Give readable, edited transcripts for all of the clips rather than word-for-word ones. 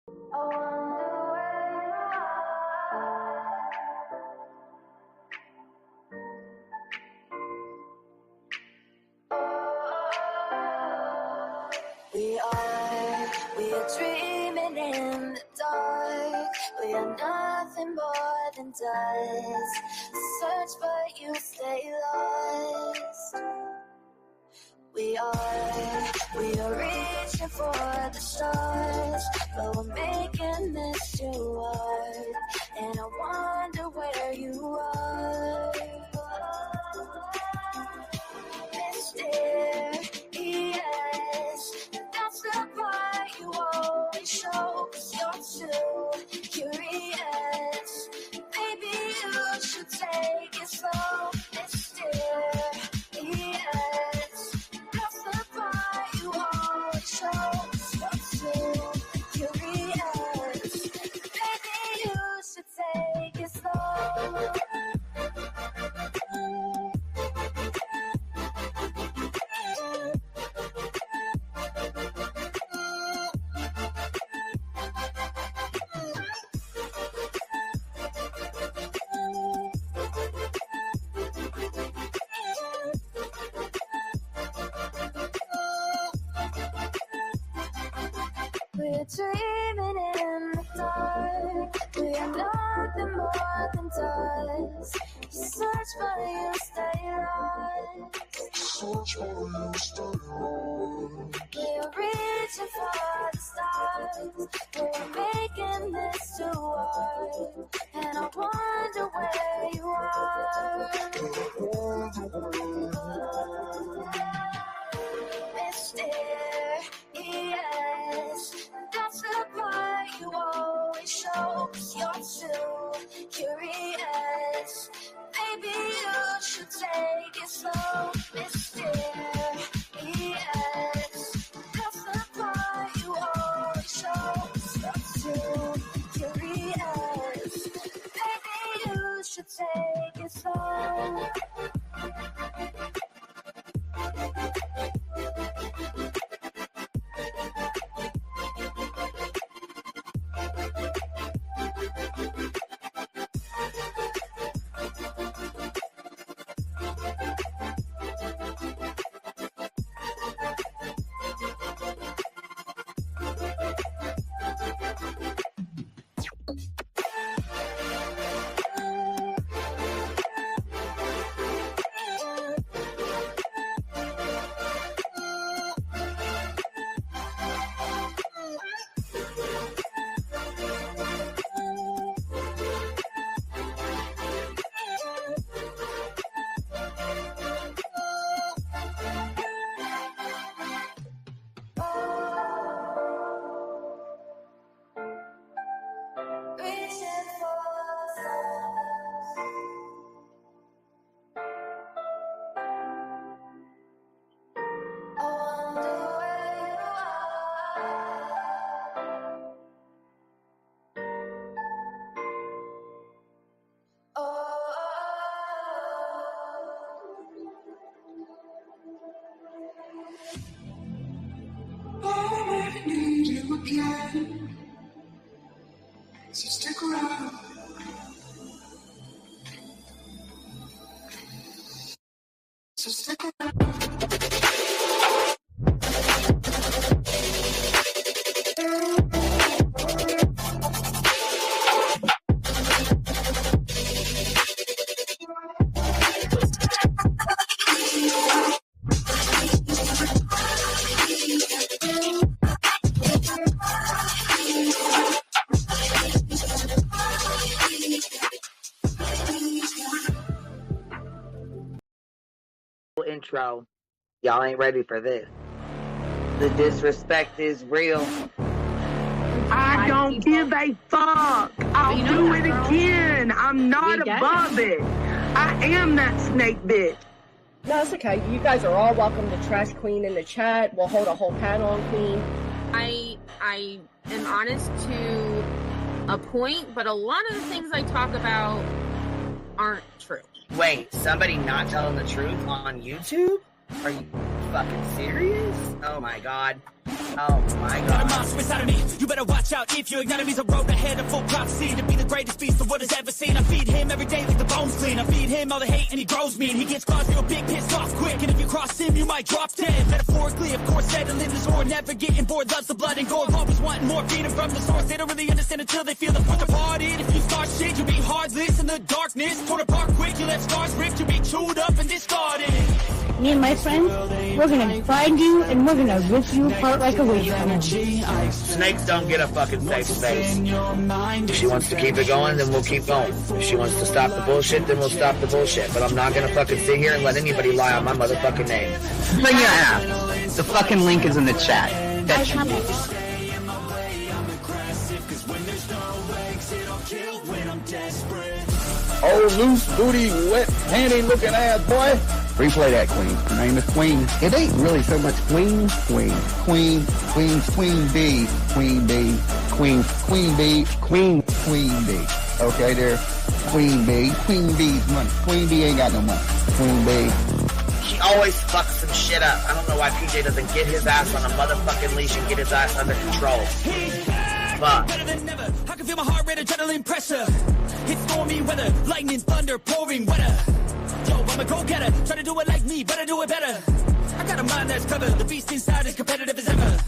We are dreaming in the dark. We are nothing more than dust. Search but you stay lost. We are reaching for the stars, but we're making this too hard. And I wonder where you are. Mysterious, that's the part you always show, 'cause you're too curious. Maybe you should take it slow. Mysterious, that's the part you always show, 'cause you're too curious. Maybe you should take it slow. We're dreaming in the dark. We are nothing more than dust. You search but you stay lost. We're reaching for the stars. We're making this too hard. And I wonder where you are. Mysterious, that's the part you always show, 'cause you're too curious. Maybe you should take it slow. Mysterious, that's the part you always show, 'cause you're too curious. Maybe you should take it slow. I need you again, so stick around. So stick around. Intro. Y'all ain't ready for this. The disrespect is real. I don't give a fuck. I'll do it again. I'm not above it. I am that snake bitch. No, it's okay. You guys are all welcome to trash Queen in the chat. We'll hold a whole panel on Queen. I am honest to a point, but a lot of the things I talk about aren't true. Wait, somebody not telling the truth on YouTube? Are you fucking serious? Oh my god. Oh my Got a god. monster inside of me. You better watch out if you ignite me's a road ahead of full prophecy to be the greatest beast the world has ever seen. I feed him every day like the bones clean. I feed him all the hate and he grows me. And he gets claws real big, pissed off quick. And if you cross him, you might drop dead. Metaphorically, of course, settling the sore. Never getting bored, loves the blood and gore. Always wanting more freedom from the source. They don't really understand until they feel the force apart. If you start shit, you'll be heartless in the darkness. Torn apart quick, you left scars ripped. You'll be chewed up and discarded. Me and my friends, we're gonna find you and we're gonna rip you apart like a wasteland. Snakes don't get a fucking safe space. If she wants to keep it going, then we'll keep going. If she wants to stop the bullshit, then we'll stop the bullshit. But I'm not gonna fucking sit here and let anybody lie on my motherfucking name. Bring your app. The fucking link is in the chat. That's Oh, loose booty, wet panty looking ass boy. Replay that, Queen. Her name is Queen. It ain't really so much Queen. Queen B. Queen B. Okay, there. Queen B. Queen B's money. Queen B ain't got no money. Queen B. She always fucks some shit up. I don't know why PJ doesn't get his ass on a motherfucking leash and get his ass under control. Fuck. Better than never. I can feel my heart rate, adrenaline pressure. It's stormy weather, lightning, thunder, pouring weather. Yo, I'm a go-getter. Try to do it like me, but I do it better. I got a mind that's covered. The beast inside is competitive as ever.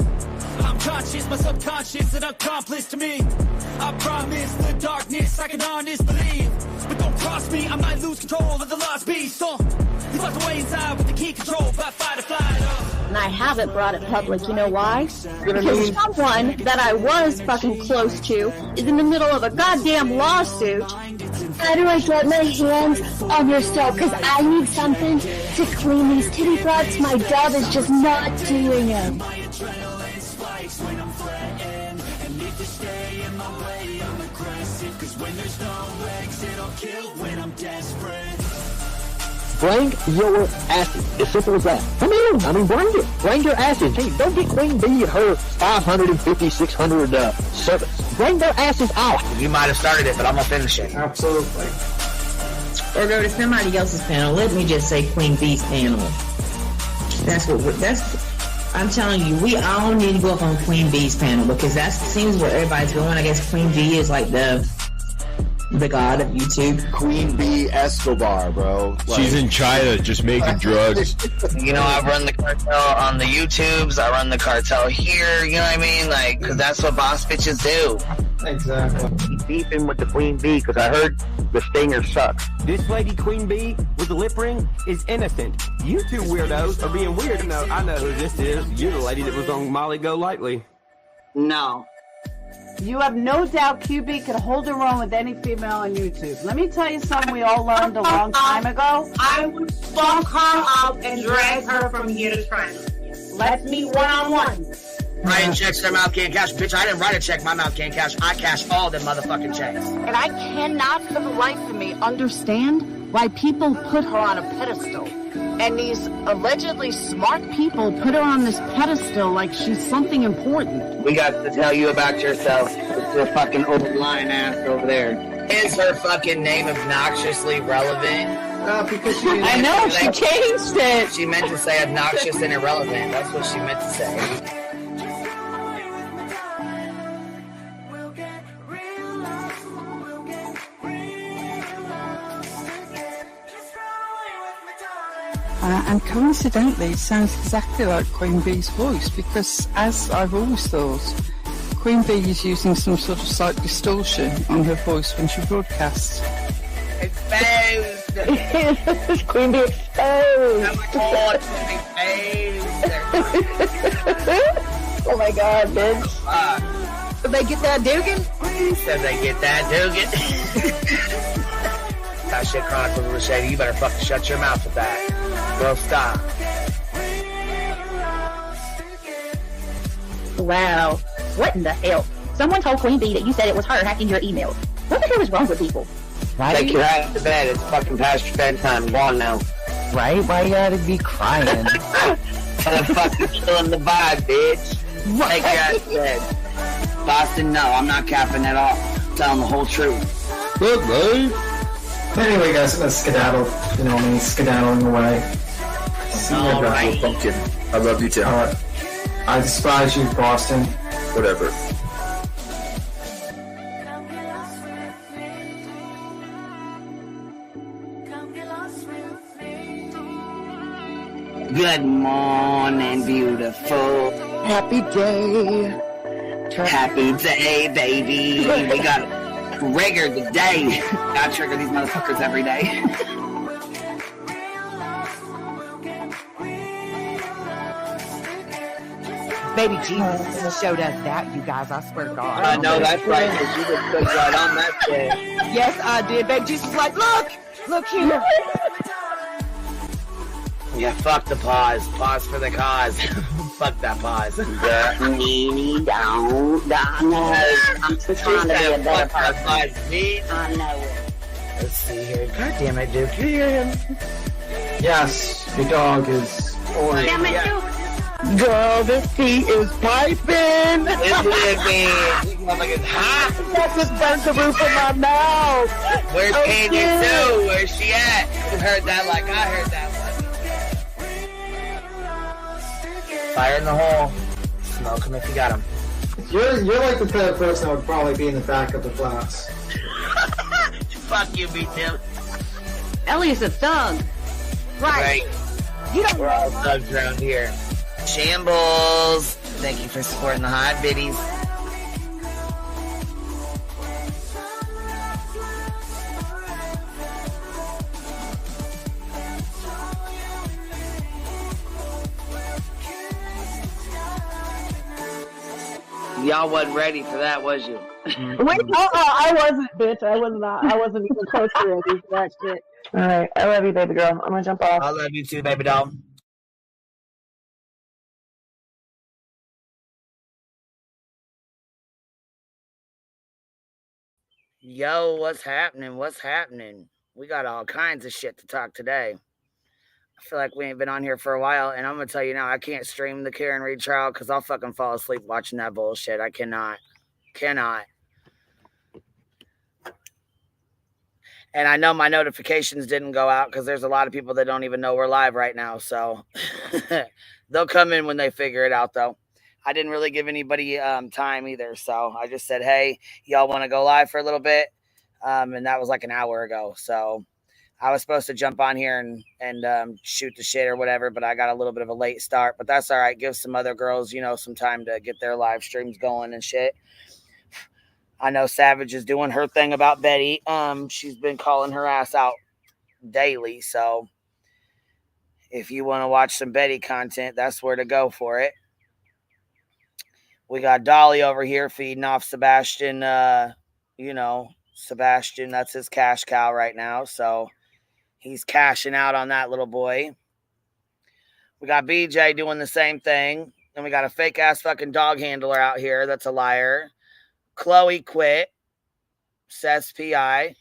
I'm conscious, my subconscious, an accomplice to me. I promise the darkness, I can honest believe. But don't cross me, I might lose control of the lost beast. He's locked away inside with the key control by fight or flight. And I haven't brought it public, you know why? Because someone that I was fucking close to is in the middle of a goddamn lawsuit. How do I get my hands on your soap? Because I need something to clean these titty flaps. My job is just not doing it. Bring your asses. As simple as that. Come in. I mean, bring it. Bring your asses. Hey, don't get Queen B her 550, 600 service. Bring their asses out. You might have started it, but I'm gonna finish it. Absolutely. Or go to somebody else's panel. Let me just say Queen B's panel. I'm telling you, we all need to go up on Queen B's panel because that seems where everybody's going. I guess Queen B is like the god of YouTube. Queen B Escobar, bro. She's in China just making drugs. You know, I run the cartel on the YouTubes. I run the cartel here. You know what I mean? Like, because that's what boss bitches do. Exactly. Beefing with the Queen Bee because I heard the stinger sucks. This lady Queen Bee with the lip ring is innocent. You two weirdos are being weird. No, I know who this is. You're the lady that was on Molly Go Lightly. No. You have no doubt QB could hold her own with any female on YouTube. Let me tell you something we all learned a long time ago. I would funk her up and drag her from here to China. Let's meet one-on-one. Writing checks their mouth can't cash. Bitch, I didn't write a check my mouth can't cash. I cash all them motherfucking checks. And I cannot for the life of me understand why people put her on a pedestal. And these allegedly smart people put her on this pedestal like she's something important. We got to tell you about yourself. It's your fucking old lying ass over there. Is her fucking name obnoxiously relevant? Because she I know, she changed it. She meant to say obnoxious and irrelevant. That's what she meant to say. And coincidentally, it sounds exactly like Queen Bee's voice because, as I've always thought, Queen Bee is using some sort of slight distortion on her voice when she broadcasts. Exposed! Queen Bee exposed! Oh my god, bitch. Did they get that Dugan? Said they get that Dugan. That shit Chronicles of Shady. You better fucking shut your mouth with that. Bro, stop. Wow. What in the hell? Someone told Queen Bee that you said it was her hacking your emails. What the hell is wrong with people? Right? Take your ass to bed. It's fucking past your bedtime. Go on now. Right? Why you gotta be crying? I'm fucking killing the vibe, bitch. What? Take your ass to bed. Boston, no. I'm not capping at all. I'm telling the whole truth. Good, babe. Anyway, guys, I'm gonna skedaddle. You know me, skedaddling away. See you guys. Pumpkin. I love you too. Alright. I despise you, Boston. Whatever. Good morning, beautiful. Happy day. Happy day, baby. We got triggered today. I trigger these motherfuckers every day. Baby Jesus showed us that, you guys. I swear to God. I know that's right, because you just put right on that shit. Yes, I did. Baby Jesus was like, look here. Yeah, fuck the pause. Pause for the cause. Fuck that pause. I'm just trying to be a better person. I know it. Let's see here. God damn it, Duke. You hear him? Yes, the dog is boring. Damn it, Duke. Girl, this tea is piping. Isn't it, man? This motherfucker's hot. That just burnt the roof of my mouth. Where's Candy Sue? Where's she at? You heard that like I heard that one. Fire in the hole. Smoke him if you got him. You're like the type of person that would probably be in the back of the class. Fuck you, B-Tim. Ellie's a thug. Right. You don't We're all thugs around here. Shambles. Thank you for supporting the hot biddies. Y'all wasn't ready for that, was you? Wait, I wasn't, bitch. I was not. I wasn't even close to ready for that shit. All right, I love you, baby girl. I'm gonna jump off. I love you too, baby doll. Yo, what's happening? What's happening? We got all kinds of shit to talk today. I feel like we ain't been on here for a while, and I'm gonna tell you now, I can't stream the Karen Reed trial because I'll fucking fall asleep watching that bullshit. I cannot. And I know my notifications didn't go out because there's a lot of people that don't even know we're live right now. So they'll come in when they figure it out, though. I didn't really give anybody time either. So I just said, hey, y'all want to go live for a little bit? And that was like an hour ago. So I was supposed to jump on here and shoot the shit or whatever, but I got a little bit of a late start. But that's all right. Give some other girls, some time to get their live streams going and shit. I know Savage is doing her thing about Betty. She's been calling her ass out daily. So if you want to watch some Betty content, that's where to go for it. We got Dolly over here feeding off Sebastian. Sebastian, that's his cash cow right now. So he's cashing out on that little boy. We got BJ doing the same thing. And we got a fake ass fucking dog handler out here that's a liar. Chloe quit. Says PI.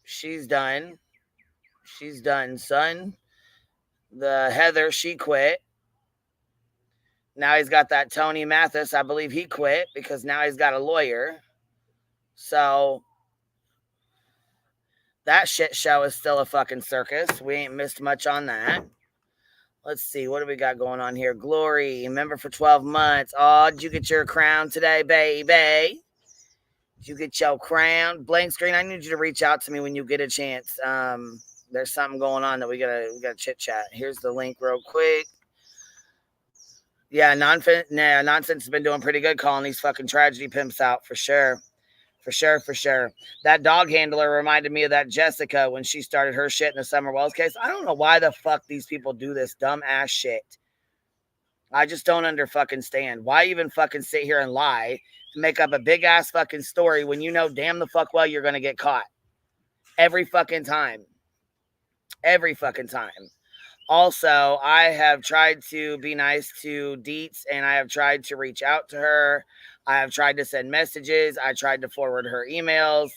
She's done. She's done, son. The Heather, she quit. Now he's got that Tony Mathis. I believe he quit because now he's got a lawyer. So that shit show is still a fucking circus. We ain't missed much on that. Let's see. What do we got going on here? Glory, member for 12 months. Oh, did you get your crown today, baby? Did you get your crown? Blank screen, I need you to reach out to me when you get a chance. There's something going on that we gotta chit chat. Here's the link real quick. Yeah, Nonsense has been doing pretty good calling these fucking tragedy pimps out for sure. For sure. That dog handler reminded me of that Jessica when she started her shit in the Summer Wells case. I don't know why the fuck these people do this dumb ass shit. I just don't stand. Why even fucking sit here and lie and make up a big ass fucking story when you know damn the fuck well you're gonna get caught. Every fucking time. Also, I have tried to be nice to Dietz and I have tried to reach out to her. I have tried to send messages. I tried to forward her emails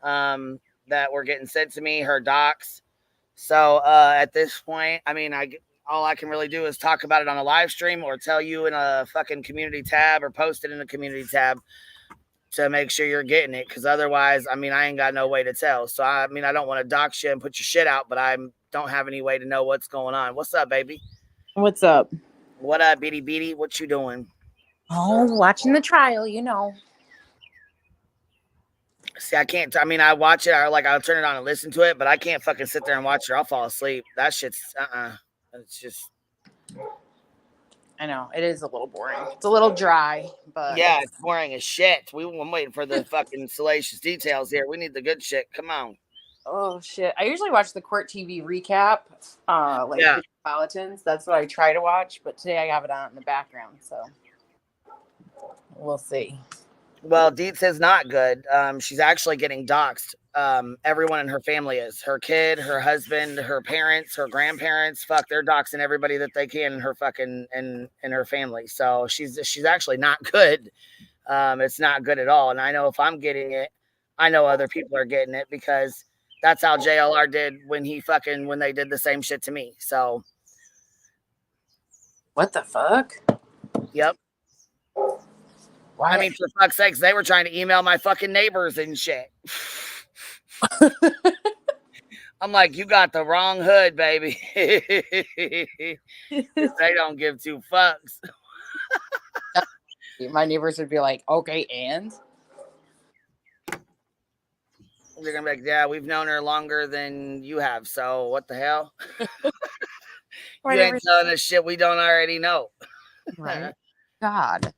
that were getting sent to me, her docs. So at this point, I mean, all I can really do is talk about it on a live stream or tell you in a fucking community tab or post it in a community tab to make sure you're getting it. Because otherwise, I mean, I ain't got no way to tell. So, I mean, I don't want to dox you and put your shit out, but I don't have any way to know what's going on. What's up, baby? What's up? What up, Beady Beady? What you doing? Oh, watching the trial, you know. See, I can't. I mean, I watch it. I'll turn it on and listen to it, but I can't fucking sit there and watch it. I'll fall asleep. That shit's It's just. I know it is a little boring. It's a little dry, but Yeah, it's boring as shit. I'm waiting for the fucking salacious details here. We need the good shit. Come on. Oh shit! I usually watch the Court TV recap, Yeah. Metropolitans. That's what I try to watch, but today I have it on in the background, so we'll see. Well, Deets is not good. She's actually getting doxxed. Everyone in her family is. Her kid, her husband, her parents, her grandparents. Fuck, they're doxing everybody that they can in her fucking in her family. So she's actually not good. It's not good at all. And I know if I'm getting it, I know other people are getting it because that's how JLR did when they did the same shit to me. So what the fuck? Yep. Why? I mean, for fuck's sakes, they were trying to email my fucking neighbors and shit. I'm like, you got the wrong hood, baby. They don't give two fucks. My neighbors would be like, okay, and? They're going to be like, yeah, we've known her longer than you have, so what the hell? You ain't telling us shit we don't already know. Right. God.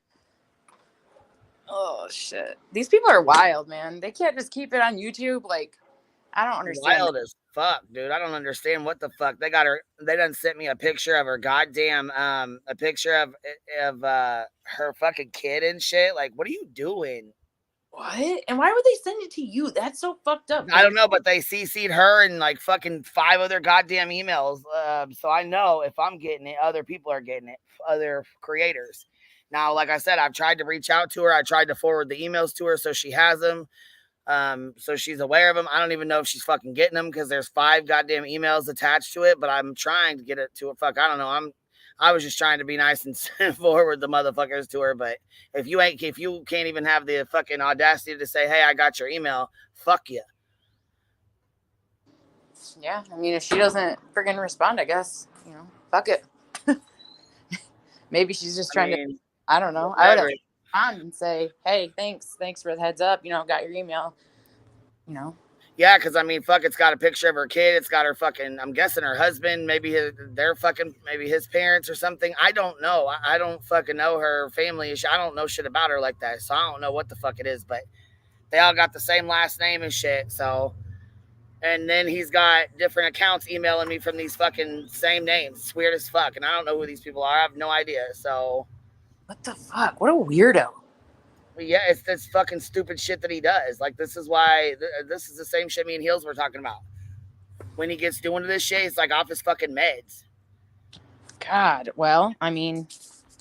Oh, shit. These people are wild, man. They can't just keep it on YouTube. Like, I don't understand. Wild as fuck, dude. I don't understand what the fuck. They done sent me a picture of her goddamn, a picture of her fucking kid and shit. Like, what are you doing? What? And why would they send it to you? That's so fucked up. I don't know, but they CC'd her and like fucking 5 other goddamn emails. So I know if I'm getting it, other people are getting it, other creators. Now, like I said, I've tried to reach out to her. I tried to forward the emails to her so she has them. So she's aware of them. I don't even know if she's fucking getting them because there's 5 goddamn emails attached to it, but I'm trying to get it to her. Fuck, I don't know. I was just trying to be nice and send forward the motherfuckers to her. But if you can't even have the fucking audacity to say, hey, I got your email, fuck you. Yeah, I mean, if she doesn't friggin' respond, I guess, fuck it. Maybe she's just trying to, I don't know. I would have respond and say, hey, thanks for the heads up, got your email, Yeah, because I mean, fuck, it's got a picture of her kid. It's got her fucking, I'm guessing her husband, maybe maybe his parents or something. I don't know. I don't fucking know her family. I don't know shit about her like that. So I don't know what the fuck it is, but they all got the same last name and shit. So, and then he's got different accounts emailing me from these fucking same names. It's weird as fuck. And I don't know who these people are. I have no idea. So. What the fuck? What a weirdo. Yeah, it's this fucking stupid shit that he does. Like, this is why, this is the same shit me and Heels were talking about. When he gets doing this shit, he's like off his fucking meds. God, well, I mean,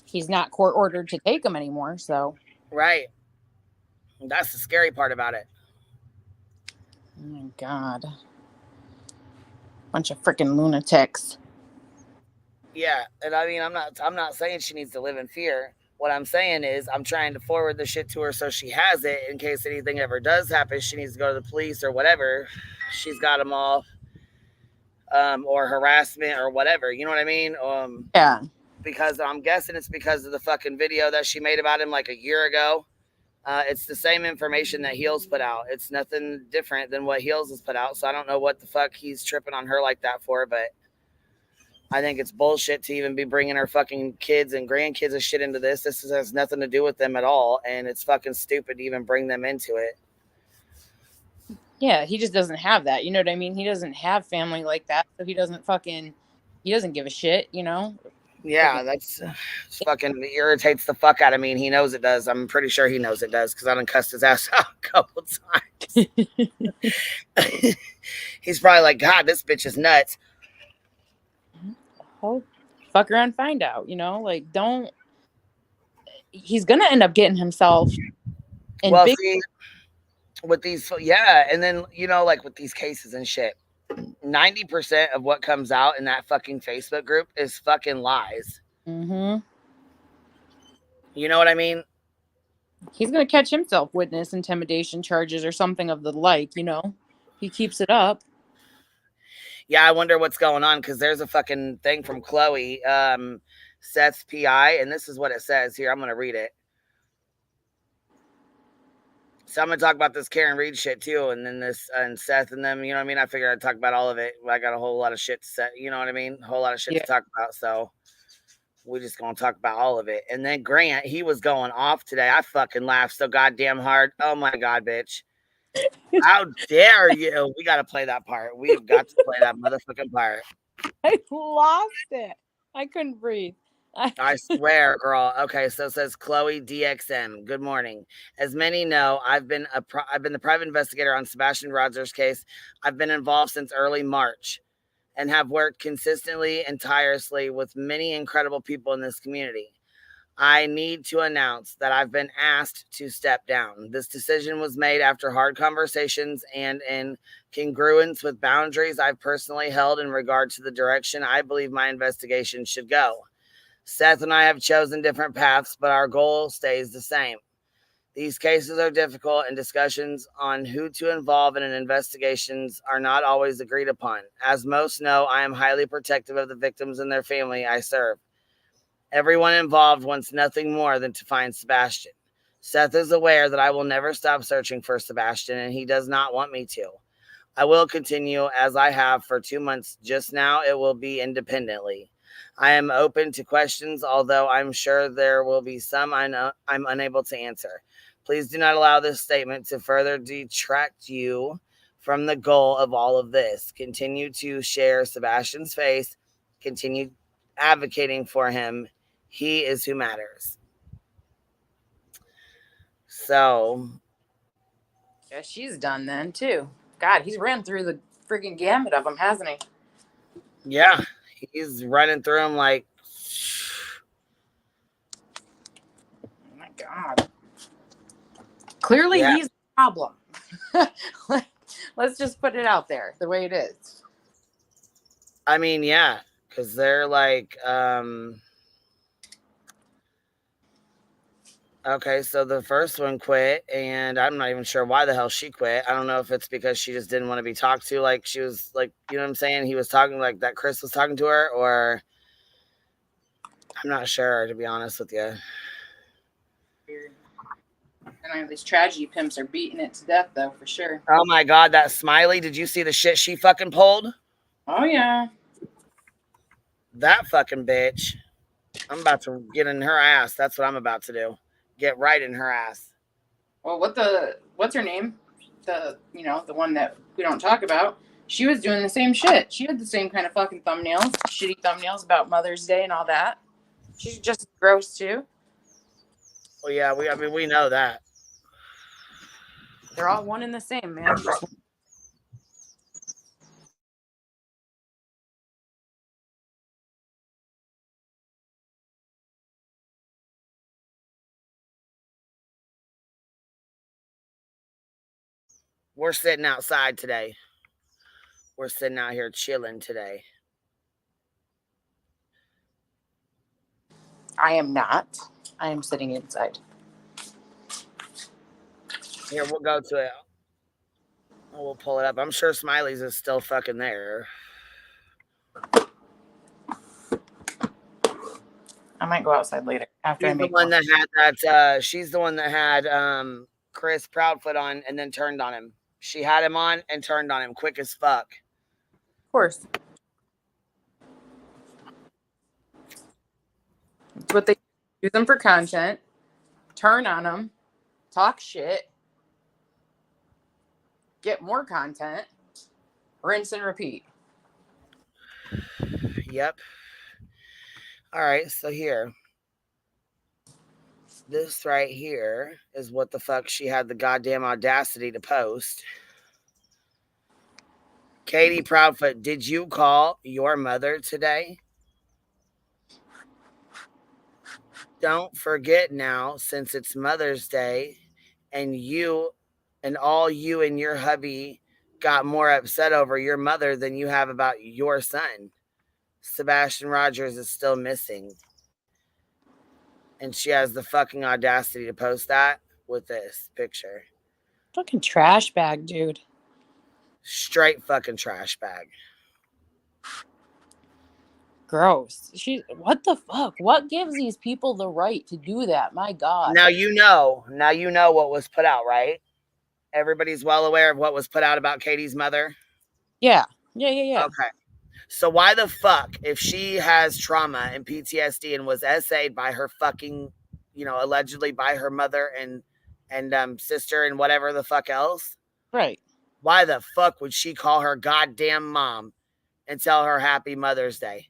he's not court ordered to take them anymore, so. Right. That's the scary part about it. Oh my God. Bunch of freaking lunatics. Yeah, and I mean, I'm not saying she needs to live in fear. What I'm saying is I'm trying to forward the shit to her so she has it in case anything ever does happen. She needs to go to the police or whatever. She's got them all, or harassment or whatever. You know what I mean? Yeah. Because I'm guessing it's because of the fucking video that she made about him like a year ago. It's the same information that Heels put out. It's nothing different than what Heels has put out. So I don't know what the fuck he's tripping on her like that for, but I think it's bullshit to even be bringing her fucking kids and grandkids and shit into this. This has nothing to do with them at all. And it's fucking stupid to even bring them into it. Yeah, he just doesn't have that. You know what I mean? He doesn't have family like that. So he doesn't give a shit, Yeah, that's fucking irritates the fuck out of me. And he knows it does. I'm pretty sure he knows it does because I done cussed his ass out a couple times. He's probably like, God, this bitch is nuts. Oh, fuck around, find out, he's gonna end up getting himself in with these, yeah, and then like with these cases and shit, 90% of what comes out in that fucking Facebook group is fucking lies. Mm-hmm. You know what I mean? He's gonna catch himself witness intimidation charges or something of the like, he keeps it up. Yeah, I wonder what's going on because there's a fucking thing from Chloe Seth's PI, and this is what it says here. I'm going to read it. So I'm going to talk about this Karen Reed shit too, and then this and Seth and them, you know what I mean? I figured I'd talk about all of it. I got a whole lot of shit to say, you know what I mean? A whole lot of shit to talk about, so we're just going to talk about all of it. And then Grant, he was going off today. I fucking laughed so goddamn hard. Oh my God, bitch. How dare you? We got to play that part. We've got to play that motherfucking part. I lost it. I couldn't breathe. I swear, girl. Okay, so it says Chloe DXM. Good morning. As many know, I've been the private investigator on Sebastian Rogers' case. I've been involved since early March and have worked consistently and tirelessly with many incredible people in this community. I need to announce that I've been asked to step down. This decision was made after hard conversations and in congruence with boundaries I've personally held in regard to the direction I believe my investigation should go. Seth and I have chosen different paths, but our goal stays the same. These cases are difficult, and discussions on who to involve in an investigations are not always agreed upon. As most know, I am highly protective of the victims and their family I serve. Everyone involved wants nothing more than to find Sebastian. Seth is aware that I will never stop searching for Sebastian, and he does not want me to. I will continue as I have for 2 months. Just now, it will be independently. I am open to questions, although I'm sure there will be some I'm unable to answer. Please do not allow this statement to further detract you from the goal of all of this. Continue to share Sebastian's face. Continue advocating for him. He is who matters. So. Yeah, she's done then, too. God, he's ran through the freaking gamut of them, hasn't he? Yeah, he's running through them like. Oh my God. Clearly, he's the problem. Let's just put it out there the way it is. I mean, yeah, because they're like, okay, so the first one quit, and I'm not even sure why the hell she quit. I don't know if it's because she just didn't want to be talked to, like she was, like, you know what I'm saying? He was talking, like, that Chris was talking to her, or I'm not sure, to be honest with you. Weird. And I know these tragedy pimps are beating it to death, though, for sure. Oh my God, that Smiley, did you see the shit she fucking pulled? Oh, yeah. That fucking bitch. I'm about to get in her ass. That's what I'm about to do. Get right in her ass. Well, what's her name? The one that we don't talk about. She was doing the same shit. She had the same kind of fucking thumbnails, shitty thumbnails about Mother's Day and all that. She's just gross too. Well, yeah, we know that. They're all one and the same, man. We're sitting outside today. We're sitting out here chilling today. I am not. I am sitting inside. Here, we'll go to it. We'll pull it up. I'm sure Smiley's is still fucking there. I might go outside later after She's the one that had that. She's the one that had Chris Proudfoot on and then turned on him. She had him on and turned on him quick as fuck. Of course. That's what they use them for content. Turn on them. Talk shit. Get more content. Rinse and repeat. Yep. All right, so here. This right here is what the fuck she had the goddamn audacity to post. Katie Proudfoot, did you call your mother today? Don't forget now, since it's Mother's Day, and all you and your hubby got more upset over your mother than you have about your son. Sebastian Rogers is still missing. And she has the fucking audacity to post that with this picture. Fucking trash bag, dude. Straight fucking trash bag. Gross. What the fuck? What gives these people the right to do that? My God. Now you know what was put out, right? Everybody's well aware of what was put out about Katie's mother. Yeah. Okay. So why the fuck, if she has trauma and PTSD and was essayed by her fucking, allegedly by her mother and sister and whatever the fuck else, right? Why the fuck would she call her goddamn mom and tell her happy Mother's Day?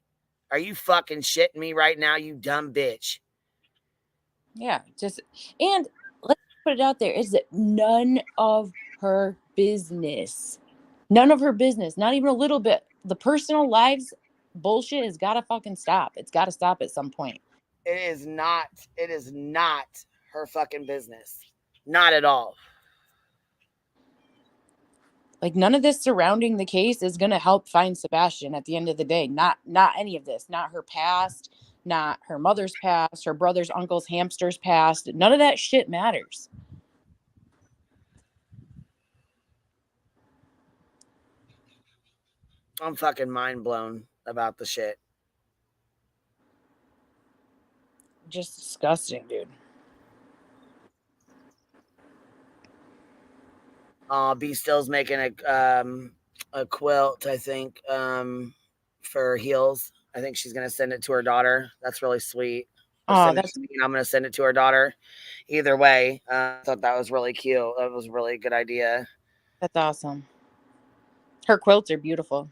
Are you fucking shitting me right now, you dumb bitch? Yeah, and let's put it out there, is that none of her business. None of her business, not even a little bit. The personal lives bullshit has got to fucking stop. It's got to stop at some point. It is not her fucking business. Not at all. Like, none of this surrounding the case is going to help find Sebastian at the end of the day. Not any of this. Not her past, not her mother's past, her brother's, uncle's, hamster's past. None of that shit matters. I'm fucking mind blown about the shit. Just disgusting, dude. B Still's making a quilt, I think, for heels. I think she's gonna send it to her daughter. That's really sweet. I'm gonna send it to her daughter. Either way, I thought that was really cute. That was a really good idea. That's awesome. Her quilts are beautiful.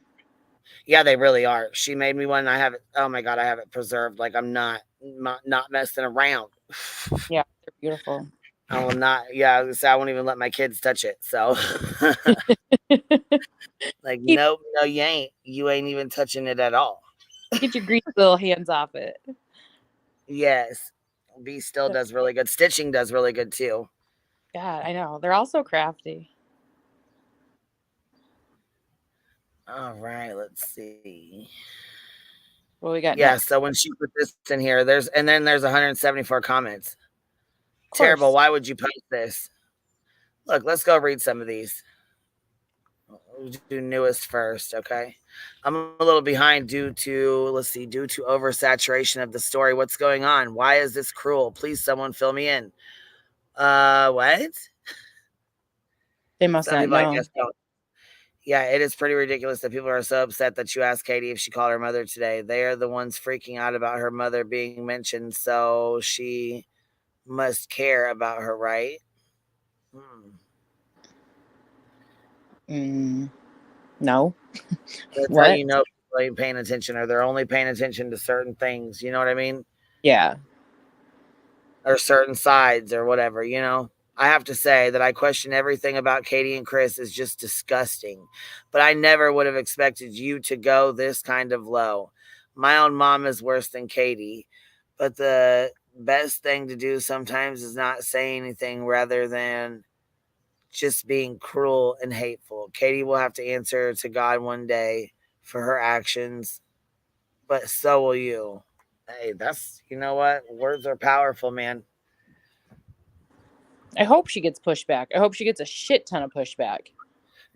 Yeah, they really are. She made me one. I have it. Oh my God, I have it preserved. Like, I'm not messing around. Yeah, they're beautiful. I will not. Yeah, I won't even let my kids touch it. So, like, nope, no, you ain't. You ain't even touching it at all. Get your greasy little hands off it. Yes, B still does really good. Stitching does really good too. God, I know. They're all so crafty. All right, let's see. What we got? Yeah, next? So when she put this in here, there's 174 comments. Terrible. Why would you post this? Look, let's go read some of these. We'll do newest first, okay? I'm a little behind due to oversaturation of the story. What's going on? Why is this cruel? Please, someone fill me in. What? They must not know. Yeah, it is pretty ridiculous that people are so upset that you asked Katie if she called her mother today. They are the ones freaking out about her mother being mentioned, so she must care about her, right? No. That's how you know people ain't paying attention, or they're only paying attention to certain things. You know what I mean? Yeah. Or certain sides or whatever, you know? I have to say that I question everything about Katie and Chris is just disgusting. But I never would have expected you to go this kind of low. My own mom is worse than Katie. But the best thing to do sometimes is not say anything rather than just being cruel and hateful. Katie will have to answer to God one day for her actions. But so will you. Hey, that's, you know what? Words are powerful, man. I hope she gets pushback. I hope she gets a shit ton of pushback.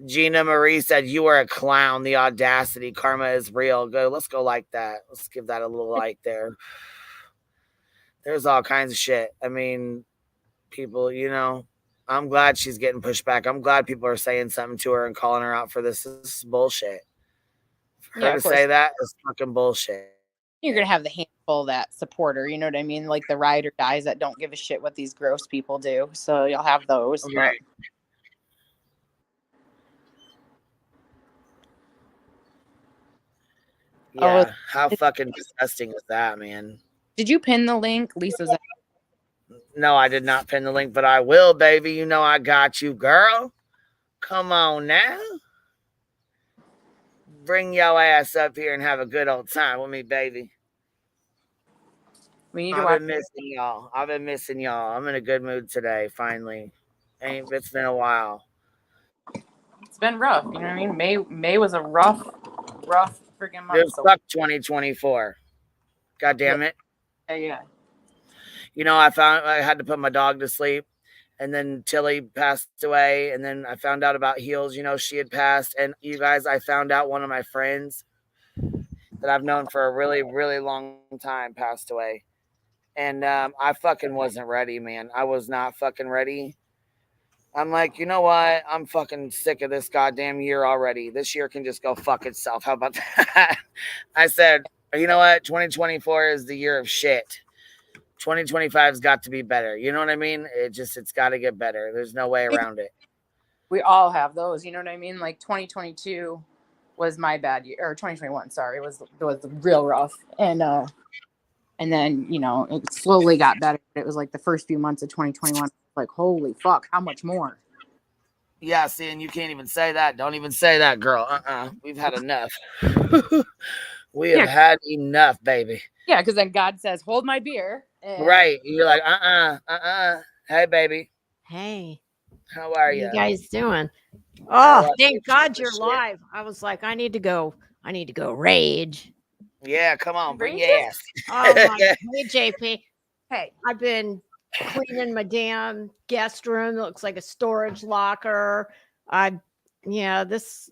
Gina Marie said, you are a clown. The audacity. Karma is real. Let's go like that. Let's give that a little like there. There's all kinds of shit. I mean, people, you know, I'm glad she's getting pushback. I'm glad people are saying something to her and calling her out for this. This is bullshit. For her to say that is fucking bullshit. You're going to have the handful that support her, you know what I mean? Like the ride or dies that don't give a shit what these gross people do. So you'll have those. Right. Yeah, how fucking disgusting is that, man? Did you pin the link? Lisa's. No, I did not pin the link, but I will, baby. You know I got you, girl. Come on now. Bring your ass up here and have a good old time with me, baby. We need to I've been missing y'all. I'm in a good mood today, finally. It's been a while. It's been rough. You know what I mean? May was a rough freaking month. Dude, fuck 2024. God damn it. Yeah. You know, I had to put my dog to sleep, and then Tilly passed away, and then I found out about Heels. You know, she had passed, and you guys, I found out one of my friends, that I've known for a really, really long time passed away. And I fucking wasn't ready, man. I was not fucking ready. I'm like, you know what? I'm fucking sick of this goddamn year already. This year can just go fuck itself. How about that? I said, you know what? 2024 is the year of shit. 2025's got to be better. You know what I mean? It's got to get better. There's no way around it. We all have those. You know what I mean? Like 2022 was my bad year, or 2021, sorry, was real rough. And then, you know, it slowly got better. It was like the first few months of 2021, like, holy fuck, how much more? Yeah, see, and you can't even say that. Don't even say that, girl. We've had enough. We have had enough, baby. Yeah, because then God says, hold my beer. And... Right. You're like, Hey, baby. Hey. How are you? How you guys doing? Oh, thank God you're live. I was like, I need to go rage. Yeah, come on, bring your ass. Oh my hey JP. Hey, I've been cleaning my damn guest room. It looks like a storage locker. This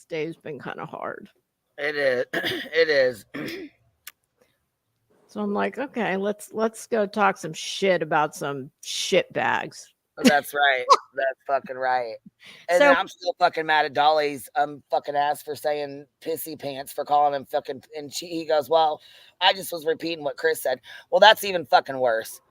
day's been kind of hard. It is. It is. So I'm like, okay, let's go talk some shit about some shit bags. That's right. That's fucking right. And then I'm still fucking mad at Dolly's fucking ass for saying pissy pants for calling him fucking. And he goes, well, I just was repeating what Chris said. Well, that's even fucking worse.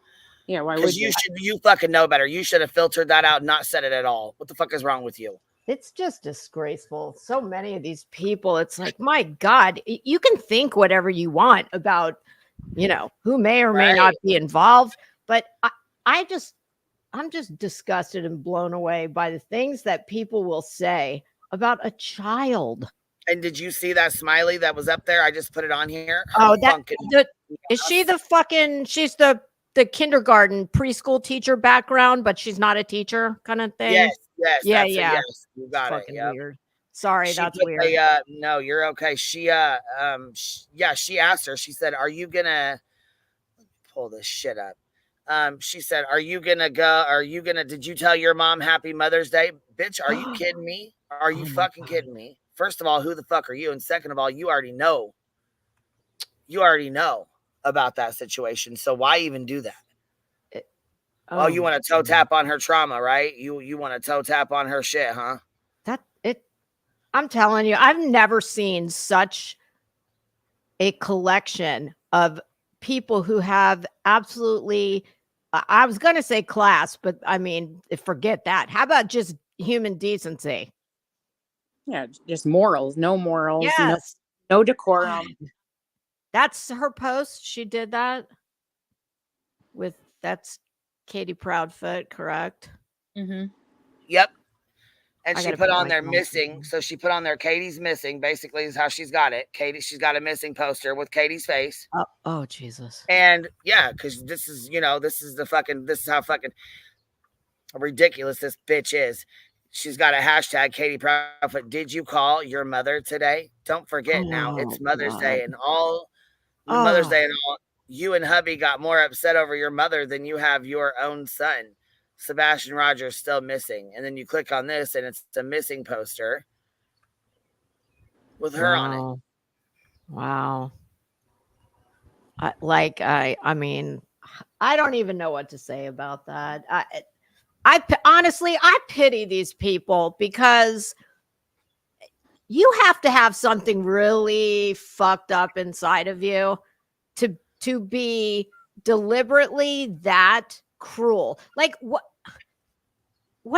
Yeah, why would you? You fucking know better. You should have filtered that out and not said it at all. What the fuck is wrong with you? It's just disgraceful. So many of these people, it's like, my God, you can think whatever you want about, you know, who may or may not be involved. But I'm just disgusted and blown away by the things that people will say about a child. And did you see that smiley that was up there? I just put it on here. Is she the fucking, she's the kindergarten preschool teacher background, but she's not a teacher kind of thing? Yes. Yeah. Yes. You got it. Yep. Weird. Sorry, that's weird. No, you're okay. She asked her, she said, are you gonna pull this shit up? She said, did you tell your mom happy Mother's Day? Bitch, are you kidding me? Are you fucking kidding me? First of all, who the fuck are you? And second of all, you already know about that situation. So why even do that? You want to toe tap on her trauma, right? You want to toe tap on her shit, huh? I'm telling you, I've never seen such a collection of people who have absolutely, I was going to say class, but I mean, forget that. How about just human decency? Yeah, just morals, no morals, yes. no decorum. That's her post. She did that that's Katie Proudfoot, correct? Mm-hmm. Yep. And she put on there missing. So she put on there Katie's missing, basically is how she's got it. She's got a missing poster with Katie's face. Oh Jesus. And yeah, because this is how fucking ridiculous this bitch is. She's got a hashtag Katie Proudfoot. Did you call your mother today? Don't forget now. It's Mother's Day and all Mother's Day and all. You and hubby got more upset over your mother than you have your own son. Sebastian Rogers still missing. And then you click on this and it's a missing poster with her on it. Wow. I mean, I don't even know what to say about that. Honestly, I pity these people because you have to have something really fucked up inside of you to be deliberately that cruel. Like what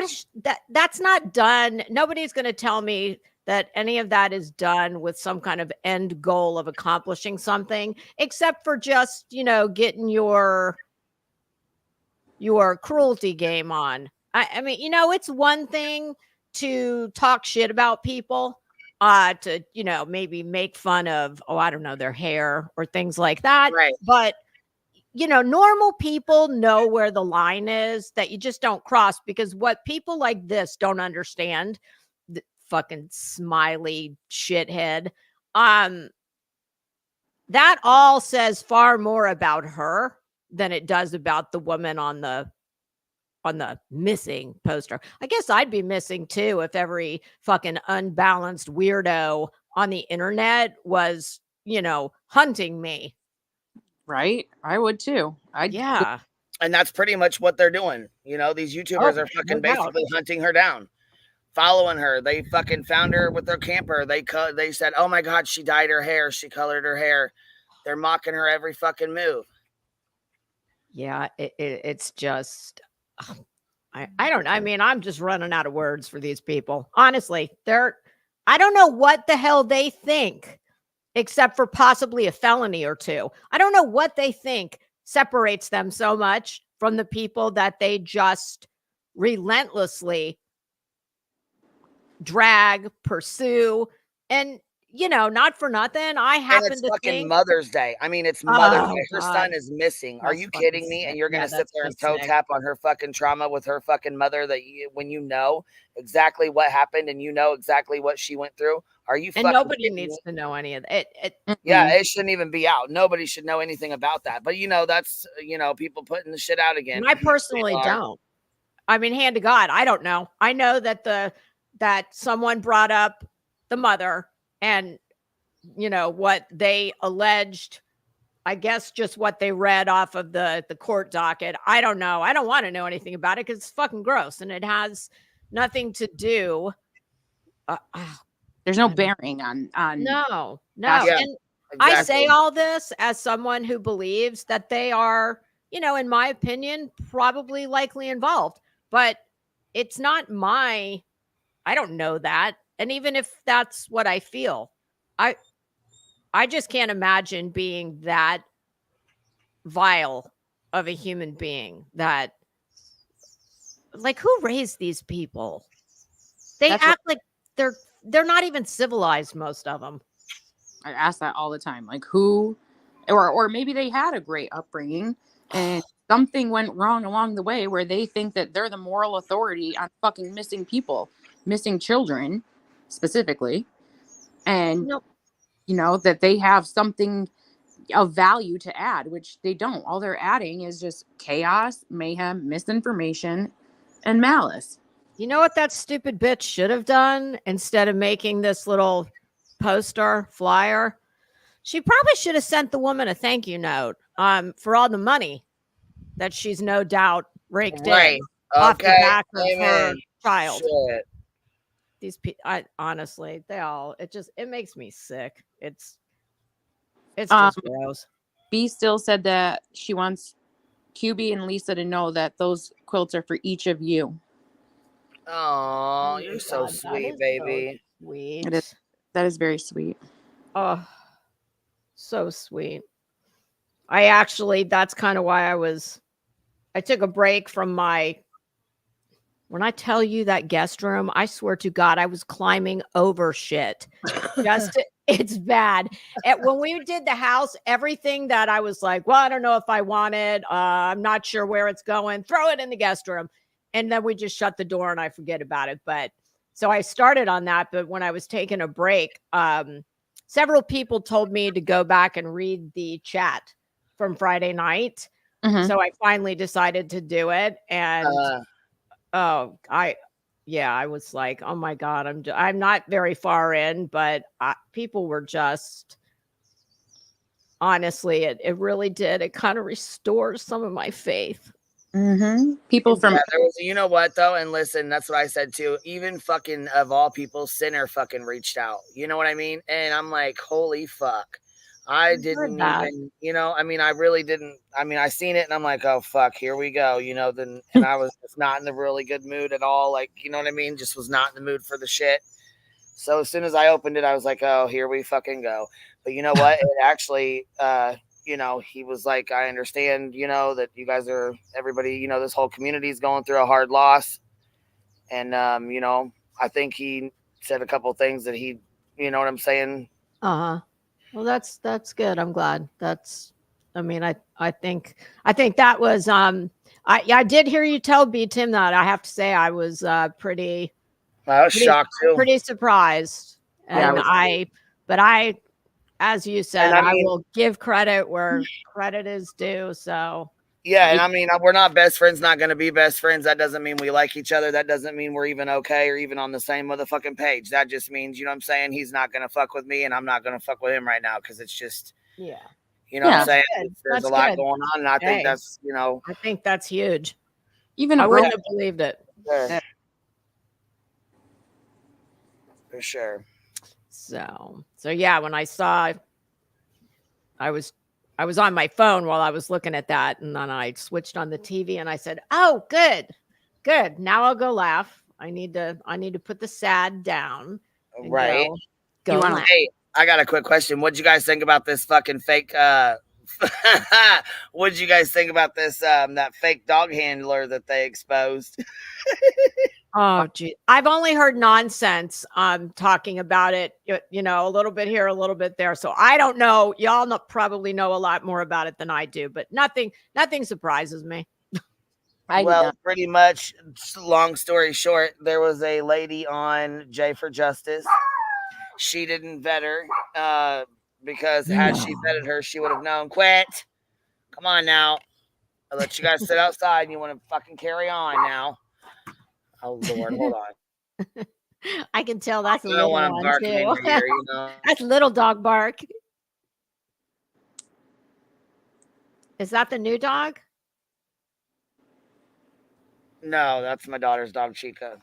is that? That's not done. Nobody's going to tell me that any of that is done with some kind of end goal of accomplishing something, except for just, getting your cruelty game on. I mean, it's one thing to talk shit about people, to, maybe make fun of, I don't know, their hair or things like that. Right. But normal people know where the line is that you just don't cross, because what people like this don't understand, the fucking smiley shithead, that all says far more about her than it does about the woman on the missing poster. I guess I'd be missing too if every fucking unbalanced weirdo on the internet was, hunting me. Right? I would too. Yeah. And that's pretty much what they're doing. These YouTubers are fucking basically hunting her down, following her. They fucking found her with their camper. They said, "Oh my God, she dyed her hair. She colored her hair." They're mocking her every fucking move. Yeah, it's just, I don't. I mean, I'm just running out of words for these people. Honestly, I don't know what the hell they think, except for possibly a felony or two. I don't know what they think separates them so much from the people that they just relentlessly drag, pursue, and not for nothing. I happen it's to fucking think Mother's Day. I mean, it's Mother's Day. Her God. son is missing. Are That's you fucking kidding me? sick. And you're gonna Yeah, sit that's there and just toe sick. tap on her fucking trauma with her fucking mother when you know exactly what happened and you know exactly what she went through? Are you And fucking nobody kidding needs me? to know any of it. Yeah, it shouldn't even be out. Nobody should know anything about that. But that's people putting the shit out again. And I personally don't. I mean, hand to God, I don't know. I know that that someone brought up the mother and what they alleged. I guess just what they read off of the court docket. I don't know. I don't want to know anything about it because it's fucking gross and it has nothing to do. There's no bearing on. No. Yeah, And I say all this as someone who believes that they are, in my opinion, probably likely involved, but it's not I don't know that. And even if that's what I feel, I just can't imagine being that vile of a human being that, like, who raised these people? They act like they're not even civilized, most of them. I ask that all the time. Like, who, or maybe they had a great upbringing and something went wrong along the way where they think that they're the moral authority on fucking missing people, missing children specifically. And, that they have something of value to add, which they don't. All they're adding is just chaos, mayhem, misinformation, and malice. You know what that stupid bitch should have done instead of making this little poster flyer? She probably should have sent the woman a thank you note for all the money that she's no doubt raked in off the back of her child. Shit. These people, honestly, it makes me sick. It's just gross. B still said that she wants QB and Lisa to know that those quilts are for each of you. Oh, you're so sweet, baby. So sweet. That is very sweet. Oh, so sweet. That's kind of why I took a break from when I tell you that guest room, I swear to God, I was climbing over shit. It's bad. When we did the house, everything that I was like, well, I don't know if I want it. I'm not sure where it's going. Throw it in the guest room. And then we just shut the door and I forget about it. But so I started on that. But when I was taking a break, several people told me to go back and read the chat from Friday night. Mm-hmm. So I finally decided to do it. And I was like, oh my God, I'm not very far in, but people were just, honestly, it really did. It kind of restores some of my faith. Mm-hmm. People from there was, you know what though, and listen, that's what I said too. Even fucking of all people, Sinner fucking reached out. You know what I mean? And I'm like, holy fuck. I didn't even, I really didn't. I mean, I seen it and I'm like, oh fuck, here we go. Then and I was just not in a really good mood at all. Like, you know what I mean? Just was not in the mood for the shit. So as soon as I opened it, I was like, oh, here we fucking go. But you know what? It actually, he was like, I understand, that you guys are, everybody, this whole community is going through a hard loss. And, I think he said a couple things that he, you know what I'm saying? Uh-huh. Well, that's good. I'm glad. I think that was, I did hear you tell B Tim that. I have to say I was I was shocked too. Pretty surprised. And I, as you said, I will give credit where credit is due. So Yeah, and I mean, we're not best friends, not going to be best friends. That doesn't mean we like each other. That doesn't mean we're even okay or even on the same motherfucking page. That just means, you know what I'm saying? He's not going to fuck with me and I'm not going to fuck with him right now because it's just, Yeah. you know what I'm saying? Good. There's That's a lot good. going on, and I think that's, you know. I think that's huge. Even I wouldn't have believed it. Sure. For sure. So yeah, when I saw, I was on my phone while I was looking at that, and then I switched on the TV and I said, "Oh, good. Now I'll go laugh. I need to put the sad down." And Right. Go laugh. Hey, I got a quick question. What'd you guys think about this fucking fake? What'd you guys think about this? That fake dog handler that they exposed. Oh, gee. I've only heard nonsense talking about it, you know, a little bit here, a little bit there. So I don't know. Y'all probably know a lot more about it than I do, but nothing surprises me. Well, pretty much, long story short, there was a lady on J for Justice. She didn't vet her because had she vetted her, she would have known. Quit. Come on now. I'll let you guys sit outside and you want to fucking carry on now. Oh, Lord, hold on. I can tell that's a I don't little want one, to bark in too. your ear, you know? That's little dog bark. Is that the new dog? No, that's my daughter's dog, Chica.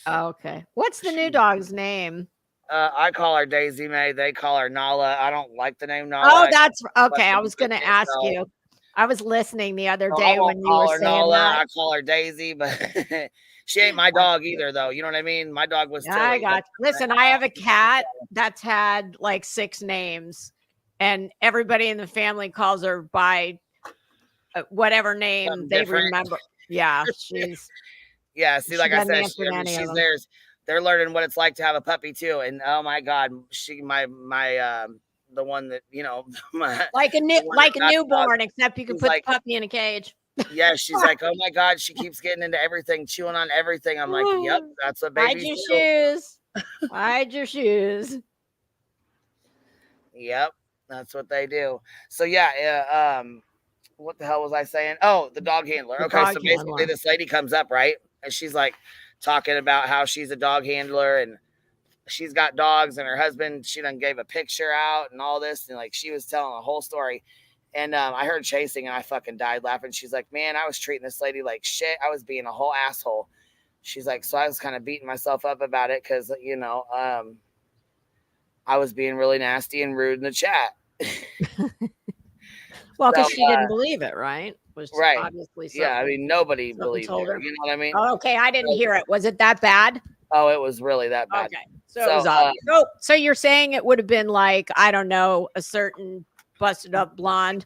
Oh, okay. What's the new dog's name? I call her Daisy May. They call her Nala. I don't like the name Nala. Oh, that's okay. I was going to ask you. I was listening the other day when you were saying Nala. that. I call her Daisy, but she ain't my dog either, though. You know what I mean? My dog was Tilly. I got you. Listen, I have a cat that's had like 6 names, and everybody in the family calls her by whatever name Something they different. remember. Yeah, she's. Yeah, see, like I doesn't said, answer any of she's them. theirs. They're learning what it's like to have a puppy too, and oh my God, the one that you know, like a newborn, except you can put the puppy in a cage. Yeah, she's like, oh my God, she keeps getting into everything, chewing on everything. I'm like, yep, that's what babies Hide your do. shoes. Hide your shoes. Yep, that's what they do. So yeah, what the hell was I saying? Oh, the dog handler. Okay, so basically this lady comes up, right? And she's like talking about how she's a dog handler and she's got dogs and her husband, she done gave a picture out and all this. And like, she was telling a whole story. And I heard chasing and I fucking died laughing. She's like, man, I was treating this lady like shit. I was being a whole asshole. She's like, so I was kind of beating myself up about it. Cause you know, I was being really nasty and rude in the chat. Well, because she didn't believe it, right? Right. Obviously. Yeah, I mean, nobody believed her. You know what I mean? Oh, okay, I didn't hear it. Was it that bad? Oh, it was really that bad. Okay. So it was obvious. So you're saying it would have been like, I don't know, a certain busted up blonde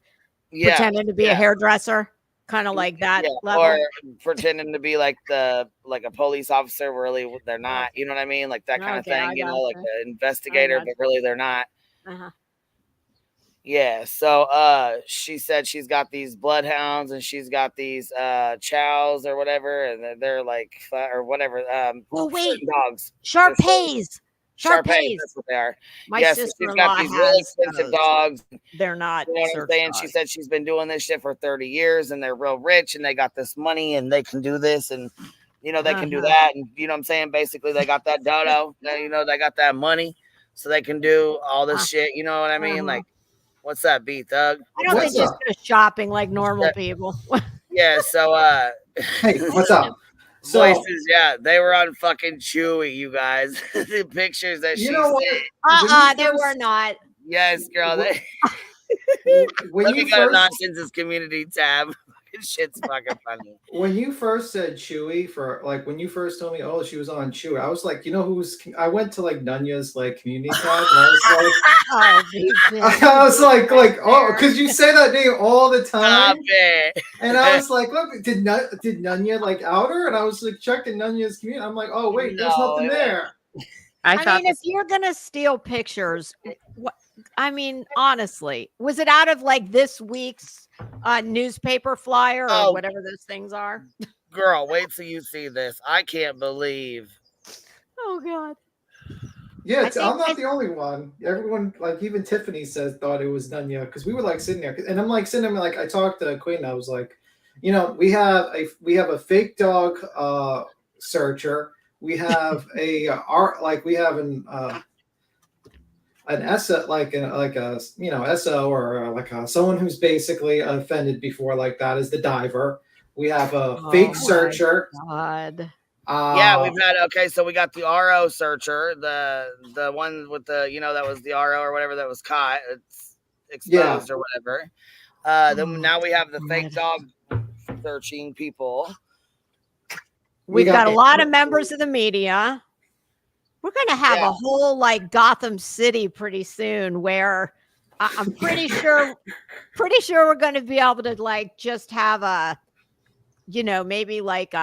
pretending to be a hairdresser, kind of like that level. Or pretending to be like a police officer, really they're not. You know what I mean? Like that kind of thing. You know, like an investigator, but really they're not. Uh-huh. Yeah, so she said she's got these bloodhounds and she's got these chows or whatever, and they're like or whatever. Oh wait, dogs. Sharpays. Sharpays, that's what they are. My yes, sister-in-law she's got these really expensive dogs. They're not. You know what I'm saying? She said she's been doing this shit for 30 years, and they're real rich, and they got this money, and they can do this, and you know they can do that, and you know what I'm saying. Basically, they got that dodo. You know, they got that money, so they can do all this shit. You know what I mean? Like. What's that, B Thug? I don't think just go shopping like normal people. Yeah, so hey, what's up? So, voices, yeah, they were on fucking Chewy, you guys. The pictures that she sent. They were not. Yes, girl. Let me go to Nonsense's community tab. Shit's fucking funny. When you first said Chewy when you first told me, oh, she was on Chewy, I was like, you know who's? I went to like Nunya's like community tab, and I was like, oh, because you say that name all the time. And I was like, look, did Nunya like out her? And I was like checking Nunya's community. I'm like, oh wait, there's nothing there. I mean, if you're gonna steal pictures, I mean, honestly, was it out of like this week's newspaper flyer or whatever those things are? Girl, wait till you see this. I can't believe. Oh God. Yeah, I'm not the only one. Everyone, like even Tiffany thought it was Nunya because we were like sitting there, and I'm like sitting there, like I talked to Queen. I was like, You know, we have a fake dog searcher. We have we have an SO, like a SO, or someone who's basically offended before, like that is the diver. We have a fake searcher. God. Yeah, we've had so we got the RO searcher, the one with the that was the RO or whatever that was caught, it's exposed or whatever. Then now we have the fake dog searching people. We've got a lot of members of the media. We're going to have a whole like Gotham City pretty soon, where I'm pretty sure we're going to be able to like just have a, maybe like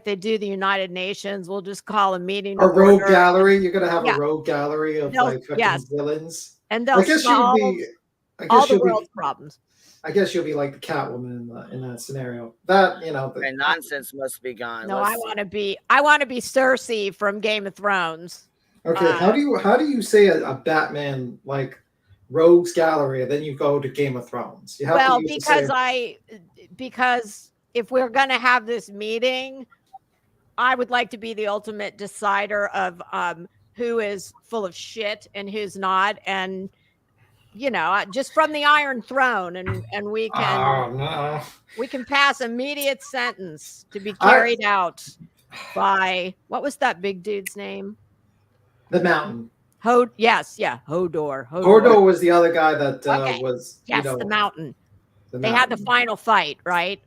they do the United Nations. We'll just call a meeting. A rogue gallery. You're going to have a rogue gallery of fucking villains. And they'll solve all the world's problems. I guess you'll be like the Catwoman in that scenario. That and nonsense must be gone. No, I want to be Cersei from Game of Thrones. Okay, how do you say a Batman like rogues gallery, and then you go to Game of Thrones? You have to use because if we're gonna have this meeting, I would like to be the ultimate decider of who is full of shit and who's not, and just from the Iron Throne, and we can we can pass immediate sentence to be carried out by what was that big dude's name? The Mountain. Hodor. Hodor was the other guy that was the Mountain. They had the final fight, right?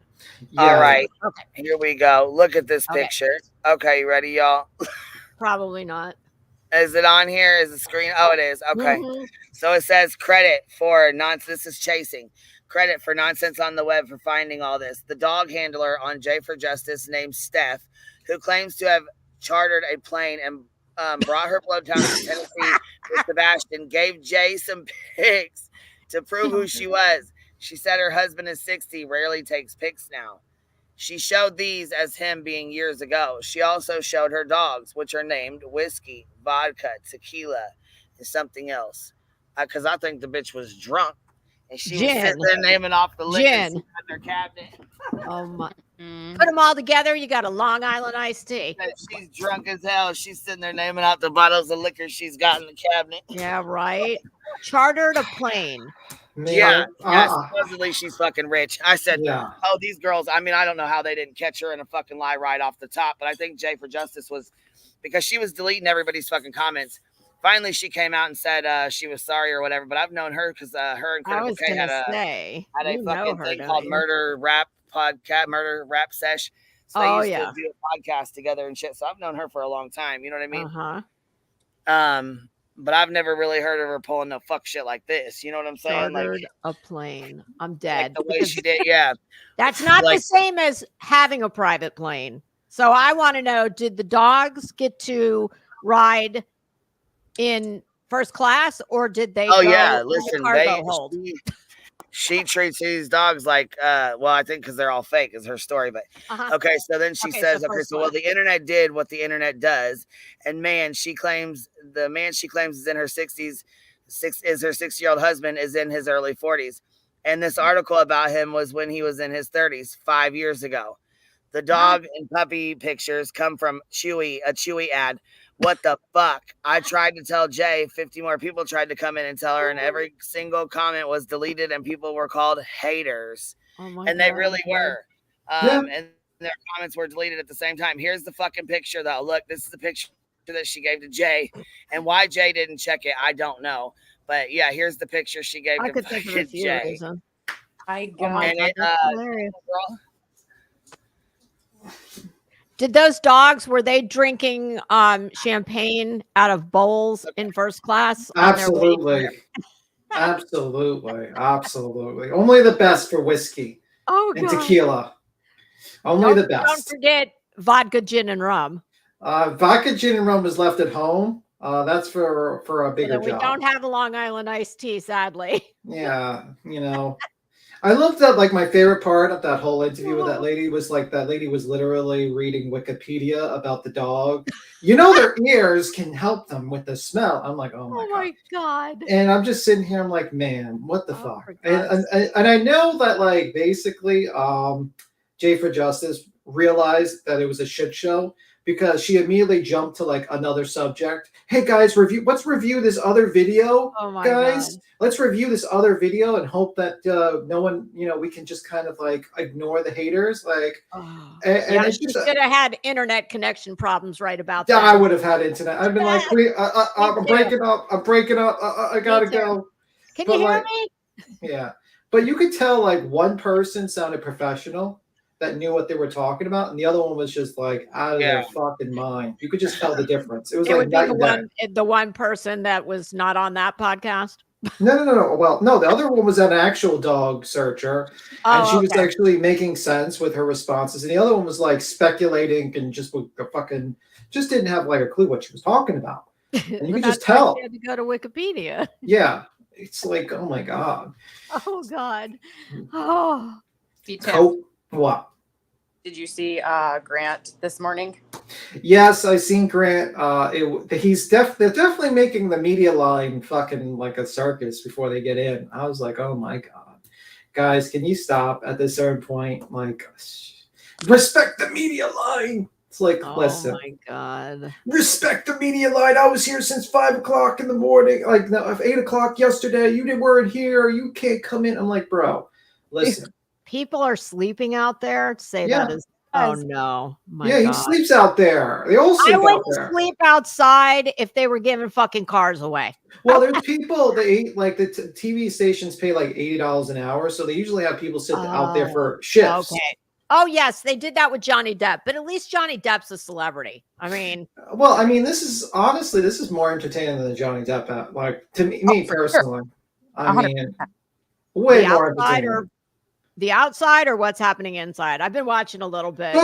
Yeah. All right. Okay. Here we go. Look at this picture. Okay, you ready, y'all? Probably not. Is it on here? Is the screen? Oh, it is. Okay. Mm-hmm. So it says credit for nonsense. This is chasing. Credit for nonsense on the web for finding all this. The dog handler on J for Justice named Steph, who claims to have chartered a plane and brought her blood down to Tennessee with Sebastian, gave Jay some pics to prove who she was. She said her husband is 60, rarely takes pics now. She showed these as him being years ago. She also showed her dogs, which are named Whiskey, Vodka, Tequila, and something else. Because I think the bitch was drunk. And she was sitting there naming off the liquor in their cabinet. Oh, my. Put them all together, you got a Long Island iced tea. She's drunk as hell. She's sitting there naming out the bottles of liquor she's got in the cabinet. Yeah, right. Chartered a plane. Yeah, supposedly she's fucking rich. I said, oh, these girls, I mean, I don't know how they didn't catch her in a fucking lie right off the top, but I think J for Justice was, because she was deleting everybody's fucking comments. Finally, she came out and said she was sorry or whatever, but I've known her because her and Critical K had a fucking thing called Murder Rap Sesh. So they used to do a podcast together and shit, so I've known her for a long time, you know what I mean? But I've never really heard of her pulling no fuck shit like this. You know what I'm saying? Chartered a plane. I'm dead. Like the way she did, yeah. That's not the same as having a private plane. So I want to know, did the dogs get to ride in first class, or did they listen, she treats these dogs like I think because they're all fake is her story, but okay, so then she says, so the internet did what the internet does, and the man she claims is in her 60s, is her 60-year-old husband is in his early 40s, and this article about him was when he was in his 30s 5 years ago. The dog and puppy pictures come from a Chewy ad. What the fuck? I tried to tell Jay, 50 more people tried to come in and tell her, and every single comment was deleted, and people were called haters. And they really were. And their comments were deleted at the same time. Here's the fucking picture, though. Look, this is the picture that she gave to Jay. And why Jay didn't check it, I don't know. But yeah, here's the picture she gave to Jay. Did those dogs, were they drinking champagne out of bowls in first class? Absolutely. Absolutely. Only the best for whiskey and tequila. Only the best. Don't forget vodka, gin, and rum. Vodka, gin, and rum is left at home. That's for a bigger job. We don't have a Long Island iced tea, sadly. Yeah, I loved that. Like my favorite part of that whole interview with that lady was like that lady was literally reading Wikipedia about the dog. You know, their ears can help them with the smell. I'm like, oh my God. And I'm just sitting here. I'm like, man, what the fuck? for And, God's and I know that like basically, Jay for Justice realized that it was a shit show because she immediately jumped to like another subject. Hey guys, let's review this other video. Oh my guys, God. let's review this other video and hope that no one, we can just kind of like ignore the haters. Like, Yeah, she should have had internet connection problems right about yeah, that. I would have had internet. I've been like, I'm breaking up. I'm breaking up. I gotta go. Can But you hear like, me? yeah, but you could tell like one person sounded professional that knew what they were talking about, and the other one was just like out of their fucking mind. You could just tell the difference. It was It like would be night and day. the one person that was not on that podcast. No. Well, no, the other one was an actual dog searcher, and she was actually making sense with her responses, and the other one was like speculating and just fucking just didn't have like a clue what she was talking about, and you could just tell. She had to go to Wikipedia. Yeah, it's like, oh my God. Oh God. Oh. What? Did you see Grant this morning? Yes, I seen Grant. They're definitely making the media line fucking like a circus before they get in. I was like, oh my God, guys, can you stop at this certain point? Like, respect the media line. It's like, listen. Oh my God. Respect the media line. I was here since 5 o'clock in the morning. Like, no, 8 o'clock yesterday. You weren't here. You can't come in. I'm like, bro, listen. People are sleeping out there. To say that is, oh no, my God. He sleeps out there. They all sleep out there. I wouldn't sleep outside if they were giving fucking cars away. Well, there's people like the TV stations pay like $80 an hour, so they usually have people sit out there for shifts. Okay. Oh yes, they did that with Johnny Depp, but at least Johnny Depp's a celebrity. I mean, well, I mean, this is more entertaining than the Johnny Depp. Like to me personally, I mean, way more entertaining. The outside or what's happening inside? I've been watching a little bit.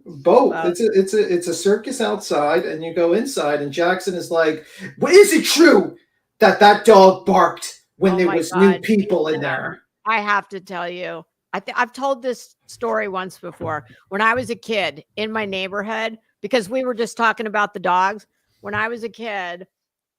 Both. It's a circus outside, and you go inside, and Jackson is like, "Well, is it true that dog barked when there was new people in there?" I have to tell you, I've told this story once before. When I was a kid in my neighborhood, because we were just talking about the dogs. When I was a kid,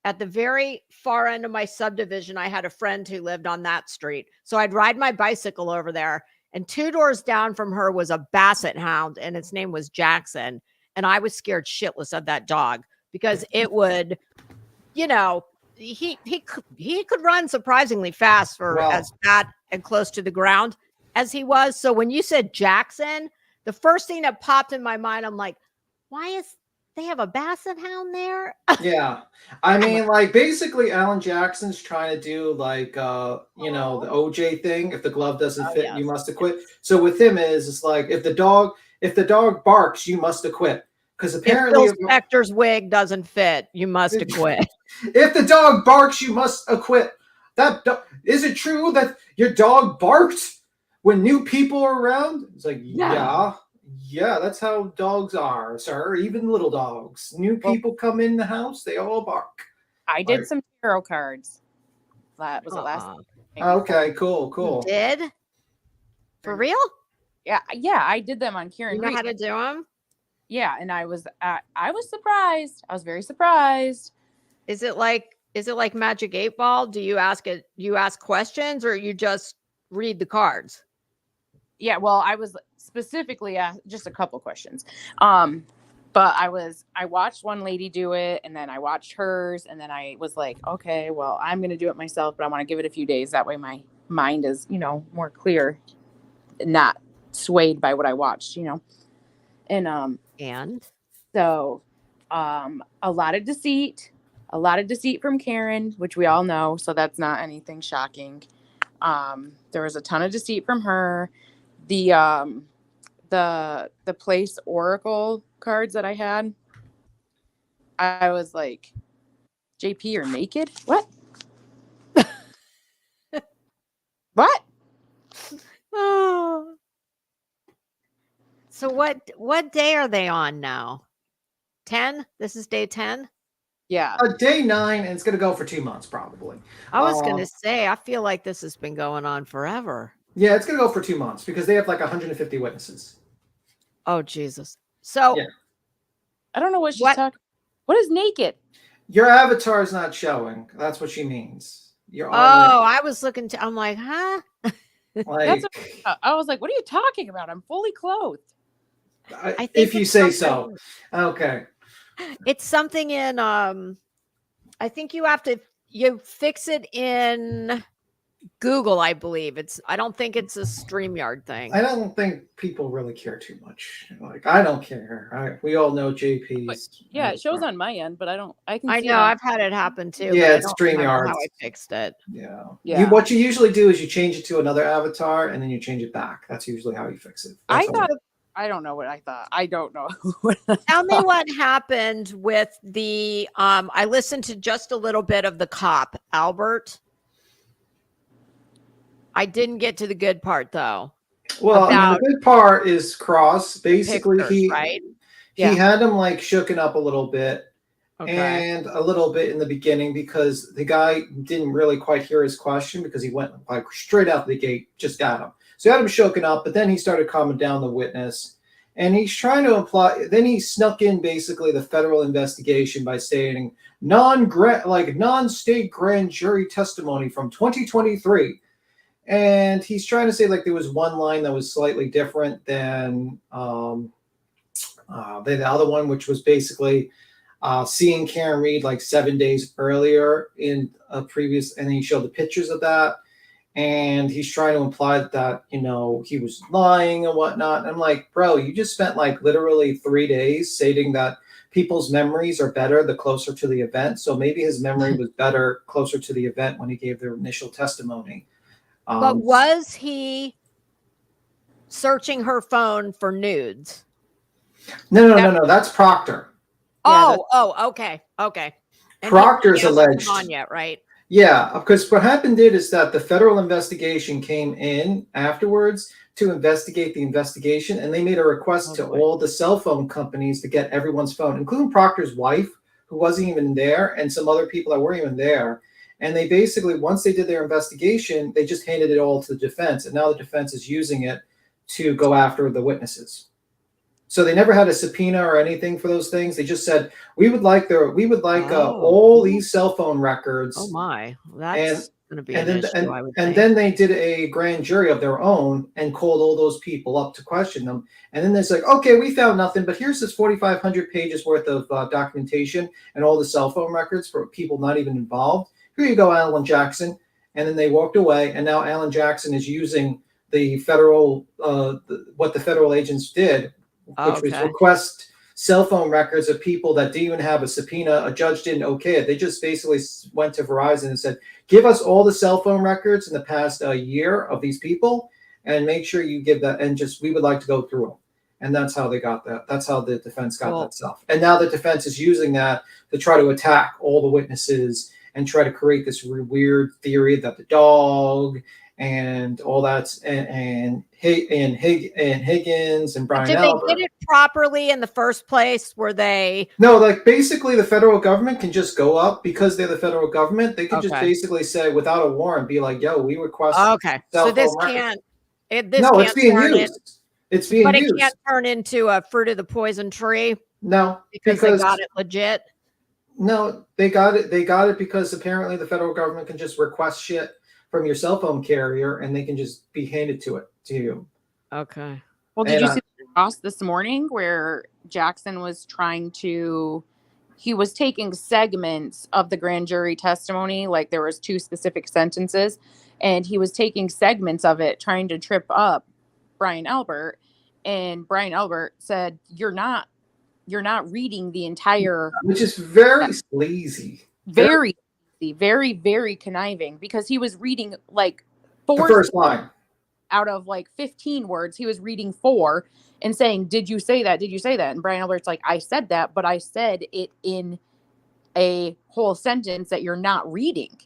at the very far end of my subdivision, I had a friend who lived on that street. So I'd ride my bicycle over there, and 2 doors down from her was a basset hound, and its name was Jackson. And I was scared shitless of that dog because it would, he could run surprisingly fast for as fat and close to the ground as he was. So when you said Jackson, the first thing that popped in my mind, I'm like, why is they have a basset hound there? Yeah. I mean, like basically Alan Jackson's trying to do like the OJ thing. If the glove doesn't fit, you must acquit. So with him it's like if the dog barks, you must acquit. Because apparently if Phil Spector's wig doesn't fit, you must acquit. If the dog barks, you must acquit. Is it true that your dog barked when new people are around? It's like, yeah, that's how dogs are, sir. Even little dogs. New people come in the house, they all bark. I did some tarot cards. Was it last week? Okay, cool. You did? For real? Yeah, I did them on Kieran. You know how to do them? Yeah, and I was surprised. I was very surprised. Is it like Magic 8 Ball? Do you ask questions or you just read the cards? Yeah, well, I was specifically asked just a couple questions. But I watched one lady do it, and then I watched hers, and then I was like, okay, well, I'm going to do it myself, but I want to give it a few days. That way my mind is, more clear, not swayed by what I watched, And so a lot of deceit from Karen, which we all know, so that's not anything shocking. There was a ton of deceit from her. The place Oracle cards that I had, I was like, JP, you're naked? What? What? Oh. So what day are they on now? 10? This is day 10? Yeah. Day 9, and it's going to go for 2 months probably. I was going to say, I feel like this has been going on forever. Yeah, it's going to go for 2 months because they have like 150 witnesses. Oh, Jesus. So yeah. I don't know what she's talking. What is naked? Your avatar is not showing. That's what she means. Your I was looking to. I'm like, huh? Like, That's what, I was like, what are you talking about? I'm fully clothed. I think if you it's say something- so. Okay. It's something in I think you fix it in Google, I believe. I don't think it's a StreamYard thing. I don't think people really care too much. Like, I don't care. We all know JP's. Yeah, it shows on my end, but I don't. I can. I see know. it on- I've had it happen too. Yeah, but it's I don't remember StreamYard. how I fixed it. Yeah. What you usually do is you change it to another avatar and then you change it back. That's usually how you fix it. I thought. I don't know what I thought. I don't know. Tell me what happened with the. I listened to just a little bit of the cop, Albert. I didn't get to the good part though. Well, the good part is Cross. Basically, pictures, right? He had him like shooken up a little bit. Okay. And a little bit in the beginning because the guy didn't really quite hear his question because he went like straight out the gate, just at him. So he had him shooken up, but then he started calming down the witness. And he's trying to imply, then he snuck in basically the federal investigation by stating non-state grand jury testimony from 2023. And he's trying to say like there was one line that was slightly different than the other one, which was basically seeing Karen Reed like 7 days earlier in a previous, and he showed the pictures of that. And he's trying to imply that, he was lying and whatnot. And I'm like, bro, you just spent like literally 3 days stating that people's memories are better the closer to the event. So maybe his memory was better closer to the event when he gave their initial testimony. But was he searching her phone for nudes? No. That's Proctor. Okay. And Proctor's he hasn't alleged. come on yet, right? Yeah, because what happened is that the federal investigation came in afterwards to investigate the investigation, and they made a request to all the cell phone companies to get everyone's phone, including Proctor's wife, who wasn't even there, and some other people that weren't even there. And they basically, once they did their investigation, they just handed it all to the defense, and now the defense is using it to go after the witnesses. So they never had a subpoena or anything for those things. They just said we would like all these cell phone records. Oh my, that's going to be and an then issue, I would and think. then they did a grand jury of their own and called all those people up to question them. And then it's like, okay, we found nothing, but here's this 4,500 pages worth of documentation and all the cell phone records for people not even involved. Here you go, Alan Jackson. And then they walked away, and now Alan Jackson is using the federal what the federal agents did. Which was request cell phone records of people that didn't even have a subpoena. A judge didn't okay it. They just basically went to Verizon and said, give us all the cell phone records in the past year of these people and make sure you give that. And we would like to go through them. And that's how they got that. That's how the defense got that stuff. And now the defense is using that to try to attack all the witnesses and try to create this weird theory that the dog and all that, and Higgins and Brian Albert. Did they get it properly in the first place? Were they? No, like basically the federal government can just go up because they're the federal government. They can just basically say without a warrant, be like, "Yo, we request." Okay, so this can't. It's being used. It's being used, but it can't turn into a fruit of the poison tree. No, because they got it legit. No, they got it. They got it because apparently the federal government can just request shit from your cell phone carrier, and they can just be handed to you. Okay. Well, did you see the cross this morning where Jackson was he was taking segments of the grand jury testimony, like there was 2 specific sentences, and he was taking segments of it, trying to trip up Brian Albert, and Brian Albert said, "You're not reading the entire," which is very sleazy, very, very conniving, because he was reading like 4 the first line out of like 15 words. He was reading 4 and saying, "Did you say that? Did you say that?" And Brian Albert's like, "I said that, but I said it in a whole sentence that you're not reading."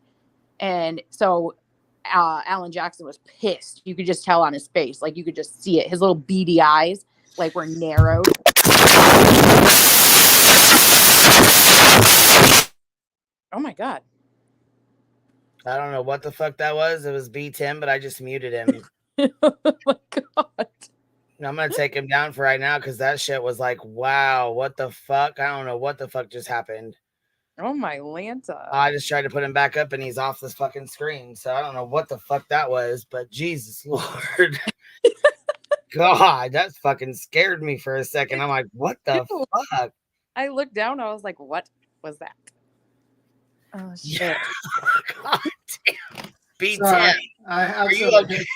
And so Alan Jackson was pissed. You could just tell on his face, like you could just see it. His little beady eyes like were narrowed. Oh my God. I don't know what the fuck that was. It was B Tim, but I just muted him. Oh my God. I'm gonna take him down for right now because that shit was like, wow, what the fuck? I don't know what the fuck just happened. Oh my Lanta. I just tried to put him back up and he's off this fucking screen. So I don't know what the fuck that was, but Jesus Lord. God, that fucking scared me for a second. I'm like, what the fuck? I looked down, I was like, what was that? Oh shit. God damn. B10. Sorry, Are you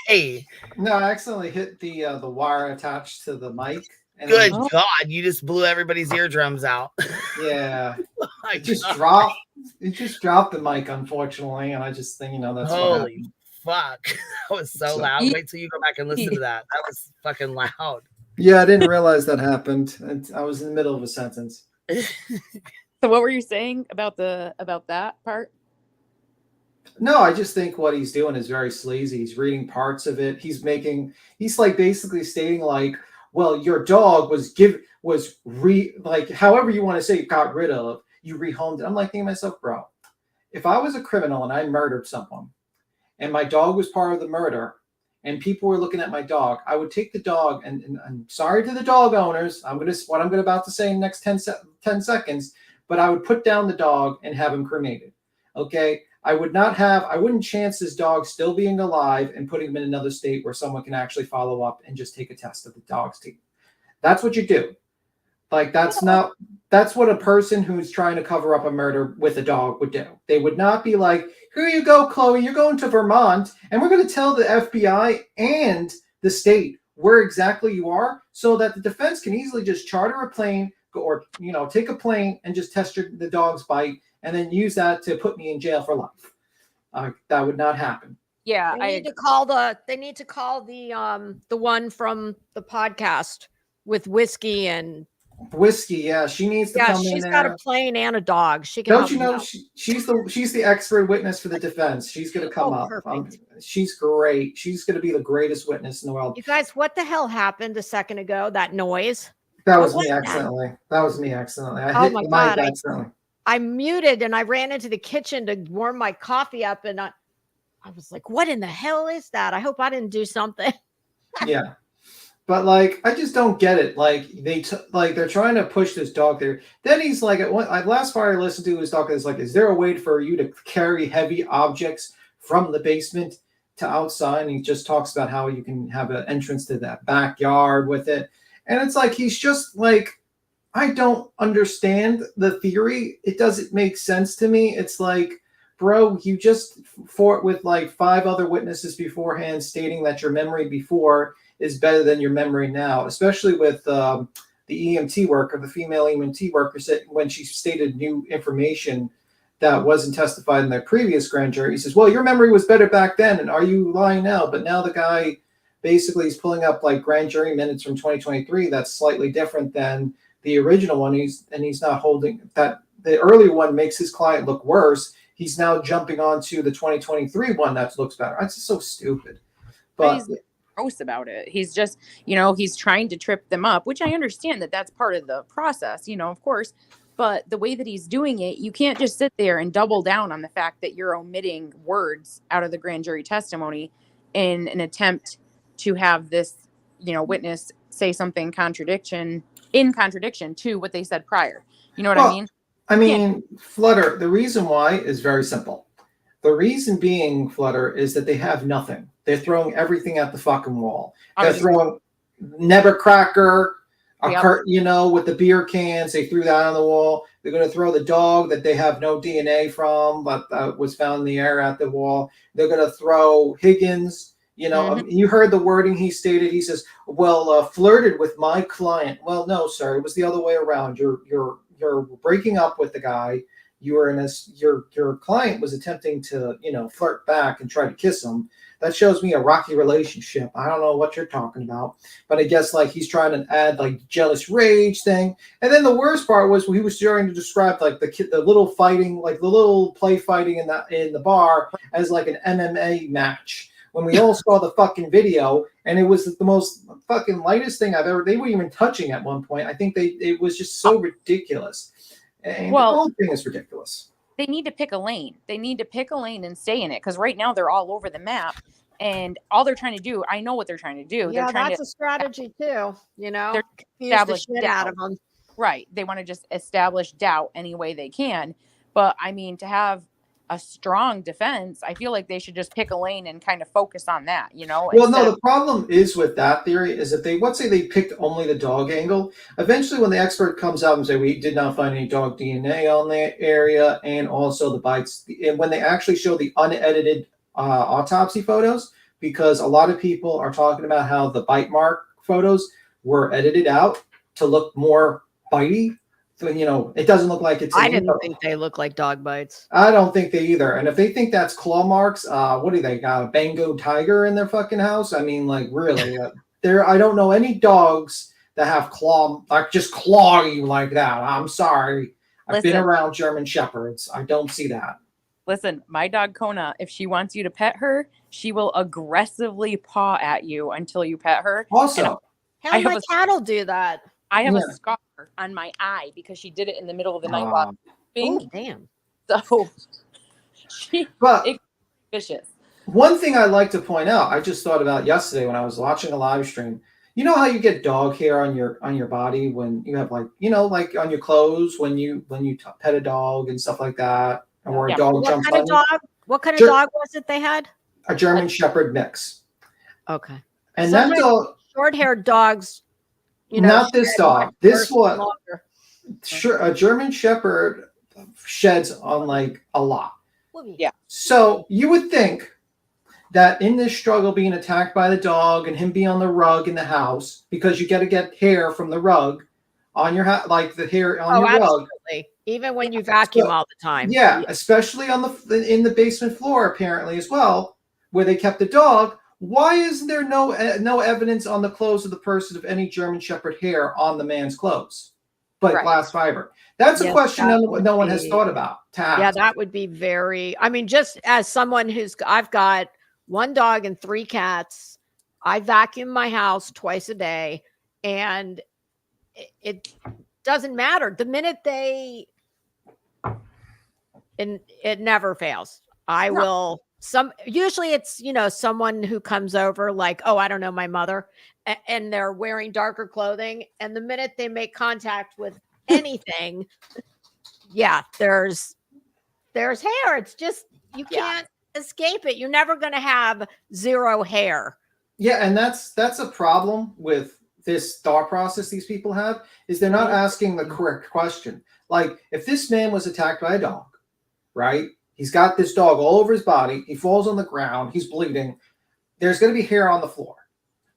okay? No, I accidentally hit the wire attached to the mic. And Good then, God, you just blew everybody's eardrums out. Yeah. My It just God. dropped. It just dropped the mic, unfortunately, and I just think that's what Holy happened. fuck. That was so So- loud. Wait till you go back and listen to that. That was fucking loud. Yeah, I didn't realize that happened. I was in the middle of a sentence. So what were you saying about that part? No, I just think what he's doing is very sleazy. He's reading parts of it. He's like basically stating like, well, your dog was however you want to say got rid of, you rehomed it. I'm like thinking to myself, bro, if I was a criminal and I murdered someone and my dog was part of the murder and people were looking at my dog, I would take the dog and I'm sorry to the dog owners. What I'm about to say in the next 10 seconds, but I would put down the dog and have him cremated. Okay. I wouldn't chance this dog still being alive and putting him in another state where someone can actually follow up and just take a test of the dog's teeth. That's what you do. Like, that's what a person who's trying to cover up a murder with a dog would do. They would not be like, here you go, Chloe, you're going to Vermont, and we're going to tell the FBI and the state where exactly you are so that the defense can easily just charter a plane or, take a plane and just test the dog's bite and then use that to put me in jail for life. That would not happen. Yeah, They need to call the one from the podcast with whiskey and Whiskey. Yeah, she needs to come in there. She's got a plane and a dog. She can. Don't you know she's the expert witness for the defense? She's going to come up. She's great. She's going to be the greatest witness in the world. You guys, what the hell happened a second ago? That noise. That was me accidentally. I hit the mic accidentally. I muted and I ran into the kitchen to warm my coffee up, and I was like, "What in the hell is that?" I hope I didn't do something. Yeah, but I just don't get it. They're trying to push this dog there. Then he's like, last part I listened to his dog is like, "Is there a way for you to carry heavy objects from the basement to outside?" And he just talks about how you can have an entrance to that backyard with it, and it's like he's just like, I don't understand the theory. It doesn't make sense to me. It's like, bro, you just fought with 5 other witnesses beforehand stating that your memory before is better than your memory now, especially with the EMT worker, the female EMT worker, said when she stated new information that wasn't testified in their previous grand jury. He says, well, your memory was better back then, and are you lying now? But now the guy basically is pulling up grand jury minutes from 2023 that's slightly different than the original one. He's not holding that. The earlier one makes his client look worse. He's now jumping onto the 2023 one that looks better. It's just so stupid. But he's gross about it. He's just, he's trying to trip them up, which I understand that that's part of the process, of course. But the way that he's doing it, you can't just sit there and double down on the fact that you're omitting words out of the grand jury testimony in an attempt to have this, witness say something contradiction to what they said prior. You know what I mean? Flutter, the reason why is very simple. The reason being, Flutter, is that they have nothing. They're throwing everything at the fucking wall. They're throwing Nevercracker, with the beer cans. They threw that on the wall. They're going to throw the dog that they have no DNA from, but was found in the air at the wall. They're going to throw Higgins. You heard the wording he stated. He says, well, flirted with my client. Well, no, sir. It was the other way around. You're breaking up with the guy. You were your client was attempting to, flirt back and try to kiss him. That shows me a rocky relationship. I don't know what you're talking about, but I guess he's trying to add jealous rage thing. And then the worst part was he was trying to describe the little fighting, the little play fighting in the bar as an MMA match. When we all saw the fucking video, and it was the most fucking lightest thing I've ever. They weren't even touching at one point. I think it was just so ridiculous. And the whole thing is ridiculous. They need to pick a lane. They need to pick a lane and stay in it, because right now they're all over the map. And all they're trying to do, I know what they're trying to do. Yeah, they're trying that's a strategy too. they're Confuse the shit out of them. Right. They want to just establish doubt any way they can. But I mean, to have a strong defense, I feel like they should just pick a lane and kind of focus on that, Well, no, the problem is with that theory is that let's say they picked only the dog angle. Eventually, when the expert comes out and say, we did not find any dog DNA on the area, and also the bites, and when they actually show the unedited autopsy photos, because a lot of people are talking about how the bite mark photos were edited out to look more bitey. So, it doesn't look like it's. I didn't think they look like dog bites. I don't think they either. And if they think that's claw marks, what do they got? A Bengal tiger in their fucking house? I mean, like, really? I don't know any dogs that have just claw you like that. I'm sorry. I've been around German Shepherds. I don't see that. Listen, my dog Kona, if she wants you to pet her, she will aggressively paw at you until you pet her. Also, how my cat'll do that? I have a scar on my eye because she did it in the middle of the night while sleeping. Oh, damn. So she's vicious. One thing I like to point out, I just thought about yesterday when I was watching a live stream. You know how you get dog hair on your body when you have like on your clothes when you pet a dog and stuff like that, or a dog jumps on you. What kind of dog was it they had? A German Shepherd mix. Okay. And that dog, short-haired dogs. Not this dog. This one. Sure, a German Shepherd sheds on like a lot. Yeah. So you would think that in this struggle, being attacked by the dog and him being on the rug in the house, because you got to get hair from the rug on your like the hair on your rug. Absolutely. Even when you vacuum all the time. Yeah, especially in the basement floor, apparently as well, where they kept the dog. Why is there no evidence on the clothes of the person of any German Shepherd hair on the man's clothes, but glass fiber? That's a question no one has thought about. Yeah, that would be very. I mean, just as someone I've got 1 dog and 3 cats. I vacuum my house twice a day, and it doesn't matter. The minute it never fails. I will. Usually it's, someone who comes over like, oh, I don't know, my mother, and they're wearing darker clothing. And the minute they make contact with anything, there's hair. It's just, you can't escape it. You're never going to have 0 hair. Yeah. And that's a problem with this thought process these people have, is they're not asking the correct question. Like, if this man was attacked by a dog, right? He's got this dog all over his body. He falls on the ground. He's bleeding. There's going to be hair on the floor.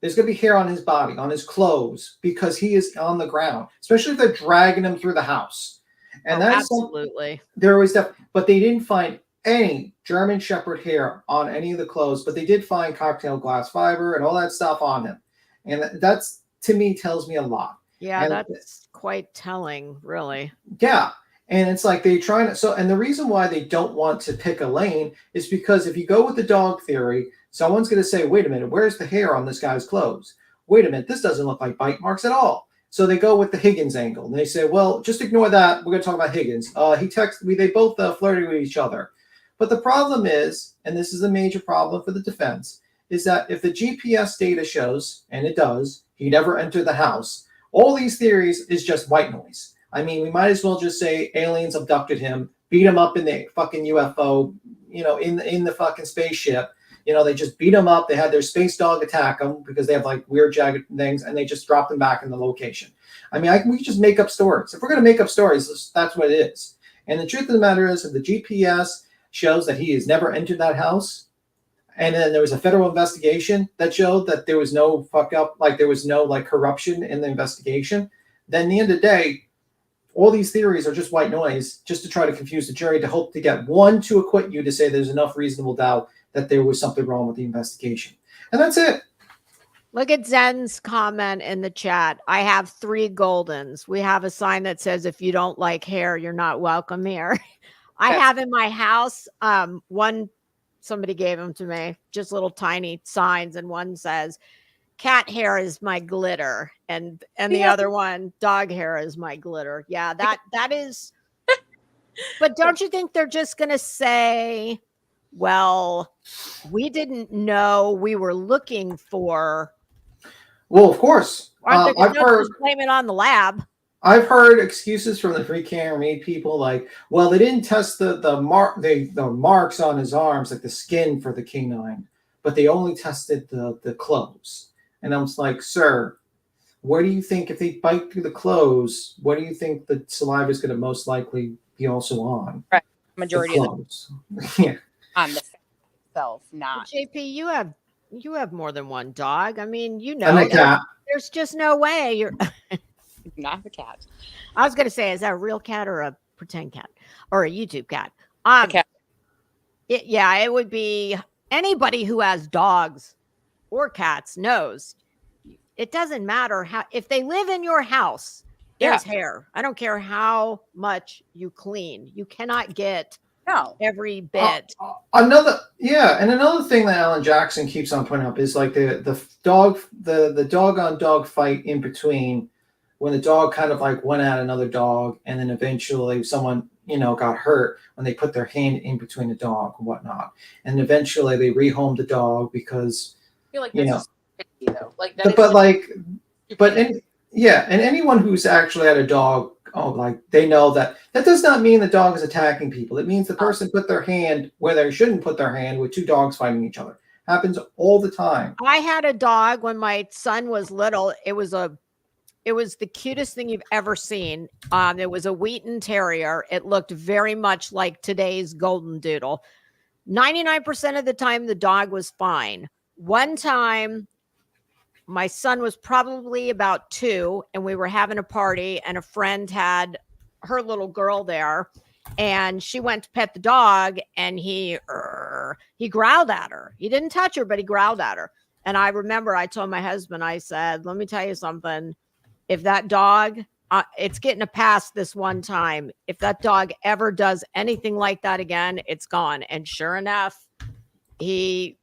There's going to be hair on his body, on his clothes, because he is on the ground, especially if they're dragging him through the house. And that's absolutely. There always but they didn't find any German Shepherd hair on any of the clothes, but they did find cocktail glass fiber and all that stuff on him. And that's, to me, tells me a lot. Yeah, and that's quite telling, really. Yeah. And it's like they're trying to, and the reason why they don't want to pick a lane is because if you go with the dog theory, someone's going to say, wait a minute, where's the hair on this guy's clothes? Wait a minute, this doesn't look like bite marks at all. So they go with the Higgins angle. And they say, well, just ignore that. We're going to talk about Higgins. They both flirted with each other. But the problem is, and this is a major problem for the defense, is that if the GPS data shows, and it does, he never entered the house, all these theories is just white noise. I mean, we might as well just say aliens abducted him, beat him up in the fucking UFO, in the fucking spaceship. They just beat him up. They had their space dog attack him because they have like weird jagged things, and they just dropped him back in the location. I mean, we can just make up stories. If we're going to make up stories, that's what it is. And the truth of the matter is, if the GPS shows that he has never entered that house, and then there was a federal investigation that showed that there was no fuck up, like there was no like corruption in the investigation, then at the end of the day, all these theories are just white noise, just to try to confuse the jury, to hope to get one to acquit you, to say there's enough reasonable doubt that there was something wrong with the investigation. And that's it. Look at Zen's comment in the chat. I have 3 Goldens. We have a sign that says, if you don't like hair, you're not welcome here. I have in my house, one, somebody gave them to me, just little tiny signs. And one says, cat hair is my glitter, and the other one, dog hair is my glitter. Yeah, that is. But don't you think they're just going to say, well, we didn't know we were looking for. Well, of course. Aren't they just blame it on the lab? I've heard excuses from the free camera made people like, well, they didn't test the marks on his arms, like the skin for the canine, but they only tested the clothes. And I was like, sir, where do you think if they bite through the clothes, what do you think the saliva is going to most likely be also on? Right, majority the of clothes. Yeah, on the self, not JP. You have more than one dog. I mean, you know, and a cat. There's just no way you're. Not the cat. I was going to say, is that a real cat or a pretend cat or a YouTube cat? Cat. It would be anybody who has dogs or cats knows it doesn't matter how, if they live in your house, there's hair. I don't care how much you clean. You cannot get every bit. Another thing that Alan Jackson keeps on putting up is like the dog on dog fight in between, when the dog kind of like went at another dog, and then eventually someone, got hurt when they put their hand in between the dog and whatnot. And eventually they rehomed the dog because, I feel like that's just crazy, though. Like that and anyone who's actually had a dog, they know that does not mean the dog is attacking people. It means the person put their hand where they shouldn't put their hand, with two dogs fighting each other. Happens all the time. I had a dog when my son was little. It was the cutest thing you've ever seen. It was a Wheaton Terrier. It looked very much like today's Golden Doodle. 99% of the time, the dog was fine. One time, my son was probably about 2, and we were having a party, and a friend had her little girl there, and she went to pet the dog, and he growled at her. He didn't touch her, but he growled at her. And I remember I told my husband, I said, let me tell you something. If that dog, it's getting a pass this one time. If that dog ever does anything like that again, it's gone. And sure enough, he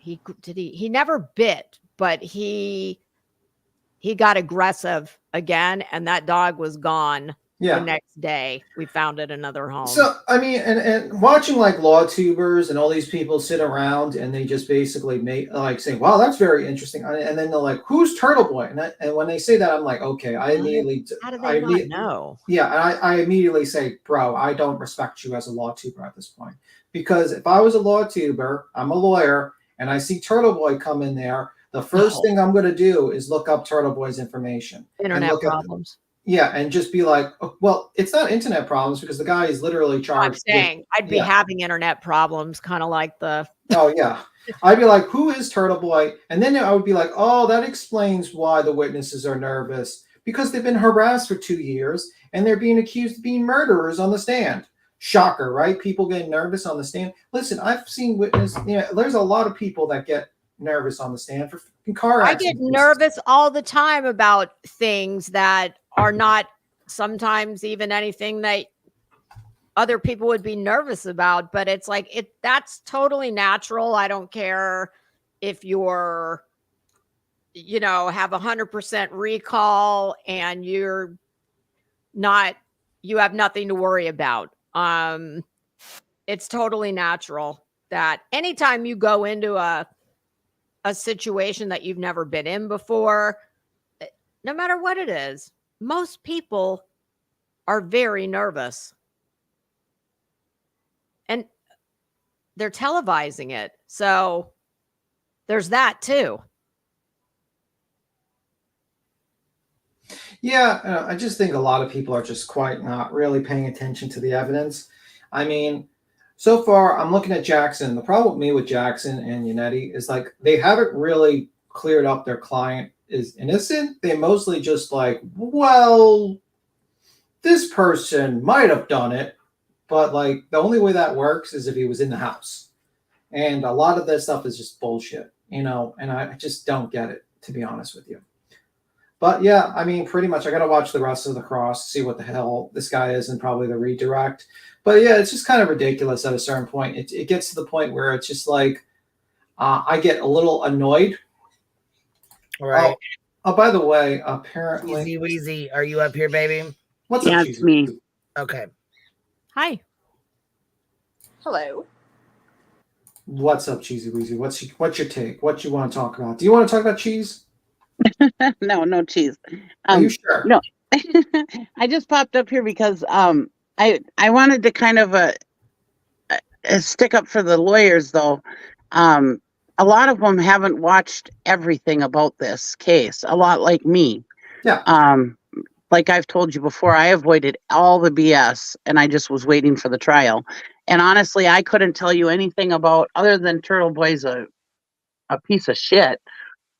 never bit, but he got aggressive again, and that dog was gone. The next day. We found it another home. So I mean, and watching like law tubers and all these people sit around and they just basically say, wow, that's very interesting. And then they're like, who's TurtleBoy? And when they say that, I'm like, okay, I immediately how do they not know? Yeah, and I immediately say, bro, I don't respect you as a law tuber at this point. Because if I was a law tuber, I'm a lawyer, and I see TurtleBoy come in there, the first thing I'm going to do is look up TurtleBoy's information. Internet problems. And just be like, well, it's not internet problems because the guy is literally charged. I'm saying I'd be having internet problems, kind of like the. Oh, yeah. I'd be like, who is TurtleBoy? And then I would be like, oh, that explains why the witnesses are nervous, because they've been harassed for 2 years and they're being accused of being murderers on the stand. Shocker, right? People getting nervous on the stand. Listen, I've seen there's a lot of people that get nervous on the stand for car accidents. I get nervous all the time about things that are not sometimes even anything that other people would be nervous about, but it's like that's totally natural. I don't care if you're, have 100% recall and you have nothing to worry about. It's totally natural that anytime you go into a situation that you've never been in before, no matter what it is, most people are very nervous, and they're televising it. So there's that too. Yeah, I just think a lot of people are just quite not really paying attention to the evidence. I mean, so far I'm looking at Jackson. The problem with me with Jackson and Yannetti is like they haven't really cleared up their client is innocent. They mostly just like, well, this person might have done it, but like the only way that works is if he was in the house. And a lot of that stuff is just bullshit, and I just don't get it, to be honest with you. But yeah, I mean, pretty much I got to watch the rest of the cross, see what the hell this guy is, and probably the redirect. But yeah, it's just kind of ridiculous at a certain point. It gets to the point where it's just like, I get a little annoyed. All right. Oh, by the way, apparently. Easy Weezy, are you up here, baby? What's up? It's me. Okay. Hi. Hello. What's up, Cheesy Weezy? What's your take? What you want to talk about? Do you want to talk about cheese? No cheese. Are you sure? No. I just popped up here because I wanted to kind of stick up for the lawyers though. A lot of them haven't watched everything about this case. A lot like me. Yeah. Like I've told you before, I avoided all the BS and I just was waiting for the trial. And honestly, I couldn't tell you anything about other than TurtleBoy's a piece of shit,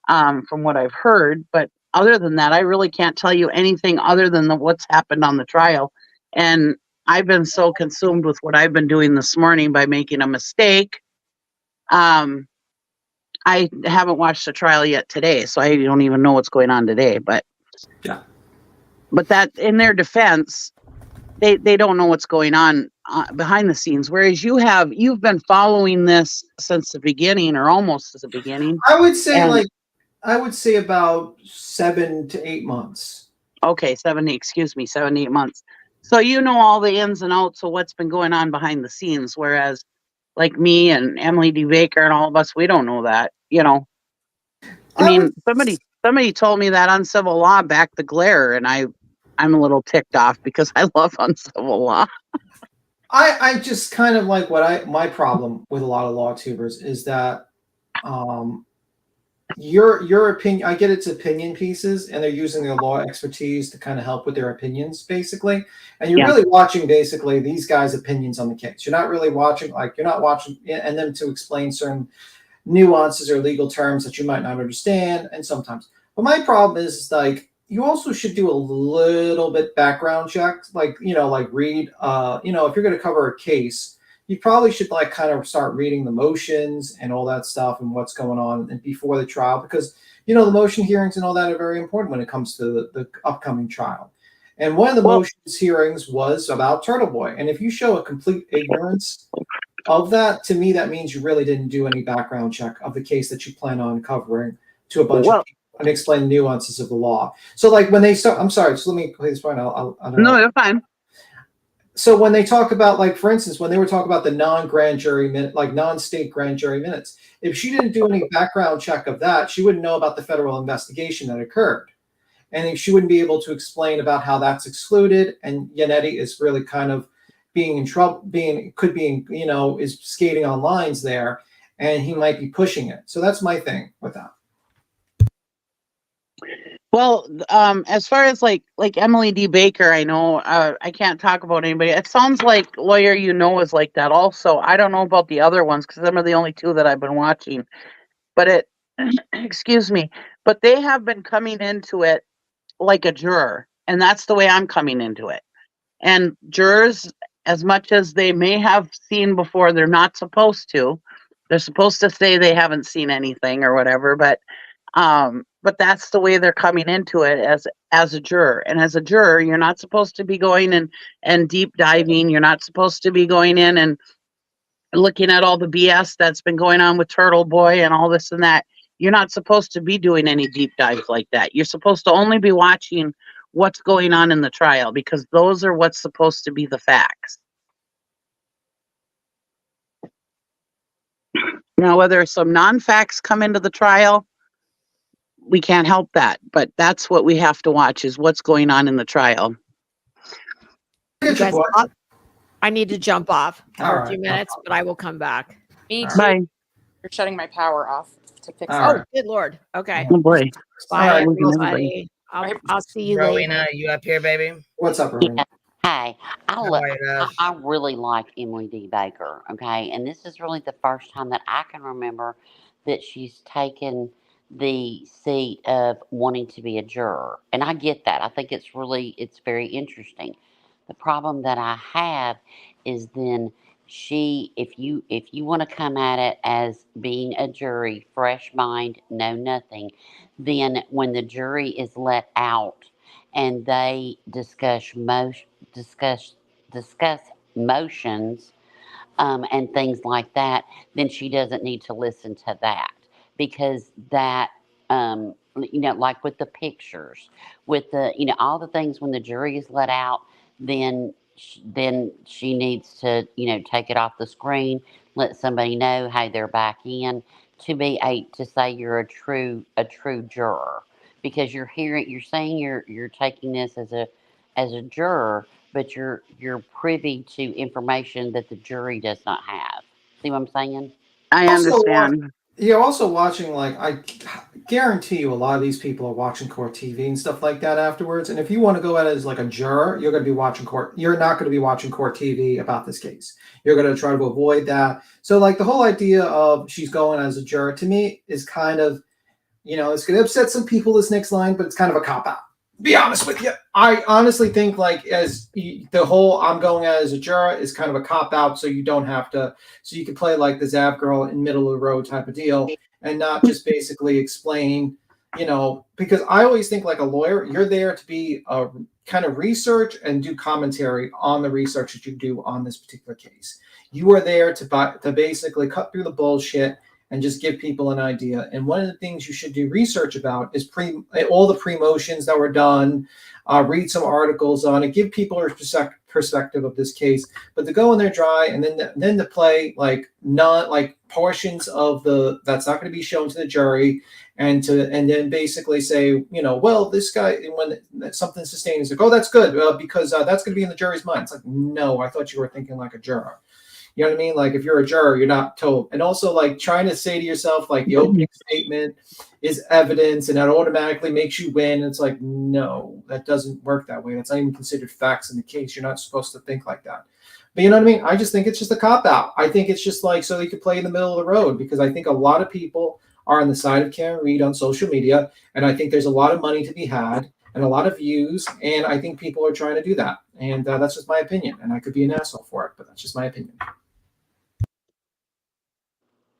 from what I've heard. But other than that, I really can't tell you anything other than what's happened on the trial. And I've been so consumed with what I've been doing this morning by making a mistake. I haven't watched the trial yet today, so I don't even know what's going on today. But yeah. But that, in their defense, they don't know what's going on behind the scenes. Whereas you've been following this since the beginning, or almost since the beginning. I would say about 7 to 8 months. Okay, 7 to 8 months. So you know all the ins and outs of what's been going on behind the scenes. Whereas, like me and Emily D. Baker and all of us, we don't know that. I mean, somebody told me that uncivil law backed the glare, and I'm a little ticked off because I love uncivil law. I just kind of like my problem with a lot of law tubers is that your opinion, I get it's opinion pieces, and they're using their law expertise to kind of help with their opinions, basically. And you're really watching basically these guys' opinions on the case. You're not really watching, and them to explain certain nuances or legal terms that you might not understand, and sometimes. But my problem is like, you also should do a little bit background checks, like read, if you're going to cover a case, you probably should kind of start reading the motions and all that stuff and what's going on and before the trial, because the motion hearings and all that are very important when it comes to the upcoming trial. And one of the motions hearings was about TurtleBoy, and if you show a complete ignorance of that, to me that means you really didn't do any background check of the case that you plan on covering to a bunch of people and explain the nuances of the law. So when they start, I'm sorry, so let me play this point. No, you're fine. So when they talk about, for instance, when they were talking about the non-grand jury minute, non-state grand jury minutes, if she didn't do any background check of that, she wouldn't know about the federal investigation that occurred. And she wouldn't be able to explain about how that's excluded. And Yannetti is really kind of being in trouble, is skating on lines there, and he might be pushing it. So that's my thing with that. Well, as far as like Emily D. Baker, I know I can't talk about anybody. It sounds like lawyer is like that also. I don't know about the other ones because them are the only two that I've been watching. But excuse me, but they have been coming into it like a juror, and that's the way I'm coming into it. And jurors, as much as they may have seen before, they're not supposed to. They're supposed to say they haven't seen anything or whatever, but that's the way they're coming into it as a juror. And as a juror, you're not supposed to be going and deep diving. You're not supposed to be going in and looking at all the BS that's been going on with TurtleBoy and all this and that. You're not supposed to be doing any deep dives like that. You're supposed to only be watching what's going on in the trial, because those are what's supposed to be the facts. Now, whether some non-facts come into the trial, we can't help that, but that's what we have to watch, is what's going on in the trial. Guys, I need to jump off for a few minutes, but I will come back. Me too. Bye. You're shutting my power off to fix it. Oh, good Lord. Okay. Oh boy. Bye, Right, everybody. I'll see you later. Rowena, you up here, baby? What's up, Rowena? Hey, I really like Emily D. Baker, okay? And this is really the first time that I can remember that she's taken the seat of wanting to be a juror. And I get that. I think it's very interesting. The problem that I have is then if you want to come at it as being a jury, fresh mind, know nothing, then when the jury is let out and they discuss motions and things like that, then she doesn't need to listen to that, because that like with the pictures, with the all the things, when the jury is let out, then then she needs to, take it off the screen, let somebody know, hey, they're back in, to say you're a true juror, because you're saying you're taking this as a juror, but you're privy to information that the jury does not have. See what I'm saying? I understand. You're also watching, like, I guarantee you a lot of these people are watching court TV and stuff like that afterwards. And if you want to go out as like a juror, you're going to be watching court. You're not going to be watching court TV about this case. You're going to try to avoid that. So, like, the whole idea of she's going as a juror, to me, is kind of, it's going to upset some people, this next line, but it's kind of a cop-out. Be honest with you. I honestly think, like, as the whole I'm going as a juror is kind of a cop-out, so you don't have to, so you can play like the Zav girl in middle of the road type of deal and not just basically explain, because I always think, like a lawyer, you're there to be a kind of research and do commentary on the research that you do on this particular case. You are there to basically cut through the bullshit and just give people an idea. And one of the things you should do research about is all the pre-motions that were done, read some articles on it, give people a perspective of this case. But to go in there dry and then to play like portions of that's not going to be shown to the jury, and then basically say, well, this guy, when something's sustained, is like, oh, that's good because that's going to be in the jury's mind. It's like, no, I thought you were thinking like a juror. You know what I mean? Like, if you're a juror, you're not told. And also, like, trying to say to yourself, like, the opening statement is evidence and that automatically makes you win. And it's like, no, that doesn't work that way. That's not even considered facts in the case. You're not supposed to think like that. But you know what I mean? I just think it's just a cop-out. I think it's just like so they could play in the middle of the road, because I think a lot of people are on the side of Karen Reed on social media. And I think there's a lot of money to be had and a lot of views. And I think people are trying to do that. And that's just my opinion. And I could be an asshole for it, but that's just my opinion.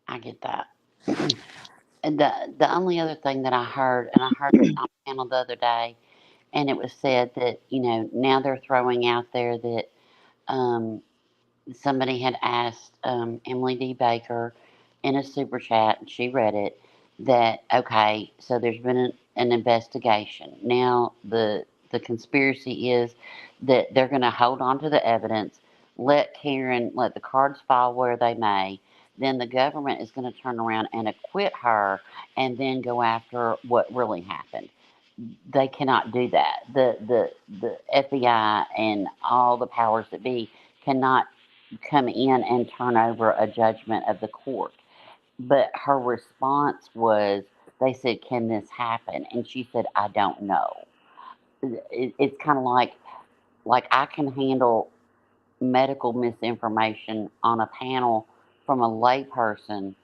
I get that. And the only other thing that I heard, and I heard it on the panel the other day, and it was said that, now they're throwing out there that somebody had asked Emily D. Baker in a super chat, and she read it, that, okay, so there's been an investigation. Now the conspiracy is that they're going to hold on to the evidence, let the cards fall where they may. Then the government is going to turn around and acquit her and then go after what really happened. They cannot do that. The FBI and all the powers that be cannot come in and turn over a judgment of the court. But her response was, they said, can this happen? And she said, I don't know. It's kind of like I can handle medical misinformation on a panel from a layperson,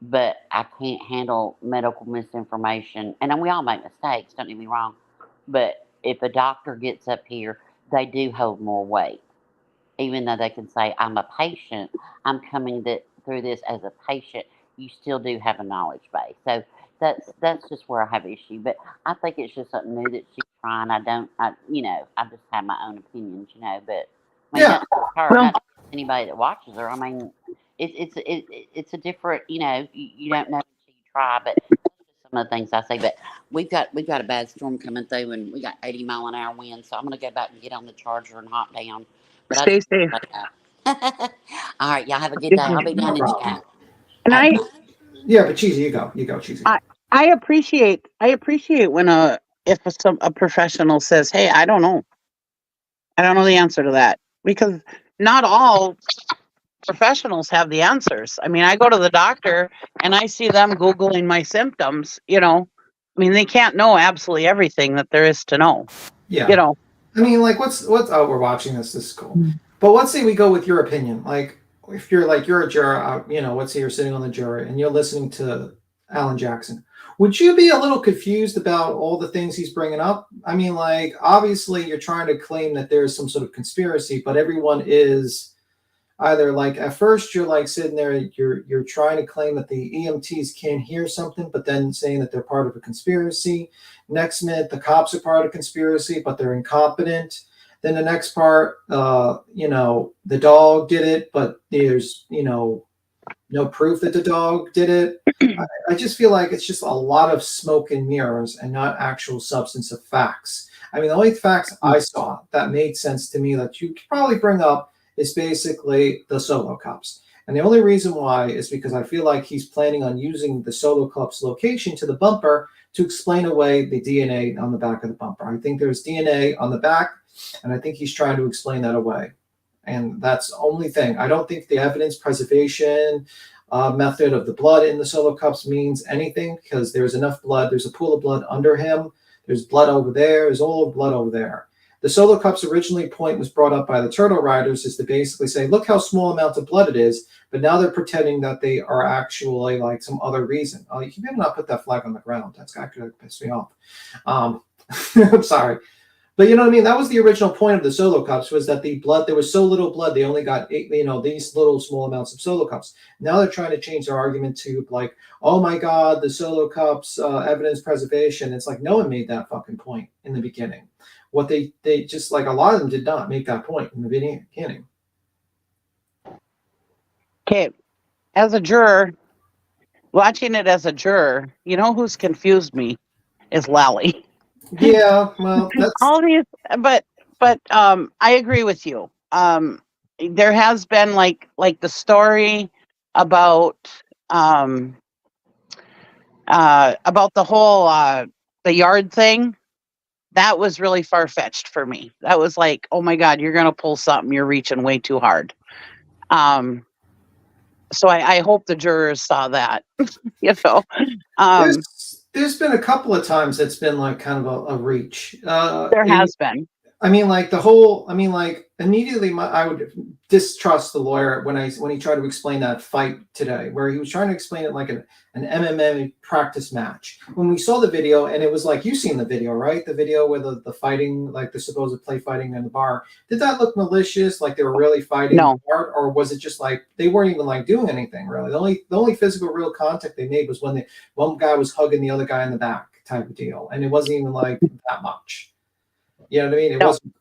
but I can't handle medical misinformation. And we all make mistakes, don't get me wrong. But if a doctor gets up here, they do hold more weight. Even though they can say, I'm a patient, I'm coming through this as a patient, you still do have a knowledge base. So that's just where I have issue. But I think it's just something new that she's trying. I just have my own opinions, but I mean, that's her, not anybody that watches her. I mean, it's a different, you don't know until you try. But that's just some of the things I say. But we've got a bad storm coming through, and we got 80-mile-an-hour wind. So I'm going to go back and get on the charger and hop down. But Stay safe. All right, y'all have a good day. I'll be down in chat. And but Cheesy, you go, Cheesy. I appreciate when if a professional says, hey, I don't know the answer to that, because not all professionals have the answers. I mean, I go to the doctor and I see them Googling my symptoms, I mean, they can't know absolutely everything that there is to know. Yeah. I mean, like, we're watching this is cool. But let's say we go with your opinion. Like, if you're a juror, let's say you're sitting on the jury and you're listening to Alan Jackson. Would you be a little confused about all the things he's bringing up? I mean, like, obviously you're trying to claim that there's some sort of conspiracy, but everyone is either, like, at first you're like sitting there, you're trying to claim that the EMTs can't hear something, but then saying that they're part of a conspiracy. Next minute, the cops are part of a conspiracy, but they're incompetent. Then the next part, the dog did it, but there's, no proof that the dog did it. I just feel like it's just a lot of smoke and mirrors and not actual substance of facts. I mean, the only facts I saw that made sense to me that you could probably bring up is basically the solo cups. And the only reason why is because I feel like he's planning on using the solo cups location to the bumper to explain away the DNA on the back of the bumper. I think there's DNA on the back, and I think he's trying to explain that away. And that's the only thing. I don't think the evidence preservation method of the blood in the solo cups means anything, because there's enough blood. There's a pool of blood under him. There's blood over there. There's all blood over there. The solo cups originally point was brought up by the turtle riders is to basically say, look how small amount of blood it is. But now they're pretending that they are actually like some other reason. Oh, you better not put that flag on the ground. That's got to piss me off. I'm sorry. But you know what I mean? That was the original point of the solo cups, was that the blood, there was so little blood, they only got these little small amounts of solo cups. Now they're trying to change their argument to like, oh my God, the solo cups, evidence preservation. It's like, no one made that fucking point in the beginning. What they just, like, a lot of them did not make that point in the beginning. Okay, as a juror, watching it as a juror, you know who's confused me is Lally. Yeah, well, that's all these, but I agree with you. There has been like the story about the whole the yard thing. That was really far-fetched for me. That was like, oh my God, you're gonna pull something, you're reaching way too hard. So I hope the jurors saw that. You know, there's been a couple of times it's been like kind of a reach. There has been. I mean, like the whole. I mean, like immediately, I would distrust the lawyer when he tried to explain that fight today, where he was trying to explain it like an MMA practice match. When we saw the video, and it was like, you've seen the video, right? The video where the fighting, like the supposed play fighting in the bar. Did that look malicious? Like they were really fighting? No. Or was it just like they weren't even like doing anything really? The only physical real contact they made was when one guy was hugging the other guy in the back type of deal, and it wasn't even like that much. You know what I mean? It wasn't.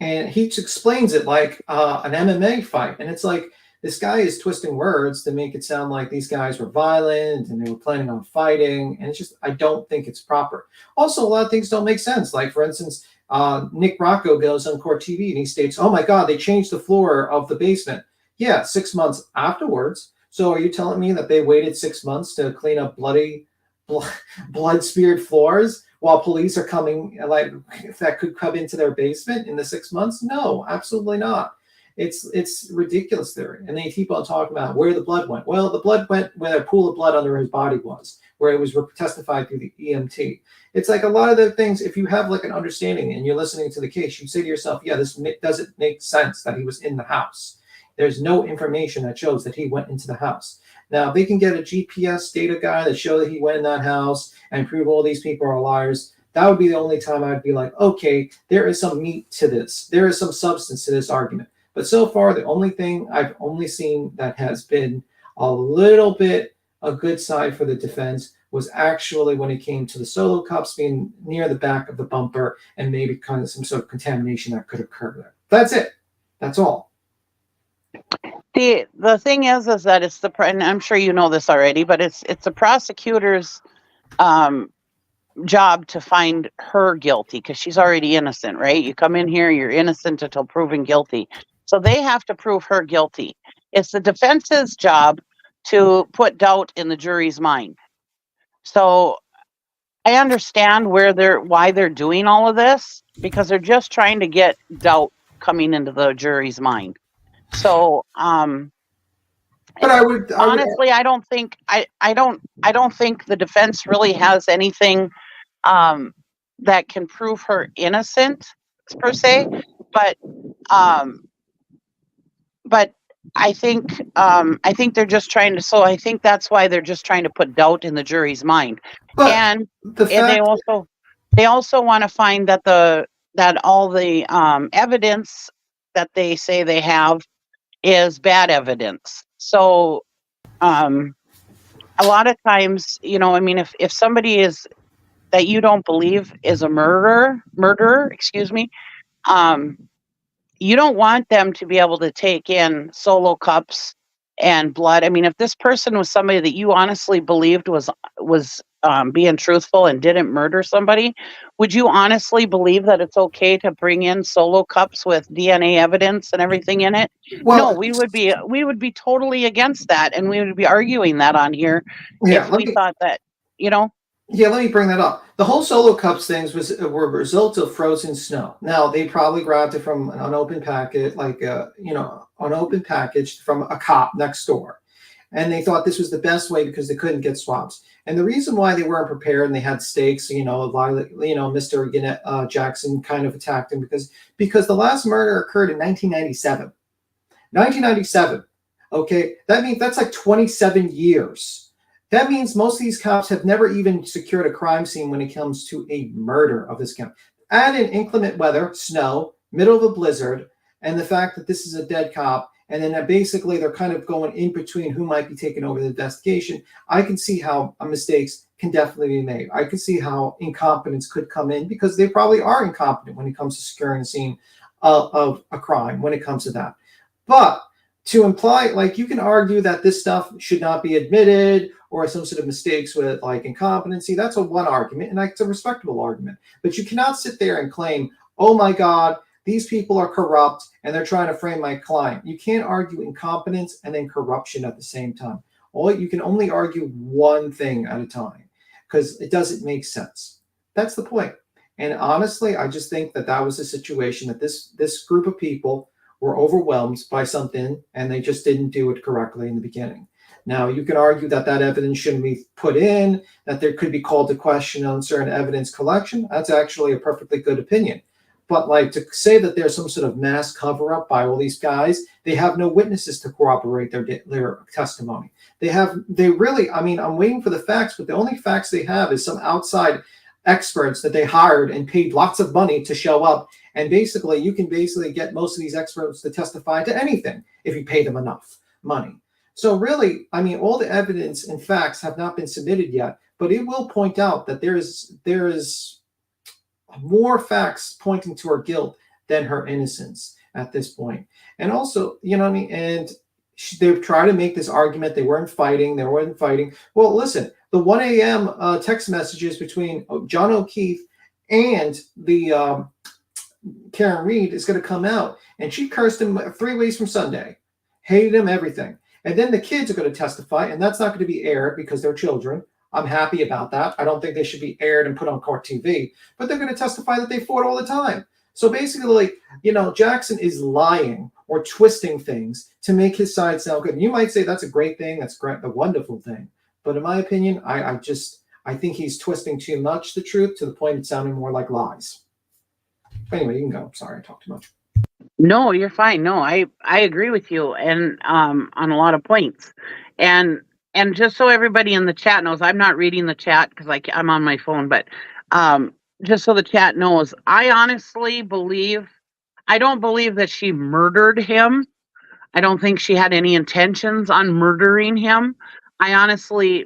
And he explains it like an MMA fight. And it's like, this guy is twisting words to make it sound like these guys were violent and they were planning on fighting. And it's just, I don't think it's proper. Also, a lot of things don't make sense. Like, for instance, Nick Rocco goes on Court TV and he states, oh my God, they changed the floor of the basement. Yeah, 6 months afterwards. So are you telling me that they waited 6 months to clean up blood-smeared floors while police are coming, like, that could come into their basement in the 6 months? No, absolutely not. It's ridiculous theory. And they keep on talking about where the blood went. Well, the blood went where a pool of blood under his body was, where it was testified through the EMT. It's like a lot of the things, if you have like an understanding and you're listening to the case, you say to yourself, yeah, this doesn't make sense that he was in the house. There's no information that shows that he went into the house. Now, if they can get a GPS data guy that show that he went in that house and prove all these people are liars, that would be the only time I'd be like, okay, there is some meat to this. There is some substance to this argument. But so far, the only thing I've only seen that has been a little bit a good side for the defense was actually when it came to the solo cups being near the back of the bumper and maybe kind of some sort of contamination that could occur there. That's it. That's all. The thing is that it's and I'm sure you know this already, but it's the prosecutor's job to find her guilty because she's already innocent, right? You come in here, you're innocent until proven guilty. So they have to prove her guilty. It's the defense's job to put doubt in the jury's mind. So I understand why they're doing all of this, because they're just trying to get doubt coming into the jury's mind. So, but honestly, I don't think the defense really has anything that can prove her innocent per se. But I think they're just trying to. So I think that's why they're just trying to put doubt in the jury's mind. And they also want to find that all the evidence that they say they have is bad evidence. So a lot of times, you know, I mean, if somebody is that you don't believe is a murderer, excuse me, you don't want them to be able to take in solo cups and blood. I mean, if this person was somebody that you honestly believed was being truthful and didn't murder somebody, would you honestly believe that it's okay to bring in solo cups with DNA evidence and everything in it? Well, no, we would be totally against that, and we would be arguing that on here Yeah, if we thought that, Yeah, let me bring that up. The whole solo cups things were a result of frozen snow. Now they probably grabbed it from an unopened packet, unopened package from a cop next door, and they thought this was the best way because they couldn't get swabs. And the reason why they weren't prepared and they had stakes, Mr. Jackson kind of attacked him because the last murder occurred in 1997. 1997. Okay, that means that's like 27 years. That means most of these cops have never even secured a crime scene when it comes to a murder of this kind. Add in inclement weather, snow, middle of a blizzard, and the fact that this is a dead cop, and then basically they're kind of going in between who might be taking over the investigation. I can see how mistakes can definitely be made. I can see how incompetence could come in because they probably are incompetent when it comes to securing a scene of a crime when it comes to that. But to imply, like, you can argue that this stuff should not be admitted or some sort of mistakes with like incompetency. That's one argument, and it's a respectable argument. But you cannot sit there and claim, oh my God, these people are corrupt and they're trying to frame my client. You can't argue incompetence and then corruption at the same time. You can only argue one thing at a time because it doesn't make sense. That's the point. And honestly, I just think that was a situation that this group of people were overwhelmed by something and they just didn't do it correctly in the beginning. Now, you can argue that evidence shouldn't be put in, that there could be called to question on certain evidence collection. That's actually a perfectly good opinion. But like to say that there's some sort of mass cover-up by all these guys, they have no witnesses to corroborate their testimony. I'm waiting for the facts, but the only facts they have is some outside experts that they hired and paid lots of money to show up. And basically, you can get most of these experts to testify to anything if you pay them enough money. So really, all the evidence and facts have not been submitted yet, but it will point out that there is more facts pointing to her guilt than her innocence at this point. And also, and they've tried to make this argument they weren't fighting. Well, listen, the 1 a.m. Text messages between John O'Keefe and the Karen Reed is going to come out, and she cursed him 3 weeks from Sunday, hated him, everything. And then the kids are going to testify, and that's not going to be aired because they're children. I'm happy about that. I don't think they should be aired and put on court TV, but they're going to testify that they fought all the time. So basically, Jackson is lying or twisting things to make his side sound good. And you might say that's a great thing. That's great, a wonderful thing. But in my opinion, I think he's twisting too much the truth to the point it's sounding more like lies. Anyway, you can go. Sorry, I talked too much. No, you're fine. No, I agree with you, and on a lot of points. And just so everybody in the chat knows, I'm not reading the chat because I'm on my phone, but just so the chat knows, I honestly I don't believe that she murdered him. I don't think she had any intentions on murdering him. I honestly,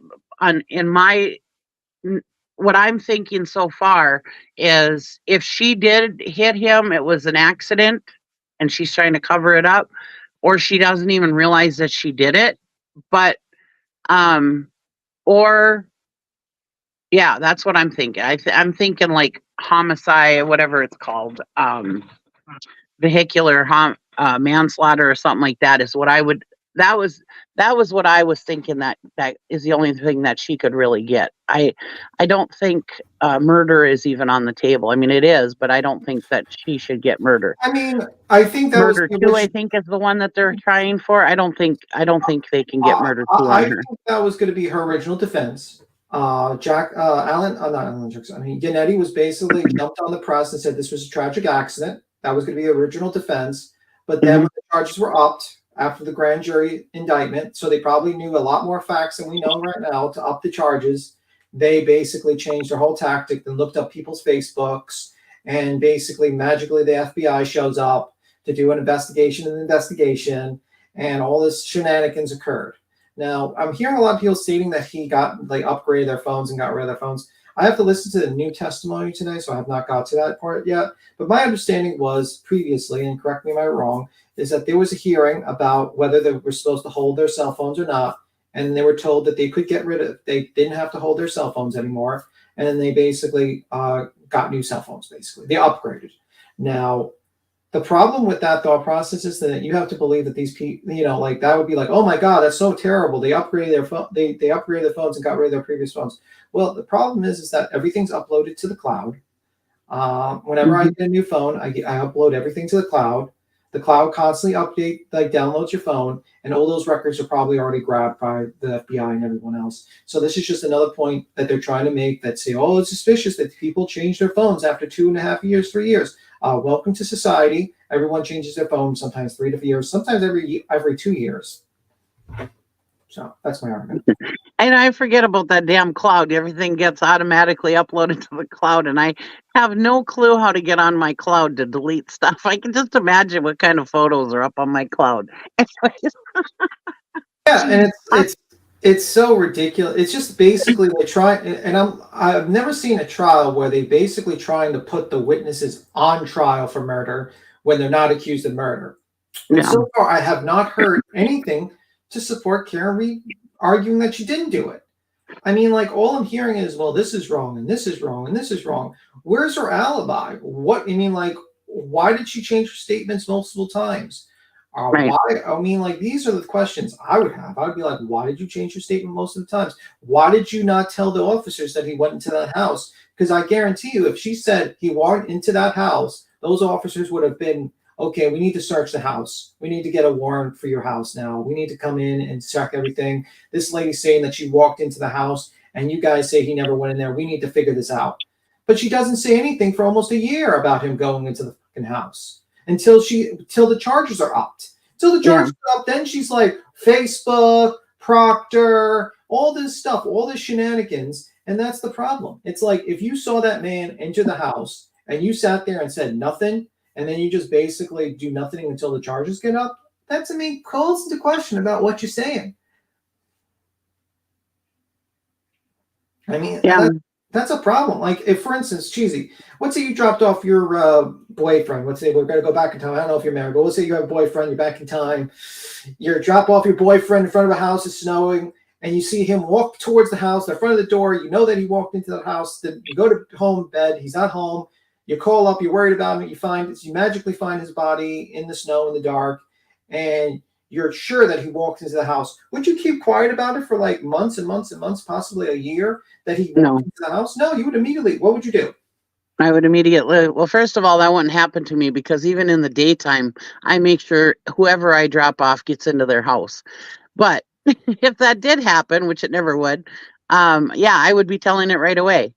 what I'm thinking so far is if she did hit him, it was an accident and she's trying to cover it up, or she doesn't even realize that she did it. But, yeah, that's what I'm thinking. I'm thinking like homicide, whatever it's called, vehicular manslaughter or something like that is what I would. That was what I was thinking. That is the only thing that she could really get. I don't think murder is even on the table. I mean, it is, but I don't think that she should get murder. I think that murder two. I think is the one that they're trying for. I don't think they can get murder two on her. I think that was going to be her original defense. Yannetti was basically jumped on the press and said this was a tragic accident. That was going to be the original defense. But then when the charges were upped after the grand jury indictment, so they probably knew a lot more facts than we know right now to up the charges. They basically changed their whole tactic and looked up people's Facebooks, and basically magically the FBI shows up to do an investigation, and all this shenanigans occurred. Now, I'm hearing a lot of people stating that he upgraded their phones and got rid of their phones. I have to listen to the new testimony today, so I have not got to that part yet. But my understanding was previously, and correct me if I'm wrong, is that there was a hearing about whether they were supposed to hold their cell phones or not. and they were told that they could get rid of, they didn't have to hold their cell phones anymore. And then they basically got new cell phones, basically. They upgraded. Now, the problem with that thought process is that you have to believe that these people, you know, like that would be like, oh my God, that's so terrible. They upgraded their phone, they upgraded their phones and got rid of their previous phones. Well, the problem is that everything's uploaded to the cloud. Whenever I get a new phone, I upload everything to the cloud. The cloud constantly downloads your phone, and all those records are probably already grabbed by the FBI and everyone else. So this is just another point that they're trying to make that say, oh, it's suspicious that people change their phones after 2.5 years, 3 years. Welcome to society. Everyone changes their phone sometimes 3 to 4 years, sometimes every 2 years. So that's my argument. And I forget about that damn cloud. Everything gets automatically uploaded to the cloud, and I have no clue how to get on my cloud to delete stuff. I can just imagine what kind of photos are up on my cloud. Yeah, and it's so ridiculous. It's just basically they try, and I've never seen a trial where they basically trying to put the witnesses on trial for murder when they're not accused of murder. And so far, I have not heard anything to support Karen Reed arguing that she didn't do it. I mean, like, all I'm hearing is, well, this is wrong, and this is wrong, and this is wrong. Where's her alibi? What, I mean, like, why did she change her statements multiple times? Right. Why? I mean, like, these are the questions I would have. I would be like, why did you change your statement most of the times? Why did you not tell the officers that he went into that house? Because I guarantee you, if she said he walked into that house, those officers would have been, okay, we need to search the house. We need to get a warrant for your house now. We need to come in and check everything. This lady's saying that she walked into the house, and you guys say he never went in there. We need to figure this out. But she doesn't say anything for almost a year about him going into the fucking house until the charges are upped. Till the charges are up, then she's like, Facebook, Proctor, all this stuff, all this shenanigans, and that's the problem. It's like, if you saw that man enter the house and you sat there and said nothing, and then you just basically do nothing until the charges get up, that's, I mean, calls into question about what you're saying. I mean, that's a problem. Like, if, for instance, Cheesy, let's say you dropped off your boyfriend. Let's say we're going to go back in time. I don't know if you're married, but let's say you have a boyfriend, you're back in time. You drop off your boyfriend in front of a house, it's snowing, and you see him walk towards the house, in front of the door. You know that he walked into the house. Then you go to home, bed, he's not home. You call up, you're worried about him, you magically find his body in the snow, in the dark, and you're sure that he walked into the house. Would you keep quiet about it for like months and months and months, possibly a year, that he walked into the house? No, you would immediately, what would you do? I would immediately, well, first of all, that wouldn't happen to me, because even in the daytime, I make sure whoever I drop off gets into their house. But if that did happen, which it never would, I would be telling it right away.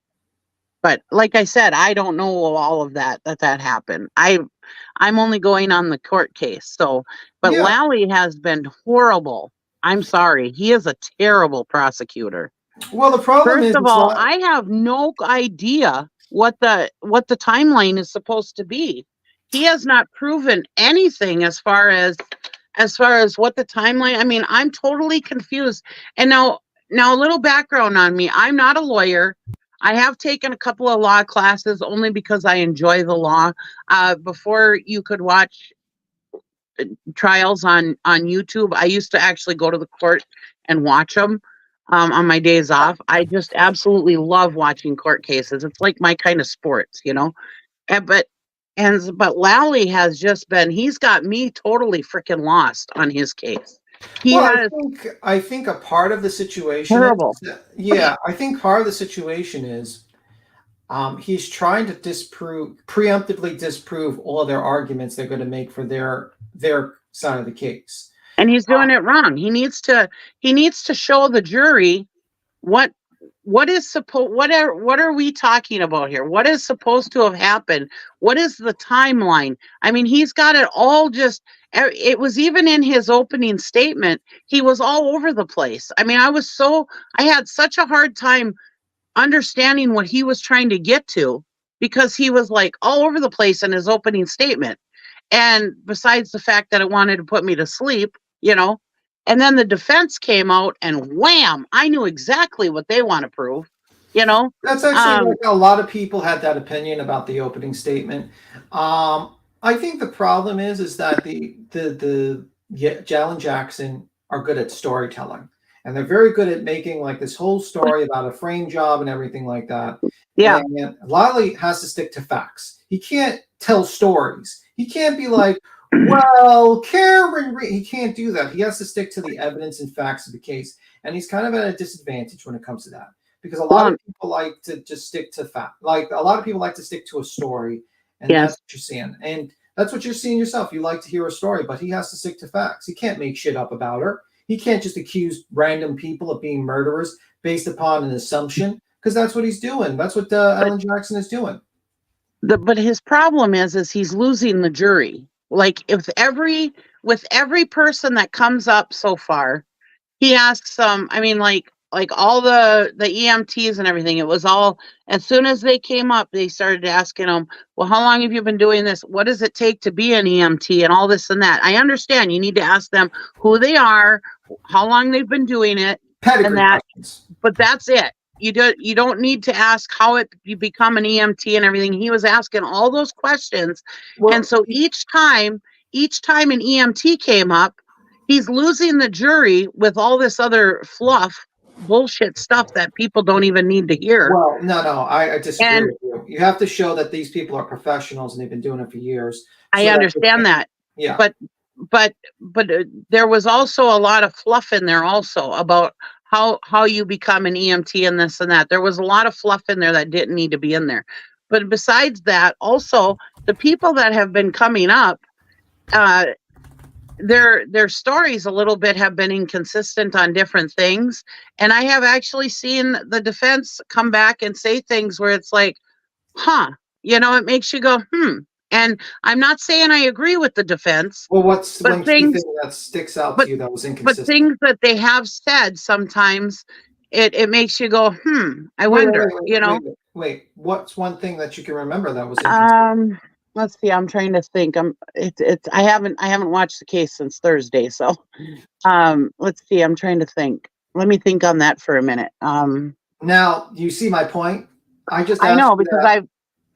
But like I said, I don't know all of that happened. I'm only going on the court case. So, but Lally has been horrible. I'm sorry. He is a terrible prosecutor. Well, the problem First of all, I have no idea what the timeline is supposed to be. He has not proven anything as far as what the timeline. I mean, I'm totally confused. And now a little background on me. I'm not a lawyer. I have taken a couple of law classes only because I enjoy the law. Before you could watch trials on YouTube, I used to actually go to the court and watch them on my days off. I just absolutely love watching court cases. It's like my kind of sports, you know. But Lally has just been, he's got me totally freaking lost on his case. I think a part of the situation terrible. I think part of the situation is he's trying to preemptively disprove all of their arguments they're going to make for their side of the case. And he's doing it wrong. He needs to show the jury what are we talking about here? What is supposed to have happened? What is the timeline? I mean, he's got it all it was even in his opening statement, he was all over the place. I mean, I had such a hard time understanding what he was trying to get to, because he was like all over the place in his opening statement. And besides the fact that it wanted to put me to sleep, you know, and then the defense came out and wham, I knew exactly what they want to prove, you know. That's actually a lot of people had that opinion about the opening statement. I think the problem is that the Jalen Jackson are good at storytelling, and they're very good at making like this whole story about a frame job and everything like that. Yeah. And Lally has to stick to facts. He can't tell stories. He can't be like, well, Karen, he can't do that. He has to stick to the evidence and facts of the case. And he's kind of at a disadvantage when it comes to that. Because a lot of people like to just stick to fact. Like a lot of people like to stick to a story. And that's what you're seeing. And that's what you're seeing yourself. You like to hear a story, but he has to stick to facts. He can't make shit up about her. He can't just accuse random people of being murderers based upon an assumption, because that's what he's doing. That's what Alan Jackson is doing. But his problem is he's losing the jury. Like with every person that comes up so far, he asks them. I mean, like all the EMTs and everything. It was all as soon as they came up, they started asking them, "Well, how long have you been doing this? What does it take to be an EMT and all this and that?" I understand you need to ask them who they are, how long they've been doing it, and that. But that's it. You don't need to ask how you become an EMT and everything. He was asking all those questions, and so each time an EMT came up, he's losing the jury with all this other fluff, bullshit stuff that people don't even need to hear. Well, no, I disagree with you. You have to show that these people are professionals and they've been doing it for years. I understand that. Yeah. But there was also a lot of fluff in there also about how you become an EMT and this and that. There was a lot of fluff in there that didn't need to be in there. But besides that, also the people that have been coming up, their stories a little bit have been inconsistent on different things. And I have actually seen the defense come back and say things where it's like, it makes you go, And I'm not saying I agree with the defense. Well, what's one thing that sticks out to you that was inconsistent? But things that they have said sometimes, it makes you go, I wonder, Wait, what's one thing that you can remember that was inconsistent? Let's see. I'm trying to think. I haven't watched the case since Thursday, so let's see. I'm trying to think. Let me think on that for a minute. Now you see my point. I know because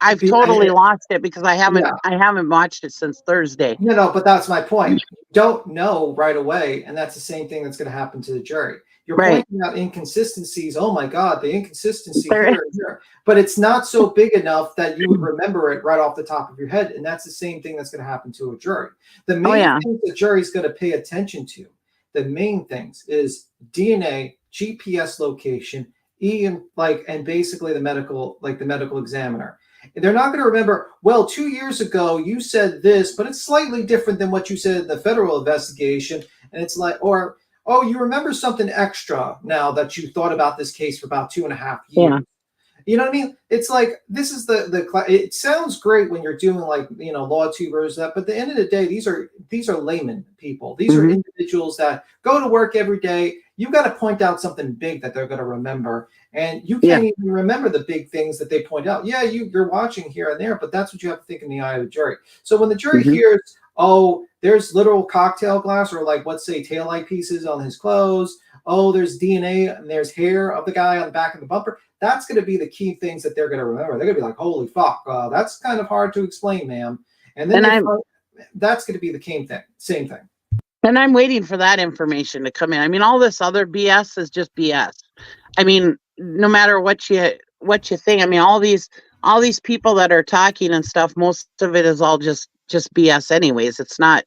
I've totally lost it because I haven't watched it since Thursday. No, but that's my point. You don't know right away, and that's the same thing that's going to happen to the jury. You're pointing out inconsistencies. Oh my God, the inconsistency here and here. But it's not so big enough that you would remember it right off the top of your head. And that's the same thing that's going to happen to a jury. The main thing the jury's going to pay attention to, the main things is DNA, GPS location, and basically the medical examiner. They're not going to remember, well, 2 years ago you said this, but it's slightly different than what you said in the federal investigation. And it's like, oh, you remember something extra now that you thought about this case for about 2.5 years. Yeah. You know what I mean? It's like, this is it sounds great when you're doing law tubers, but at the end of the day, these are layman people. These are individuals that go to work every day. You got to point out something big that they're going to remember. And you can't even remember the big things that they point out. Yeah, you're watching here and there, but that's what you have to think in the eye of the jury. So when the jury hears, oh, there's literal cocktail glass or let's say taillight pieces on his clothes. Oh, there's DNA and there's hair of the guy on the back of the bumper. That's going to be the key things that they're going to remember. They're going to be like, holy fuck, that's kind of hard to explain, ma'am. And then that's going to be the same thing. And I'm waiting for that information to come in. I mean, all this other BS is just BS. I mean, no matter what you think. I mean, all these people that are talking and stuff, most of it is all just BS anyways. It's not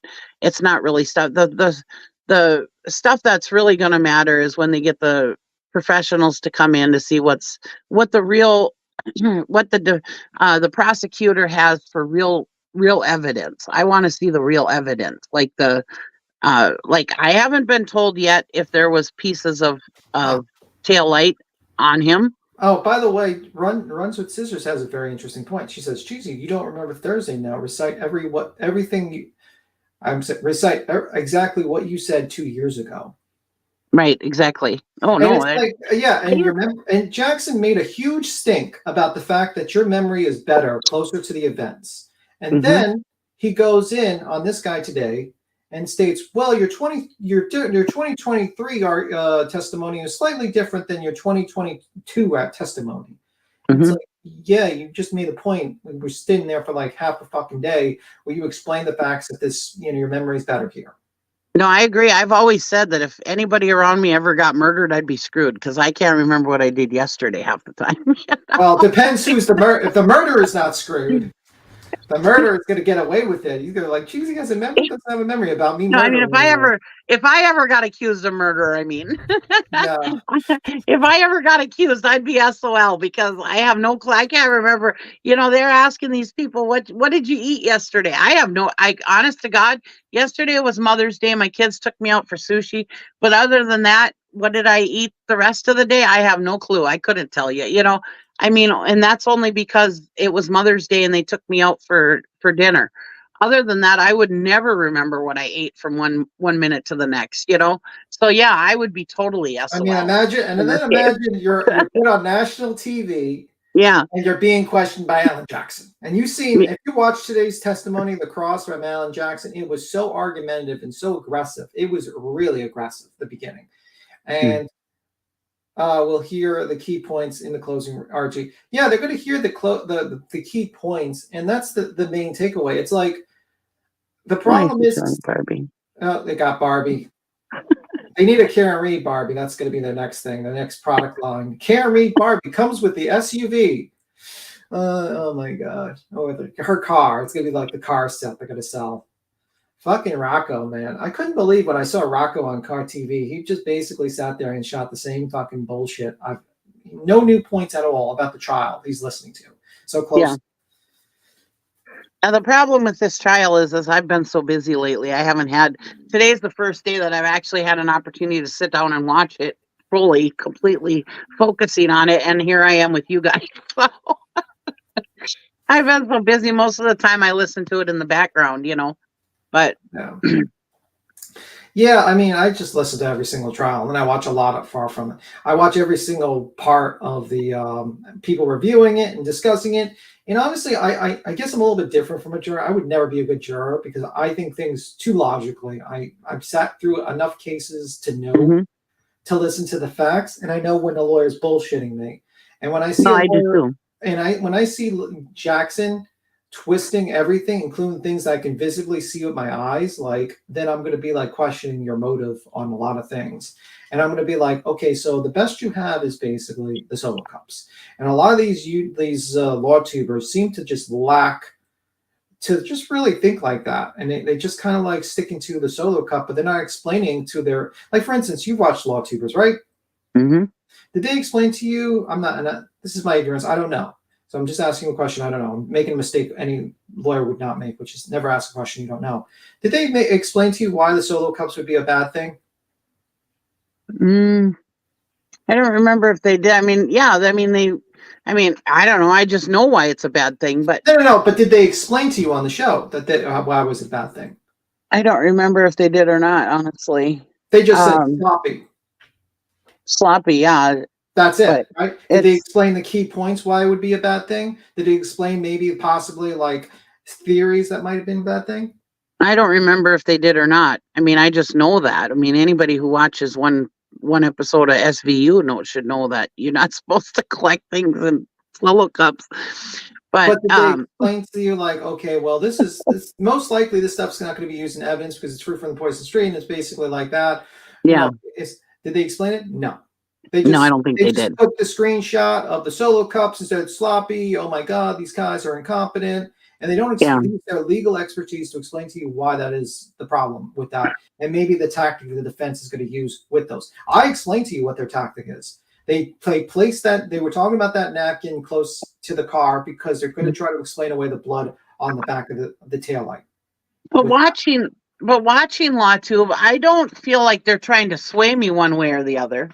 really stuff. The stuff that's really going to matter is when they get the professionals to come in to see what the prosecutor has for real evidence. I want to see the real evidence, like I haven't been told yet if there was pieces of tail light on him. Oh, by the way, Runs with Scissors has a very interesting point. She says, Cheesy, you don't remember Thursday now. Recite recite exactly what you said 2 years ago. Right, exactly. Oh, and no. And Jackson made a huge stink about the fact that your memory is better, closer to the events. And then he goes in on this guy today and states, well, your 2023 testimony is slightly different than your 2022 testimony. It's like, yeah, you just made a point. We were sitting there for like half a fucking day where you explained the facts that this, your memory is better here. No, I agree. I've always said that if anybody around me ever got murdered, I'd be screwed because I can't remember what I did yesterday half the time. Well, it depends who's the murderer. If the murderer is not screwed, the murderer is going to get away with it. He's going to like, geez, he has a memory. Doesn't have a memory about me No, I mean, murdering. if I ever got accused of murder, I mean, No. if I ever got accused, I'd be SOL because I have no clue. I can't remember. You know, they're asking these people, what did you eat yesterday? Honest to God, yesterday was Mother's Day. My kids took me out for sushi. But other than that, what did I eat the rest of the day? I have no clue. I couldn't tell you, you know. I mean, and that's only because it was Mother's Day and they took me out for dinner. Other than that, I would never remember what I ate from one minute to the next, you know? So yeah, I would be totally SOL. I mean, imagine you're put on national TV. Yeah. And you're being questioned by Alan Jackson. And if you watch today's testimony, the cross from Alan Jackson, it was so argumentative and so aggressive. It was really aggressive at the beginning. And we'll hear the key points in the closing, RG. Yeah, they're going to hear the key points, and that's the main takeaway. It's like the problem is Barbie. Oh, they got Barbie. They need a Karen Reed Barbie. That's going to be their next thing, the next product line. Karen Reed Barbie comes with the SUV. Oh my God! Oh, her car. It's going to be like the car set they're going to sell. Fucking Rocco, man. I couldn't believe when I saw Rocco on Car TV. He just basically sat there and shot the same fucking bullshit. No new points at all about the trial he's listening to. So close. Yeah. And the problem with this trial is I've been so busy lately. Today's the first day that I've actually had an opportunity to sit down and watch it fully, completely focusing on it. And here I am with you guys. So I've been so busy. Most of the time I listen to it in the background, you know. But yeah, I mean, I just listen to every single trial, and I watch a lot of Far From It. I watch every single part of the people reviewing it and discussing it. And honestly, I guess I'm a little bit different from a juror. I would never be a good juror because I think things too logically. I've sat through enough cases to know to listen to the facts, and I know when a lawyer's bullshitting me. And when I see when I see Jackson twisting everything, including things I can visibly see with my eyes, like then I'm going to be like questioning your motive on a lot of things. And I'm going to be like, okay, so the best you have is basically the solo cups. And a lot of these law tubers seem to just lack to just really think like that. And they just kind of like sticking to the solo cup, but they're not explaining to their, like, for instance, you've watched law tubers, right? Mm-hmm. Did they explain to you? This is my ignorance. I don't know. So I'm just asking a question. I don't know. I'm making a mistake any lawyer would not make, which is never ask a question you don't know. Did they explain to you why the solo cups would be a bad thing? I don't remember if they did. I mean, yeah. I mean, I don't know. I just know why it's a bad thing. But no. But did they explain to you on the show that why it was a bad thing? I don't remember if they did or not. Honestly, they just said sloppy. Sloppy, yeah. That's it, right? Did they explain the key points why it would be a bad thing? Did they explain maybe possibly like theories that might have been a bad thing? I don't remember if they did or not. I mean, I just know that. I mean, anybody who watches one episode of SVU should know that you're not supposed to collect things in solo cups. But did they explain to you like, okay, well, this most likely this stuff's not going to be used in evidence because it's fruit from the poisonous tree, and it's basically like that. Yeah. Did they explain it? No. No, I don't think they did. Took the screenshot of the solo cups and said sloppy. Oh my God, these guys are incompetent, and they don't use their legal expertise to explain to you why that is the problem with that, and maybe the tactic the defense is going to use with those. I explained to you what their tactic is. They placed that. They were talking about that napkin close to the car because they're going to try to explain away the blood on the back of the taillight. But watching LawTube, I don't feel like they're trying to sway me one way or the other.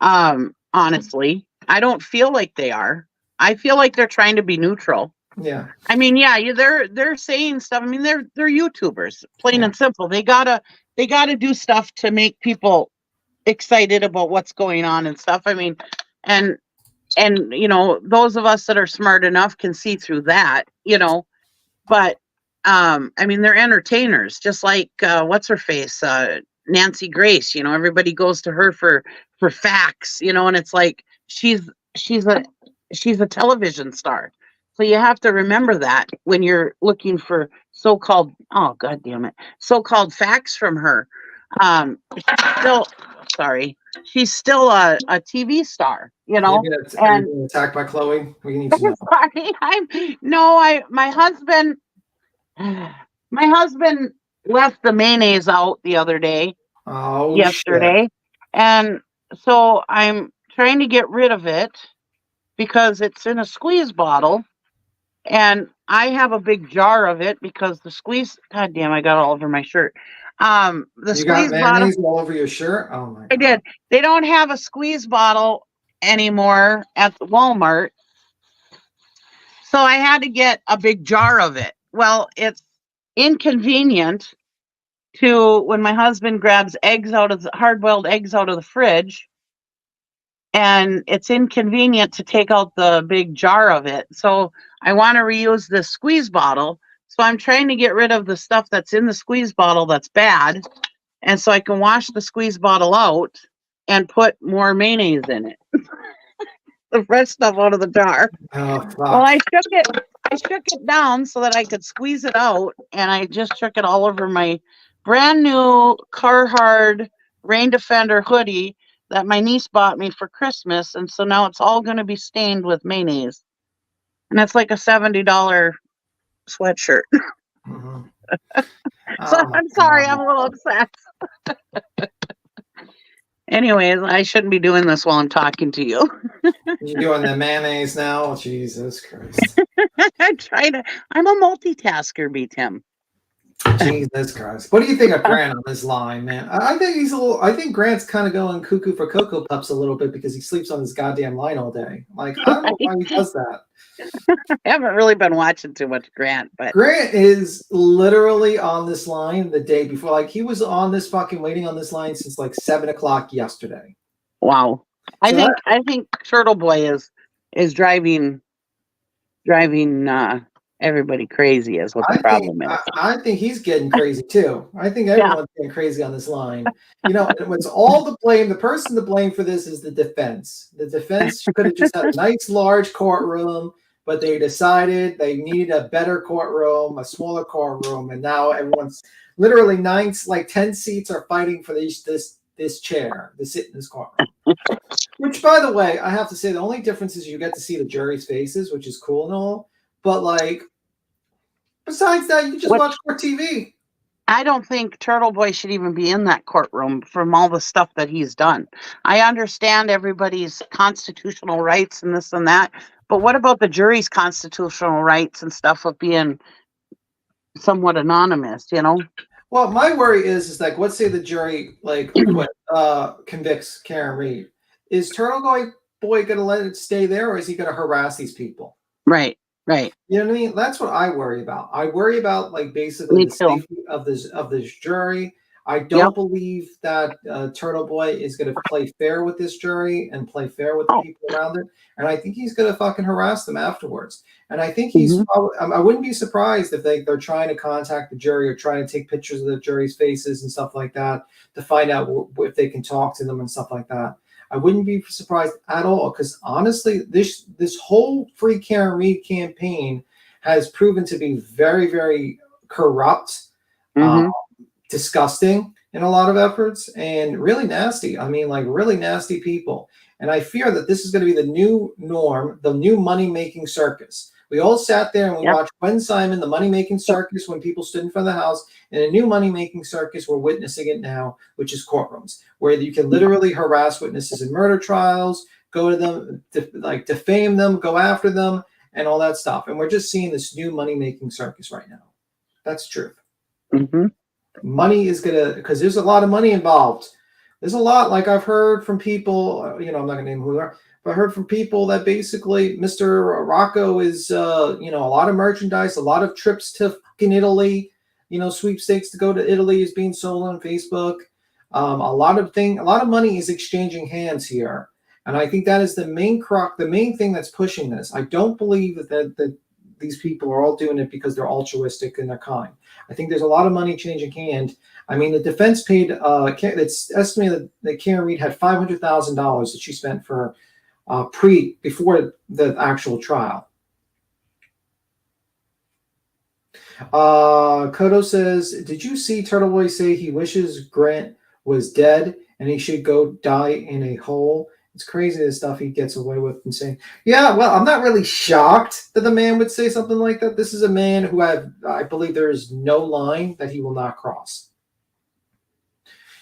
Honestly, I don't feel like they are. I feel like they're trying to be neutral. Yeah. I mean, yeah, they're saying stuff. I mean, they're YouTubers, plain and simple. They gotta do stuff to make people excited about what's going on and stuff. I mean, and you know, those of us that are smart enough can see through that, you know. But I mean, they're entertainers, just like what's her face, Nancy Grace. You know, everybody goes to her for facts, you know, and it's like she's a television star. So you have to remember that when you're looking for so-called, oh god damn it, so-called facts from her. Still, sorry, she's still a TV star, you know. Are you being attacked by Chloe? We need to know. Sorry, my husband, my husband left the mayonnaise out the other day, yesterday, shit. and so I'm trying to get rid of it because it's in a squeeze bottle. And I have a big jar of it because the squeeze, god damn, I got all over my shirt. The You squeeze got bottle, mayonnaise all over your shirt? Oh my god. I did. They don't have a squeeze bottle anymore at the Walmart. So I had to get a big jar of it. Well, it's inconvenient to when my husband grabs hard-boiled eggs out of the fridge, and it's inconvenient to take out the big jar of it. So I want to reuse this squeeze bottle. So I'm trying to get rid of the stuff that's in the squeeze bottle that's bad. And so I can wash the squeeze bottle out and put more mayonnaise in it. The fresh stuff out of the jar. Oh, fuck. Well, I shook it down so that I could squeeze it out, and I just shook it all over my brand new Carhartt Rain Defender hoodie that my niece bought me for Christmas, and so now it's all going to be stained with mayonnaise. And it's like a $70 sweatshirt. Mm-hmm. So I'm sorry, I'm a little upset. Anyways, I shouldn't be doing this while I'm talking to you. You're doing the mayonnaise now? Jesus Christ. I'm a multitasker, B. Tim. Jesus Christ. What do you think of Grant on this line, man? I think I think Grant's kind of going cuckoo for Cocoa Puffs a little bit because he sleeps on this goddamn line all day. Like, I don't know why he does that. I haven't really been watching too much Grant, but Grant is literally on this line the day before. Like, he was on this fucking waiting on this line since like 7 o'clock yesterday. Wow. I think TurtleBoy is driving everybody crazy is what the problem is. I think he's getting crazy too. I think everyone's getting crazy on this line. You know, it was all the blame. The person to blame for this is the defense. The defense could have just had a nice large courtroom, but they decided they needed a better courtroom, a smaller courtroom, and now everyone's literally 10 seats are fighting for this chair to sit in this courtroom. Which, by the way, I have to say the only difference is you get to see the jury's faces, which is cool and all. But like, besides that, you just watch court TV. I don't think TurtleBoy should even be in that courtroom from all the stuff that he's done. I understand everybody's constitutional rights and this and that, but what about the jury's constitutional rights and stuff of being somewhat anonymous, you know? Well, my worry is like, let's say the jury convicts Karen Reed. Is TurtleBoy going to let it stay there, or is he going to harass these people? Right. Right. You know what I mean? That's what I worry about. I worry about like basically the safety of this jury. I don't believe that TurtleBoy is going to play fair with this jury and play fair with the people around it. And I think he's going to fucking harass them afterwards. And I think he's probably, I wouldn't be surprised if they're trying to contact the jury or trying to take pictures of the jury's faces and stuff like that to find out if they can talk to them and stuff like that. I wouldn't be surprised at all, because honestly, this whole Free Karen Reed campaign has proven to be very, very corrupt, disgusting in a lot of efforts, and really nasty. I mean, like really nasty people. And I fear that this is going to be the new norm, the new money-making circus. We all sat there and we watched Gwen Simon, the money-making circus, when people stood in front of the house. And a new money-making circus, we're witnessing it now, which is courtrooms, where you can literally harass witnesses in murder trials, go to them, defame them, go after them, and all that stuff. And we're just seeing this new money-making circus right now. That's the truth. Money is going to, because there's a lot of money involved. There's a lot, like I've heard from people, you know, I'm not going to name who they are, but I heard from people that basically Mr. Rocco is, you know, a lot of merchandise, a lot of trips to fucking Italy, you know, sweepstakes to go to Italy is being sold on Facebook. A lot of money is exchanging hands here. And I think that is the main thing that's pushing this. I don't believe that these people are all doing it because they're altruistic and they're kind. I think there's a lot of money changing hand. I mean, the defense paid, it's estimated that Karen Reed had $500,000 that she spent for before the actual trial. Kodo says, did you see TurtleBoy say he wishes Grant was dead and he should go die in a hole? It's crazy the stuff he gets away with and saying. Yeah, well, I'm not really shocked that the man would say something like that. This is a man who I believe there is no line that he will not cross.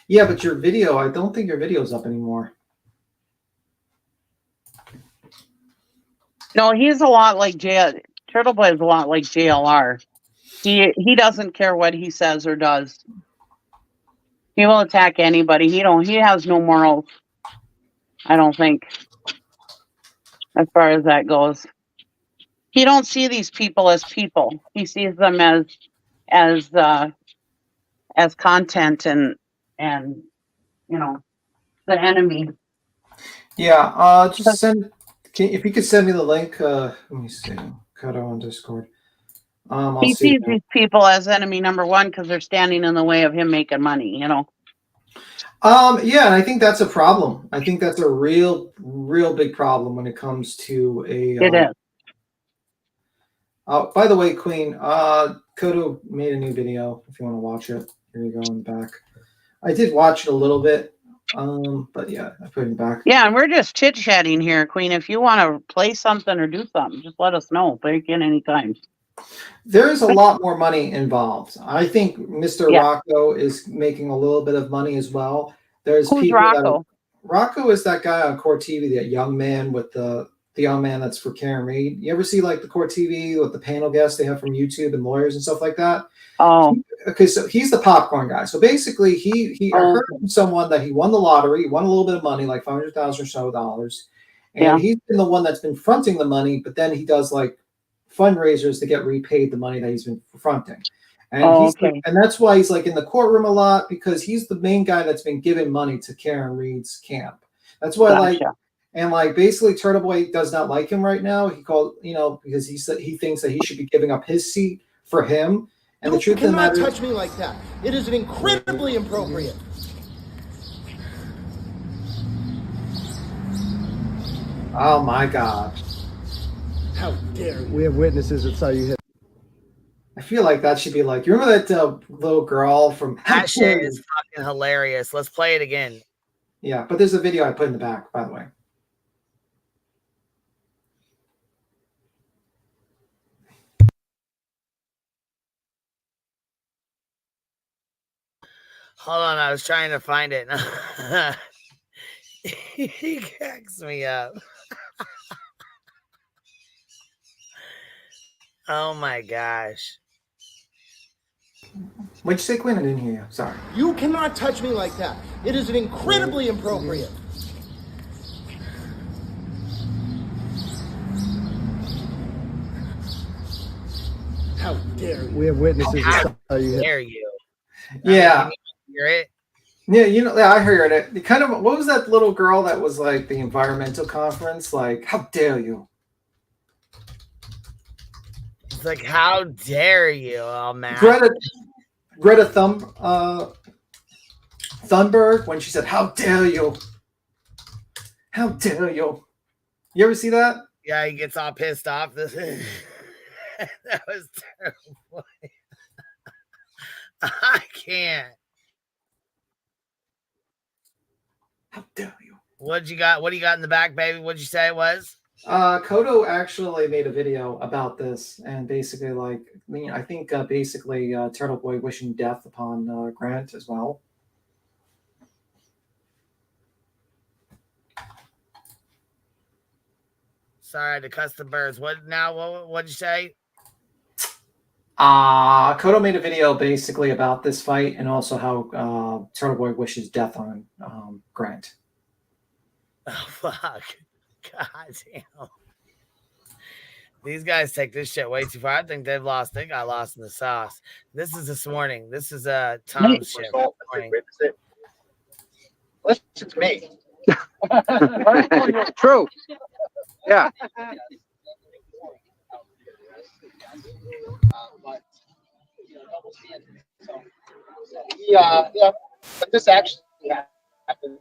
Yeah, but your video, I don't think your video is up anymore. No, he's a lot like TurtleBoy is a lot like JLR. He doesn't care what he says or does. He will attack anybody. He has no morals. I don't think, as far as that goes. He don't see these people as people. He sees them as content and you know, the enemy. Yeah, just send. If you could send me the link. Let me see. Cut on Discord. I'll He see. sees these people as enemy number one because they're standing in the way of him making money. You know. Yeah, and I think that's a problem. I think that's a real big problem when it comes to a. It is. By the way, Queen, Kodo made a new video. If you want to watch it, here you go in the back. I did watch it a little bit, but yeah, I put it in the back. Yeah, and we're just chit chatting here, Queen. If you want to play something or do something, just let us know. Break in anytime. There's a lot more money involved. I think Mr. Rocco is making a little bit of money as well. There's Who's people Rocco? Rocco is that guy on Court TV, that young man with the young man that's for Karen Reed. You ever see like the Court TV with the panel guests they have from YouTube and lawyers and stuff like that? Oh, okay. So he's the popcorn guy. So basically, he heard from someone that he won the lottery, he won a little bit of money, like $500,000 or so dollars, and he's been the one that's been fronting the money. But then he does like fundraisers to get repaid the money that he's been fronting. And and that's why he's like in the courtroom a lot, because he's the main guy that's been giving money to Karen Reed's camp. That's why like basically TurtleBoy does not like him right now. He called, because he said he thinks that he should be giving up his seat for him. And the truth of the matter, you cannot touch me like that. It is incredibly inappropriate. Oh my God. How dare you? We have witnesses that saw you hit. I feel like that should be like, you remember that little girl from... That shit is fucking hilarious. Let's play it again. Yeah, but there's a video I put in the back, by the way. Hold on, I was trying to find it. He cracks me up. Oh my gosh. What'd you say, Quinn? I didn't hear you. Sorry. You cannot touch me like that. It is incredibly inappropriate. How dare you? We have witnesses that saw you hit. Dare you? Yeah. Hear it? Yeah, I heard it. Kind of, what was that little girl that was like the environmental conference? Like, how dare you? It's like, how dare you? Oh man. Greta Thunberg, when she said, how dare you? How dare you? You ever see that? Yeah, he gets all pissed off. That was terrible. I can't. How dare you? What do you got in the back, baby? What'd you say it was? Kodo actually made a video about this, and basically, like, I think basically TurtleBoy wishing death upon Grant as well. Sorry, the custom birds. What now? What'd you say? Kodo made a video basically about this fight, and also how TurtleBoy wishes death on Grant. Oh fuck. God damn. These guys take this shit way too far. I think they got lost in the sauce. This is this morning. This is Tom's shit. Listen to me. True. Yeah. Yeah, but this actually happened.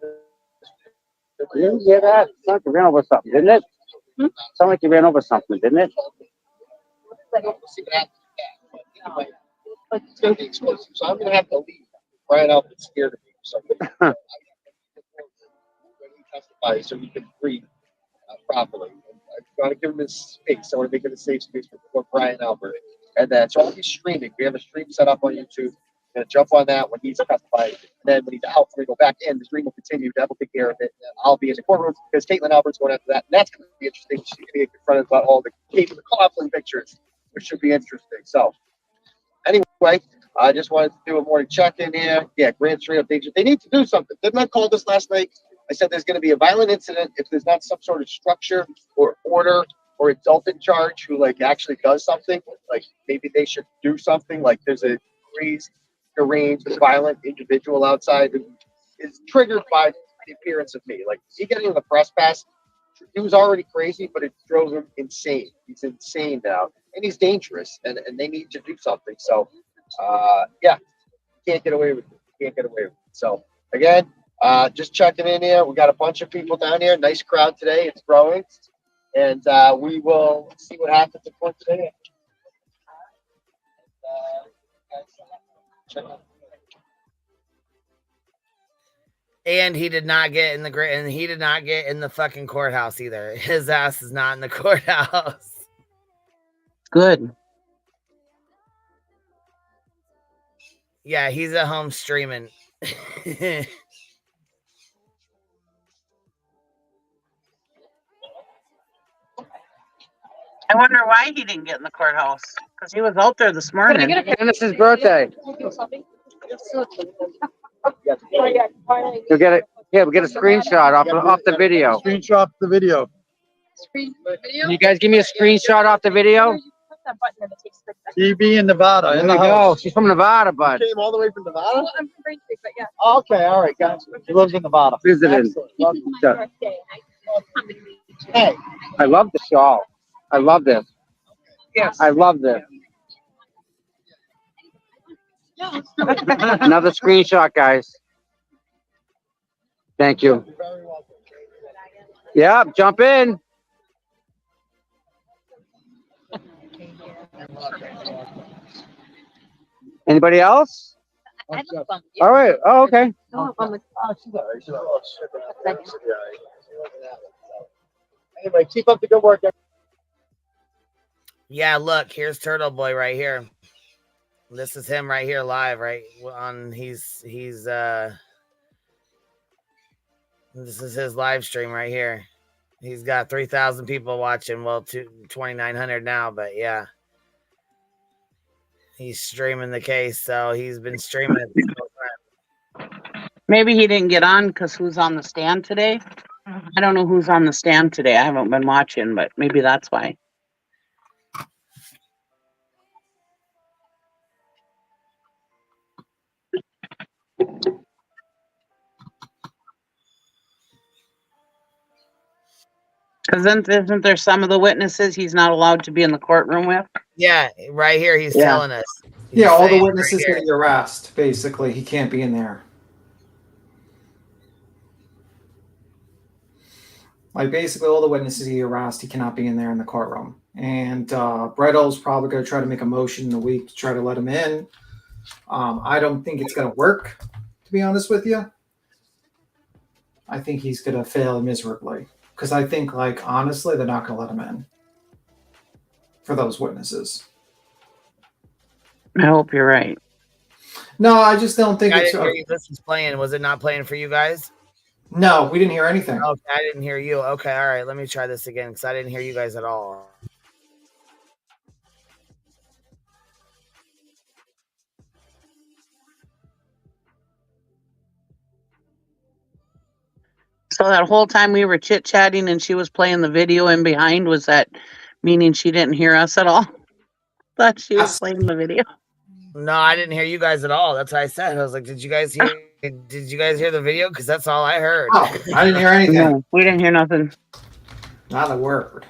You didn't hear that? It sounded like you ran over something, didn't it? Sounded like you ran over something, didn't it? It's going to be explosive, so I'm going to have to leave right out and scared of me or something. When he testifies, so he can breathe properly. I want to give him his space. I want to make it a safe space for Brian Albert. And then, so I'll be streaming. We have a stream set up on YouTube. I'm going to jump on that when he's testifying. And then when he's out, we're going to go back in. The stream will continue. Deb will take care of it. And I'll be in the courtroom because Caitlin Albert's going after that. And that's going to be interesting. She's going to get confronted about all the Caitlin Coughlin pictures, which should be interesting. So, anyway, I just wanted to do a morning check-in here. Yeah, Grand Jury updates. They need to do something. Didn't I call this last night? I said there's going to be a violent incident if there's not some sort of structure or order or adult in charge who like actually does something. Like maybe they should do something. Like there's a crazed, deranged, violent individual outside who is triggered by the appearance of me. Like he getting the press pass. He was already crazy, but it drove him insane. He's insane now, and he's dangerous. And they need to do something. So, yeah, can't get away with it. Can't get away with it. So again. Just checking in here. We got a bunch of people down here. Nice crowd today. It's growing. And we will see what happens at court today. And he did not get in the fucking courthouse either. His ass is not in the courthouse. Good. Yeah, he's at home streaming. I wonder why he didn't get in the courthouse because he was out there this morning. And it's his birthday. You'll get it. Yeah, we'll get a screenshot off the video. Screenshot the video. Can you guys give me a screenshot off the video? TV in Nevada. There you go. She's from Nevada, bud. Came all the way from Nevada? Well, I'm from Braintree, but yeah. Okay, all right, gotcha. She lives in Nevada. Visiting. Hey. I love the shawl. I love this. Yes. I love this. Another screenshot, guys. Thank you. Yeah, jump in. Anybody else? All right. Oh, okay. Anyway, keep up the good work. Yeah, look, here's TurtleBoy right here. This is him right here live, right on. This is his live stream right here. He's got 3,000 people watching. Well, 2,900 now, but yeah, he's streaming the case. So he's been streaming it. Maybe he didn't get on because who's on the stand today? I don't know who's on the stand today. I haven't been watching, but maybe that's why. Because isn't there some of the witnesses he's not allowed to be in the courtroom with? Yeah, right here he's telling us. Yeah, all the witnesses getting harassed. Basically, he can't be in there. Like basically, all the witnesses he harassed, he cannot be in there in the courtroom. And Bretto's probably going to try to make a motion in a week to try to let him in. I don't think it's going to work, to be honest with you. I think he's going to fail miserably. Because I think, like, honestly, they're not going to let him in for those witnesses. I hope you're right. No, I just don't think it's... This was playing. Was it not playing for you guys? No, we didn't hear anything. Okay, I didn't hear you. Okay, all right. Let me try this again because I didn't hear you guys at all. So that whole time we were chit-chatting and she was playing the video in behind, was that meaning she didn't hear us at all? Thought she was playing the video. No, I didn't hear you guys at all. That's what I said. I was like, did you guys hear the video? Because that's all I heard. Oh, I didn't hear anything. No, we didn't hear nothing. Not a word.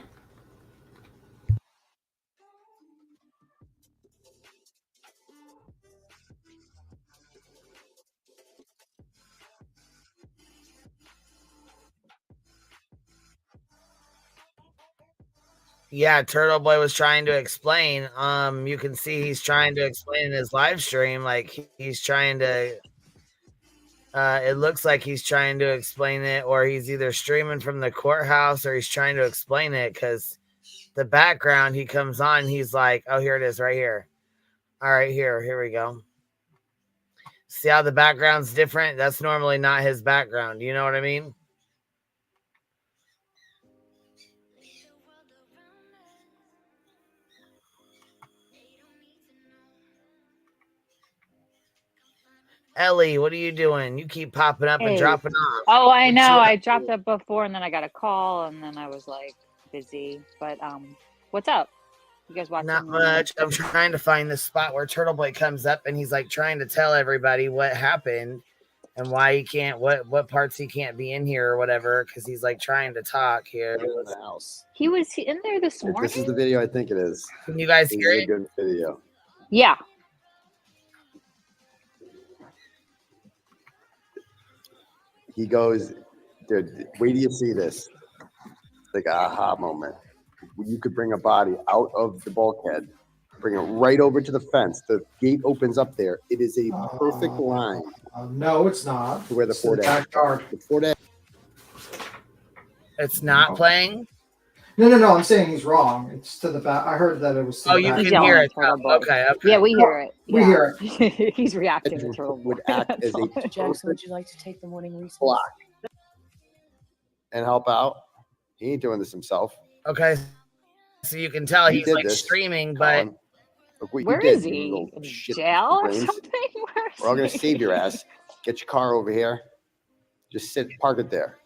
Yeah, TurtleBoy was trying to explain. You can see he's trying to explain in his live stream, like he's trying to. It looks like he's trying to explain it, or he's either streaming from the courthouse, or he's trying to explain it because the background he comes on, he's like, "Oh, here it is, right here." All right, here we go. See how the background's different? That's normally not his background. You know what I mean? Ellie, what are you doing? You keep popping up and Hey. dropping off. Oh, I What's know. your- I dropped up before and then I got a call and then I was like busy. But what's up? You guys watching? Not much. I'm trying to find the spot where TurtleBoy comes up and he's like trying to tell everybody what happened and why he can't, what parts he can't be in here or whatever, because he's like trying to talk here. He was in there this morning? This is the video I think it is. Can you guys This hear is a it? good video. Yeah. He goes, dude, wait till you see this. It's like a aha moment. You could bring a body out of the bulkhead, bring it right over to the fence. The gate opens up there. It is a perfect line No, it's not. to where the It's the Ford backyard. The Ford It's not playing? No. I'm saying he's wrong. It's to the back. I heard that it was. To Oh, the you back. can hear it. Okay. Yeah, we hear it. We Yeah. hear it. He's reacting to TurtleBoy. would act as a Jackson, would you like to take the morning recess? block and help out. He ain't doing this himself. Okay. So you can tell He he's did like this, streaming, but Colin. Look what you Where did, is you he? little In shit jail or brains. something? Where's We're all gonna he? save your ass. Get your car over here. Just sit, park it there.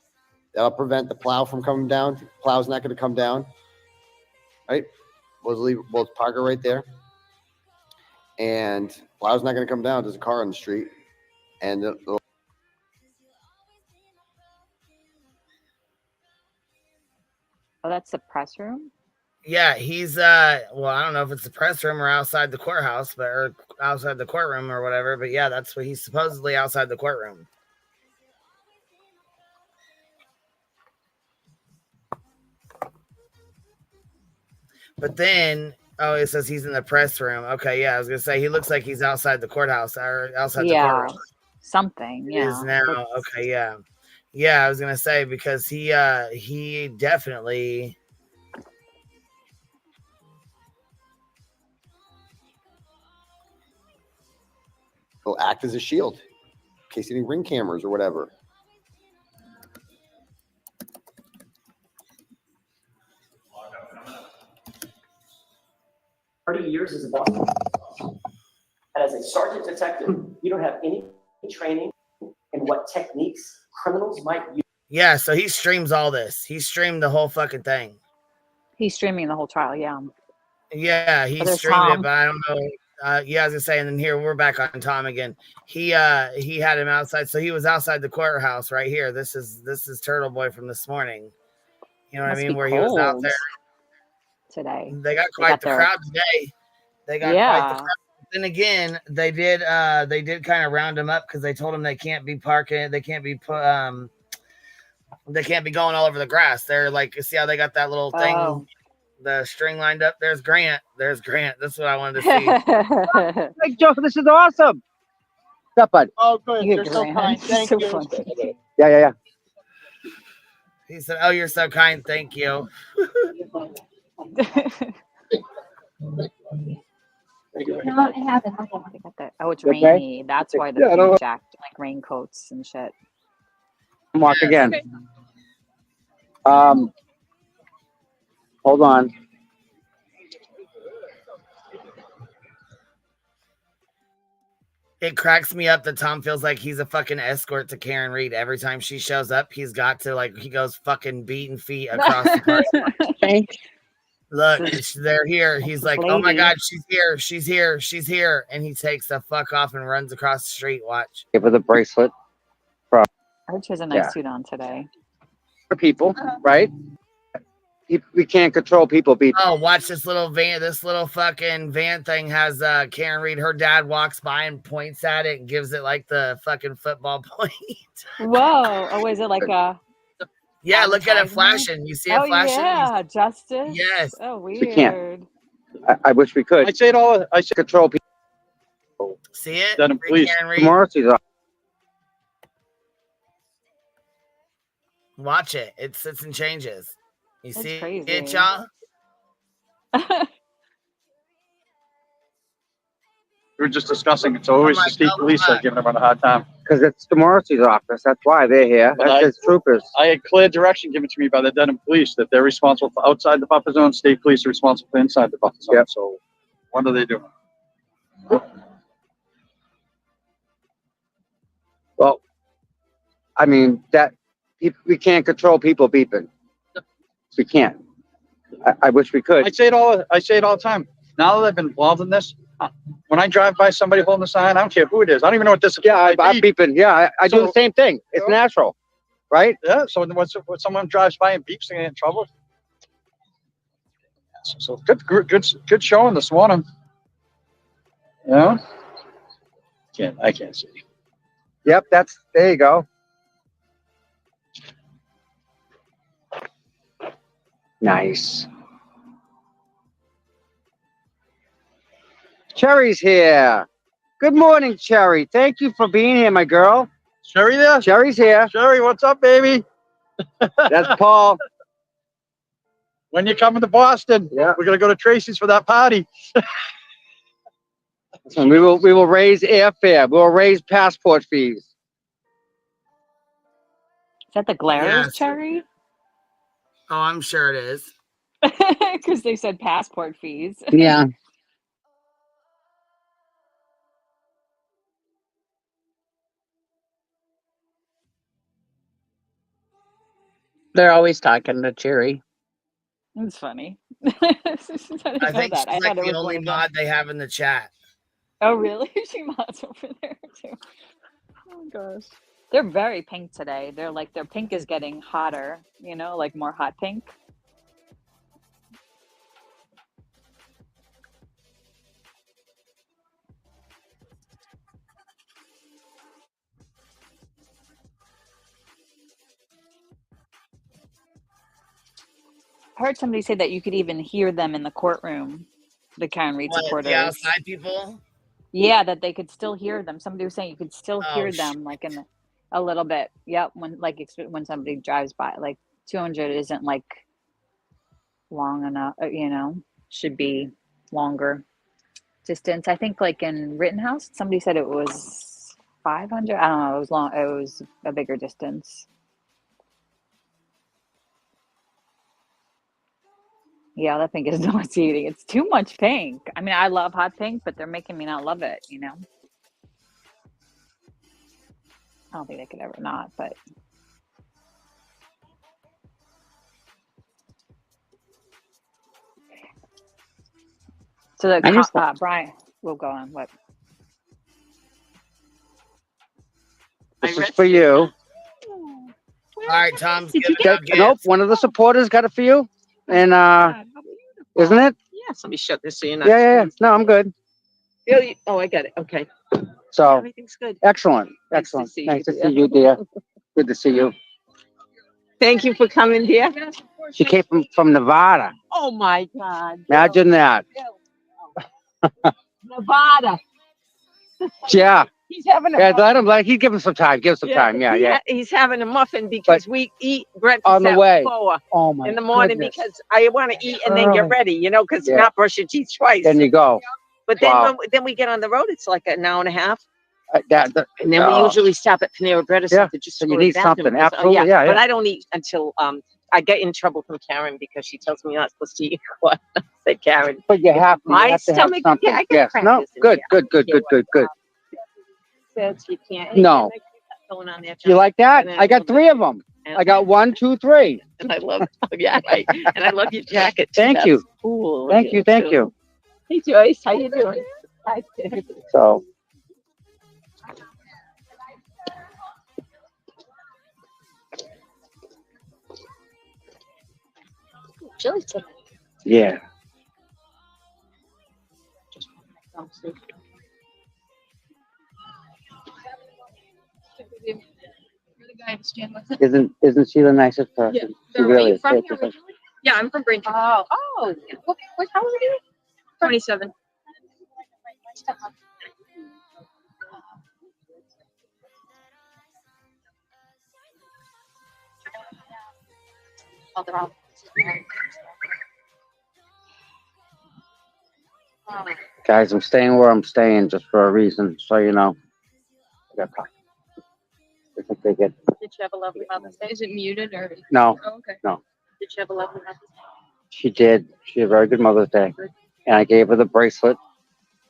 That'll prevent the plow from coming down. The plow's not gonna come down. Right? We'll park it right there. And plow's not gonna come down. There's a car on the street. And Oh, that's the press room? yeah, he's well, I don't know if it's the press room or outside the courthouse, but or outside the courtroom or whatever, but yeah, that's what he's supposedly outside the courtroom. But then it says he's in the press room. Okay, yeah, I was gonna say he looks like he's outside the courthouse or outside the Yeah. courtroom. Something. He Yeah. is now. Okay, yeah. Yeah, I was gonna say because he definitely he'll act as a shield in case any ring cameras or whatever. Years as a boss. And as a sergeant detective, you don't have any training in what techniques criminals might use. yeah, so he streams all this. He streamed the whole fucking thing. He's streaming the whole trial. Yeah. Yeah, he There's streamed Tom. it, but I don't know. Yeah, I was gonna say, and then here we're back on Tom again. He had him outside, so he was outside the courthouse right here. This is TurtleBoy from this morning. You know what Must I mean? be Where he was out cold there. today. They got quite the crowd today. They got quite the crowd. Then again, they did kind of round him up because they told him they can't be parking. They can't be going all over the grass. They're like, see how they got that little thing, the string lined up. There's Grant. That's what I wanted to see. Hey, Joe, this is awesome. What's up, bud? Oh, good. You're You're so grand. kind. Thank So you. funny. Yeah. He said, "Oh, you're so kind. Thank you." No, it hasn't. They got that. Oh, it's You okay? rainy. That's why Yeah, I they're don't- jacked like raincoats and shit. Mark again. Hold on. It cracks me up that Tom feels like he's a fucking escort to Karen Reed. Every time she shows up, he's got to he goes fucking beating feet across the park. Look, they're here. He's like, oh my God, she's here. And he takes the fuck off and runs across the street. Watch. Give her the bracelet. Arch has a nice suit on today. For people, right? We can't control people. Oh, watch this little van. This little fucking van thing has Karen Reed. Her dad walks by and points at it and gives it like the fucking football point. Whoa. Oh, is it like a Yeah, look at it advertisement? flashing. You see it Oh flashing? yeah, justice. Yes. Oh, We can't. weird. I wish we could. I say it all. I say Control people. See it? Then police. Karen Reed. Mercy's off. Watch it. It sits and changes. You That's see crazy. it, y'all? We were just discussing. It's always the state police that are giving everyone a hard time. Because it's the Mercy's office. That's why they're here. But That's his troopers. I had clear direction given to me by the Denham police that they're responsible for outside the buffer zone. State police are responsible for inside the buffer zone. Yep. So what are they doing? Well, I mean, we can't control people beeping. We can't. I wish we could. I say it all the time. Now that I've been involved in this, when I drive by somebody holding a sign, I don't care who it is. I don't even know what this is. Yeah, I'm beeping. Yeah, I do the same thing. It's natural, right? Yeah. So when someone drives by and beeps, they get in trouble. So good showing this morning. Yeah. I can't see. Yep, there you go. Nice. Cherry's here. Good morning, Cherry. Thank you for being here, my girl. Cherry there? Cherry's here. Cherry, what's up, baby? That's Paul. When you coming to Boston? Yeah. We're gonna go to Tracy's for that party. And we will raise airfare. We'll raise passport fees. Is that the Glarus Yes. cherry? Oh, I'm sure it is. Because they said passport fees. Yeah. They're always talking to Cherry. It's funny. I think that. I she's thought like it the was one only of them. mod they have in the chat. Oh, really? She mods over there too. Oh my gosh. They're very pink today. They're like, their pink is getting hotter, like more hot pink. I heard somebody say that you could even hear them in the courtroom, the Karen Reed supporters. The outside people? Yeah, that they could still hear them. Somebody was saying you could still hear them, like in a little bit. Yep, when somebody drives by, like 200 isn't like long enough. Should be longer distance. I think like in Rittenhouse, somebody said it was 500. I don't know. It was long. It was a bigger distance. Yeah, that pink is nauseating. It's too much pink. I mean, I love hot pink, but they're making me not love it, I don't think they could ever not, but. So the Brian, we'll go on. What? This is for you. All right, Tom. Nope, one of the supporters got it for you. And isn't it? Yes, let me shut this so you're not. Yeah. No, I'm good. Oh, I got it. Okay. So everything's good. excellent. Nice to see you, dear. Good to see you. Thank you for coming, dear. She came from Nevada. Oh my God. Imagine that. Nevada. Yeah. He's having a let him. He's giving some time. Give some time. Yeah. He's having a muffin because we eat breakfast on the at way. 4 Oh my in the morning goodness. because I want to eat and then get ready, because Yeah. not brush your teeth twice. Then you go. But then Wow. then we get on the road, it's like an hour and a half. And then we usually stop at Panera Bread or something just so to you go to the need bathroom something. because- Absolutely. Yeah. But I don't eat until I get in trouble from Karen because she tells me you're not supposed to eat what I say, Karen. But you have to. My you have to have stomach, something. I can Yes. No. practice in Good. here. Good. Says you can't. No. Going on there, You like that? And I got 3 of them. I got 1, 2, 3. And I love, right. And I love your jacket. Too. Thank you. That's cool. Thank you. Hey Joyce, how you doing? Hi. So. Chilly tonight. Yeah. I understand what's it. Isn't she the nicest person? Yeah. She Are really you is. from It's here just like- originally? Yeah, I'm from Braintree. Oh. How old are you? 27. Oh, they're all. Guys, I'm staying where I'm staying just for a reason, so you know. I got coffee. I think they get. Did you have a lovely Mother's Day? Is it muted or? No. Oh, okay. No. Did you have a lovely Mother's Day? She did. She had a very good Mother's Day, and I gave her the bracelet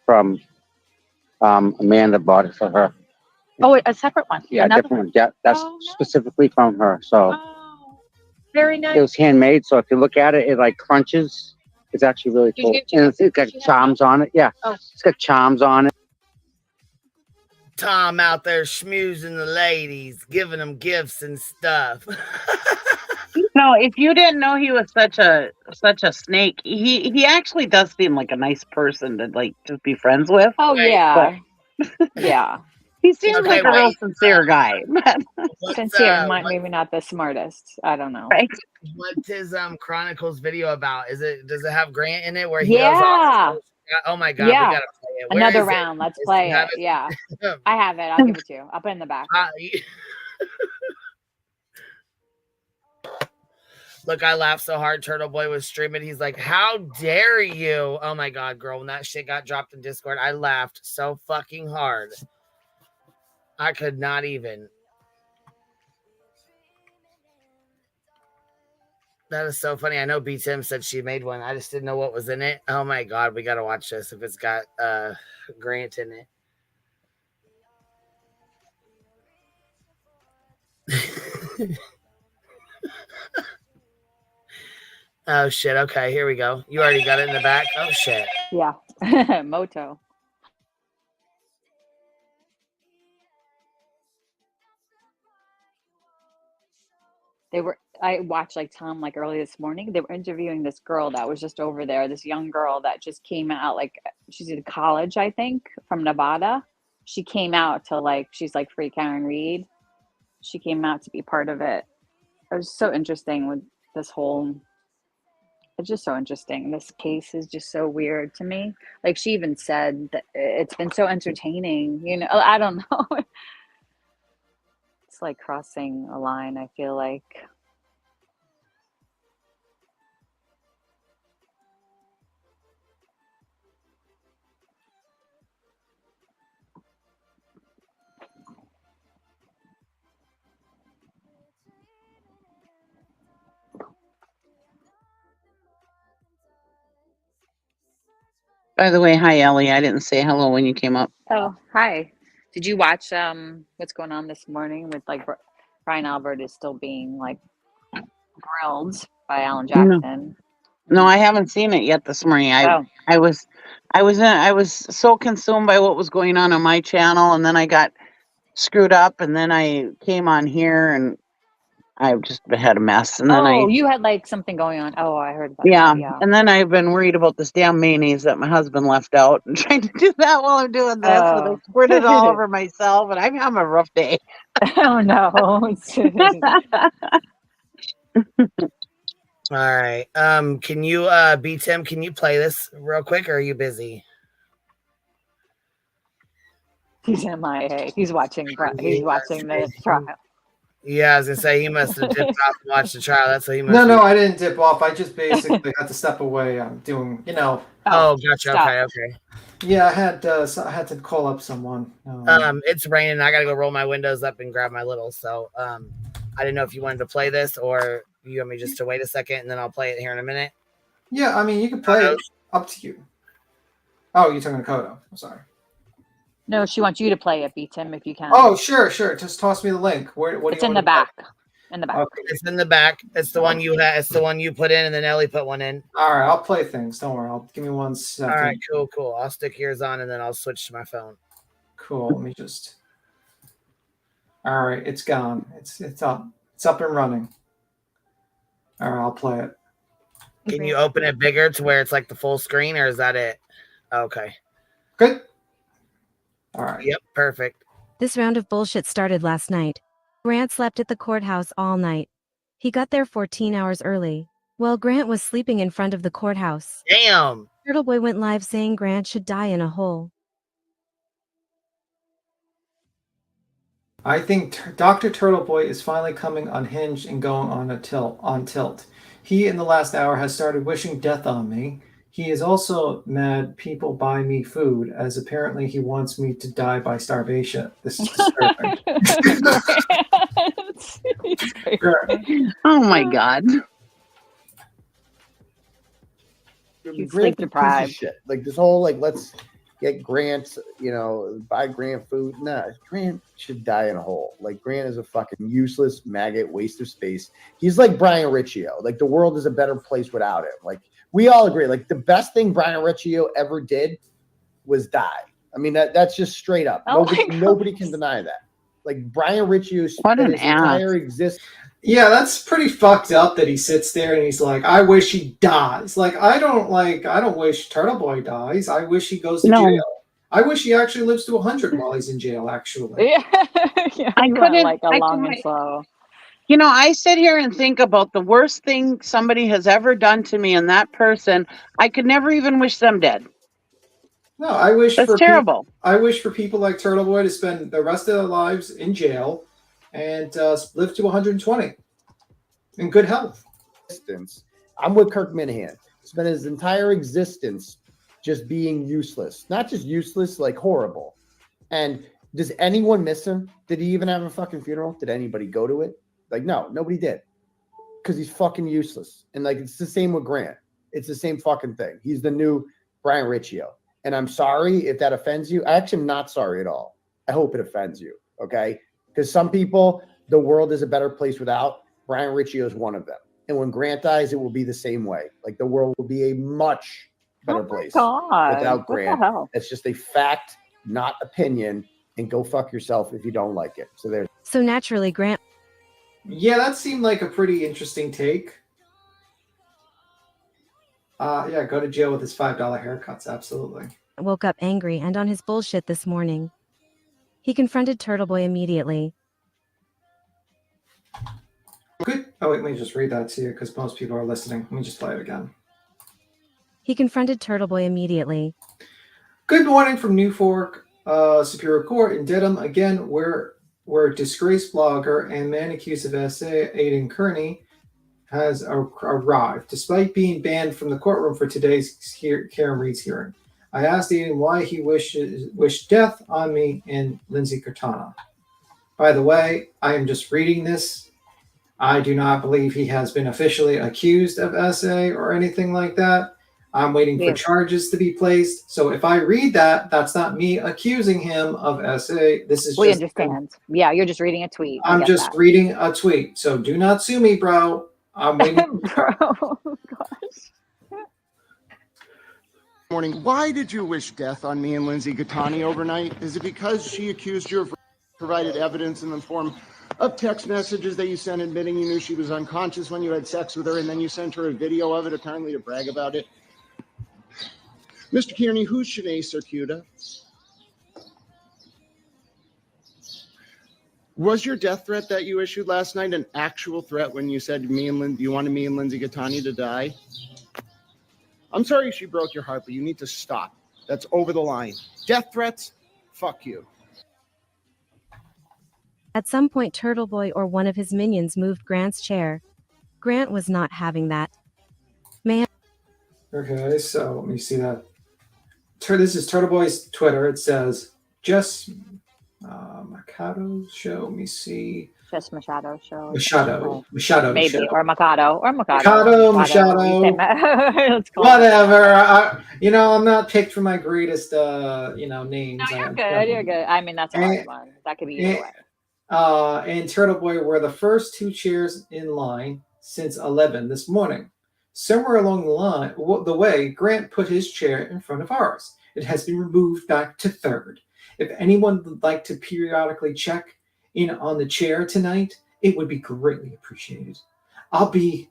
from Amanda bought it for her. Oh, a separate one. Yeah, Another different one. Yeah, that's specifically from her. So Very nice. it was handmade. So if you look at it, it like crunches. It's actually really Did you cool. get And it's got charms on it. Yeah, it's got charms on it. Tom out there schmoozing the ladies, giving them gifts and stuff. No, if you didn't know he was such a snake, he actually does seem like a nice person to like just be friends with. Oh yeah, yeah. He seems Okay, like a real wait. sincere guy. Sincere, maybe not the smartest. I don't know. Right. What's his Chronicles video about? Does it have Grant in it where he goes Yeah. off? Oh my god, Yeah. we gotta play it. Where Another is it? round. Let's Does he play have it. Yeah. I have it. I'll give it to you. I'll put it in the back. Look, I laughed so hard. TurtleBoy was streaming. He's like, "How dare you?" Oh my god, girl! When that shit got dropped in Discord, I laughed so fucking hard. I could not even. That is so funny. I know B Tim said she made one. I just didn't know what was in it. Oh my god, we gotta watch this if it's got Grant in it. Oh shit. Okay, here we go. You already got it in the back. Oh shit. Yeah. Moto. I watched like Tom like early this morning. They were interviewing this girl that was just over there, this young girl that just came out, like she's in college, I think, from Nevada. She came out to like, she's like free Karen Reed. She came out to be part of it. It was so interesting with this whole, it's just so interesting. This case is just so weird to me. Like she even said that it's been so entertaining, you know, I don't know. It's like crossing a line, I feel like. By the way, hi Ellie. I didn't say hello when you came up. Oh, hi. Did you watch what's going on this morning with like Brian Albert is still being like grilled by Alan Jackson? No, I haven't seen it yet this morning. I was so consumed by what was going on my channel, and then I got screwed up, and then I came on here, and I just had a mess. And then you had like something going on. Oh, I heard about yeah, that. Yeah. and then I've been worried about this damn mayonnaise that my husband left out, and trying to do that while I'm doing this, and I squirted it all over myself, and I'm having a rough day. Oh no. All right. Can you B Tim, can you play this real quick, or are you busy? He's MIA. He's watching the trial. Yeah, I was gonna say he must have dipped off and watched the trial. That's what he must. No, I didn't dip off. I just basically had to step away. I'm doing, you know. Oh, gotcha. Okay. Yeah, I had to call up someone. It's raining. I gotta go roll my windows up and grab my little. So, I didn't know if you wanted to play this or you want me just to wait a second and then I'll play it here in a minute. Yeah, I mean you can play it. Up to you. Oh, you're talking to Kodo. I'm sorry. No, she wants you to play it, B Tim, if you can. Oh, sure. Just toss me the link. It's in the back. In the back. Okay. It's in the back. It's the one you had. It's the one you put in, and then Ellie put one in. All right, I'll play things. Don't worry. Give me 1 second. All right, cool. I'll stick yours on, and then I'll switch to my phone. Cool. Let me just. All right, it's gone. It's up. It's up and running. All right, I'll play it. Can you open it bigger to where it's like the full screen, or is that it? Okay. Good. All right. Yep, perfect. This round of bullshit started last night. Grant slept at the courthouse all night. He got there 14 hours early. While Grant was sleeping in front of the courthouse, Damn. TurtleBoy went live saying Grant should die in a hole. I think Dr. TurtleBoy is finally coming unhinged and going on tilt. He, in the last hour, has started wishing death on me. He is also mad people buy me food, as apparently he wants me to die by starvation. This is disturbing. Oh my God. Grant's sleep a piece of deprived. shit. Like this whole let's get Grant, buy Grant food. Nah, Grant should die in a hole. Like Grant is a fucking useless maggot, waste of space. He's like Brian Riccio. Like the world is a better place without him. Like we all agree. Like the best thing Brian Riccio ever did was die. I mean that's just straight up. Nobody can deny that. Like Brian Riccio spent his entire existence. Yeah, that's pretty fucked up that he sits there and he's like, I wish he dies. I don't wish TurtleBoy dies. I wish he goes to jail. I wish he actually lives to 100 while he's in jail, actually. Yeah, I couldn't. and slow. I sit here and think about the worst thing somebody has ever done to me, and that person, I could never even wish them dead. No, I wish that's terrible. I wish for people like TurtleBoy to spend the rest of their lives in jail and live to 120 in good health. I'm with Kirk Minahan. Spent his entire existence just being useless. Not just useless, like horrible. And does anyone miss him? Did he even have a fucking funeral? Did anybody go to it? Like, no, nobody did. Because he's fucking useless. And it's the same with Grant. It's the same fucking thing. He's the new Brian Riccio. And I'm sorry if that offends you. I actually am not sorry at all. I hope it offends you. Okay? Because some people, the world is a better place without. Brian Riccio is one of them. And when Grant dies, it will be the same way. Like the world will be a much better place without Grant. It's just a fact, not opinion. And go fuck yourself if you don't like it. So naturally, Grant. Yeah, that seemed like a pretty interesting take. Yeah, go to jail with his $5 haircuts. Absolutely. Woke up angry and on his bullshit this morning. He confronted TurtleBoy immediately. Good. Oh, wait, let me just read that to you because most people are listening. Let me just play it again. He confronted TurtleBoy immediately. Good morning from New Fork Superior Court in Dedham. Again, where disgraced blogger and man accused of SA Aidan Kearney has arrived. Despite being banned from the courtroom for today's Karen Reed's hearing, I asked Aidan why he wished death on me and Lindsay Cortana. By the way, I am just reading this. I do not believe he has been officially accused of SA or anything like that. I'm waiting for charges to be placed. So if I read that, that's not me accusing him of SA. This is we understand. Yeah, you're just reading a tweet. I'm just reading a tweet. So do not sue me, bro. I'm waiting. Bro, gosh. Morning. Why did you wish death on me and Lindsay Gattani overnight? Is it because she accused you of provided evidence in the form of text messages that you sent admitting you knew she was unconscious when you had sex with her, and then you sent her a video of it apparently to brag about it? Mr. Kearney, who's Shanae Circuda? Was your death threat that you issued last night an actual threat when you said you wanted me and Lindsay Gattani to die? I'm sorry she broke your heart, but you need to stop. That's over the line. Death threats? Fuck you. At some point, TurtleBoy or one of his minions moved Grant's chair. Grant was not having that. Man. Okay, so let me see that. This is TurtleBoy's Twitter. It says, just Machado's show. Let me see. Just Machado show. Machado maybe show. or Mikado Machado. Let's call Whatever. I'm not picked for my greatest names. No, you're good. You're good. I mean, that's a hard one. That could be either way. And TurtleBoy were the first two chairs in line since 11 this morning. Somewhere along the way, Grant put his chair in front of ours. It has been removed back to third. If anyone would like to periodically check in on the chair tonight, it would be greatly appreciated. I'll be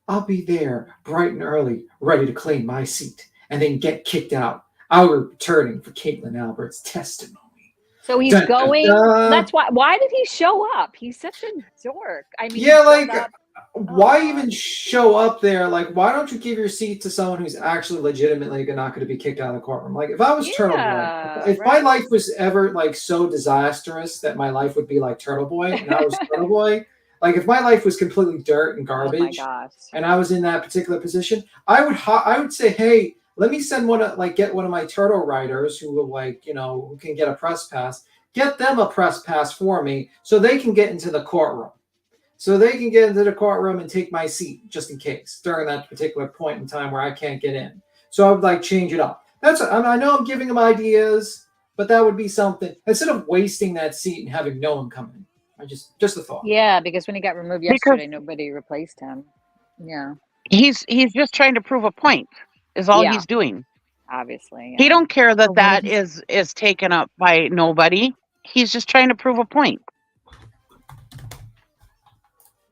there bright and early, ready to claim my seat, and then get kicked out. I'll be returning for Caitlin Albert's testimony. So he's going. That's why. Why did he show up? He's such a dork. I mean, Yeah, he showed like, up- why even show up there? Like, why don't you give your seat to someone who's actually legitimately not going to be kicked out of the courtroom? Like, if I was TurtleBoy, if my life was ever like so disastrous that my life would be like TurtleBoy, and I was TurtleBoy, like if my life was completely dirt and garbage, and I was in that particular position, I would say, hey, let me send get one of my turtle riders who will who can get a press pass, get them a press pass for me so they can get into the courtroom. So they can get into the courtroom and take my seat just in case during that particular point in time where I can't get in. So I would change it up. I know I'm giving them ideas, but that would be something instead of wasting that seat and having no one come in. Just a thought. Yeah, because when he got removed yesterday, nobody replaced him. Yeah. He's just trying to prove a point. Is all he's doing. Obviously. He don't care that is taken up by nobody. He's just trying to prove a point.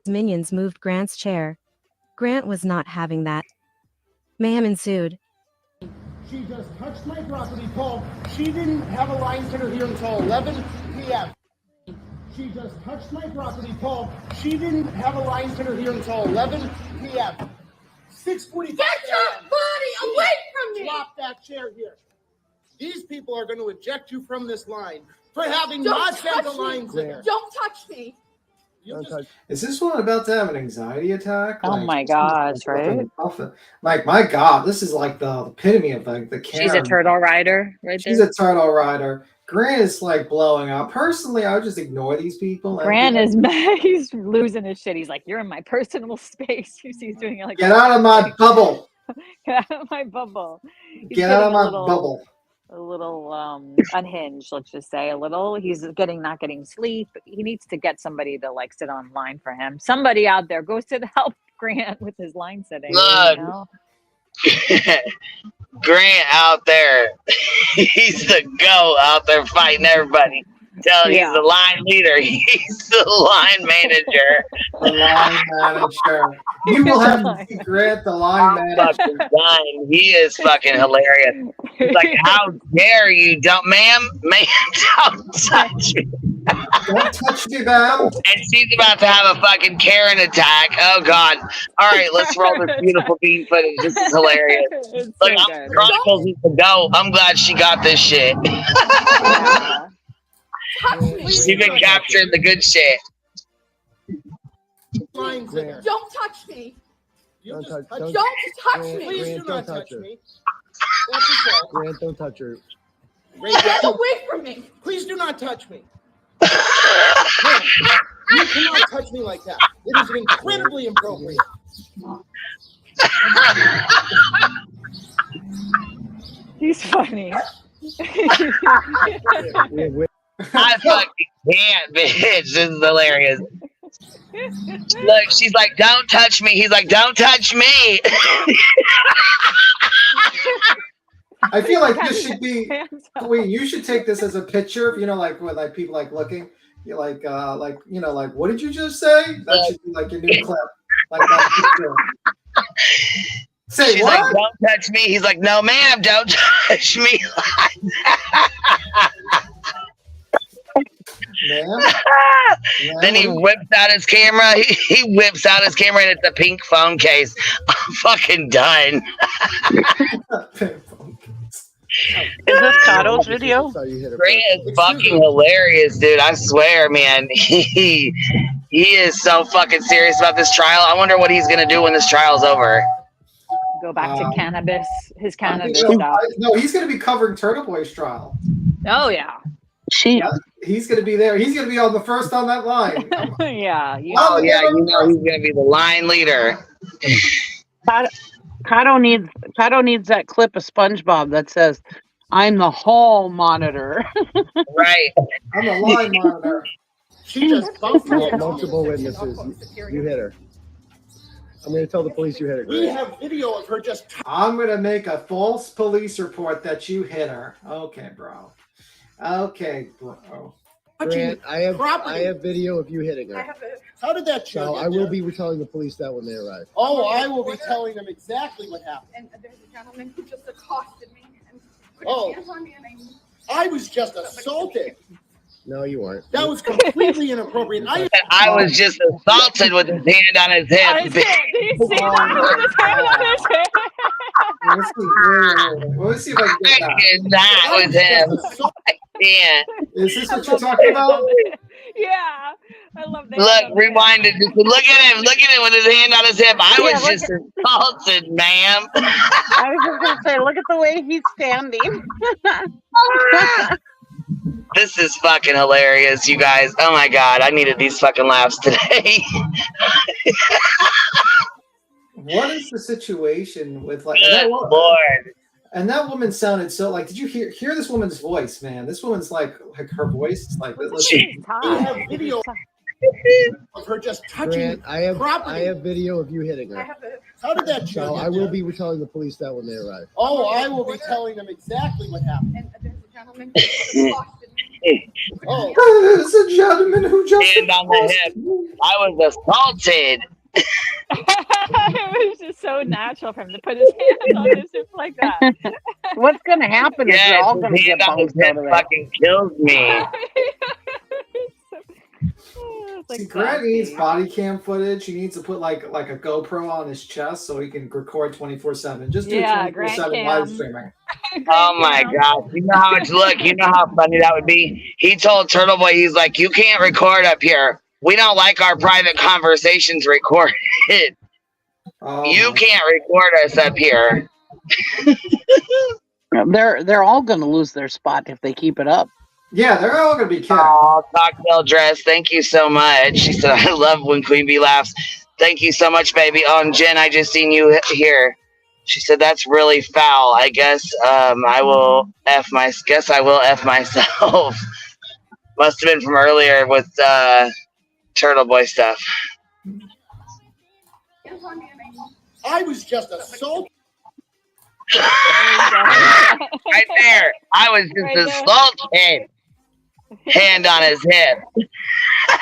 Minions moved Grant's chair. Grant was not having that. Mayhem ensued. She just touched my property, Paul. She didn't have a line sitter here until 11 p.m. She just touched my property, Paul. She didn't have a line sitter here until 11 p.m. 6:45. Get your body away from me! Drop that chair here. These people are going to eject you from this line for having not sent a line sitter. Don't touch me. Is this one about to have an anxiety attack? Oh my gosh, right? Like, my God, this is like the epitome of the Karen. She's a turtle rider, right? She's a turtle rider. Grant is blowing up. Personally, I would just ignore these people. Grant is he's losing his shit. He's like, you're in my personal space. He's doing it like, get out of my bubble. Get out of my bubble. Get out of my bubble. A little unhinged, let's just say. A little. He's not getting sleep. He needs to get somebody to sit on line for him. Somebody out there goes to help Grant with his line setting. Look, Grant out there, he's the go out there fighting everybody. He's the line leader. He's the line manager. The line manager. You will have to see Grant, the line manager. Done. He is fucking hilarious. He's like, how dare you? Ma'am, don't touch me. Don't touch me, ma'am. And she's about to have a fucking Karen attack. Oh, God. All right, let's roll this beautiful bean footage. This is hilarious. Look, Chronicles is the go. I'm glad she got this shit. She's been capturing the good shit. Don't touch me. Don't touch me. Please do not touch me. Grant, don't touch her. Get away from me. Please do not touch me. Grant, you cannot touch me like that. It is incredibly inappropriate. He's funny. I fucking can't, bitch. This is hilarious. Look, she's like, don't touch me. He's like, don't touch me. I feel like this should be. Wait, you should take this as a picture. When people looking. You're what did you just say? That should be your new clip. That picture. Say she's what? Like, don't touch me. He's like, no, ma'am, don't touch me. Then he whips out his camera. He whips out his camera and it's a pink phone case. I'm fucking done. Is this Cato's video? Grant is fucking hilarious, dude. I swear, man. He is so fucking serious about this trial. I wonder what he's gonna do when this trial's over. Go back to cannabis, his cannabis stuff. No, he's going to be covering TurtleBoy's trial. Oh yeah. He's going to be there. He's going to be on the first on that line. Yeah. You know he's going to be the line leader. Cato needs that clip of SpongeBob that says, "I'm the hall monitor." Right. I'm the line monitor. She just bumped multiple witnesses. You hit her. I'm going to tell the police you hit her. We have video of her just. I'm going to make a false police report that you hit her. Okay, bro. Grant, I have video of you hitting her. How did that show? I will be telling the police that when they arrive. Oh, I will be telling them exactly what happened. And there's a gentleman who just accosted me and put Oh. his hands on me, and I was just assaulted. No, you weren't. That was completely inappropriate. I was just assaulted with his hand on his hip. Did you see that with his hand on his hip? Let's see if I can get that. I did not with him. I can't. Is this what you're talking about? Yeah, I love that. Look, rewind it. Just look at him. Look at him with his hand on his hip. I was just assaulted, ma'am. I was just gonna say, look at the way he's standing. This is fucking hilarious, you guys. Oh my god, I needed these fucking laughs today. What is the situation with like Good that Lord. And that woman sounded so like. Did you hear this woman's voice, man? This woman's like her voice is like. I have video of her just touching Grant, I have property. video of you hitting her. How did that So I will be telling the police that when they arrive. Oh, I will be telling them exactly what happened. Oh, there's a gentleman who just hand on the hip. I was assaulted. It was just so natural for him to put his hand on his hip like that. What's gonna happen is you're all gonna get bounced out of that. Fucking kills me. See, Grant needs body cam footage. He needs to put like a GoPro on his chest so he can record 24/7. Just do 24/7 live streaming. Oh my god. You know how much you know how funny that would be? He told TurtleBoy, he's like, you can't record up here. We don't like our private conversations recorded. You can't record us up here. They're all gonna lose their spot if they keep it up. Yeah, they're all gonna be kicked. Oh, cocktail dress. Thank you so much. She said, I love when Queen Bee laughs. Thank you so much, baby. Oh, and Jen, I just seen you here. She said, that's really foul. I guess I will F myself. Must have been from earlier with TurtleBoy stuff. I was just assaulted. Right there. I was just assaulted. Hand on his hip.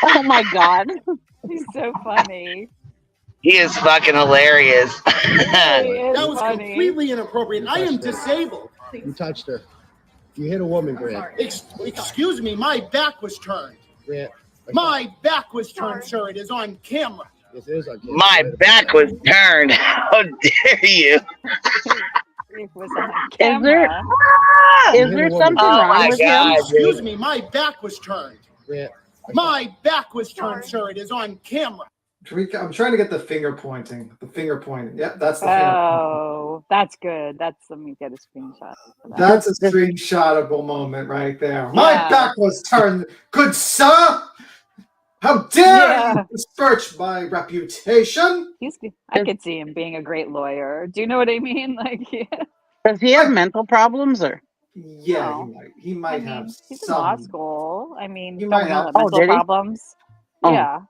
Oh my god. He's so funny. He is fucking hilarious. That was completely inappropriate. I am disabled. You touched her. You hit a woman, Grant. Excuse me, my back was turned. Grant. My back was turned, sir. It is on camera. Yes, it is on camera. My back was turned. How dare you? It was on Is there something wrong with him? Excuse me, my back was turned. Grant. My back was turned, sir. It is on camera. I'm trying to get the finger pointing. The finger pointing. Yep, that's the finger Oh, that's good. Let me get a screenshot. That's a screenshotable moment right there. My back was turned, good sir. How dare you besmirch my reputation? I could see him being a great lawyer. Do you know what I mean? Like, does he have mental problems or? Yeah, he might have he's some. in law school. I mean, He don't might we all have- have mental did he? problems. Oh. Yeah,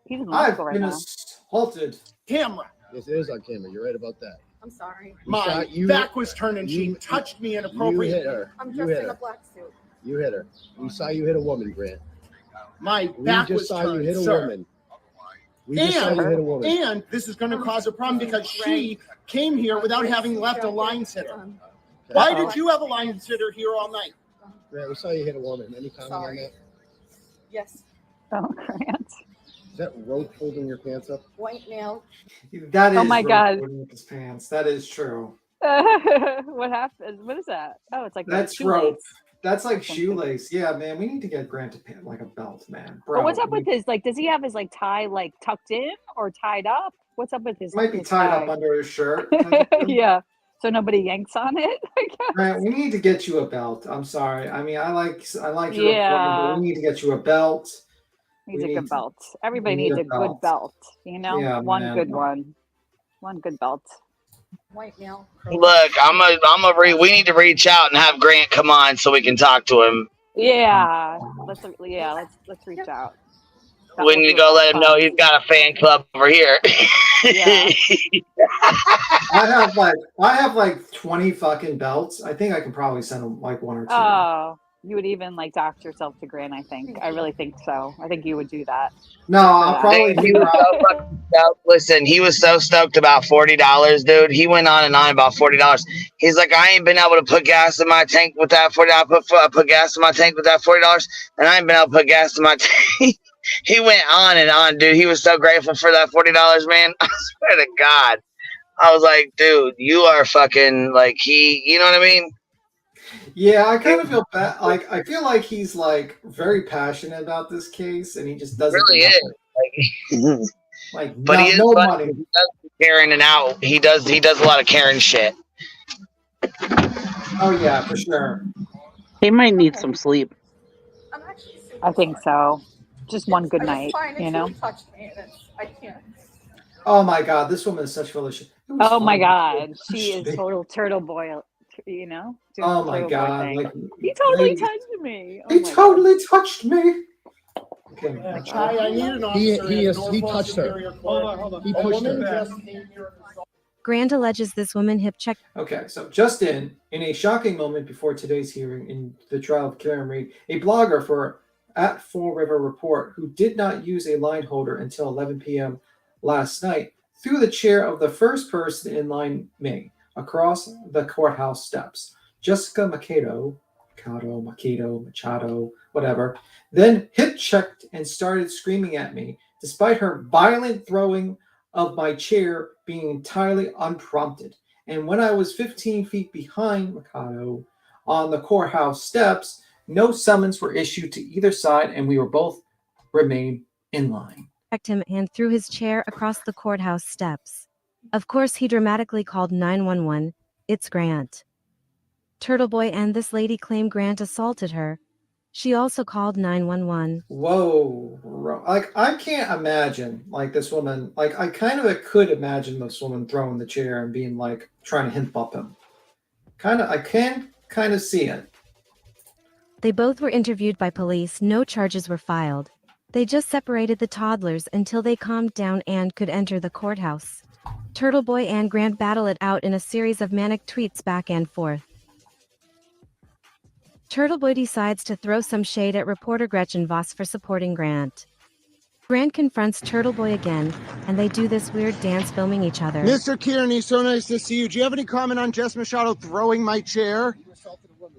he's in law I've school right been now. assaulted. Camera. Yes, it is on camera. You're right about that. I'm sorry. My back was turned and she touched me You inappropriately. hit her. I'm You dressed hit in a her. black suit. You hit her. We saw you hit a woman, Grant. My We back just was saw you turned, hit a sir. woman. We just saw you hit a woman. And this is going to cause a problem because she came here without having left a line sitter. Why did you have a line sitter here all night? Grant, we saw you hit a woman. Any comment on that? Yes. Oh, Grant. Is that rope holding your pants up? White male. That is Oh my God. holding up his pants. That is true. What happened? What is that? Oh, it's like That's shoelace. rope. That's like shoelace. Yeah, man. We need to get Grant like a belt, man. Bro, But what's up with his like? Does he have his like tie like tucked in or tied up? What's up with his? Might be his tied tie? up under his shirt. Yeah, so nobody yanks on it. I guess. Grant, we need to get you a belt. I'm sorry. I mean, I like your reporting, Yeah. but we need to get you a belt. Needs We a need good belt. Everybody we need needs a a good belt. belt. You know, Yeah, one man. good one. One good belt. White male. Look, we need to reach out and have Grant come on so we can talk to him. Yeah, let's reach out. We need to go let him know he's got a fan club over here. Yeah. I have like 20 fucking belts. I think I can probably send him like one or two. Oh, You would even like dox yourself to Grant, I think. I really think so. I think you would do that. No, I'll probably Dude, he was so fucking stoked. Listen, he was so stoked about $40, dude. He went on and on about $40. He's like, I ain't been able to put gas in my tank with that $40. Put gas in my tank with that $40, and I ain't been able to put gas in my tank. He went on and on, dude. He was so grateful for that $40, man. I swear to God. I was like, dude, you are fucking like you know what I mean? Yeah, I kind of feel bad. Like, I feel like he's like very passionate about this case, and he just doesn't. Really is. Like, But he is no funny. money. He does Karen and out. He does a lot of Karen shit. Oh yeah, for sure. He might need some sleep. I think so. Just one good night, you know? I can't. Oh my God, this woman is such full of shit. Oh my God, she is total turtle boy, you know? Doing Oh the my turtle boy God, thing. like, He totally lady- touched me. Oh He my totally touched me. Okay. I need an officer. He touched her. Hold on. He pushed her. Grant alleges this woman hip checked. Okay, so just in a shocking moment before today's hearing in the trial of Karen Reed, a blogger for at Fall River Report who did not use a line holder until 11 p.m. last night threw the chair of the first person in line May across the courthouse steps. Jessica Machado, whatever, then hip checked and started screaming at me, despite her violent throwing of my chair being entirely unprompted. And when I was 15 feet behind Machado on the courthouse steps, no summons were issued to either side, and we were both remain in line. Him and threw his chair across the courthouse steps. Of course, he dramatically called 911. It's Grant. TurtleBoy and this lady claim Grant assaulted her. She also called 911. Whoa. Like, I can't imagine, like, this woman, like, I kind of could imagine this woman throwing the chair and being, like, trying to hemp up him. I can kind of see it. They both were interviewed by police. No charges were filed. They just separated the toddlers until they calmed down and could enter the courthouse. TurtleBoy and Grant battle it out in a series of manic tweets back and forth. TurtleBoy decides to throw some shade at reporter Gretchen Voss for supporting Grant. Grant confronts TurtleBoy again, and they do this weird dance filming each other. Mr. Kearney, so nice to see you. Do you have any comment on Jess Machado throwing my chair?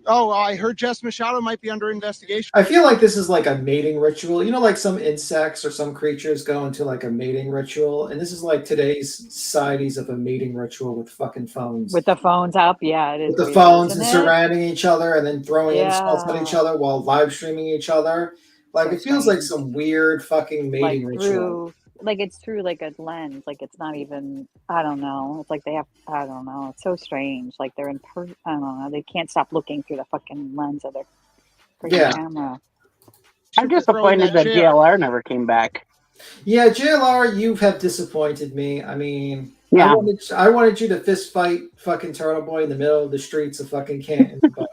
Oh, I heard Jess Machado might be under investigation. I feel like this is like a mating ritual. You know, like some insects or some creatures go into like a mating ritual. And this is like today's societies of a mating ritual with fucking phones. With the phones up, yeah, it is. With the weird, phones and isn't it? surrounding each other and then throwing Yeah. insults at each other while live streaming each other. Like, So it feels like some weird fucking mating Like ritual. it's through like a lens. Like it's not even. I don't know. It's like they have. I don't know. It's so strange. Like they're in. I don't know. They can't stop looking through the fucking lens of their freaking camera. I'm disappointed that JLR never came back. Yeah, JLR, you have disappointed me. I mean, Yeah. I wanted you to fist fight fucking TurtleBoy in the middle of the streets of fucking Canton, but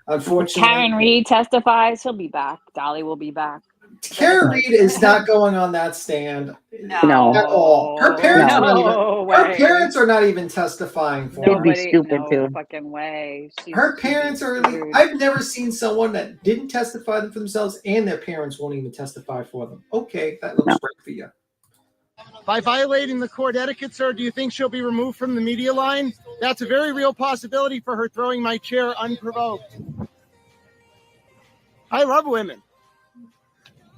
unfortunately, Karen Reed testifies. He'll be back. Dolly will be back. Karen Reed is not going on that stand No. at all. Her parents, No her way. parents are not even testifying for her. No fucking way. Her parents are. I've never seen someone that didn't testify for themselves, and their parents won't even testify for them. Okay, that looks great for you. By violating the court etiquette, sir, do you think she'll be removed from the media line? That's a very real possibility for her throwing my chair unprovoked. I love women.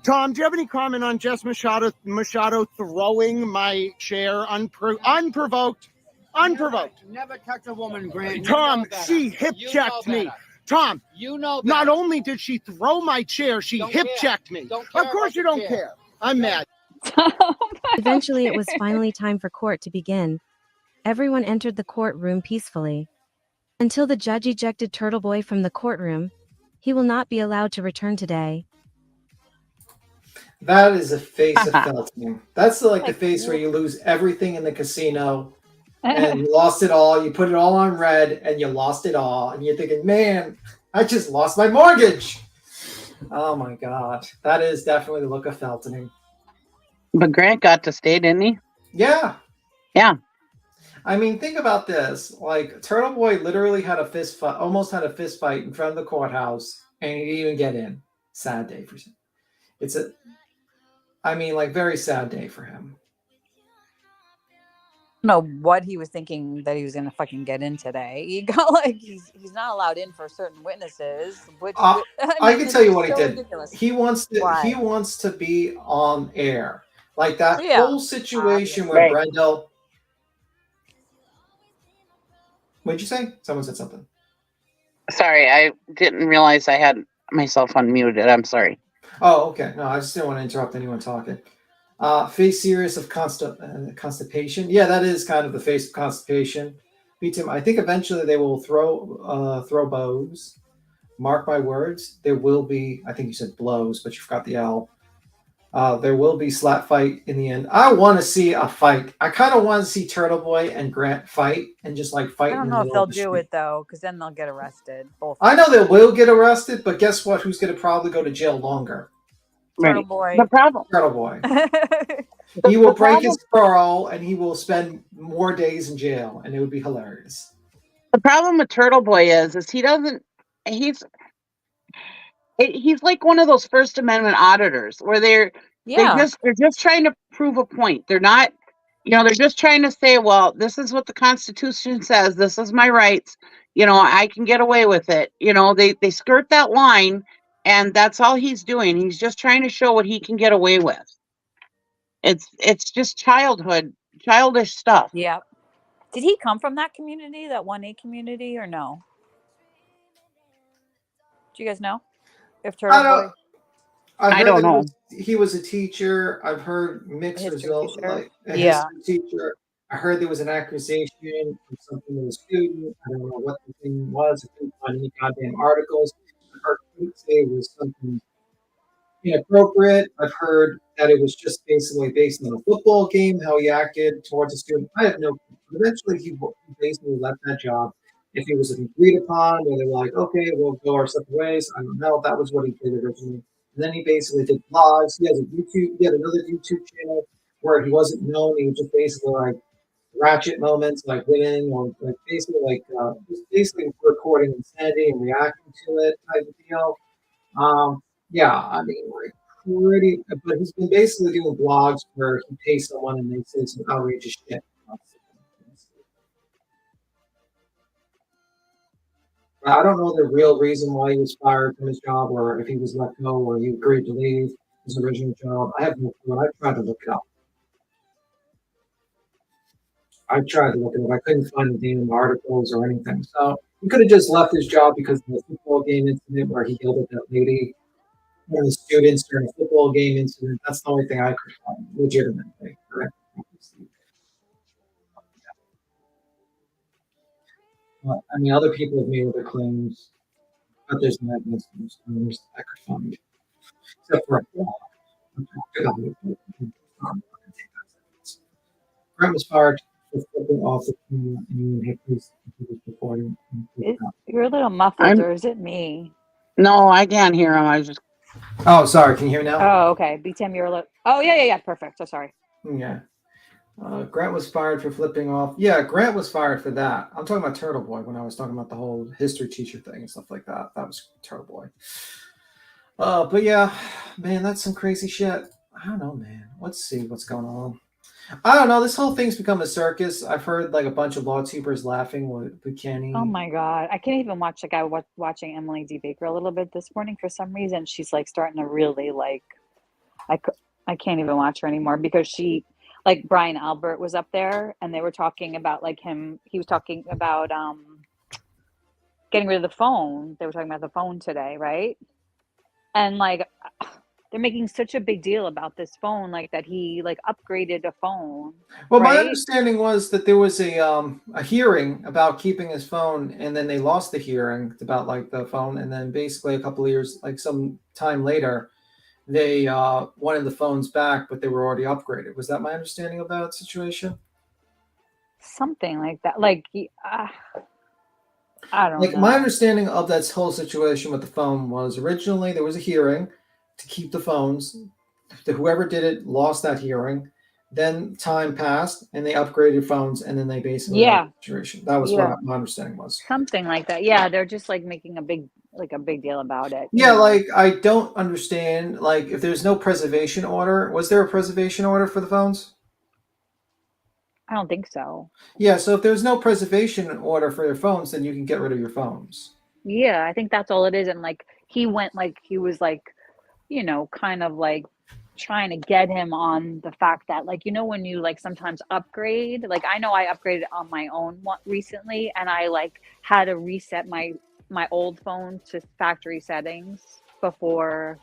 Tom, do you have any comment on Jess Machado throwing my chair unprovoked? Unprovoked. Never touch a woman, Grant. Tom, she hip-checked me. Tom, You know that. not only did she throw my chair, she Don't hip-checked me. Don't care Of course about you the don't chair. care. I'm mad. Eventually, it was finally time for court to begin. Everyone entered the courtroom peacefully. Until the judge ejected TurtleBoy from the courtroom, he will not be allowed to return today. That is a face of felting. That's like the face where you lose everything in the casino and you lost it all. You put it all on red and you lost it all. And you're thinking, man, I just lost my mortgage. Oh my God. That is definitely the look of felting. But Grant got to stay, didn't he? Yeah. Yeah. I mean, think about this. Like, TurtleBoy literally had a fist fight, almost had a fist fight in front of the courthouse. and he didn't even get in. Sad day for him. Like very sad day for him. I don't know what he was thinking that he was gonna fucking get in today. He got like he's not allowed in for certain witnesses. I can tell you what he so did. ridiculous. He wants to be on air. Like that whole situation where Brendel. What'd you say? Someone said something. Sorry, I didn't realize I had myself unmuted. I'm sorry. Oh, okay. No, I just didn't want to interrupt anyone talking. Face serious of constipation. Yeah, that is kind of the face of constipation. Tim, I think eventually they will throw bows. Mark my words, there will be, I think you said blows, but you forgot the L. There will be slap fight in the end. I want to see a fight. I kind of want to see TurtleBoy and Grant fight and just like fight. I don't know if they'll do it though, because then they'll get arrested. Both. I know they will get arrested, but guess what? Who's going to probably go to jail longer? TurtleBoy. The problem. TurtleBoy. He will break his parole and he will spend more days in jail, and it would be hilarious. The problem with TurtleBoy is he doesn't. He's like one of those First Amendment auditors where they're just trying to prove a point. They're not, they're just trying to say, well, this is what the Constitution says. This is my rights. I can get away with it. They skirt that line, and that's all he's doing. He's just trying to show what he can get away with. It's just childish stuff. Yeah. Did he come from that community, that 1A community, or no? Do you guys know? If TurtleBoy, I don't know. He was a teacher. I've heard mixed results. Like a history teacher. I heard there was an accusation of something with a student. I don't know what the thing was. I couldn't find any goddamn articles. I heard say it was something inappropriate. I've heard that it was just basically based on a football game, how he acted towards a student. I have no clue. Eventually, he basically left that job. If it was agreed upon, where they were like, okay, we'll go our separate ways. I don't know. That was what he did originally. And then he basically did vlogs. He had another YouTube channel where he wasn't known. He was just basically like ratchet moments, like winning, or like basically just basically recording insanity and reacting to it type of deal. But he's been basically doing vlogs where he pays someone and they say some outrageous shit. I don't know the real reason why he was fired from his job, or if he was let go, or he agreed to leave his original job. I have no clue. I tried to look it up. I couldn't find the damn articles or anything. So he could have just left his job because of the football game incident where he yelled at that lady, one of the students during a football game incident. That's the only thing I could find legitimately. Correct? Other people have made other claims, but there's no evidence I could find, except for a blog. Grant was fired for flipping off the camera and his recording. You're a little muffled, or is it me? No, I can't hear him. I was just. Oh, sorry. Can you hear me now? Oh, okay. BTM, you're a little. Oh, yeah. Perfect. So sorry. Yeah. Grant was fired for flipping off. Yeah, Grant was fired for that. I'm talking about TurtleBoy when I was talking about the whole history teacher thing and stuff like that. That was TurtleBoy. But yeah, man, that's some crazy shit. I don't know, man. Let's see what's going on. I don't know. This whole thing's become a circus. I've heard like a bunch of law tubers laughing with Kenny. Oh my God. I can't even watch watching Emily D. Baker a little bit this morning for some reason. She's like starting to really like, I can't even watch her anymore because she, like Brian Albert was up there and they were talking about like he was talking about getting rid of the phone. They were talking about the phone today, right? And like they're making such a big deal about this phone, like that he like upgraded a phone. Well, right? My understanding was that there was a hearing about keeping his phone, and then they lost the hearing about like the phone, and then basically a couple of years, like some time later, they wanted the phones back, but they were already upgraded. Was that my understanding of that situation? Something like that. Like, I don't know. My understanding of that whole situation with the phone was originally there was a hearing to keep the phones. Whoever did it lost that hearing. Then time passed and they upgraded phones, and then they basically had the situation. That was what my understanding was. Something like that. Yeah, they're just like making a big like a big deal about it. Yeah, like I don't understand. Like, if there's no preservation order, was there a preservation order for the phones? I don't think so. Yeah, so if there's no preservation order for your phones, then you can get rid of your phones. Yeah, I think that's all it is. And like he went like he was like, kind of like trying to get him on the fact that like when you like sometimes upgrade, like I know I upgraded on my own recently, and I like had to reset my old phone to factory settings before,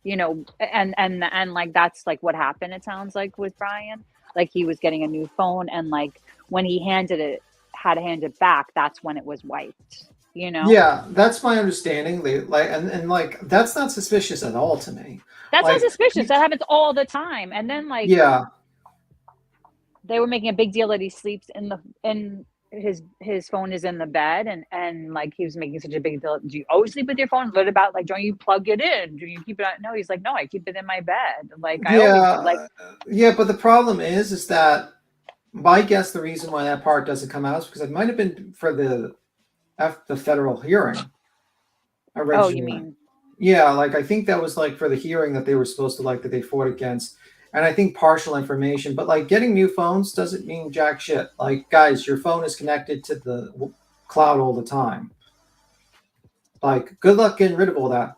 and like that's like what happened. It sounds like with Brian, like he was getting a new phone, and like when he had to hand it back, that's when it was wiped. Yeah, that's my understanding. They like and like that's not suspicious at all to me. That's Like, not suspicious. That happens all the time. And then like yeah, they were making a big deal that he sleeps in his phone is in the bed, and like he was making such a big deal. Do you always sleep with your phone? What about like don't you plug it in? Do you keep it out? No, he's like, no, I keep it in my bed. Like I always do. Like yeah, but the problem is that my guess the reason why that part doesn't come out is because it might have been for the federal hearing originally. Oh, you mean? Yeah, like I think that was like for the hearing that they were supposed to like that they fought against, and I think partial information. But like getting new phones doesn't mean jack shit. Like guys, your phone is connected to the cloud all the time. Like good luck getting rid of all that.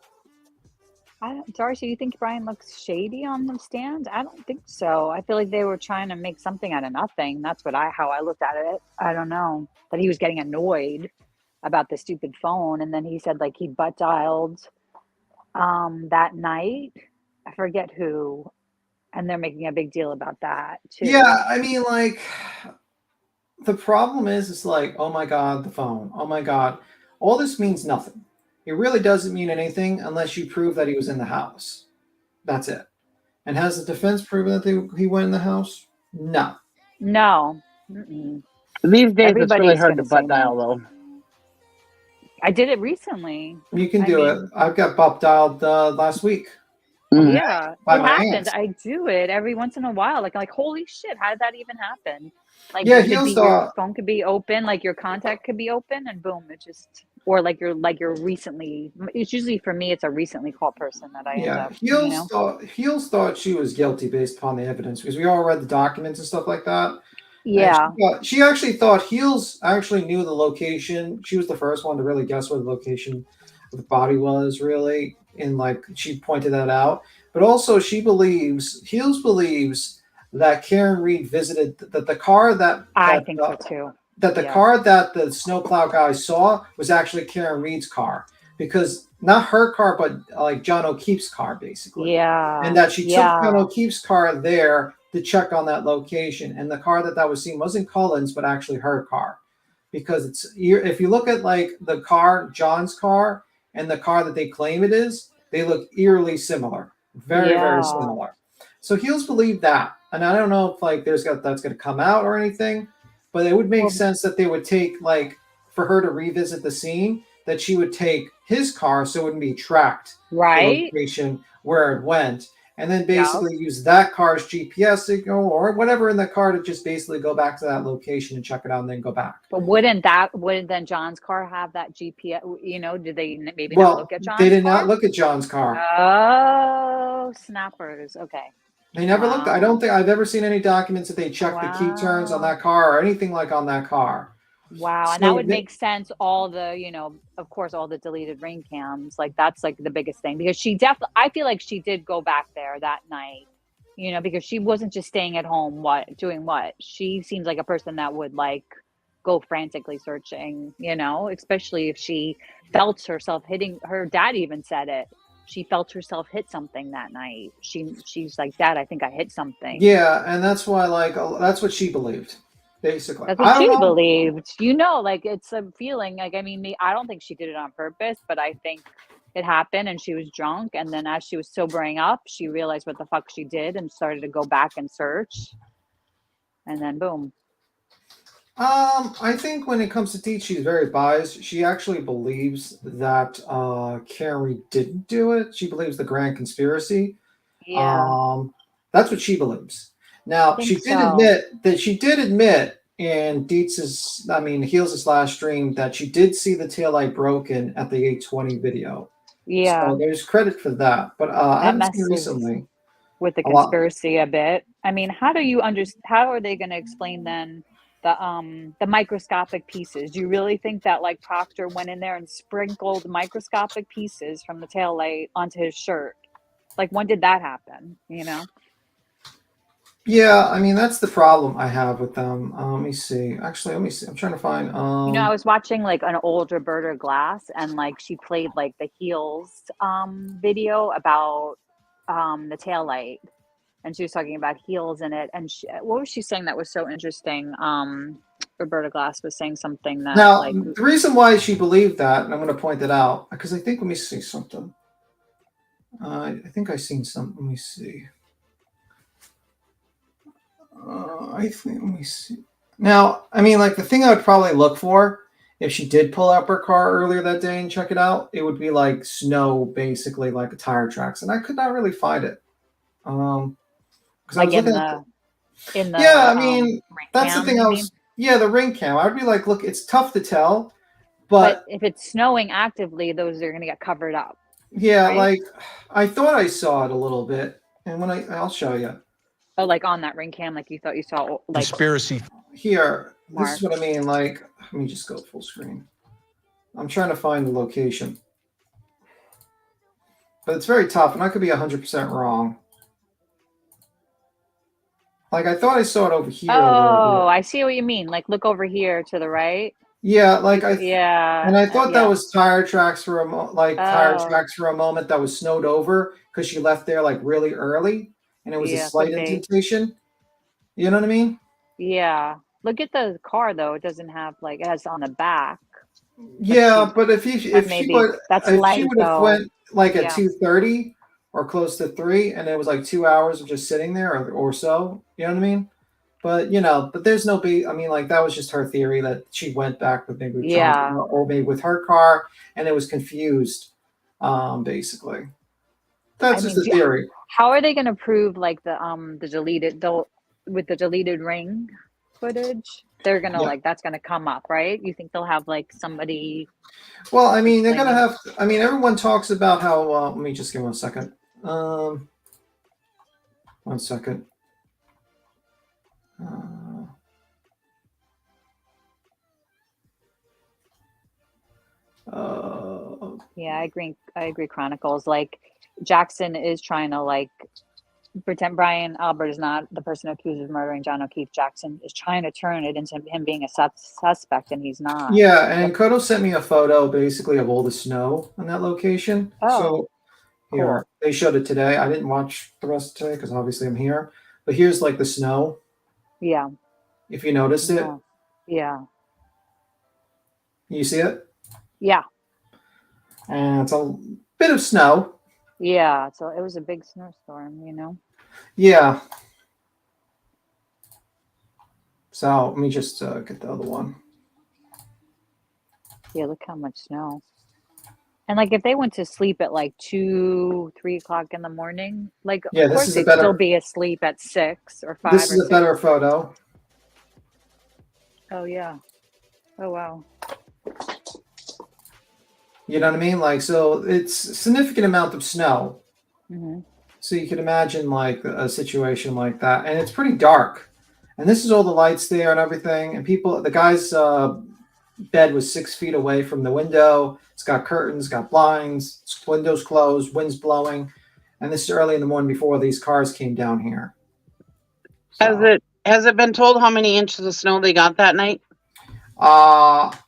Darcy, you think Brian looks shady on the stand? I don't think so. I feel like they were trying to make something out of nothing. That's how I looked at it. I don't know. That he was getting annoyed about the stupid phone, and then he said like he butt dialed that night. I forget who, and they're making a big deal about that too. Yeah, I mean, like the problem is like, oh my god, the phone. Oh my god, all this means nothing. It really doesn't mean anything unless you prove that he was in the house. That's it. And has the defense proven that he went in the house? No. No. Mm-mm. These days, it's really Everybody's hard to gonna say butt dial, though. I did it recently. You can do it. I've got butt dialed last week. Yeah, By it my happens. hands. I do it every once in a while. Like holy shit, how did that even happen? Like Yeah, your phone could be open, like your contact could be open, and boom, it just or like you're recently. It's usually for me, it's a recently called person that I end Yeah, up. Heels thought she was guilty based upon the evidence because we all read the documents and stuff like that. Yeah. And she actually thought Heels actually knew the location. She was the first one to really guess where the location of the body was, really. And like she pointed that out. But also Heels believes that Karen Reed visited that the car that I think so too. That the car that the snowplow guy saw was actually Karen Reed's car. Because not her car, but like John O'Keefe's car, basically. Yeah. And that she took John O'Keefe's car there to check on that location. And the car that was seen wasn't Cullen's, but actually her car. Because if you look at like the car, John's car, and the car that they claim it is, they look eerily similar. Very, very similar. So Heels believe that. And I don't know if like that's going to come out or anything, but it would make sense that they would take like for her to revisit the scene, that she would take his car so it wouldn't be tracked. Right. The location where it went. And then basically use that car's GPS signal or whatever in the car to just basically go back to that location and check it out and then go back. But wouldn't then John's car have that GPS? Did they maybe not look at John's they did car? not look at John's car. Oh, snappers. Okay. They never looked. I don't think I've ever seen any documents that they checked the key turns on that car or anything like on that car. Wow, and that would make sense. All the, of course, all the deleted ring cams, like that's like the biggest thing because she definitely. I feel like she did go back there that night, because she wasn't just staying at home. Doing what? She seems like a person that would like go frantically searching, especially if she felt herself hitting. Her dad even said it. She felt herself hit something that night. She's like, Dad, I think I hit something. Yeah, and that's why that's what she believed. Basically, that's what she believed. Like it's a feeling. Like I mean, I don't think she did it on purpose, but I think it happened, and she was drunk. And then as she was sobering up, she realized what the fuck she did and started to go back and search. And then boom. I think when it comes to Teach, she's very biased. She actually believes that Karen didn't do it. She believes the grand conspiracy. Yeah. That's what she believes. Now she did admit and Heels' last stream that she did see the taillight broken at the 820 video. Yeah. So there's credit for that. But I haven't seen it recently. With the A lot. conspiracy a bit. I mean, how are they going to explain then the microscopic pieces? Do you really think that like Proctor went in there and sprinkled microscopic pieces from the tail light onto his shirt? Like, when did that happen? You know? Yeah, I mean that's the problem I have with them. Let me see. Actually, let me see. I'm trying to find. You know, I was watching like an old Roberta Glass, and like she played like the Heels video about the tail light, and she was talking about Heels in it. And what was she saying that was so interesting? Roberta Glass was saying something that now like the reason why she believed that, and I'm going to point it out because I think let me see something. I think I seen some. Let me see. I think, let me see. Now, I mean, like the thing I would probably look for if she did pull up her car earlier that day and check it out, it would be like snow, basically like a tire tracks, and I could not really find it. Because like I was looking in the yeah, I mean that's the cam, thing. The ring cam. I'd be like, look, it's tough to tell, but if it's snowing actively, those are going to get covered up. Yeah, right? like I thought I saw it a little bit, and when I'll show you. Oh, like on that ring cam, like you thought you saw like Conspiracy. Here, Mark. this is what I mean. Like, let me just go full screen. I'm trying to find the location, but it's very tough, and I could be 100% wrong. Like, I thought I saw it over here. Oh, I see what you mean. Like, look over here to the right. Yeah, like yeah, and I thought yeah. that was tire tracks for tire tracks for a moment that was snowed over because she left there like really early, and it was a slight indentation. You know what I mean? Yeah. Look at the car though. It doesn't have like it has on the back. Yeah, but if she would have went like at 2:30 or close to 3, and it was like 2 hours of just sitting there or so, you know what I mean? But but there's no I mean, like that was just her theory that she went back with maybe with John's car or maybe with her car, and it was confused, basically. That's just a theory. How are they going to prove like the deleted with the deleted ring footage? They're gonna like that's gonna come up, right? You think they'll have like somebody? Well, I mean, they're gonna have. I mean, everyone talks about how. Let me just give 1 second. 1 second. Yeah, I agree. I agree. Chronicles like Jackson is trying to like pretend Brian Albert is not the person accused of murdering John O'Keefe. Jackson is trying to turn it into him being a suspect, and he's not. Yeah, and Kodo sent me a photo basically of all the snow on that location. Oh, so here they showed it today. I didn't watch the rest today because obviously I'm here. But here's like the snow. Yeah. If you noticed it. Yeah. You see it? Yeah. And it's a bit of snow. Yeah, so it was a big snowstorm, you know? Yeah. So let me just get the other one. Yeah, look how much snow. And like if they went to sleep at like 2, 3 o'clock in the morning, like of course they'd still be asleep at 6 or 5. This is a better photo. Oh yeah. Oh wow. You know what I mean? Like, so it's a significant amount of snow. Mm-hmm. So you can imagine like a situation like that. And it's pretty dark. And this is all the lights there and everything. And the guy's bed was 6 feet away from the window. It's got curtains, got blinds, windows closed, wind's blowing. And this is early in the morning before these cars came down here. So. Has it been told how many inches of snow they got that night?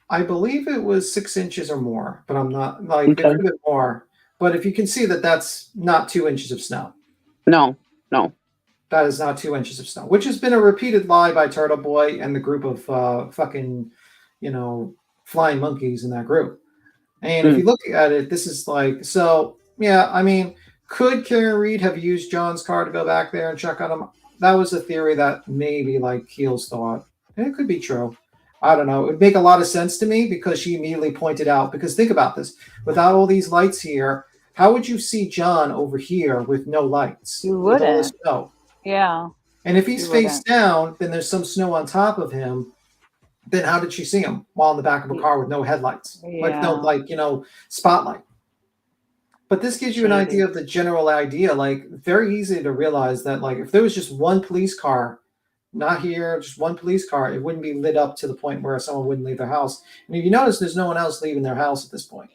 I believe it was 6 inches or more, but I'm not like it could have been more. But if you can see that that's not 2 inches of snow. No. That is not 2 inches of snow, which has been a repeated lie by TurtleBoy and the group of fucking, flying monkeys in that group. And if you look at it, this is like, so yeah, I mean, could Karen Reed have used John's car to go back there and check on him? That was a theory that maybe like Keels thought. And it could be true. I don't know. It would make a lot of sense to me because she immediately pointed out, because think about this, without all these lights here, how would you see John over here with no lights? You with all wouldn't. this snow? Yeah. And if he's face down, then there's some snow on top of him. then how did she see him while in the back of a car with no headlights, like no, like, you know, spotlight? But this gives you an idea of the general idea, like very easy to realize that, like, if there was just one police car, not here, just one police car, it wouldn't be lit up to the point where someone wouldn't leave their house. And if you notice, there's no one else leaving their house at this point.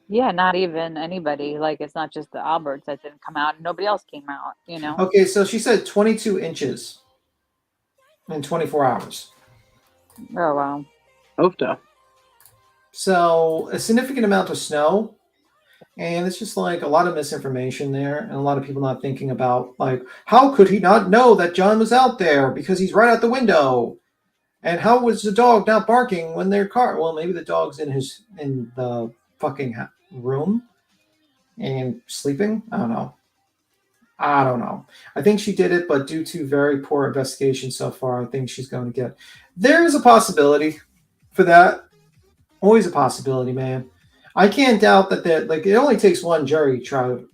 Yeah, not even anybody. Like, it's not just the Alberts that didn't come out. Nobody else came out, you know? Okay, so she said 22 inches in 24 hours. Oh, wow. Oofda. So a significant amount of snow. And it's just like a lot of misinformation there, and a lot of people not thinking about, like, how could he not know that John was out there because he's right out the window? And how was the dog not barking when their car? Well, maybe the dog's in the fucking room and sleeping. I don't know. I think she did it, but due to very poor investigation so far, I think she's going to get. There is a possibility for that. Always a possibility, man. I can't doubt that like, it only takes one jury trial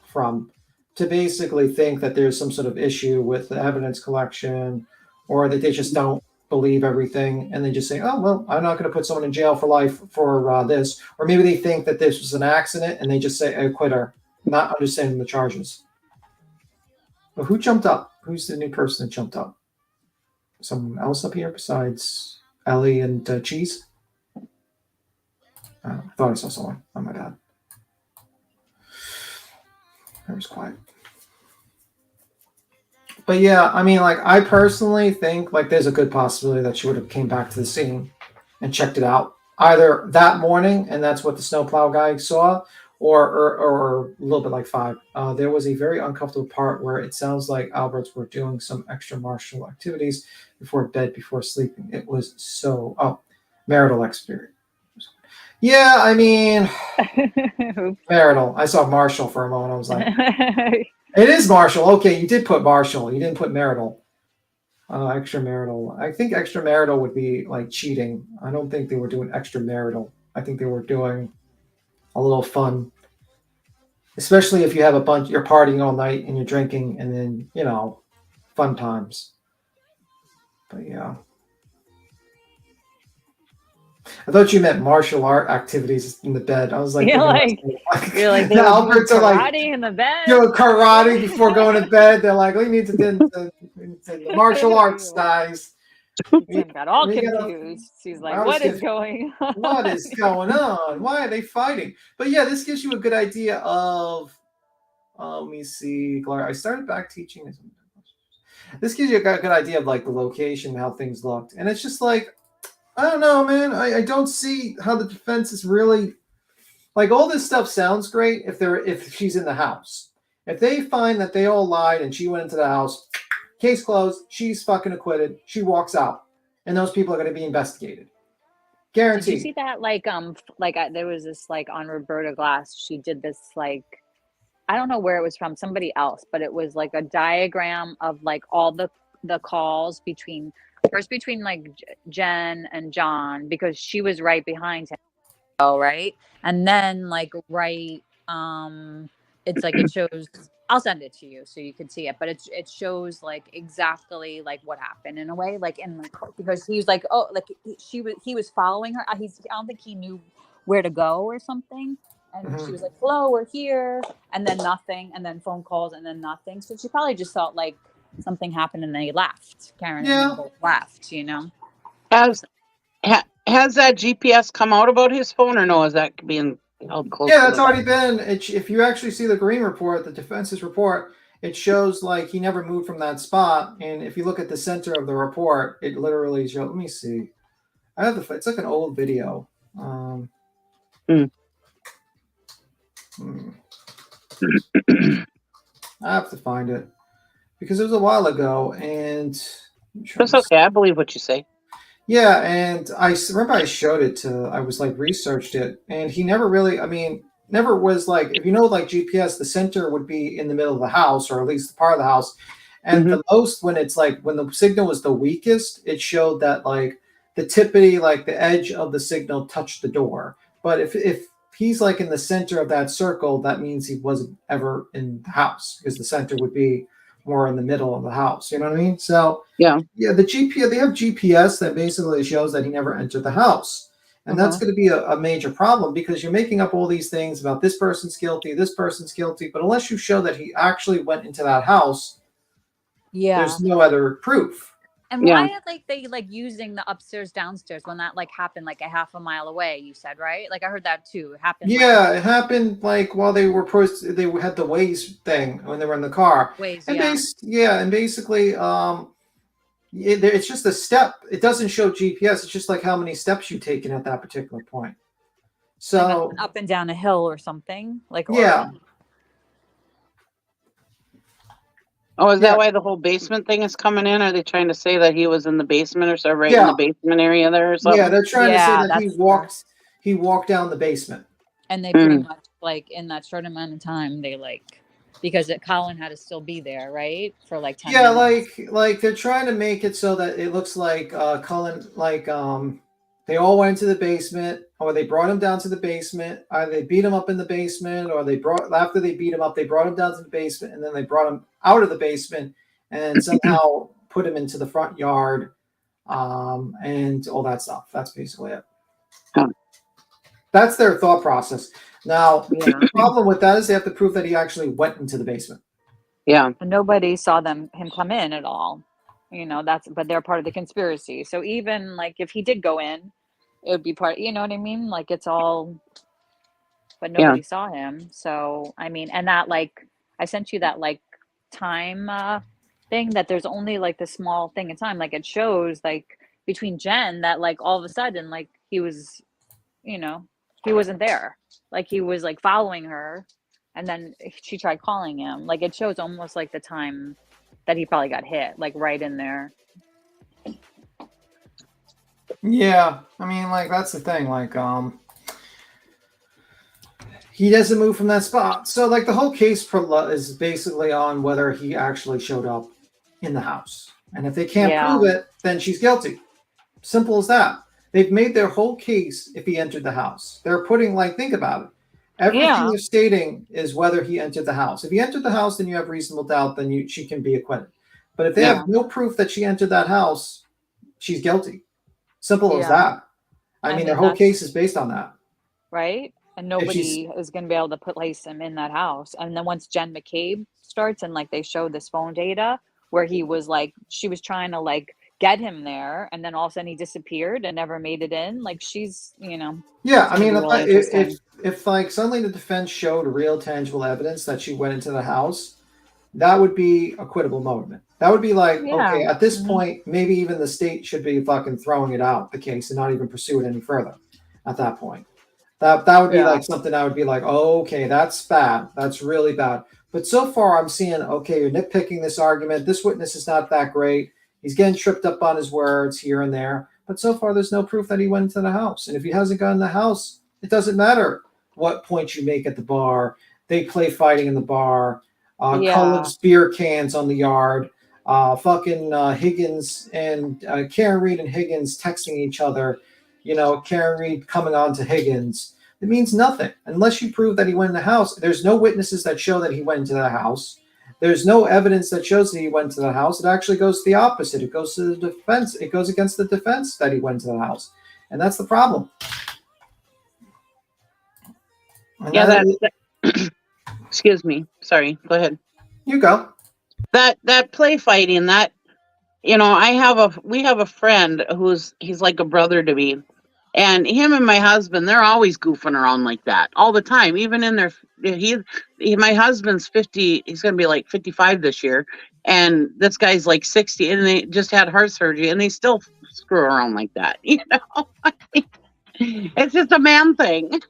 from to basically think that there's some sort of issue with the evidence collection, or that they just don't believe everything and they just say, oh, well, I'm not going to put someone in jail for life for this. Or maybe they think that this was an accident and they just say, I quit her, not understanding the charges. But who jumped up? Who's the new person that jumped up? Someone else up here besides Ellie and Cheese? I thought I saw someone. Oh my god. It was quiet. But yeah, I mean, like, I personally think, like, there's a good possibility that she would have came back to the scene and checked it out either that morning, and that's what the snowplow guy saw, or a little bit like 5. There was a very uncomfortable part where it sounds like Alberts were doing some extra martial activities before bed, before sleeping. It was so marital experience. Yeah, I mean, marital. I saw Marshall for a moment. I was like, it is Marshall. Okay, you did put Marshall. You didn't put marital. Extramarital. I think extramarital would be like cheating. I don't think they were doing extramarital. I think they were doing a little fun. Especially if you have a bunch, you're partying all night and you're drinking, and then, you know, fun times. But yeah. I thought you meant martial art activities in the bed. I was like, you're like the Alberts are like karate in the bed. Doing karate before going to bed. They're like, we need to do the martial arts, guys. Got all confused. She's like, what is going on? What is going on? Why are they fighting? But yeah, this gives you a good idea of. Let me see, Gloria. I started back teaching. This gives you a good idea of, like, the location, how things looked, and it's just like, I don't know, man. I don't see how the defense is really, like, all this stuff sounds great if she's in the house. If they find that they all lied and she went into the house, case closed, she's fucking acquitted, she walks out, and those people are going to be investigated. Guaranteed. Did you see that? There was this, like, on Roberta Glass, she did this, like, I don't know where it was from, somebody else, but it was like a diagram of, like, all the calls between like Jen and John, because she was right behind him. Oh, right. And then, like, right, it's like, it shows, I'll send it to you so you can see it, but it shows, like, exactly, like, what happened in a way, like, in, like, because he was like, oh, like, he was following her. I don't think he knew where to go or something. And she was like, hello, we're here. And then nothing. And then phone calls and then nothing. So she probably just thought, like, something happened and they left. Karen and both left, you know. Has that GPS come out about his phone, or no? Is that being held close? Yeah, that's already been. If you actually see the green report, the defense's report, it shows, like, he never moved from that spot. And if you look at the center of the report, it literally shows. Let me see. I have it's like an old video. I have to find it because it was a while ago, and that's okay. I believe what you say. Yeah, and I remember I showed it to. I was like researched it, and he never really. I mean, never was like, if you know, like GPS, the center would be in the middle of the house, or at least the part of the house, and the most when it's like when the signal was the weakest, it showed that, like, the tippity, like the edge of the signal touched the door. But if he's, like, in the center of that circle, that means he wasn't ever in the house, because the center would be more in the middle of the house. You know what I mean? So yeah, the GPS, they have GPS that basically shows that he never entered the house. And that's going to be a major problem because you're making up all these things about this person's guilty, but unless you show that he actually went into that house, there's no other proof. And why are they using the upstairs downstairs when that happened like a half a mile away? You said, right? Like I heard that too. It happened. Yeah, it happened while they were they had the Waze thing when they were in the car. Waze, and yeah. Basically, it's just a step. It doesn't show GPS. It's just like how many steps you've taken at that particular point. So up and down a hill or something yeah. Oh, is that why the whole basement thing is coming in? Are they trying to say that he was in the basement or so, right in the basement area there or something? Yeah, they're trying to say that he walked down the basement. And they pretty much in that short amount of time they because Colin had to still be there, right? For 10 minutes. like they're trying to make it so that it looks like Cullen they all went to the basement, or they brought him down to the basement. Either they beat him up in the basement, or after they beat him up, they brought him down to the basement, and then they brought him out of the basement and somehow put him into the front yard, and all that stuff. That's basically it. That's their thought process. Now, the problem with that is they have to prove that he actually went into the basement. Yeah. And nobody saw him come in at all. But they're part of the conspiracy. So even if he did go in, it would be part, you know what I mean? It's all, but nobody saw him. So, I mean, and that I sent you that time thing that there's only the small thing in time. It shows between Jen that all of a sudden, he was, he wasn't there. He was following her, and then she tried calling him. It shows almost the time that he probably got hit, right in there. Yeah, I mean, that's the thing. He doesn't move from that spot. So, the whole case is basically on whether he actually showed up in the house. And if they can't prove it, then she's guilty. Simple as that. They've made their whole case if he entered the house. They're putting, think about it. Everything they're stating is whether he entered the house. If he entered the house, then you have reasonable doubt, then she can be acquitted. But if they have no proof that she entered that house, she's guilty. Simple as that. I mean, their whole case is based on that. Right? And nobody is going to be able to place him in that house. And then once Jen McCabe starts and they show this phone data where he was she was trying to get him there, and then all of a sudden he disappeared and never made it in. She's, Yeah, I mean, if suddenly the defense showed real tangible evidence that she went into the house, that would be a quittable moment. That would be okay, at this point, maybe even the state should be fucking throwing it out, the case, and not even pursue it any further at that point. That would be something I would be okay, that's bad. That's really bad. But so far I'm seeing, okay, you're nitpicking this argument. This witness is not that great. He's getting tripped up on his words here and there. But so far there's no proof that he went into the house. And if he hasn't gone in the house, it doesn't matter what point you make at the bar. They play fighting in the bar. Cullen's beer cans on the yard. Higgins and Karen Reed and Higgins texting each other. Karen Reed coming on to Higgins. It means nothing unless you prove that he went in the house. There's no witnesses that show that he went into the house. There's no evidence that shows that he went to the house. It actually goes the opposite. It goes to the defense. It goes against the defense that he went to the house. And that's the problem. And excuse me. Sorry. Go ahead. You go. That play fighting, that, we have a friend he's like a brother to me. And him and my husband, they're always goofing around like that all the time. Even in their, my husband's 50, he's going to be 55 this year. And this guy's 60, and they just had heart surgery, and they still screw around like that. It's just a man thing.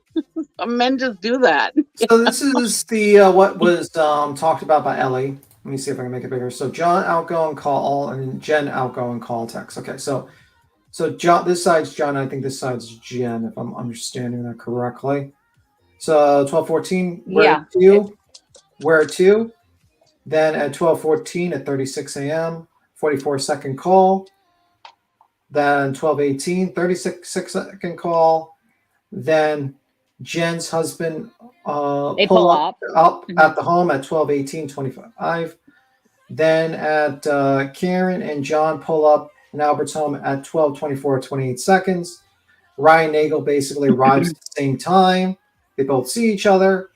Men just do that. So this is the what was talked about by Ellie. Let me see if I can make it bigger. So John outgoing call and Jen outgoing call text. Okay, so John, this side's John. I think this side's Jen, if I'm understanding that correctly. So 12:14. Where to? Then at 12:14 at 36 a.m. 44-second call. Then 12:18, 36-second call. Then Jen's husband pull up at the home at 12:18, 25. Then at Karen and John pull up in Albert's home at 12:24, 28 seconds. Ryan Nagel basically arrives at the same time. They both see each other.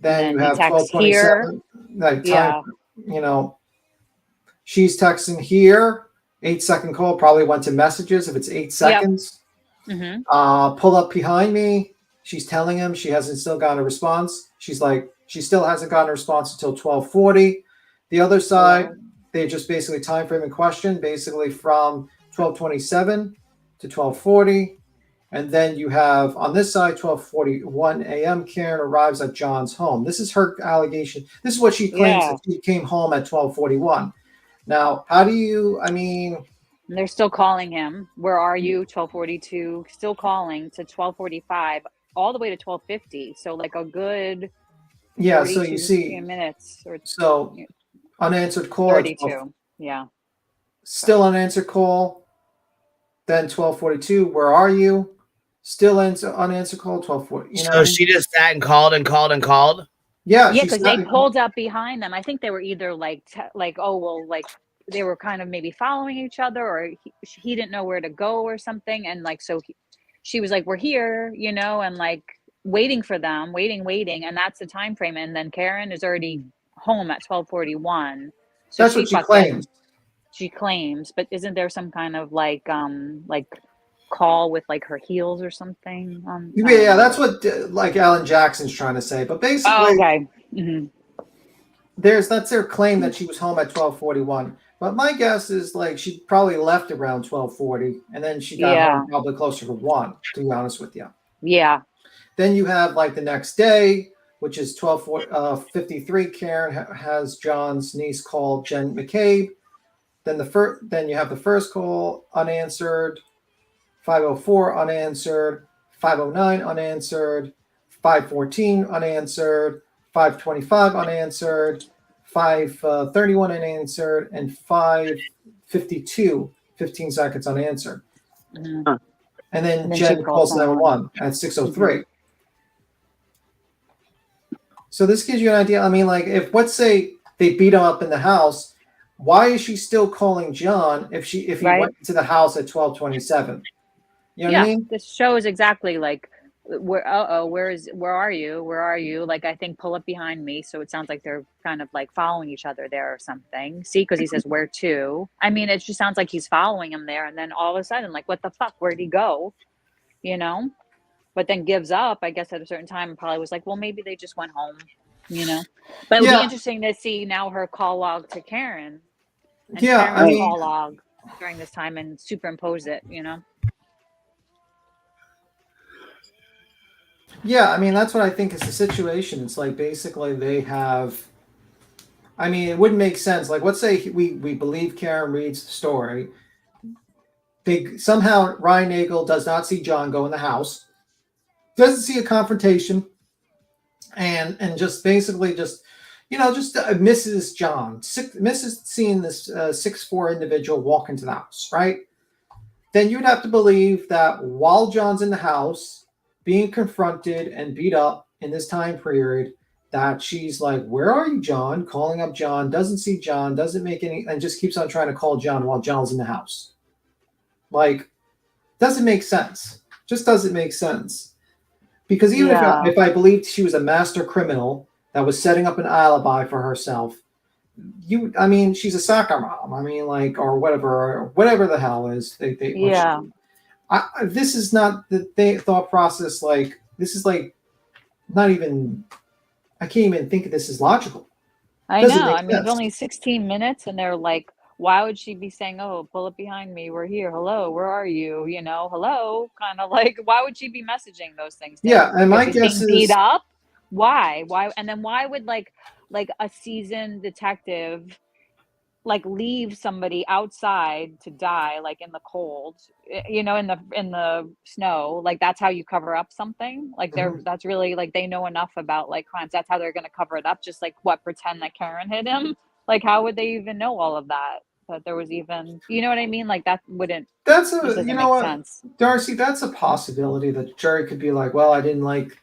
Then you have 12:27. Like time, you know, she's texting here. 8-second call, probably went to messages if it's 8 seconds. Pull up behind me. She's telling him she hasn't still gotten a response. She's like, she still hasn't gotten a response until 12:40. The other side, they just basically time frame in question, basically from 12:27 to 12:40. And then you have on this side, 12:41 a.m. Karen arrives at John's home. This is her allegation. This is what she claims that she came home at 12:41. Now, how do you, I mean... They're still calling him. Where are you? 12:42. Still calling to 12:45, all the way to 12:50. So like a good... Yeah, so you see... minutes. So unanswered call. 32, yeah. Still unanswered call. Then 12:42, where are you? Still unanswered call, 12:40. You know so she just sat and called and called and called? Yeah, because they pulled up behind them. I think they were either like oh well, like they were kind of maybe following each other, or he didn't know where to go or something, and like so she was like, we're here, you know, and like waiting for them, waiting, and that's the time frame. And then Karen is already home at 12:41. So that's what she claims. She claims, but isn't there some kind of like call with like her heels or something? Yeah, that's what like Alan Jackson's trying to say. But basically, that's their claim that she was home at 12:41. But my guess is like she probably left around 12:40, and then she got home probably closer to 1. To be honest with you. Yeah. Then you have like the next day, which is 12:53. Karen has John's niece call Jen McCabe. Then you have the first call unanswered. 5:04 unanswered, 5:09 unanswered, 5:14 unanswered, 5:25 unanswered, 5:31 unanswered, and 5:52, 15 seconds unanswered. And then Jen calls 911 at 6:03. So this gives you an idea. I mean, like if let's say they beat him up in the house, why is she still calling John if he went to the house at 12:27? You know what I mean? This shows exactly like where are you? Like I think pull up behind me. So it sounds like they're kind of like following each other there or something. See, because he says where to. I mean, it just sounds like he's following him there, and then all of a sudden, like, what the fuck? Where'd he go? You know? But then gives up, I guess, at a certain time, and probably was like, well, maybe they just went home, you know? But it would be interesting to see now her call log to Karen. And Karen's call log during this time and superimpose it, you know? Yeah, I mean, that's what I think is the situation. It's like basically they have, I mean, it wouldn't make sense. Like, let's say we believe Karen reads the story. Somehow Ryan Nagel does not see John go in the house, doesn't see a confrontation, and just basically just misses John, misses seeing this 6'4" individual walk into the house, right? Then you'd have to believe that while John's in the house, being confronted and beat up in this time period, that she's like, where are you, John? Calling up John, doesn't see John, doesn't make any, and just keeps on trying to call John while John's in the house. Like, doesn't make sense. Just doesn't make sense. Because even if I believed she was a master criminal that was setting up an alibi for herself, I mean, she's a soccer mom. I mean, like, or whatever the hell is. This is not the thought process. Like, this is like not even. I can't even think of this as logical. I know. I mean, it's only 16 minutes, and they're like, why would she be saying, "Oh, pull up behind me. We're here. Hello, where are you? You know, hello." Kind of like, why would she be messaging those things? Yeah, and my guess is beat up. Why? And then why would like a seasoned detective like leave somebody outside to die, like in the cold, you know, in the snow? Like that's how you cover up something. Like that's really like they know enough about like crimes. That's how they're going to cover it up. Just like pretend that Karen hit him. Like how would they even know all of that? That there was even, you know what I mean? Like that wouldn't. That's Darcy. That's a possibility that the jury could be like, well, I didn't like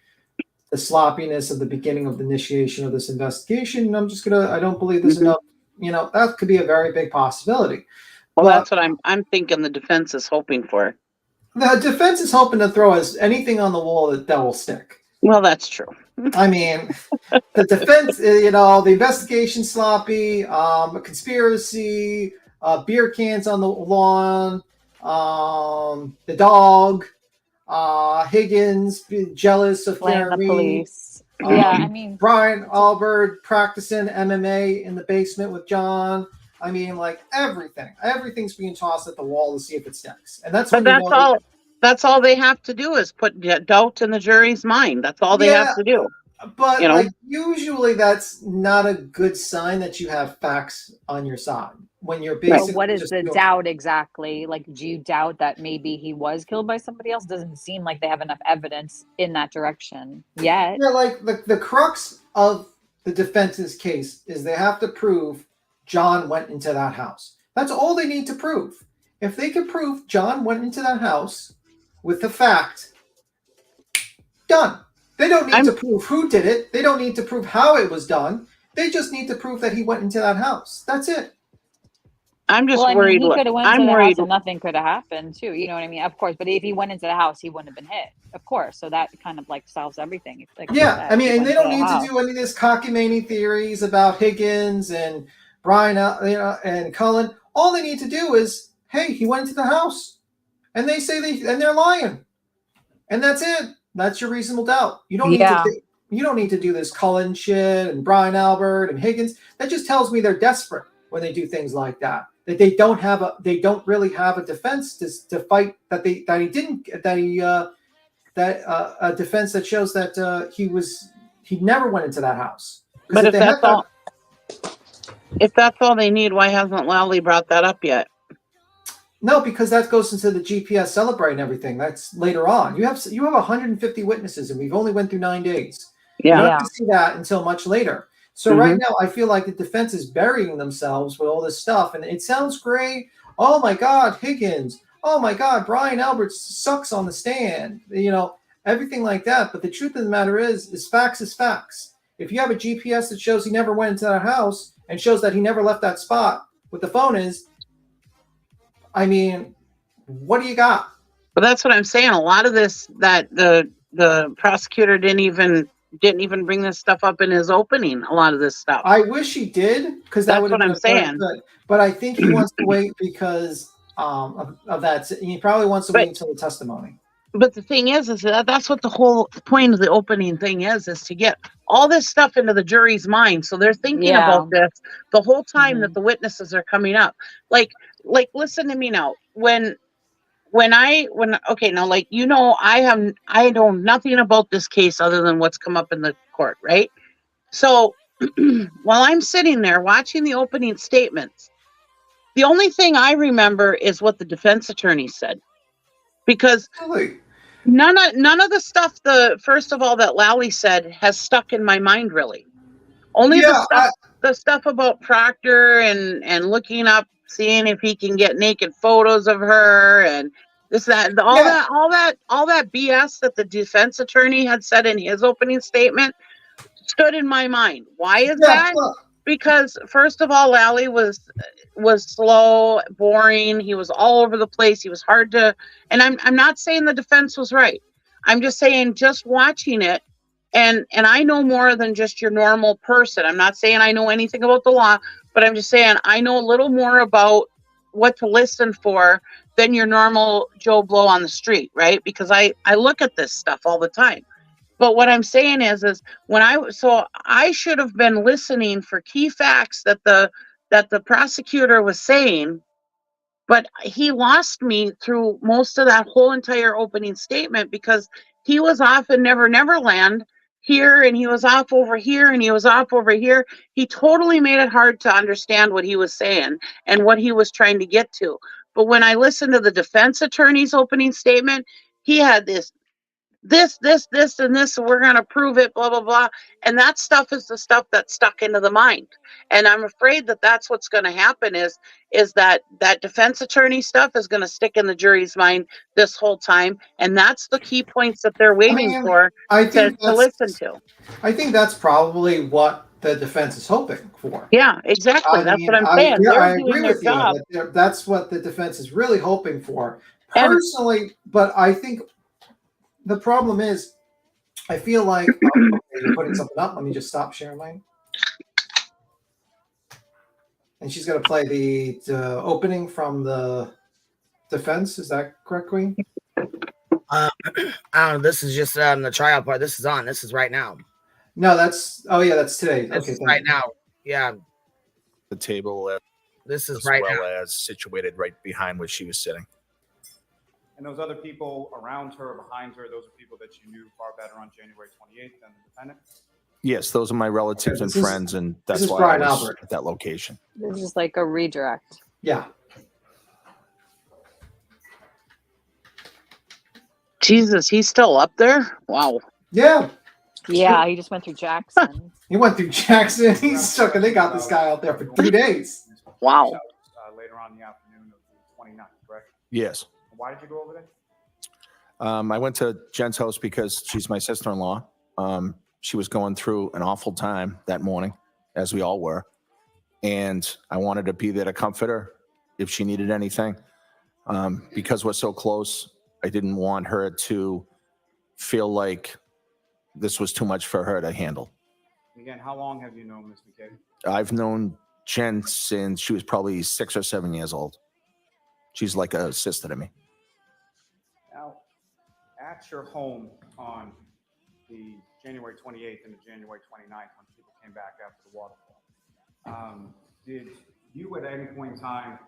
the sloppiness of the beginning of the initiation of this investigation. And I don't believe there's enough that could be a very big possibility. Well, But that's what I'm thinking the defense is hoping for. the defense is hoping to throw us anything on the wall that will stick. Well, that's true. I mean, the defense, the investigation sloppy, a conspiracy, beer cans on the lawn, the dog, Higgins being jealous of Blame the Jeremy, police. Yeah, I mean, Brian Albert practicing MMA in the basement with John. I mean, like everything's being tossed at the wall to see if it sticks, and that's But when that's all they have to do is put doubt in the jury's mind. That's all they have to do. But like usually that's not a good sign that you have facts on your side when you're basically. But what is the doubt exactly? Like, do you doubt that maybe he was killed by somebody else? Doesn't seem like they have enough evidence in that direction yet. Yeah, like the crux of the defense's case is they have to prove John went into that house. That's all they need to prove. If they can prove John went into that house with the fact, done. They don't need to prove who did it. They don't need to prove how it was done. They just need to prove that he went into that house. That's it. I'm just worried. He could have went I'm to the worried. house and nothing could have happened too. You know what I mean? Of course. But if he went into the house, he wouldn't have been hit. Of course. So that kind of like solves everything. Like Yeah, I mean, and they don't need to do any of this cockamamie theories about Higgins and Brian, and Cullen. All they need to do is, hey, he went into the house, and they say they're lying, and that's it. That's your reasonable doubt. You don't need to do this Cullen shit and Brian Albert and Higgins. That just tells me they're desperate when they do things like that. That they don't really have a defense to fight. A defense that shows that he never went into that house. But if that's all they need, why hasn't Lally brought that up yet? No, because that goes into the GPS celebrate and everything. That's later on. You have 150 witnesses, and we've only went through 9 days. Yeah. You don't have to see that until much later. So right now, I feel like the defense is burying themselves with all this stuff, and it sounds great. Oh my God, Higgins. Oh my God, Brian Albert sucks on the stand. Everything like that. But the truth of the matter is facts is facts. If you have a GPS that shows he never went into that house and shows that he never left that spot, what the phone is, I mean, what do you got? But that's what I'm saying. A lot of this that the prosecutor didn't even bring this stuff up in his opening. A lot of this stuff. I wish he did, because that would have been saying. Good. But I think he wants to wait because of that. He probably wants to wait until the testimony. But the thing is that's what the whole point of the opening thing is to get all this stuff into the jury's mind. So they're thinking about this the whole time that the witnesses are coming up. Like, listen to me now. I know nothing about this case other than what's come up in the court, right? So while I'm sitting there watching the opening statements, the only thing I remember is what the defense attorney said. Because none of the stuff first of all that Lally said has stuck in my mind really. Only the stuff about Proctor and looking up, seeing if he can get naked photos of her and this, that, all that BS that the defense attorney had said in his opening statement stood in my mind. Why is that? Because first of all, Lally was slow, boring. He was all over the place. He was hard to, and I'm not saying the defense was right. I'm just saying, just watching it, and I know more than just your normal person. I'm not saying I know anything about the law, but I'm just saying I know a little more about what to listen for than your normal Joe Blow on the street, right? Because I look at this stuff all the time. But what I'm saying is I should have been listening for key facts that the prosecutor was saying, but he lost me through most of that whole entire opening statement because he was off in Neverland here and he was off over here and he was off over here. He totally made it hard to understand what he was saying and what he was trying to get to. But when I listened to the defense attorney's opening statement, he had this, and this, and we're going to prove it, blah, blah, blah. And that stuff is the stuff that's stuck into the mind. And I'm afraid that that's what's going to happen is that defense attorney stuff is going to stick in the jury's mind this whole time. And that's the key points that they're waiting for to listen to. I think that's probably what the defense is hoping for. Yeah, exactly. That's what I'm saying. I They're agree doing their with you. job. That's what the defense is really hoping for. And- Personally, but I think the problem is, I feel like okay, you're putting something up. Let me just stop sharing mine. And she's going to play the opening from the defense. Is that correct, Queen? I don't know. This is just the tryout part. This is on. This is right now. No, that's that's today. This Okay, is right now. Yeah. The table This is as right well now. as situated right behind where she was sitting. And those other people around her, behind her, those are people that you knew far better on January 28th than the defendant? Yes, those are my relatives and friends, and that's is why Brian I was Albert. at that location. This is like a redirect. Yeah. Jesus, he's still up there? Wow. Yeah. Yeah, he just went through Jackson. He went through Jackson. He's stuck, and they got this guy out there for 2 days. Wow. Later on in the afternoon of the 29th, correct? Yes. Why did you go over there? I went to Jen's house because she's my sister-in-law. She was going through an awful time that morning, as we all were. And I wanted to be there to comfort her if she needed anything. Because we're so close, I didn't want her to feel like this was too much for her to handle. Again, how long have you known Ms. McCabe? I've known Jen since she was probably 6 or 7 years old. She's like a sister to me. Now, at your home on the January 28th and the January 29th, when people came back after the waterfall, did you at any point in time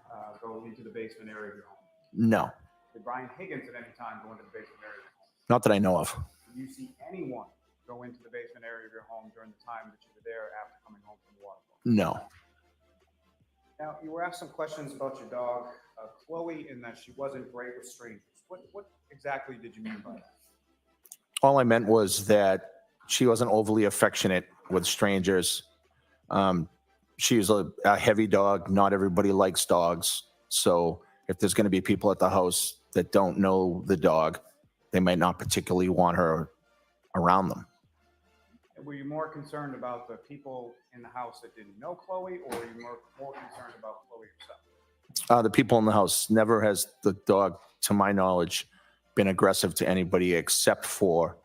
go into the basement area of your home? No, Did Brian Higgins at any time go into the basement area of your home? not that I know of. Did you see anyone go into the basement area of your home during the time that you were there after coming home from the waterfall? No. Now, you were asked some questions about your dog, Chloe, in that she wasn't great with strangers. What exactly did you mean by that? All I meant was that she wasn't overly affectionate with strangers. She's a heavy dog. Not everybody likes dogs. So if there's going to be people at the house that don't know the dog, they might not particularly want her around them. Were you more concerned about the people in the house that didn't know Chloe, or were you more concerned about Chloe herself? The people in the house. Never has the dog, to my knowledge, been aggressive to anybody except for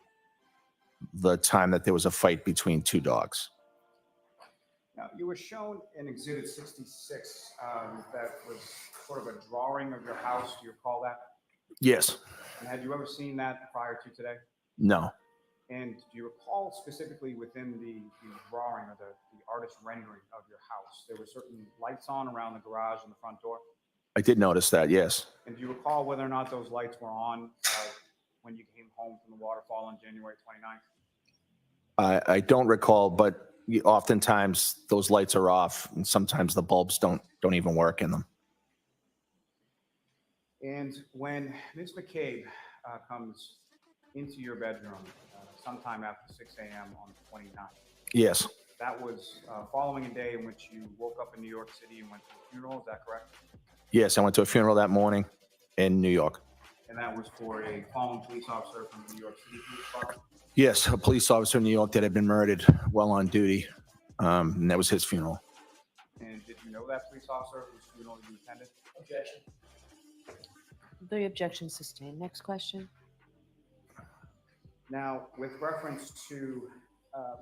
the time that there was a fight between two dogs. Now, you were shown in Exhibit 66 that was sort of a drawing of your house. Do you recall that? Yes. And had you ever seen that prior to today? No. And do you recall specifically within the drawing or the artist rendering of your house, there were certain lights on around the garage and the front door? I did notice that, yes. And do you recall whether or not those lights were on when you came home from the waterfall on January 29th? I don't recall, but oftentimes those lights are off, and sometimes the bulbs don't even work in them. And when Ms. McCabe comes into your bedroom sometime after 6 a.m. on the 29th, Yes. that was following a day in which you woke up in New York City and went to a funeral. Is that correct? Yes, I went to a funeral that morning in New York. And that was for a fallen police officer from the New York City Police Department? Yes, a police officer in New York that had been murdered while on duty, and that was his funeral. And did you know that police officer whose funeral you attended? Objection. The objection sustained. Next question. Now, with reference to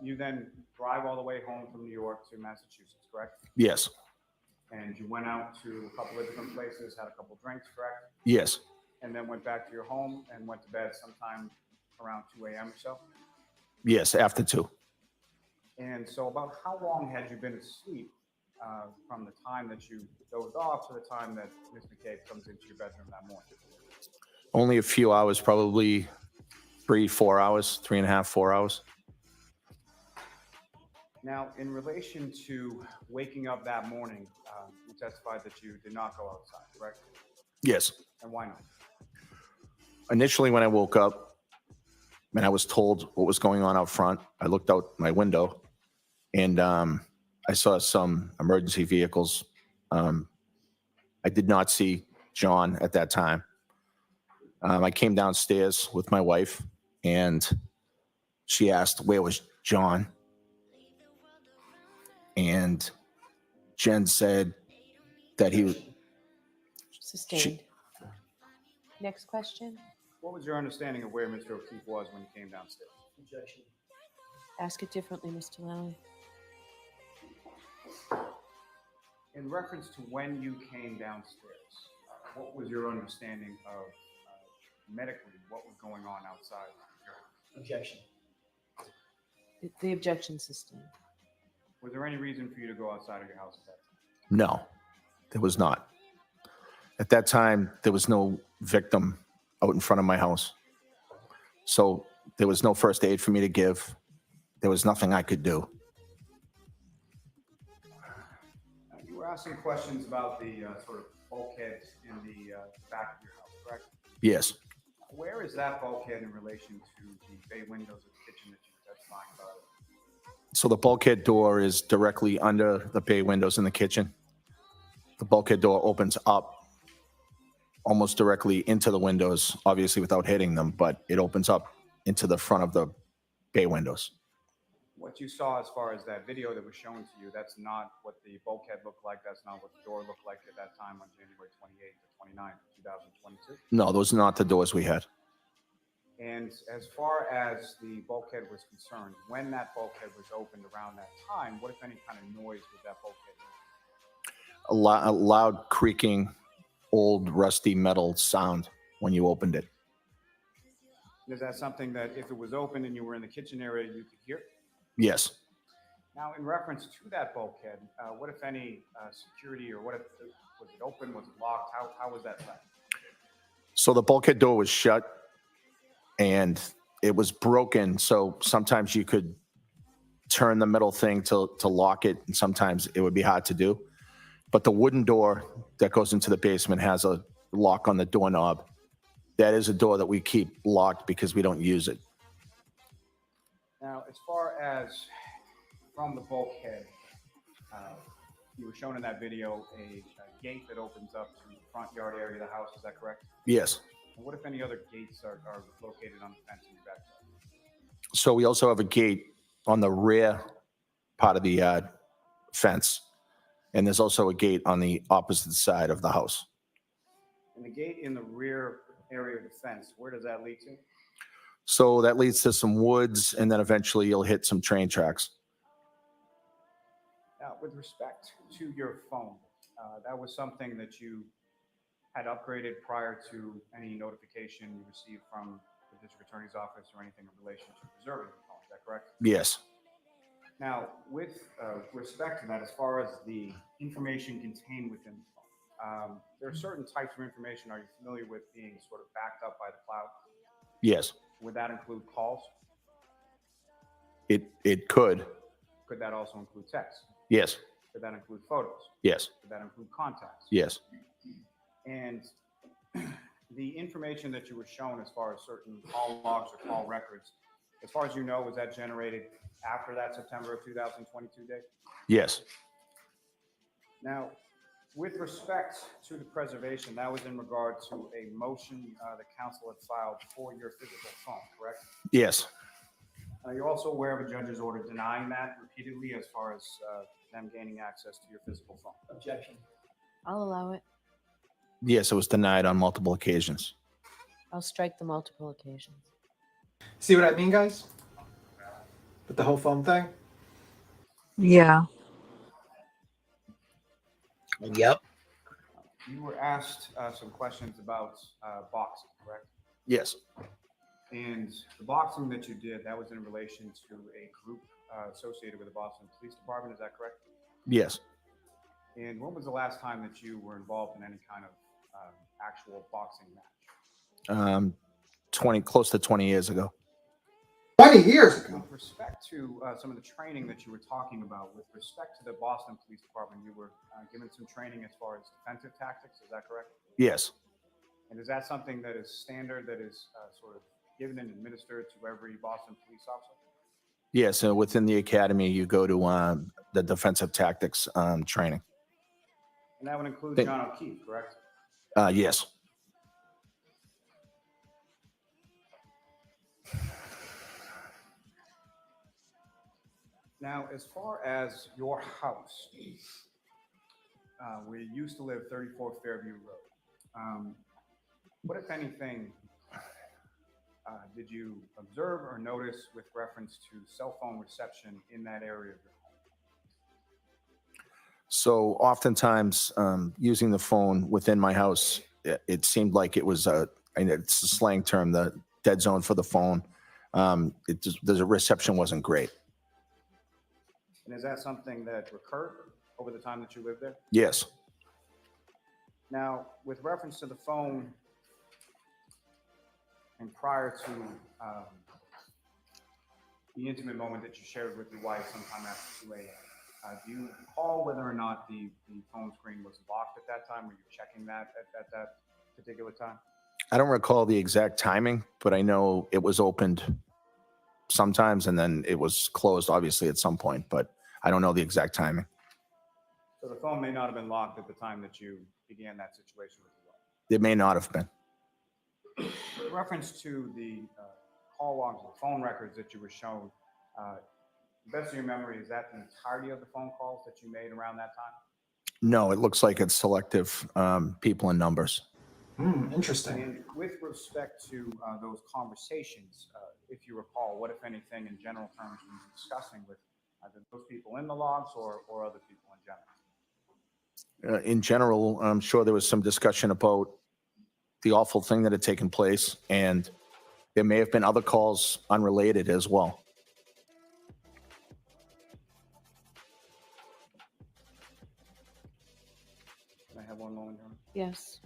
you then drive all the way home from New York to Massachusetts, correct? Yes. And you went out to a couple of different places, had a couple drinks, correct? Yes. And then went back to your home and went to bed sometime around 2 a.m. or so? Yes, after 2. And so about how long had you been asleep from the time that you dozed off to the time that Ms. McCabe comes into your bedroom that morning? Only a few hours, probably 3-4 hours, 3.5, 4 hours. Now, in relation to waking up that morning, you testified that you did not go outside, correct? Yes. And why not? Initially, when I woke up and I was told what was going on out front, I looked out my window and I saw some emergency vehicles. I did not see John at that time. I came downstairs with my wife and she asked, where was John? and Jen said that Sustained. Next question. What was your understanding of where Mr. O'Keefe was when he came downstairs? Objection. Ask it differently, Mr. Lally. In reference to when you came downstairs, what was your understanding of medically what was going on outside your house? Objection. The objection sustained. Was there any reason for you to go outside of your house at that time? no, there was not. At that time, there was no victim out in front of my house. So there was no first aid for me to give. There was nothing I could do. You were asking questions about the sort of bulkhead in the back of your house, correct? Yes. Where is that bulkhead in relation to the bay windows of the kitchen that you were testifying about? So the bulkhead door is directly under the bay windows in the kitchen. The bulkhead door opens up almost directly into the windows, obviously without hitting them, but it opens up into the front of the bay windows. What you saw as far as that video that was shown to you, that's not what the bulkhead looked like. That's not what the door looked like at that time on January 28th to 29th, 2022. No, those are not the doors we had. And as far as the bulkhead was concerned, when that bulkhead was opened around that time, what, if any, kind of noise was that bulkhead making? A loud creaking, old rusty metal sound when you opened it. Is that something that if it was open and you were in the kitchen area, you could hear? Yes. Now, in reference to that bulkhead, what, if any, security, or what if was it open? Was it locked? How was that done? So the bulkhead door was shut and it was broken. So sometimes you could turn the metal thing to lock it, and sometimes it would be hard to do. But the wooden door that goes into the basement has a lock on the doorknob. That is a door that we keep locked because we don't use it. Now, as far as from the bulkhead, you were shown in that video a gate that opens up to the front yard area of the house. Is that correct? Yes. And what, if any, other gates are located on the fence in your backyard? So we also have a gate on the rear part of the fence. And there's also a gate on the opposite side of the house. And the gate in the rear area of the fence, where does that lead to? So that leads to some woods, and then eventually you'll hit some train tracks. Now, with respect to your phone, that was something that you had upgraded prior to any notification you received from the district attorney's office or anything in relation to preserving the phone. Is that correct? Yes. Now, with respect to that, as far as the information contained within the phone, there are certain types of information. Are you familiar with being sort of backed up by the cloud? Yes. Would that include calls? It could. Could that also include text? Yes. Could that include photos? Yes. Could that include contacts? Yes. And the information that you were shown as far as certain call logs or call records, as far as you know, was that generated after that September of 2022 date? Yes. Now, with respect to the preservation, that was in regard to a motion the council had filed for your physical phone, correct? Yes. You're also aware of a judge's order denying that repeatedly as far as them gaining access to your physical phone? Objection. I'll allow it. Yes, it was denied on multiple occasions. I'll strike the multiple occasions. See what I mean, guys? With the whole phone thing? Yeah. Yep. You were asked some questions about boxing, correct? Yes. And the boxing that you did, that was in relation to a group associated with the Boston Police Department, is that correct? Yes. And when was the last time that you were involved in any kind of actual boxing match? Close to 20 years ago. 20 years ago. With respect to some of the training that you were talking about, with respect to the Boston Police Department, you were given some training as far as defensive tactics, is that correct? Yes. And is that something that is standard, that is sort of given and administered to every Boston police officer? Yes. So within the academy, you go to the defensive tactics training. And that would include John O'Keefe, correct? Yes. Now, as far as your house, we used to live 34 Fairview Road. What, if anything, did you observe or notice with reference to cell phone reception in that area of your home? So oftentimes, using the phone within my house, it seemed like it was it's a slang term, the dead zone for the phone. The reception wasn't great. And is that something that recurred over the time that you lived there? Yes. Now, with reference to the phone, and prior to the intimate moment that you shared with your wife sometime after 2 a.m., do you recall whether or not the phone screen was locked at that time? Were you checking that at that particular time? I don't recall the exact timing, but I know it was opened sometimes and then it was closed, obviously, at some point, but I don't know the exact timing. So the phone may not have been locked at the time that you began that situation with your wife. It may not have been. With reference to the call logs or phone records that you were shown, to the best of your memory, is that the entirety of the phone calls that you made around that time? No, it looks like it's selective people and numbers. Interesting. And with respect to those conversations, if you recall, what, if anything, in general terms, were you discussing with either those people in the logs or other people in general? In general, I'm sure there was some discussion about the awful thing that had taken place, and there may have been other calls unrelated as well. Can I have one moment, John? Yes.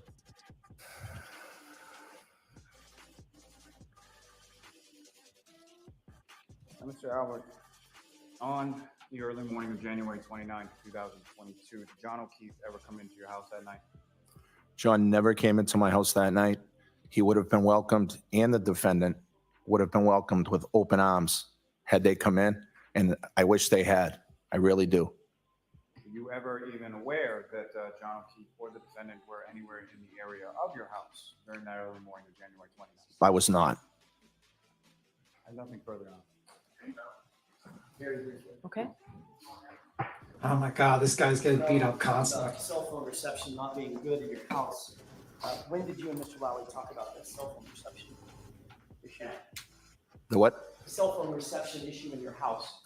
Mr. Albert, on the early morning of January 29th, 2022, did John O'Keefe ever come into your house that night? John never came into my house that night. He would have been welcomed, and the defendant would have been welcomed with open arms had they come in, and I wish they had. I really do. Were you ever even aware that John O'Keefe or the defendant were anywhere in the area of your house during that early morning of January 29th? I was not. I have nothing further on. Okay. Oh my God, this guy's getting beat up constantly. Cell phone reception not being good in your house. When did you and Mr. Lowry talk about this cell phone reception issue? The what? Cell phone reception issue in your house.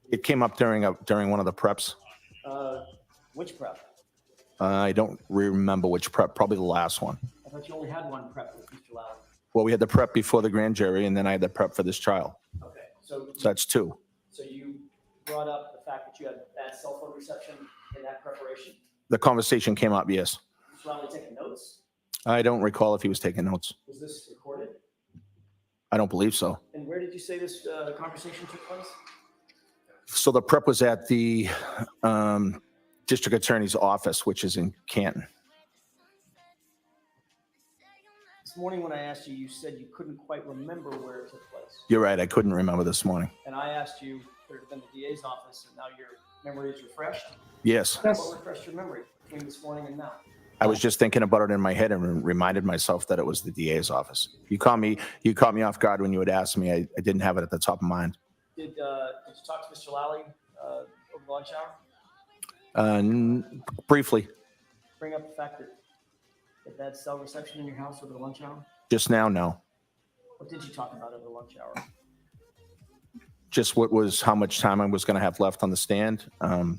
It came up during one of the preps. Which prep? I don't remember which prep, probably the last one. I thought you only had one prep with Mr. Lowry. Well, we had the prep before the grand jury, and then I had the prep for this trial. Okay, so that's two. So you brought up the fact that you had bad cell phone reception in that preparation? The conversation came up, yes. Mr. Lowry taking notes? I don't recall if he was taking notes. Was this recorded? I don't believe so. And where did you say this conversation took place? So the prep was at the district attorney's office, which is in Canton. This morning when I asked you, you said you couldn't quite remember where it took place. You're right. I couldn't remember this morning. And I asked you, could it have been the DA's office, and now your memory is refreshed? Yes. What refreshed your memory between this morning and now? I was just thinking about it in my head and reminded myself that it was the DA's office. You caught me off guard when you had asked me. I didn't have it at the top of mind. Did you talk to Mr. Lally over the lunch hour? Briefly. Bring up the fact that that cell reception in your house over the lunch hour? Just now, no. What did you talk about over the lunch hour? Just how much time I was going to have left on the stand. That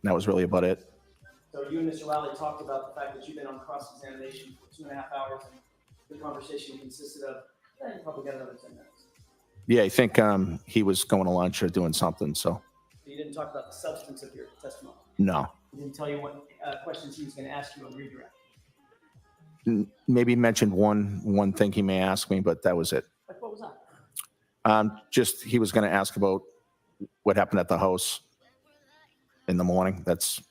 was really about it. So you and Mr. Lally talked about the fact that you've been on cross-examination for 2.5 hours, and the conversation consisted of, you probably got another 10 minutes. Yeah, I think he was going to lunch or doing something, so. So you didn't talk about the substance of your testimony? No. He didn't tell you what questions he was going to ask you on redirect? Maybe mentioned one thing he may ask me, but that was it. Like, what was that? Just he was going to ask about what happened at the house in the morning. That's,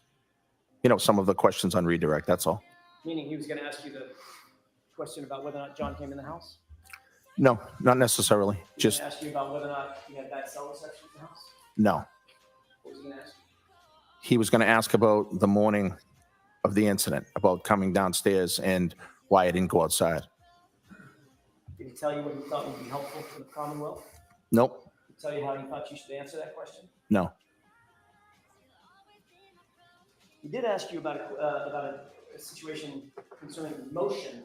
some of the questions on redirect. That's all. Meaning he was going to ask you the question about whether or not John came in the house? No, not necessarily. He was going to ask you about whether or not you had bad cell reception at the house? No. What was he going to ask you? He was going to ask about the morning of the incident, about coming downstairs and why I didn't go outside. Did he tell you what he thought would be helpful for the Commonwealth? Nope. tell you how he thought you should answer that question? No. He did ask you about a situation concerning the motion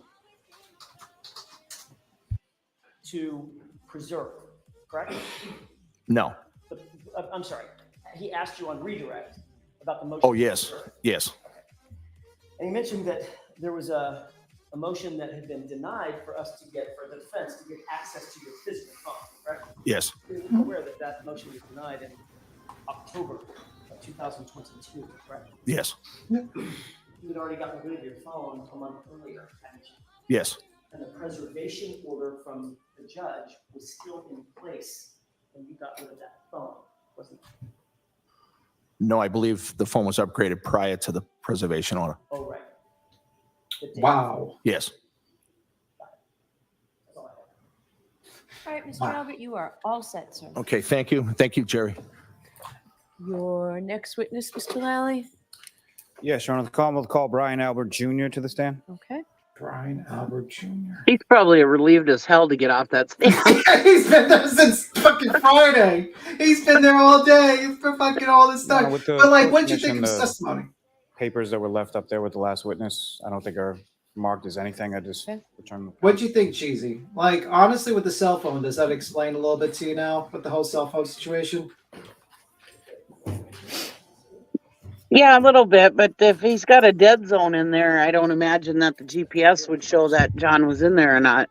to preserve, correct? No. I'm sorry. He asked you on redirect about the motion. Oh, yes. Yes. And he mentioned that there was a motion that had been denied for the defense to get access to your physical phone, correct? Yes. You're aware that that motion was denied in October of 2022, correct? Yes. You had already gotten rid of your phone a month earlier, hadn't you? Yes. And the preservation order from the judge was still in place when you got rid of that phone, wasn't it? No, I believe the phone was upgraded prior to the preservation order. Oh, right. Wow. Yes. All right, Mr. Albert, you are all set, sir. Okay. Thank you. Thank you, Jerry. Your next witness, Mr. Lally. Yes, Your Honor, the call will call Brian Albert Jr. to the stand. Okay. Brian Albert Jr. He's probably relieved as hell to get off that stand. He's been there since fucking Friday. He's been there all day for fucking all this stuff. with the But like, what did you think commission, of his the testimony? Papers that were left up there with the last witness, I don't think are marked as anything. I just returned them. What'd you think, Cheesy? Like, honestly, with the cell phone, does that explain a little bit to you now with the whole cell phone situation? Yeah, a little bit, but if he's got a dead zone in there, I don't imagine that the GPS would show that John was in there or not.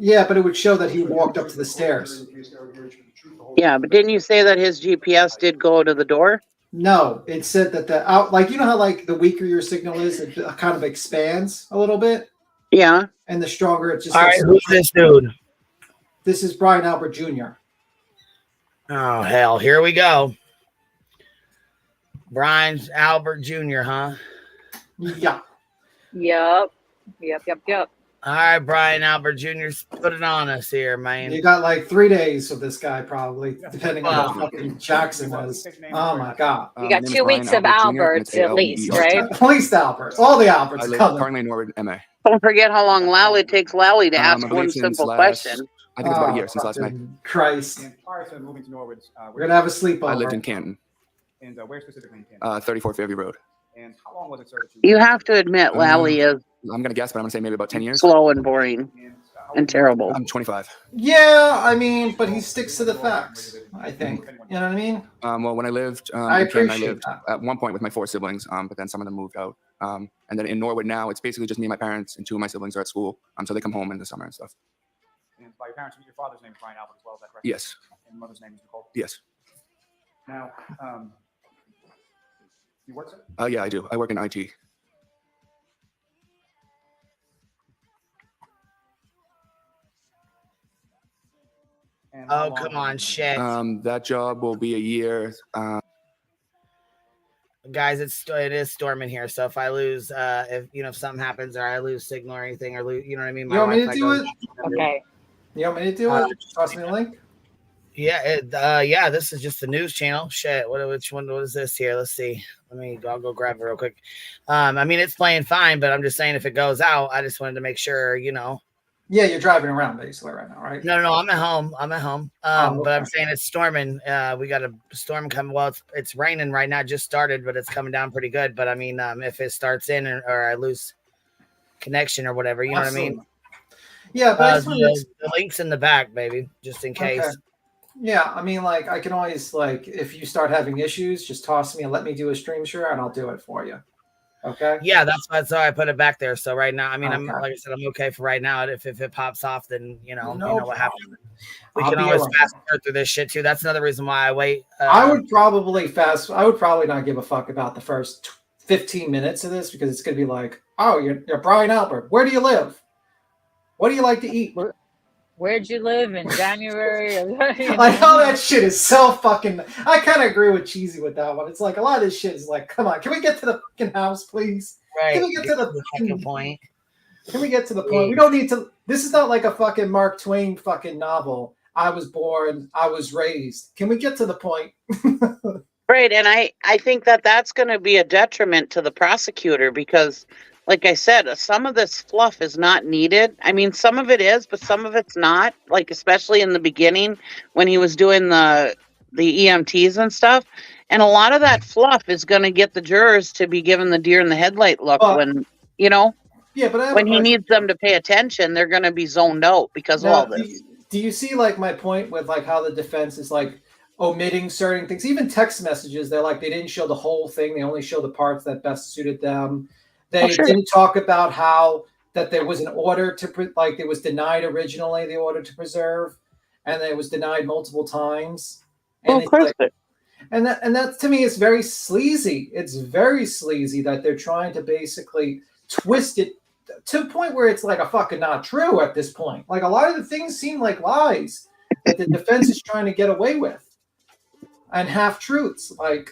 Yeah, but it would show that he walked up to the stairs. Yeah, but didn't you say that his GPS did go to the door? No, it said that the out, like, you know how like the weaker your signal is, it kind of expands a little bit. Yeah. And the stronger it just. All right, who's this dude? This is Brian Albert Jr. Oh, hell, here we go. Brian Albert Jr., huh? Yeah. Yep. All right, Brian Albert Jr., put it on us here, man. You got like 3 days with this guy, probably, depending on how fucking Jackson was. Oh my God. You got 2 weeks of Alberts at least, right? At least Alberts. All the Alberts. I live Coming. currently in Norwood, MA. Don't forget how long Lally takes Lally to ask I believe one since simple last- question. I think it's about a year since last May. Christ. And prior to moving to Norwood, We're going to have a sleepover. I lived in Canton, and where specifically in Canton? 34 Fairview Road. And how long was it, sir? You have to admit Lally is I'm going to guess, but I'm going to say maybe about 10 years. slow and boring and terrible. I'm 25. Yeah, I mean, but he sticks to the facts, I think. You know what I mean? Well, when I lived I in Canton, I appreciate lived at one point with my 4 siblings, but then some of them moved out. And then in Norwood now, it's basically just me and my parents, and 2 of my siblings are at school, so they come home in the summer and stuff. And by your parents, your father's name is Brian Albert as well, is that correct? Yes. And mother's name is Nicole? Yes. Now, you work, sir? Yeah, I do. I work in IT. Oh, come on, shit. That job will be a year. Guys, it is storming here, so if I lose, if something happens or I lose signal or anything, or lose, you know what I mean? You want me to do it? Okay. You want me to do it? Toss me a link. Yeah, this is just the news channel. Shit, what is this here? Let's see. I'll go grab it real quick. I mean, it's playing fine, but I'm just saying if it goes out, I just wanted to make sure, Yeah, you're driving around basically right now, right? No, I'm at home. Okay. But I'm saying it's storming. We got a storm coming. Well, it's raining right now. It just started, but it's coming down pretty good. But I mean, if it starts in or I lose connection or whatever, you know what I mean? Yeah, but the link's in the back, baby, just in case. Okay. Yeah, I mean, like, I can always, like, if you start having issues, just toss me and let me do a stream share, and I'll do it for you. Okay. Yeah, that's why I put it back there. So right now, I mean, I'm Okay. like I said, I'm okay for right now. If it pops off, then you know what happens. We I'll can be always around. fast forward through this shit too. That's another reason why I wait. I would probably not give a fuck about the first 15 minutes of this because it's going to be like, oh, you're Brian Albert. Where do you live? What do you like to eat? Where'd you live in January? Like, all that shit is so fucking. I kind of agree with Cheesy with that one. It's like a lot of this shit is like, come on, can we get to the fucking house, please? Right. Can we get to the fucking point? Can we get to the point? We don't need to. This is not like a fucking Mark Twain fucking novel. I was born, I was raised. Can we get to the point? Right, and I think that that's going to be a detriment to the prosecutor because like I said, some of this fluff is not needed. I mean, some of it is, but some of it's not. Like especially in the beginning when he was doing the EMTs and stuff, and a lot of that fluff is going to get the jurors to be given the deer in the headlight look when you know. Yeah, but I have When a he question. needs them to pay attention, they're going to be zoned out because of all Now, this. do you see like my point with like how the defense is like omitting certain things, even text messages? They're like they didn't show the whole thing; they only show the parts that best suited them. They sure. didn't talk about how that there was an order to like it was denied originally, the order to preserve, and it was denied multiple times. And Well, of course. and that to me is very sleazy. It's very sleazy that they're trying to basically twist it to a point where it's like a fucking not true at this point. Like a lot of the things seem like lies that the defense is trying to get away with, and half truths. Like,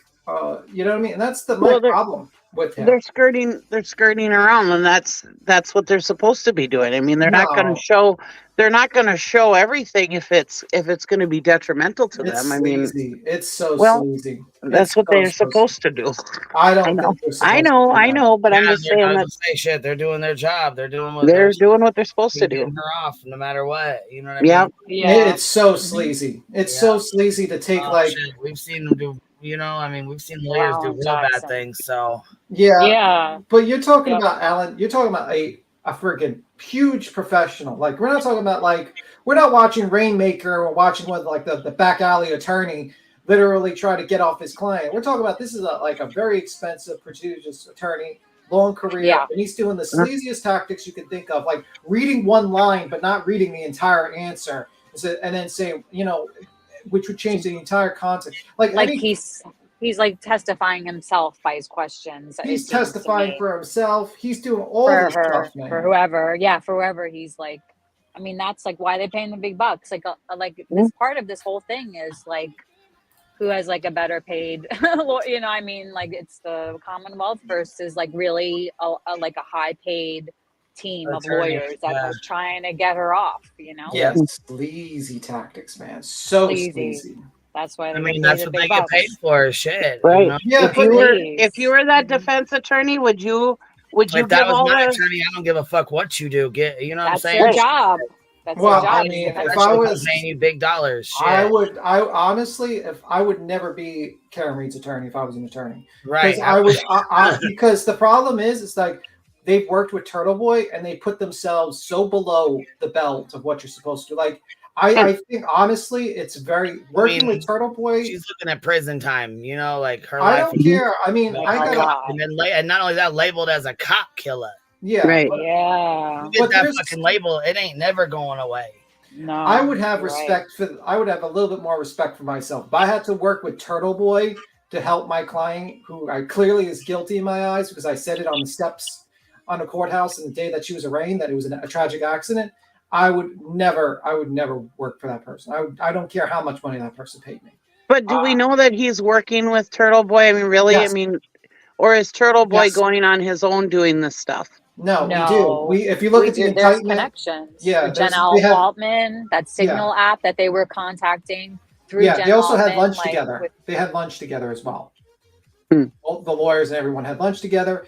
you know what I mean? And that's my problem with him. They're skirting around, and that's what they're supposed to be doing. I mean, they're not going to show. They're not going to show everything if it's going to be detrimental to It's them. I mean, sleazy. It's so sleazy. That's what they're supposed to do. I don't know. think they're I know, but I'm just saying that shit. They're doing their job. They're doing what they're doing what they're supposed to do. Getting her off no matter what. You know what I mean? Yeah. It's so sleazy. It's so sleazy to take Shit. We've seen them do. You know, I mean, we've seen lawyers do real bad things. So yeah. But you're talking about Alan. You're talking about a freaking huge professional. Like we're not talking about like we're not watching Rainmaker or watching what like the back alley attorney literally try to get off his client. We're talking about this is a very expensive, prestigious attorney, long career, and he's doing the sleaziest tactics you can think of, like reading one line but not reading the entire answer, and then saying, you know, which would change the entire context. Like he's like testifying himself by his questions. He's testifying for himself. He's doing all this stuff, man. For whoever he's like. I mean, that's like why they pay him the big bucks. Like this part of this whole thing is like who has like a better paid, you know, I mean, like it's the Commonwealth versus like really a high paid team of lawyers that are trying to get her off, you know? Yes, sleazy tactics, man. So sleazy. That's why I mean, that's what they get paid for. Shit, right? You know? Yeah, if you were that defense attorney, would you If give that was all my the attorney, I don't give a fuck what you do. You know what I'm That's saying? their job. That's Well, their job. I mean, if Especially I if was I'm paying you big dollars, shit. I honestly, if I would never be Karen Reed's attorney if I was an attorney, Right? Because the problem is, it's like they've worked with TurtleBoy and they put themselves so below the belt of what you're supposed to do. Like, I think honestly, it's very working with TurtleBoy. She's looking at prison time, you know, like her I life. don't care. I mean, I got and not only that, labeled as a cop killer. Yeah, right. You get that fucking label, it ain't never going away. No, I would have respect for. I would have a little bit more respect for myself. If I had to work with TurtleBoy to help my client, who I clearly is guilty in my eyes because I said it on the steps on the courthouse in the day that she was arraigned that it was a tragic accident. I would never work for that person. I don't care how much money that person paid me. But do we know that he's working with TurtleBoy? I mean, really? Yes. I mean, or is TurtleBoy going on his own doing this stuff? No, we do. If you look at the there's indictment, connections. yeah, Janelle Altman, that Signal app that they were contacting through. Yeah, Jen they also had Altman, lunch like, together. They had lunch together as well. All the lawyers and everyone had lunch together.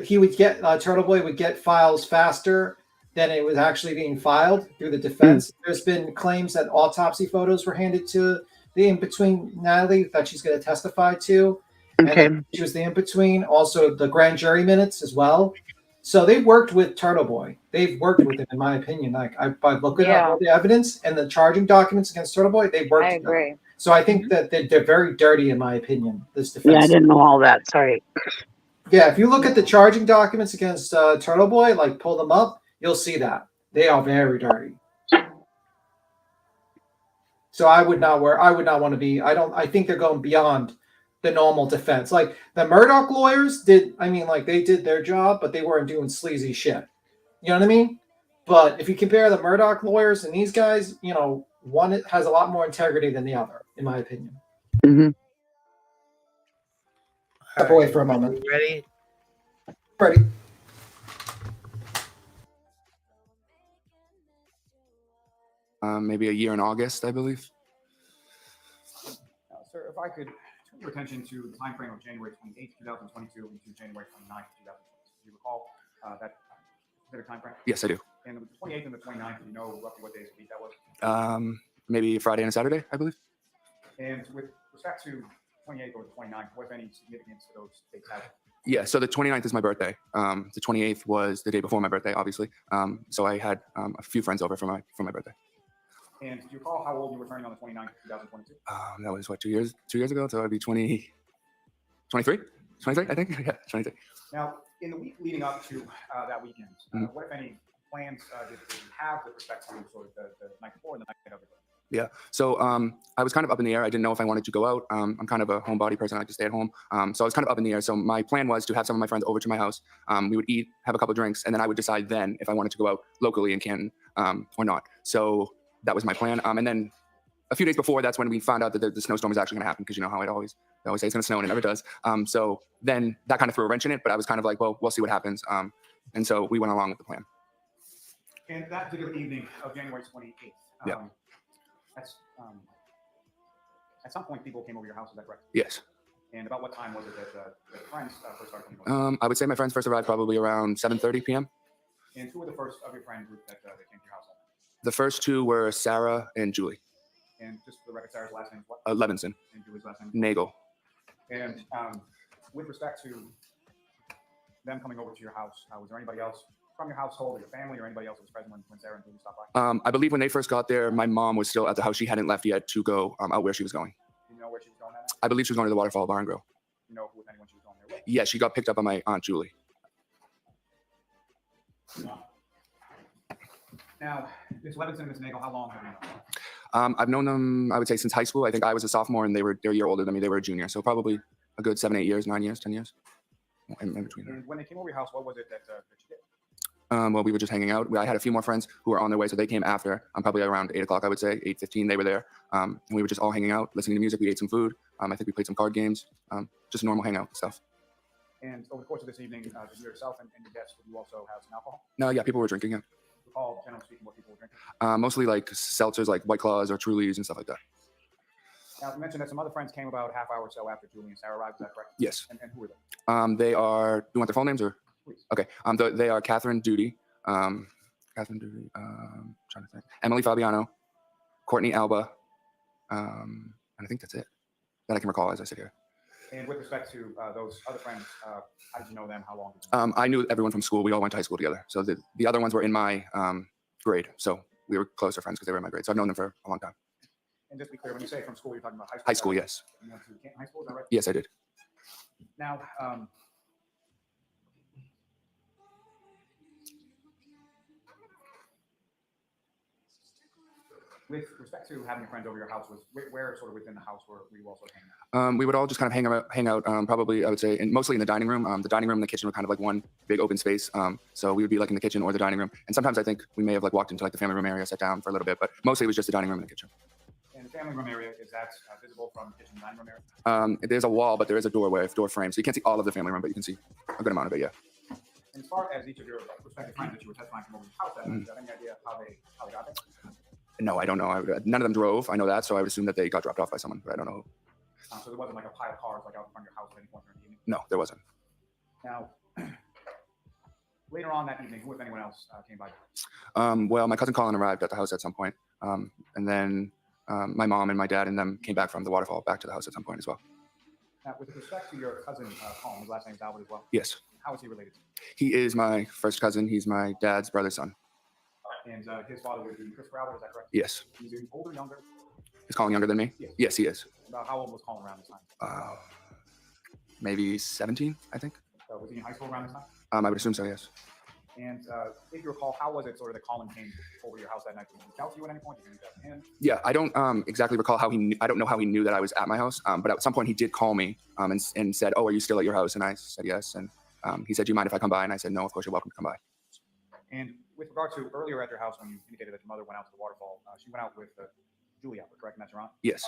He would get TurtleBoy would get files faster than it was actually being filed through the defense. There's been claims that autopsy photos were handed to the in-between Natalie that she's going to testify to. Okay. And she was the in-between. Also, the grand jury minutes as well. So they've worked with TurtleBoy. They've worked with him, in my opinion. Like by looking at all the evidence and the charging documents against TurtleBoy, they've worked. I agree. So I think that they're very dirty, in my opinion. This defense. Yeah, I didn't know all that. Sorry. Yeah, if you look at the charging documents against TurtleBoy, like pull them up, you'll see that they are very dirty. So I would not want to be. I think they're going beyond the normal defense. Like the Murdoch lawyers did. I mean, like they did their job, but they weren't doing sleazy shit. You know what I mean? But if you compare the Murdoch lawyers and these guys, you know, one has a lot more integrity than the other, in my opinion. Mm-hmm. Step away for a moment. Ready? Ready. Maybe a year in August, I believe. Sir, if I could turn your attention to the time frame of January 28th, 2022 into January 29th, 2022. Do you recall that specific time frame? Yes, I do. And the 28th and the 29th, do you know roughly what days of the week that was? Maybe Friday and a Saturday, I believe. And with respect to 28th or the 29th, what if any significance to those dates have? Yeah, so the 29th is my birthday. The 28th was the day before my birthday, obviously. So I had a few friends over for my birthday. And do you recall how old you were turning on the 29th of 2022? That was what, 2 years ago? So I'd be 23, I think. Yeah, 23. Now, in the week leading up to that weekend, what if any plans did you have with respect to sort of the night before and the night of it? Yeah. So I was kind of up in the air. I didn't know if I wanted to go out. I'm kind of a homebody person. I like to stay at home. So I was kind of up in the air. So my plan was to have some of my friends over to my house. We would eat, have a couple drinks, and then I would decide then if I wanted to go out locally in Canton or not. So that was my plan. And then a few days before, that's when we found out that the snowstorm was actually going to happen, because you know how they always say it's going to snow and it never does. So then that kind of threw a wrench in it, but I was kind of like, well, we'll see what happens. And so we went along with the plan. And that particular evening of January 28th, Yeah. That's, at some point, people came over your house, is that correct? Yes. And about what time was it that the friends first started coming over? I would say my friends first arrived probably around 7:30 p.m. And who were the first of your friend group that came to your house? The first two were Sarah and Julie. And just for the record, Sarah's last name is what? Levinson. And Julie's last name? Nagel. And with respect to them coming over to your house, was there anybody else from your household or your family or anybody else that was present when Sarah and Julie stopped by? I believe when they first got there, my mom was still at the house. She hadn't left yet to go out where she was going. Do you know where she was going at? I believe she was going to the Waterfall Bar and Grill. You know who, if anyone, she was going there with? Yeah, she got picked up by my Aunt Julie. Now, Ms. Levinson and Ms. Nagel, how long have you known? I've known them, I would say, since high school. I think I was a sophomore and they're a year older than me. They were a junior. So probably a good 7, 8 years, 9 years, 10 years in between. And when they came over your house, what was it that you did? Well, we were just hanging out. I had a few more friends who were on their way, so they came after. Probably around 8 o'clock, I would say, 8:15. They were there, and we were just all hanging out, listening to music. We ate some food. I think we played some card games. Just normal hangout stuff. And over the course of this evening, did you yourself and your guests, did you also have some alcohol? No, yeah, people were drinking. Yeah. Recall, generally speaking, what people were drinking? Mostly like seltzers, like White Claws or Trulies and stuff like that. Now, you mentioned that some other friends came about a half hour or so after Julie and Sarah arrived. Is that correct? Yes. And who were they? They are. Do you want their full names or? Please. Okay. They are Catherine Duty. Trying to think. Emily Fabiano, Courtney Alba, and I think that's it that I can recall as I sit here. And with respect to those other friends, how did you know them? How long did you know them? I knew everyone from school. We all went to high school together. So the other ones were in my grade. So we were closer friends because they were in my grade. So I've known them for a long time. And just to be clear, when you say from school, you're talking about high school? High school, yes. You went to Canton High School, is that right? Yes, I did. Now, with respect to having your friends over your house, was where sort of within the house were you also hanging out? We would all just kind of hang out probably, I would say, mostly in the dining room. The dining room and the kitchen were kind of like one big open space. So we would be like in the kitchen or the dining room. And sometimes I think we may have like walked into like the family room area, sat down for a little bit, but mostly it was just the dining room and the kitchen. And the family room area, is that visible from the kitchen and dining room area? There's a wall, but there is a doorway, door frame. So you can't see all of the family room, but you can see a good amount of it, yeah. And as far as each of your respective friends that you were testifying from over your house, do you have any idea how they got there? No, I don't know. None of them drove. I know that, so I would assume that they got dropped off by someone, but I don't know. So there wasn't like a pile of cars like out in front of your house at any point during the evening? No, there wasn't. Now, later on that evening, who, if anyone else, came by? Well, my cousin Colin arrived at the house at some point, and then my mom and my dad and them came back from the waterfall back to the house at some point as well. Now, with respect to your cousin Colin, his last name is Albert as well? Yes. How is he related to you? He is my first cousin. He's my dad's brother's son. And his father would be Christopher Albert, is that correct? Yes. He's older, younger? Is Colin younger than me? Yes. Yes, he is. About how old was Colin around this time? Maybe 17, I think. Was he in high school around this time? I would assume so, yes. And if you recall, how was it sort of that Colin came over to your house that night? Did he tell you at any point? Did you reach out to him? Yeah, I don't exactly recall how I don't know how he knew that I was at my house, but at some point he did call me and said, "Oh, are you still at your house?" And I said yes. And he said, "Do you mind if I come by?" And I said, "No, of course you're welcome to come by." And with regard to earlier at your house, when you indicated that your mother went out to the waterfall, she went out with Julie Albert, correct? And that's your aunt? Yes.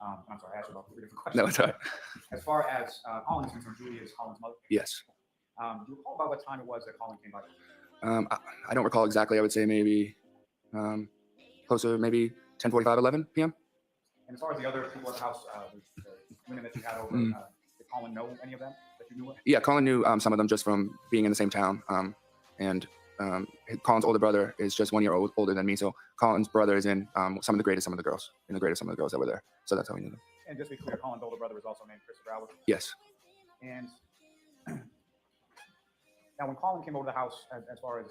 I'm sorry, I asked you about 3 different questions. No, it's all right. As far as Colin is concerned, Julie is Colin's mother? Yes. Do you recall about what time it was that Colin came by? I don't recall exactly. I would say maybe closer, maybe 10:45, 11 p.m. And as far as the other people at the house, the women that you had over, did Colin know any of them that you knew? Yeah, Colin knew some of them just from being in the same town. and Colin's older brother is just 1 year older than me. So Colin's brother is in some of the grades, some of the girls, in the grade of some of the girls that were there. So that's how we knew them. And just to be clear, Colin's older brother was also named Christopher Albert. Yes. And now, when Colin came over to the house, as far as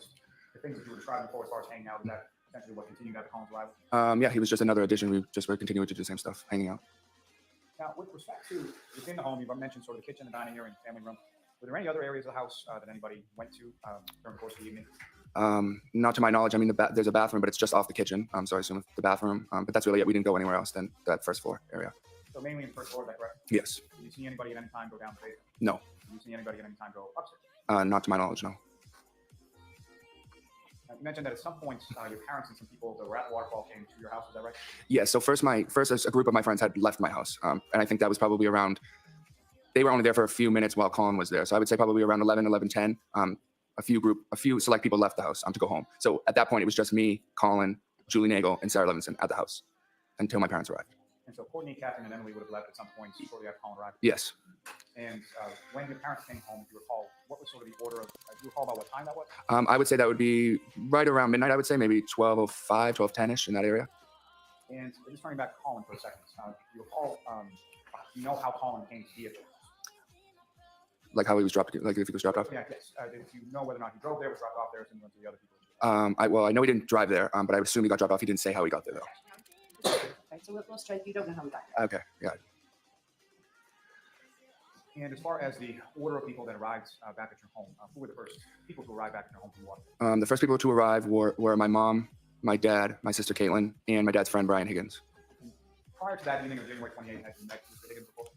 the things that you were describing before, as far as hanging out, is that essentially what continued after Colin's arrival? Yeah, he was just another addition. We just were continuing to do the same stuff, hanging out. Now, with respect to within the home, you've mentioned sort of the kitchen, the dining area, and family room. Were there any other areas of the house that anybody went to during the course of the evening? Not to my knowledge. I mean, there's a bathroom, but it's just off the kitchen. So I assume the bathroom. But that's really it. We didn't go anywhere else than that first floor area. So mainly in the first floor, is that correct? Yes. Did you see anybody at any time go down the basement? No. Did you see anybody at any time go upstairs? Not to my knowledge, no. You mentioned that at some point, your parents and some people that were at the waterfall came to your house. Is that right? Yeah. So first a group of my friends had left my house, and I think that was probably around. They were only there for a few minutes while Colin was there, so I would say probably around 11:10. A few select people left the house to go home. So at that point, it was just me, Colin, Julie Nagel, and Sarah Levinson at the house until my parents arrived. And so Courtney, Catherine, and Emily would have left at some point shortly after Colin arrived. Yes. And when your parents came home, do you recall what was sort of the order of? Do you recall about what time that was? I would say that would be right around midnight. I would say maybe 12:05, 12:10ish in that area. And just turning back to Colin for a second, do you recall? You know how Colin came to be at the house? Like how he was dropped, like if he was dropped off. Yeah, yes. Did you know whether or not he drove there, was dropped off there, or went to the other people? Well, I know he didn't drive there, but I would assume he got dropped off. He didn't say how he got there though. Right, so we'll strike. You don't know how we got there. Okay. Yeah. And as far as the order of people that arrived back at your home, who were the first people to arrive back at your home from Waterfall? The first people to arrive were my mom, my dad, my sister Caitlin, and my dad's friend Brian Higgins. Prior to that evening of January 28th, had you met Mr. Higgins before?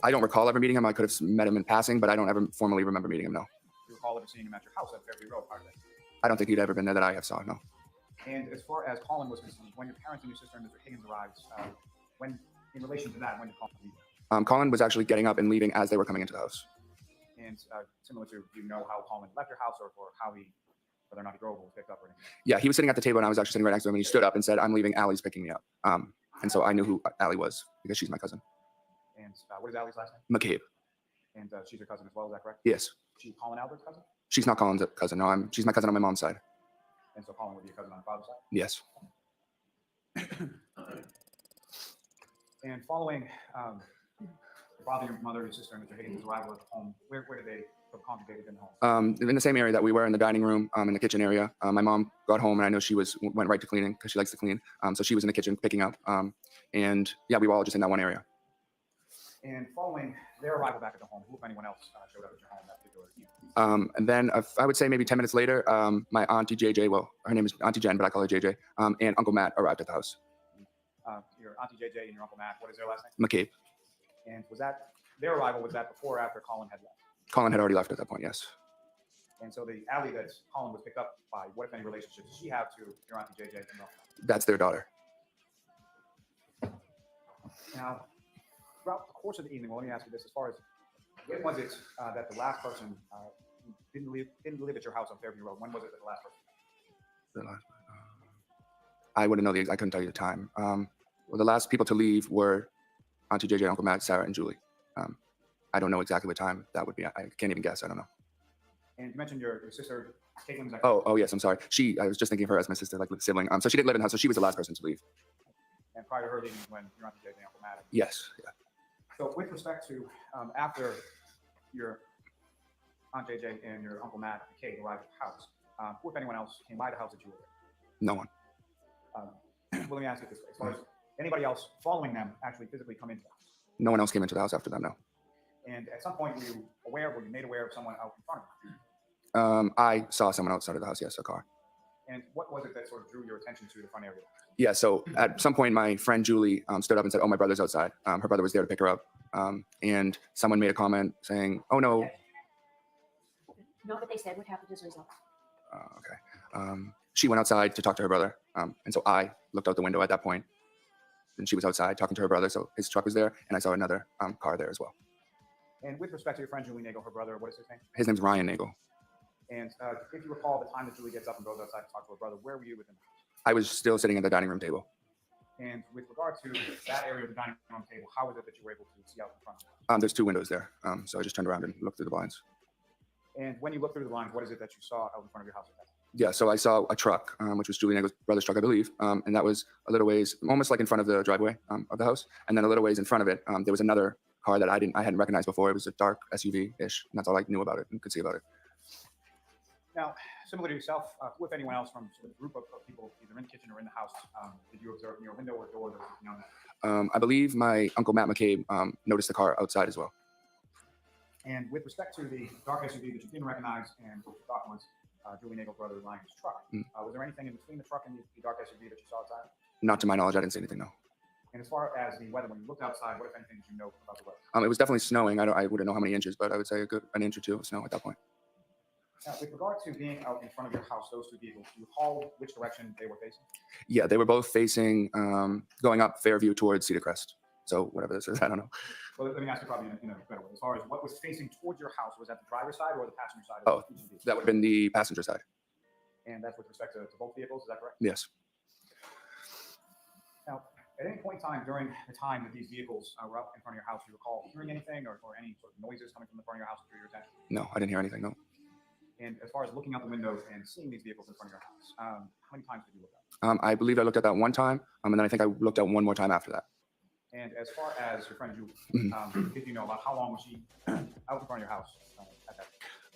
I don't recall ever meeting him. I could have met him in passing, but I don't ever formally remember meeting him. No. Do you recall ever seeing him at your house at Fairview Road prior to that? I don't think he'd ever been there that I have saw. No. And as far as Colin was concerned, when your parents and your sister and Mr. Higgins arrived, when in relation to that, when did Colin leave? Colin was actually getting up and leaving as they were coming into the house. And similar to, do you know how Colin left your house, or how he, whether or not he drove or was picked up or anything? Yeah, he was sitting at the table and I was actually sitting right next to him, and he stood up and said, "I'm leaving. Allie's picking me up." And so I knew who Allie was because she's my cousin. And what is Allie's last name? McCabe. And she's your cousin as well, is that correct? Yes. She's Colin Albert's cousin? She's not Colin's cousin. No, she's my cousin on my mom's side. And so Colin would be your cousin on the father's side? Yes. And following your father, your mother, your sister, and Mr. Higgins' arrival at the home, where did they congregate in the home? In the same area that we were in the dining room, in the kitchen area. My mom got home and I know she went right to cleaning because she likes to clean. So she was in the kitchen picking up. And yeah, we were all just in that one area. And following their arrival back at the home, who, if anyone else, showed up at your home that particular evening? And then I would say maybe 10 minutes later, my auntie JJ, well, her name is Auntie Jen, but I call her JJ, and Uncle Matt arrived at the house. Your Auntie JJ and your Uncle Matt, what is their last name? McCabe. And was that, their arrival, was that before or after Colin had left? Colin had already left at that point, yes. And so the Allie that Colin was picked up by, what, if any, relationship does she have to your Auntie JJ and your Uncle Matt? That's their daughter. Now, throughout the course of the evening, well, let me ask you this: as far as when was it that the last person didn't live at your house on Fairview Road? When was it that the last person? I wouldn't know I couldn't tell you the time. Well, the last people to leave were Auntie JJ, Uncle Matt, Sarah, and Julie. I don't know exactly what time that would be. I can't even guess. I don't know. And you mentioned your sister, Caitlin. Oh yes, I'm sorry. I was just thinking of her as my sister, like sibling. So she didn't live in the house, so she was the last person to leave. And prior to her leaving, when your Auntie JJ and Uncle Matt. Yes. Yeah. So with respect to after your Aunt JJ and your Uncle Matt and Kate arrived at the house, who, if anyone else, came by the house that you were there? No one. Well, let me ask it this way: as far as anybody else following them actually physically come into the house? No one else came into the house after them, no. And at some point, were you made aware of someone out in front of you? I saw someone outside of the house, yes, a car. And what was it that sort of drew your attention to the front area? Yeah, so at some point, my friend Julie stood up and said, "Oh, my brother's outside." Her brother was there to pick her up. And someone made a comment saying, "Oh, no." Okay. Know what they said? What happened as a result? Okay. She went outside to talk to her brother. And so I looked out the window at that point. And she was outside talking to her brother. So his truck was there. And I saw another car there as well. And with respect to your friend Julie Nagel, her brother, what is his name? His name's Ryan Nagel. And if you recall the time that Julie gets up and goes outside to talk to her brother, where were you within the house? I was still sitting at the dining room table. And with regard to that area of the dining room table, how was it that you were able to see out in front of it? There's two windows there. So I just turned around and looked through the blinds. And when you look through the lines, what is it that you saw out in front of your house? Yeah, so I saw a truck, which was Julie Nagel's brother's truck, I believe, and that was a little ways, almost like in front of the driveway of the house, and then a little ways in front of it, there was another car that I hadn't recognized before. It was a dark SUV-ish, and that's all I knew about it and could see about it. Now, similar to yourself, with anyone else from sort of a group of people, either in the kitchen or in the house, did you observe near a window or door that was looking on that? I believe my uncle Matt McCabe noticed the car outside as well. And with respect to the dark SUV that you didn't recognize and what you thought was Julie Nagel's brother Ryan's truck, was there anything in between the truck and the dark SUV that you saw outside? Not to my knowledge, I didn't see anything, no. And as far as the weather, when you looked outside, what, if anything, did you know about the weather? It was definitely snowing. I wouldn't know how many inches, but I would say an inch or two of snow at that point. Now, with regard to being out in front of your house, those two vehicles, do you recall which direction they were facing? Yeah, they were both facing, going up Fairview towards Cedar Crest. So whatever this is, I don't know. Well, let me ask you probably in a better way. As far as what was facing towards your house, was that the driver's side or the passenger side? Oh, that would have been the passenger side. And that's with respect to both vehicles, is that correct? Yes. Now, at any point in time during the time that these vehicles were up in front of your house, do you recall hearing anything or any sort of noises coming from the front of your house to your attention? No, I didn't hear anything, no. And as far as looking out the windows and seeing these vehicles in front of your house, how many times did you look out? I believe I looked at that one time, and then I think I looked at one more time after that. And as far as your friend Julie, did you know about how long was she out in front of your house at that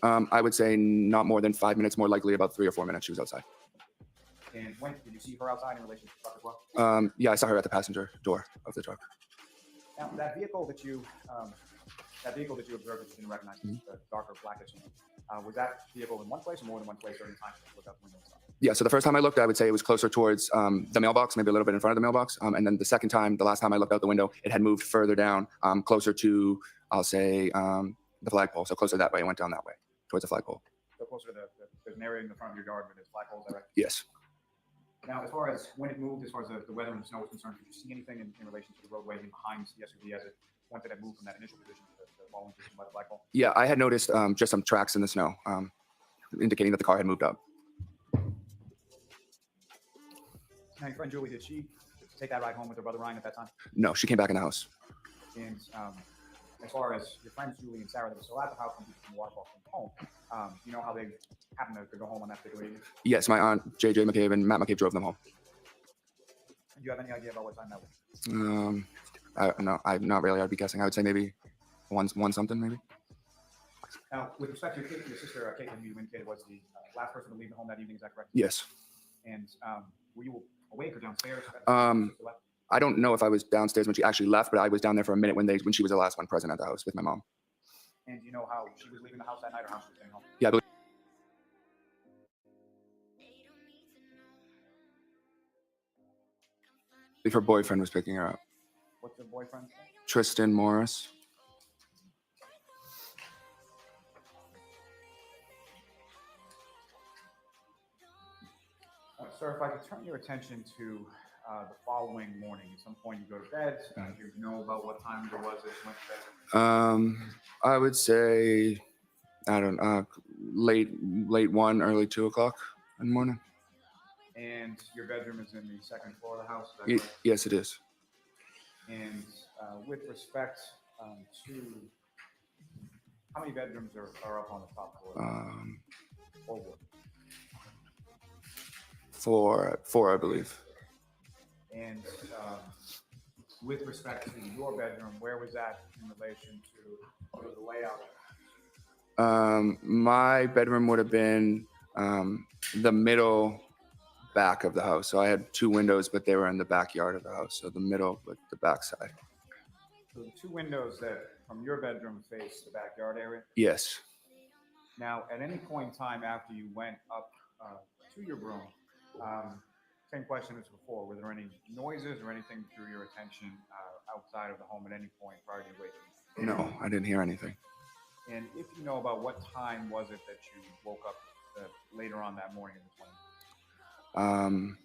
time? I would say not more than 5 minutes, more likely about 3 or 4 minutes she was outside. And when did you see her outside in relation to the truck as well? Yeah, I saw her at the passenger door of the truck. Now, that vehicle that you observed that you didn't recognize, the darker blackish, was that vehicle in one place or more than one place during the time you looked out the window and stuff? Yeah, so the first time I looked, I would say it was closer towards the mailbox, maybe a little bit in front of the mailbox. And then the last time I looked out the window, it had moved further down, closer to, I'll say, the flagpole. So closer that way, it went down that way, towards the flagpole. So closer to there's an area in the front of your yard where there's flagpoles, is that right? Yes. Now, as far as when it moved, as far as the weather and the snow was concerned, did you see anything in relation to the roadway behind the SUV as it once it had moved from that initial position to the following position by the flagpole? Yeah, I had noticed just some tracks in the snow, indicating that the car had moved up. Now, your friend Julie, did she take that ride home with her brother Ryan at that time? No, she came back in the house. And as far as your friends Julie and Sarah that were still at the house when the waterfall came home, you know how they happened to go home on that particular evening? Yes, my aunt JJ McCabe and Matt McCabe drove them home. Do you have any idea about what time that was? No, not really. I'd be guessing. I would say maybe one something, maybe. Now, with respect to your sister, Caitlin, you indicated was the last person to leave the home that evening. Is that correct? Yes. And were you awake or downstairs? I don't know if I was downstairs when she actually left, but I was down there for a minute when she was the last one present at the house with my mom. And do you know how she was leaving the house that night or how she was getting home? Yeah, I believe her boyfriend was picking her up. What's her boyfriend's name? Tristan Morris. Sir, if I could turn your attention to the following morning. At some point you go to bed. You know about what time it was that you went to bed? I would say, I don't know, late 1, early 2 o'clock in the morning. And your bedroom is in the second floor of the house? Is that correct? Yes, it is. And with respect to how many bedrooms are up on the top floor? Or what? 4, I believe. And with respect to your bedroom, where was that in relation to the layout? My bedroom would have been the middle back of the house. So I had 2 windows, but they were in the backyard of the house. So the middle, but the back side. So the 2 windows that from your bedroom face the backyard area? Yes. Now, at any point in time after you went up to your room, same question as before, were there any noises or anything drew your attention outside of the home at any point prior to your waking? No, I didn't hear anything. And if you know about what time was it that you woke up later on that morning of the 20th?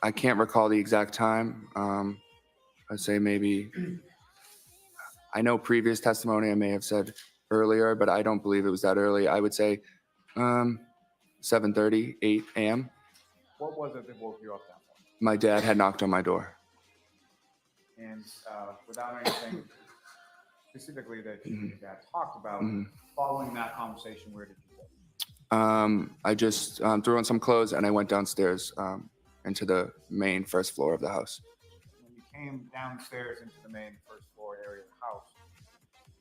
I can't recall the exact time. I'd say maybe, I know previous testimony I may have said earlier, but I don't believe it was that early. I would say 7:30, 8 a.m. What was it that woke you up that morning? My dad had knocked on my door. And without anything specifically that your dad talked about, following that conversation, where did you go? I just threw on some clothes and I went downstairs into the main first floor of the house. When you came downstairs into the main first floor area of the house,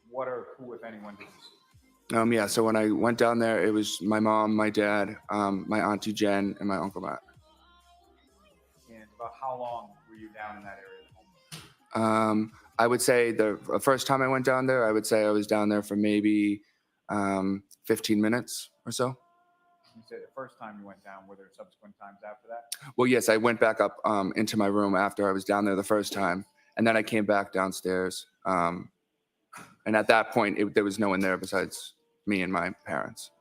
what or who, if anyone, did you see? Yeah, so when I went down there, it was my mom, my dad, my auntie Jen, and my uncle Matt. And about how long were you down in that area of the home? I would say the first time I went down there, I would say I was down there for maybe 15 minutes or so. You said the first time you went down, were there subsequent times after that? Well, yes, I went back up into my room after I was down there the first time, and then I came back downstairs. And at that point, there was no one there besides me and my parents.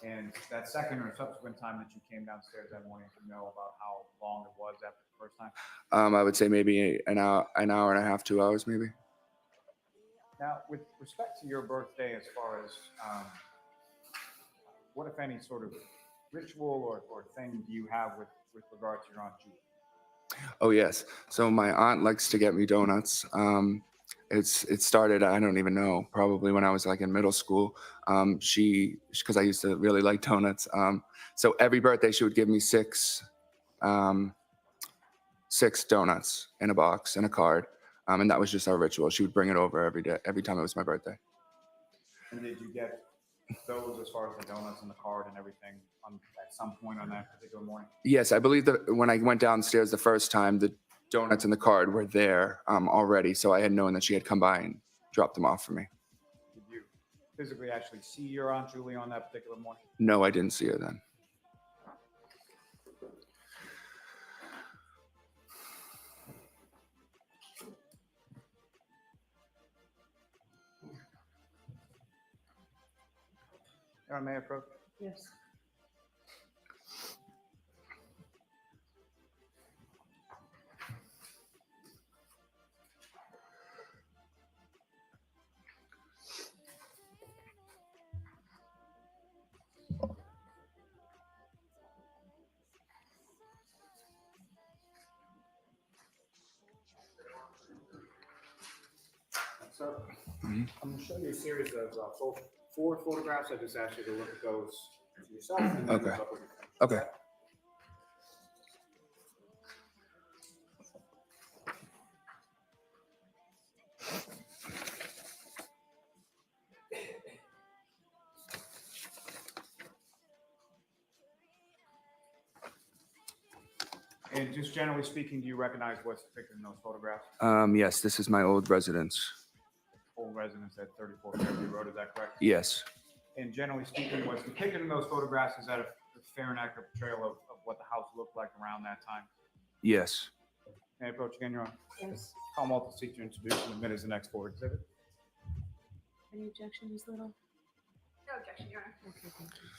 And that second or subsequent time that you came downstairs that morning, do you know about how long it was after the first time? I would say maybe an hour and a half, 2 hours, maybe. Now, with respect to your birthday, as far as what, if any, sort of ritual or thing do you have with regard to your Aunt Julie? Oh, yes. So my aunt likes to get me donuts. It started, I don't even know, probably when I was like in middle school. Because I used to really like donuts. So every birthday she would give me six donuts in a box and a card. And that was just our ritual. She would bring it over every day, every time it was my birthday. And did you get those, as far as the donuts and the card and everything, at some point on that particular morning? Yes, I believe that when I went downstairs the first time, the donuts and the card were there already. So I had known that she had come by and dropped them off for me. Did you physically actually see your Aunt Julie on that particular morning? No, I didn't see her then. May I approach? Yes. So I'm going to show you a series of four photographs. I just asked you to look at those yourself. And then Okay. look up with me. Okay. And just generally speaking, do you recognize what's depicted in those photographs? Yes, this is my old residence. Old residence at 34 Fairview Road, is that correct? Yes. And generally speaking, what's depicted in those photographs, is that a fair and accurate portrayal of what the house looked like around that time? Yes. May I approach again, Your Honor? Yes. Call Malta, seek to introduce and admit as the next court exhibit. Any objection, Ms. Little? No objection, Your Honor. Okay, thank you.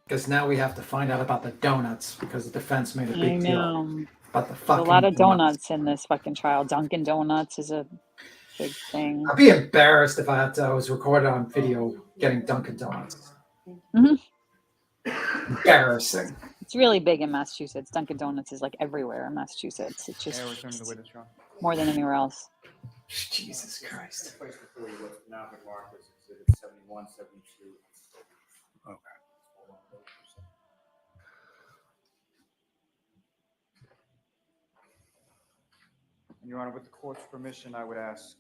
Because now we have to find out about the donuts because the defense made a I big deal know. about the There's fucking a lot of donuts in this fucking trial. Dunkin' Donuts is a big thing. I'd be embarrassed if I was recorded on video getting Dunkin' Donuts. Embarrassing. It's really big in Massachusetts. Dunkin' Donuts is like everywhere in Massachusetts. It's just May I return to the witness, Your Honor? more than anywhere else. Jesus Christ. Place before you what's now been marked as exhibit 71, 72. Okay. And Your Honor, with the court's permission, I would ask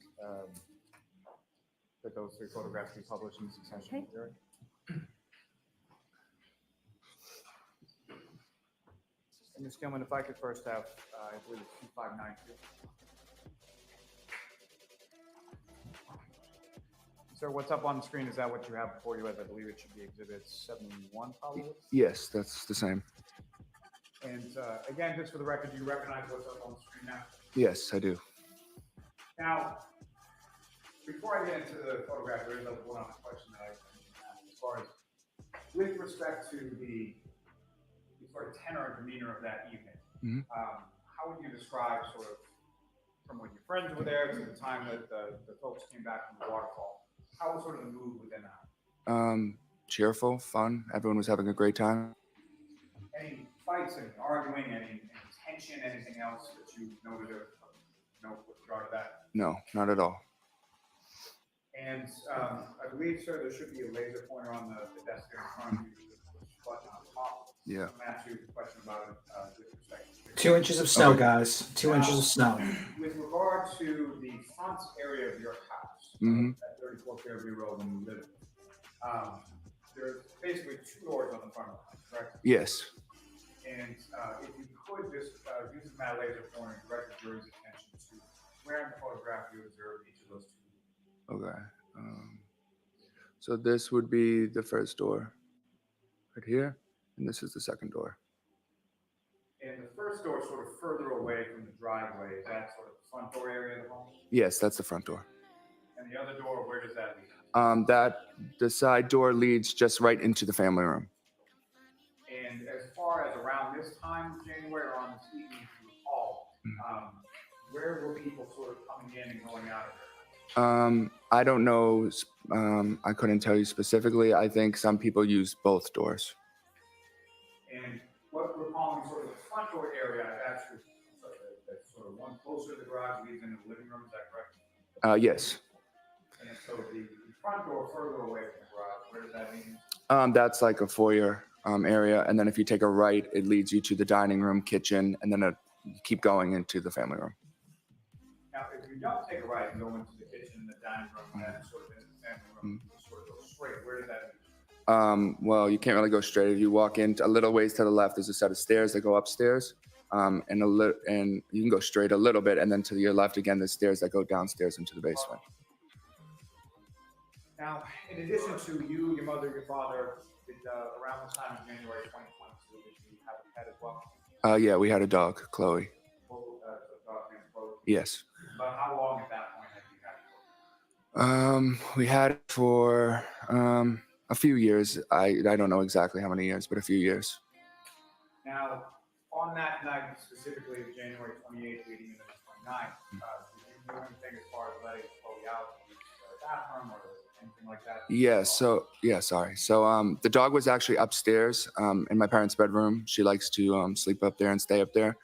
that those three photographs be published in succession. Okay. Jury. And Ms. Gilman, if I could first have, I believe it's 2592. Sir, what's up on the screen? Is that what you have before you? As I believe it should be exhibit 71, probably. Yes, that's the same. And again, just for the record, do you recognize what's up on the screen now? Yes, I do. Now, Before I get into the photograph, there is one other question that I can ask as far as with respect to the sort of tenor and demeanor of that evening. Mhm. How would you describe sort of from when your friends were there to the time that the folks came back from the waterfall? How was sort of the mood within that? Cheerful, fun. Everyone was having a great time. Any fights, any arguing, any tension, anything else that you noted of note with regard to that? No, not at all. And I believe, sir, there should be a laser pointer on the desk there in front of you. Push the button on top. Yeah. I'm going to ask you a question about it with respect to 2 inches of snow, guys. 2 inches of snow. With regard to the front area of your house, at 34 Fairview Road when you live in, there's basically 2 doors on the front of the house, correct? Yes. And if you could just use the mad laser pointer and direct the jury's attention to where in the photograph you observe each of those 2. Okay. So this would be the first door right here, and this is the second door. And the first door is sort of further away from the driveway. Is that sort of the front door area of the home? Yes, that's the front door. And the other door, where does that lead? The side door leads just right into the family room. And as far as around this time of January or on this evening, if you recall, where were people sort of coming in and going out of there? I don't know. I couldn't tell you specifically. I think some people use both doors. And what we're calling sort of the front door area, that's sort of one closer to the garage leads into the living room, is that correct? Yes. And so the front door further away from the garage, where does that lead? That's like a foyer area, and then if you take a right, it leads you to the dining room, kitchen, and then you keep going into the family room. Now, if you don't take a right and go into the kitchen and the dining room, and then sort of into the family room, you sort of go straight, where does that lead? Well, you can't really go straight. If you walk in a little ways to the left, there's a set of stairs that go upstairs, and you can go straight a little bit, and then to your left again, there's stairs that go downstairs into the basement. Now, in addition to you, your mother, your father, around this time of January 2022, did you have a pet as well? Yeah, we had a dog, Chloe. Well, the dog named Chloe? Yes. But how long at that point have you had it for? We had it for a few years. I don't know exactly how many years, but a few years. Now, on that night, specifically January 28th leading into the 29th, did you do anything as far as letting Chloe out to the bathroom or anything like that? Yeah, sorry. So the dog was actually upstairs in my parents' bedroom. She likes to sleep up there and stay up there.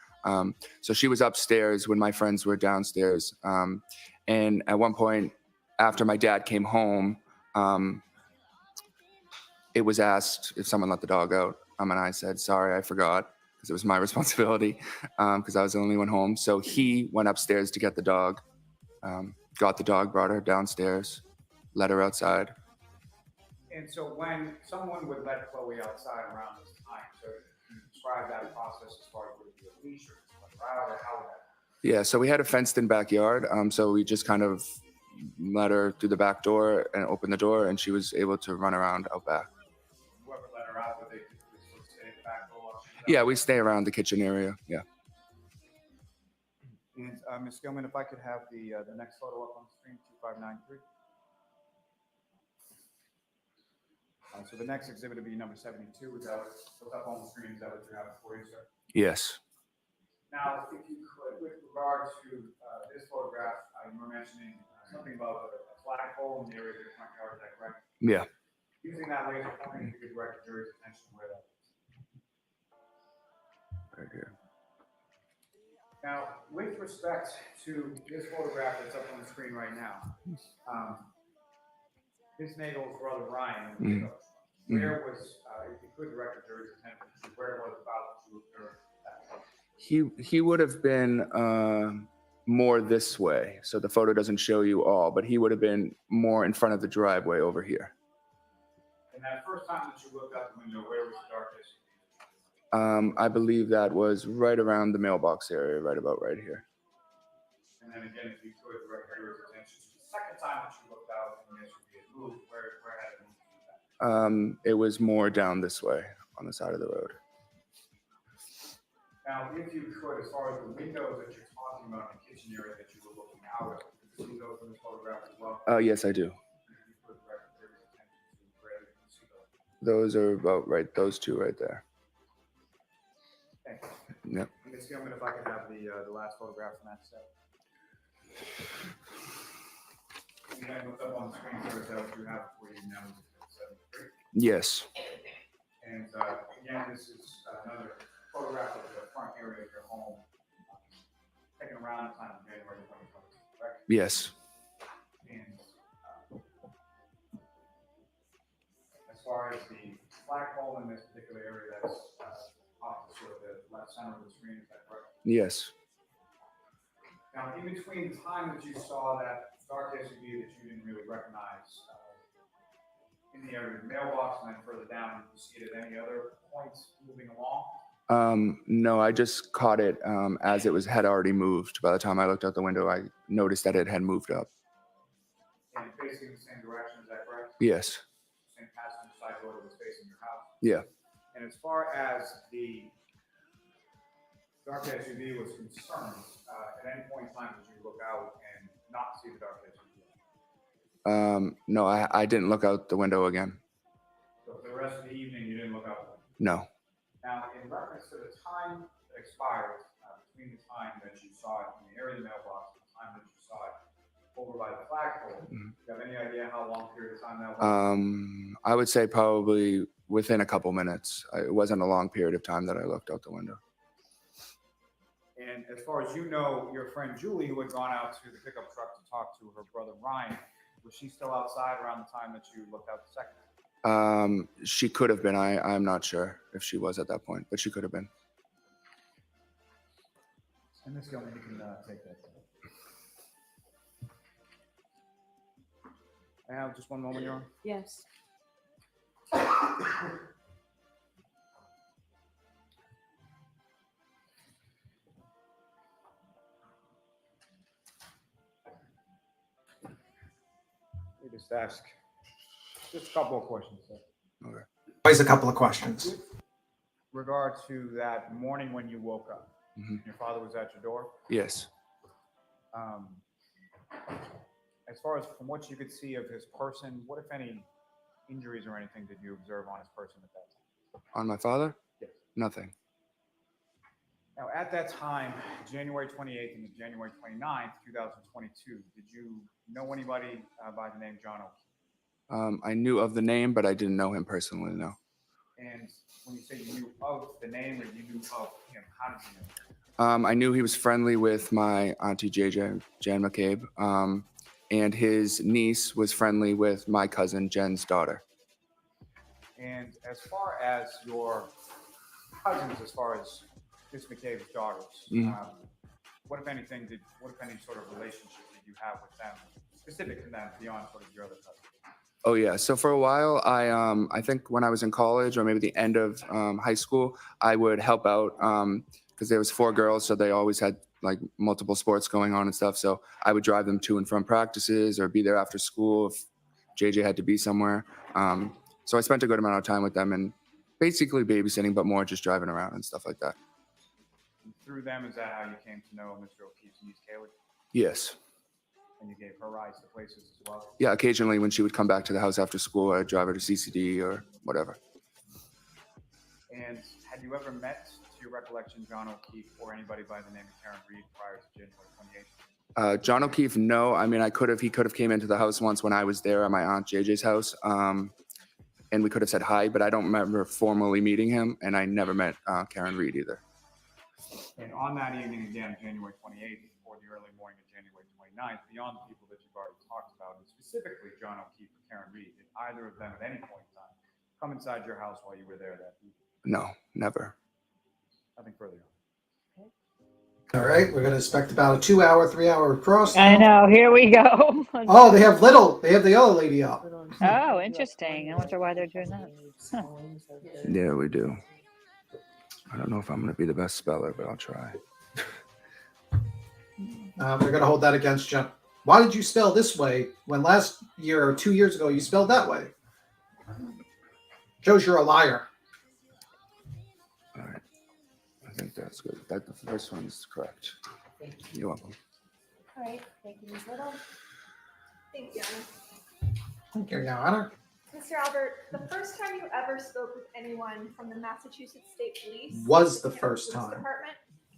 So she was upstairs when my friends were downstairs. And at one point, after my dad came home, it was asked if someone let the dog out. And I said, sorry, I forgot, because it was my responsibility, because I was the only one home. So he went upstairs to get the dog, got the dog, brought her downstairs, let her outside. And so when someone would let Chloe outside around this time, so can you describe that process as far as would it be a leash or just let her out, or how would that? Yeah, so we had a fenced-in backyard, so we just kind of let her through the back door and open the door, and she was able to run around out back. Whoever let her out, would they typically sort of stay at the back door? Yeah, we stay around the kitchen area, yeah. And Ms. Gilman, if I could have the next photo up on the screen, 2593. So the next exhibit would be number 72. Is that what's up on the screen? Is that what you have for you, sir? Yes. Now, if you could, with regard to this photograph, you were mentioning something about a flagpole in the area of your front yard. Is that correct? Yeah. Using that laser pointer, you could direct the jury's attention to where that is. Right here. Now, with respect to this photograph that's up on the screen right now, Ms. Nagel's brother Ryan, where was, if you could direct the jury's attention to where it was about to occur that point? He would have been more this way, so the photo doesn't show you all, but he would have been more in front of the driveway over here. And that first time that you looked out the window, where was the darkest? I believe that was right around the mailbox area, right about right here. And then again, if you could direct the jury's attention to the second time that you looked out and this would be moved, where had it moved? It was more down this way on the side of the road. Now, if you could, as far as the windows that you're talking about in the kitchen area that you were looking out of, could see those in the photograph as well? Yes, I do. Those are about right. Those two right there. Thanks. Yep. Ms. Gilman, if I could have the last photograph from that set. And then look up on the screen, sir, is that what you have for you now? Yes. And again, this is another photograph of the front area of your home, taken around the time of January 2020, correct? Yes. And as far as the flagpole in this particular area, that's off to sort of the left center of the screen, is that correct? Yes. Now, in between the time that you saw that dark SUV that you didn't really recognize in the area of the mailbox and then further down, did you see it at any other points moving along? No, I just caught it as it had already moved. By the time I looked out the window, I noticed that it had moved up. And facing the same direction, is that correct? Yes. Same passenger side door that was facing your house? Yeah. And as far as the dark SUV was concerned, at any point in time did you look out and not see the dark SUV? No, I didn't look out the window again. So for the rest of the evening, you didn't look out? No. Now, in reference to the time that expired between the time that you saw it in the area of the mailbox and the time that you saw it over by the flagpole, do you have any idea how long period of time that was? I would say probably within a couple minutes. It wasn't a long period of time that I looked out the window. And as far as you know, your friend Julie, who had gone out to the pickup truck to talk to her brother Ryan, was she still outside around the time that you looked out the second time? She could have been. I'm not sure if she was at that point, but she could have been. And Ms. Gilman, you can take that. I have just one moment, Your Honor. Yes. Let me just ask just a couple of questions, sir. Okay. Always a couple of questions. With regard to that morning when you woke up, Mm-hmm. your father was at your door. Yes. As far as from what you could see of his person, what, if any, injuries or anything did you observe on his person at that time? On my father? Yes. Nothing. Now, at that time, January 28th and January 29th, 2022, did you know anybody by the name John O'Keefe? I knew of the name, but I didn't know him personally, no. And when you say you knew of the name or you knew of him, how did you know? I knew he was friendly with my auntie JJ, Jan McCabe, and his niece was friendly with my cousin Jen's daughter. And as far as your cousins, as far as Miss McCabe's daughters, what if any sort of relationship did you have with them, specific to them, beyond sort of your other cousins? Oh yeah. So for a while, I think when I was in college or maybe the end of high school, I would help out because there was 4 girls, so they always had like multiple sports going on and stuff. So I would drive them to and from practices or be there after school if JJ had to be somewhere. So I spent a good amount of time with them and basically babysitting, but more just driving around and stuff like that. And through them, is that how you came to know Mr. O'Keefe's niece, Kaylee? Yes. And you gave her rides to places as well? Yeah, occasionally when she would come back to the house after school, I'd drive her to CCD or whatever. And had you ever met, to your recollection, John O'Keefe or anybody by the name of Karen Reed prior to January 28th? John O'Keefe, no. I mean, he could have came into the house once when I was there at my aunt JJ's house. And we could have said hi, but I don't remember formally meeting him. And I never met Karen Reed either. And on that evening, again, January 28th, or the early morning of January 29th, beyond the people that you've already talked about, and specifically John O'Keefe and Karen Reed, did either of them at any point in time come inside your house while you were there that evening? No, never. Nothing further. All right, we're going to expect about a 2-hour, 3-hour cross. I know. Here we go. Oh, they have the other lady up. Oh, interesting. I wonder why they're doing that. Huh. Yeah, we do. I don't know if I'm going to be the best speller, but I'll try. We're going to hold that against you. Why did you spell this way when last year or 2 years ago you spelled that way? Shows you're a liar. All right. I think that's good. The first one's correct. You're welcome. All right, thank you, Ms. Little. Thank you, Thank you, Your Honor. Mr. Albert, the first time you ever spoke with anyone from the Massachusetts State Police Was the Police first time. Department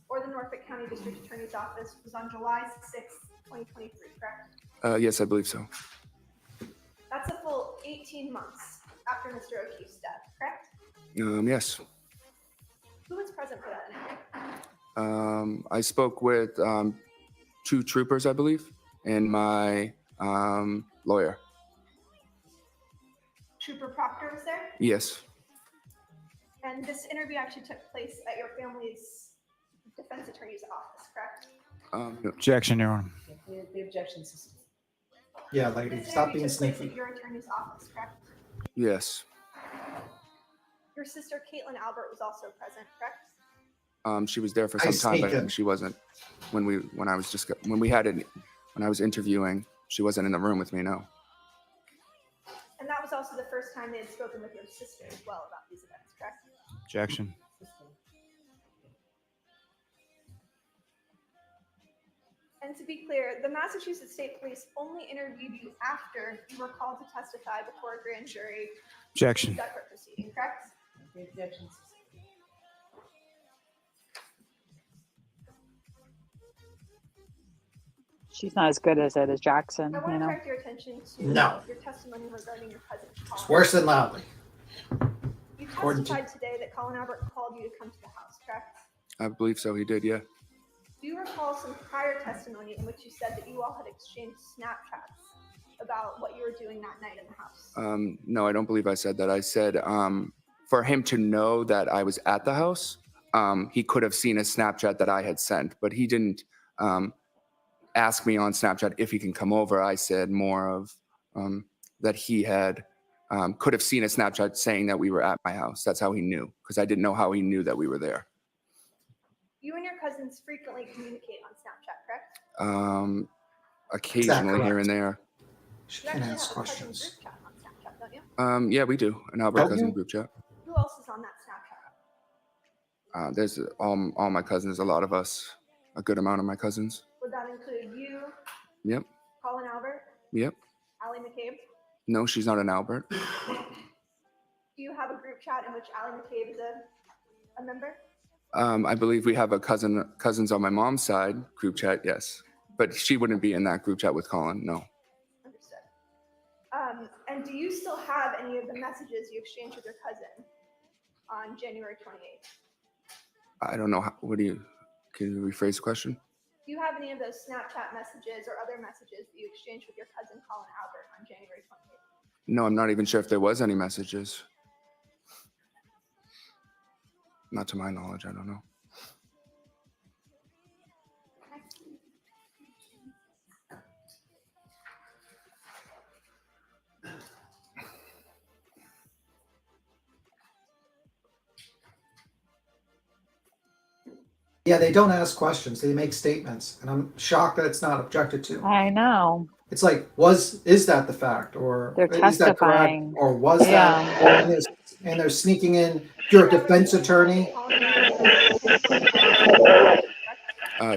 or the Norfolk County District Attorney's Office was on July 6th, 2023, correct? Yes, I believe so. That's a full 18 months after Mr. O'Keefe's death, correct? Yes. Who was present for that interview? I spoke with 2 troopers, I believe, and my lawyer. Trooper Proctor was there? Yes. And this interview actually took place at your family's defense attorney's office, correct? Objection, Your Honor. The objection system. Yeah, lady, This stop interview being took place sneaky. at your attorney's office, correct? Yes. Your sister Caitlin Albert was also present, correct? She was there for I some time, sneak in. but she wasn't when I was interviewing. She wasn't in the room with me. No. And that was also the first time they had spoken with your sister as well about these events, correct? Objection. And to be clear, the Massachusetts State Police only interviewed you after you were called to testify before a grand jury. Objection. Separate proceeding, correct? Objection. She's not as good as it as Jackson, I want you to know. direct your attention to No. your testimony regarding your cousin. It's worse than loudly. You According to- testified today that Colin Albert called you to come to the house, correct? I believe so. He did. Yeah. Do you recall some prior testimony in which you said that you all had exchanged Snapchats about what you were doing that night in the house? No, I don't believe I said that. I said for him to know that I was at the house, he could have seen a Snapchat that I had sent, but he didn't ask me on Snapchat if he can come over. I said more of that he had could have seen a Snapchat saying that we were at my house. That's how he knew, because I didn't know how he knew that we were there. You and your cousins frequently communicate on Snapchat, correct? Occasionally here and there. She You can't actually ask have a cousin questions. group chat on Snapchat, don't you? Yeah, we do. An Albert Don't cousin you? group chat. Who else is on that Snapchat? There's all my cousins, a lot of us, a good amount of my cousins. Would that include you, Yep. Colin Albert, Yep. Allie McCabe? No, she's not an Albert. Do you have a group chat in which Allie McCabe is a member? I believe we have a cousins on my mom's side group chat, yes. But she wouldn't be in that group chat with Colin, no. Understood. And do you still have any of the messages you exchanged with your cousin on January 28th? I don't know, can you rephrase the question? Do you have any of those Snapchat messages or other messages that you exchanged with your cousin Colin Albert on January 28th? No, I'm not even sure if there was any messages. Not to my knowledge, I don't know. Yeah, they don't ask questions. They make statements, and I'm shocked that it's not objected to. I know. It's like, is that the fact, or They're is that correct, testifying. or was that? And they're sneaking in. You're a defense attorney.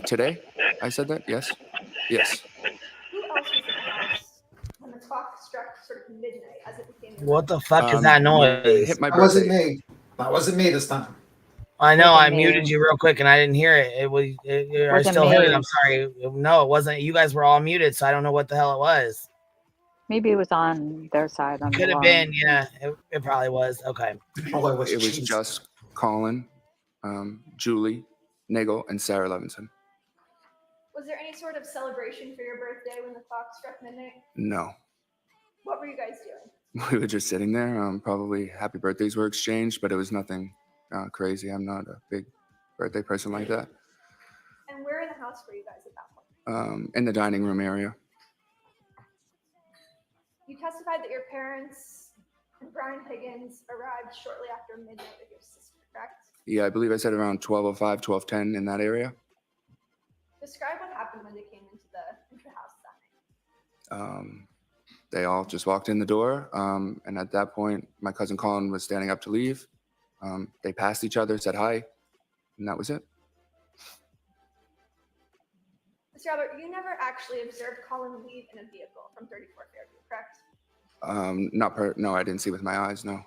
Today, I said that. Yes. Yes. Who else was in the house when the clock struck sort of midnight as it became? What the fuck is that noise? Hit my That wasn't birthday. me. That wasn't me this time. I know I Wasn't me. muted you real quick and I didn't hear it. I Wasn't still heard it. me. I'm sorry. No, it wasn't. You guys were all muted, so I don't know what the hell it was. Maybe it was on their side. On the Could have alarm. been, yeah. It probably was. Okay. Oh, it was, It was cheese. just Colin, Julie, Nagel, and Sarah Levinson. Was there any sort of celebration for your birthday when the clock struck midnight? No. What were you guys doing? We were just sitting there. Probably happy birthdays were exchanged, but it was nothing crazy. I'm not a big birthday person like that. And where in the house were you guys at that point? In the dining room area. You testified that your parents and Brian Higgins arrived shortly after midnight with your sister, correct? Yeah, I believe I said around 12:05, 12:10 in that area. Describe what happened when they came into the house that night. They all just walked in the door. And at that point, my cousin Colin was standing up to leave. They passed each other, said hi, and that was it. Mr. Albert, you never actually observed Colin leave in a vehicle from 34 Fairview, correct? No, I didn't see with my eyes, no.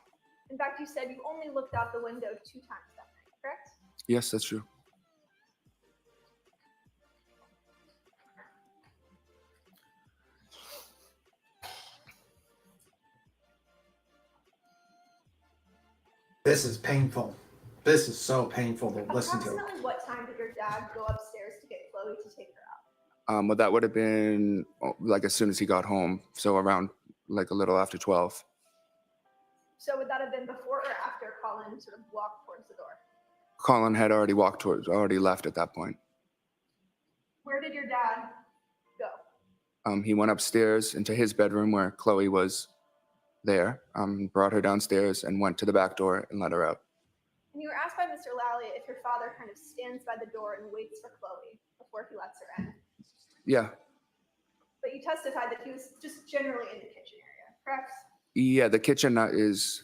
In fact, you said you only looked out the window 2 times that night, correct? Yes, that's true. This is painful. This is so painful to listen to. Approximately what time did your dad go upstairs to get Chloe to take her out? Well, that would have been like as soon as he got home, so around like a little after 12. So would that have been before or after Colin sort of walked towards the door? Colin had already left at that point. Where did your dad go? He went upstairs into his bedroom where Chloe was there, brought her downstairs and went to the back door and let her out. And you were asked by Mr. Lally if your father kind of stands by the door and waits for Chloe before he lets her in. Yeah. But you testified that he was just generally in the kitchen area, correct? Yeah, the kitchen is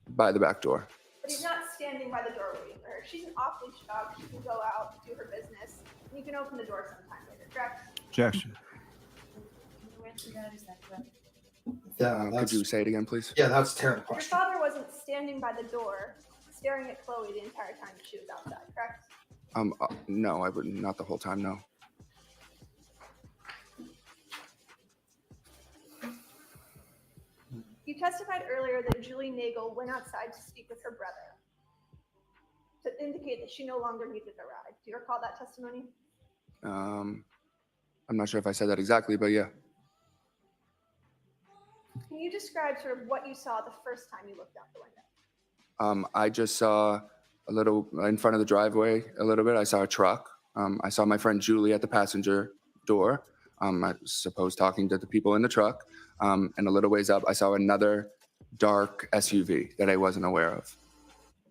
by the back door. But he's not standing by the door waiting for her. She's an off-leash dog. She can go out, do her business, and you can open the door sometime later, correct? Objection. Yeah, could you say it again, please? Yeah, that's a terrible Your question. father wasn't standing by the door, staring at Chloe the entire time that she was outside, correct? No, I wouldn't. Not the whole time, no. You testified earlier that Julie Nagel went outside to speak with her brother to indicate that she no longer needed a ride. Do you recall that testimony? I'm not sure if I said that exactly, but yeah. Can you describe sort of what you saw the first time you looked out the window? I just saw a little in front of the driveway a little bit. I saw a truck. I saw my friend Julie at the passenger door. I suppose talking to the people in the truck. And a little ways up, I saw another dark SUV that I wasn't aware of.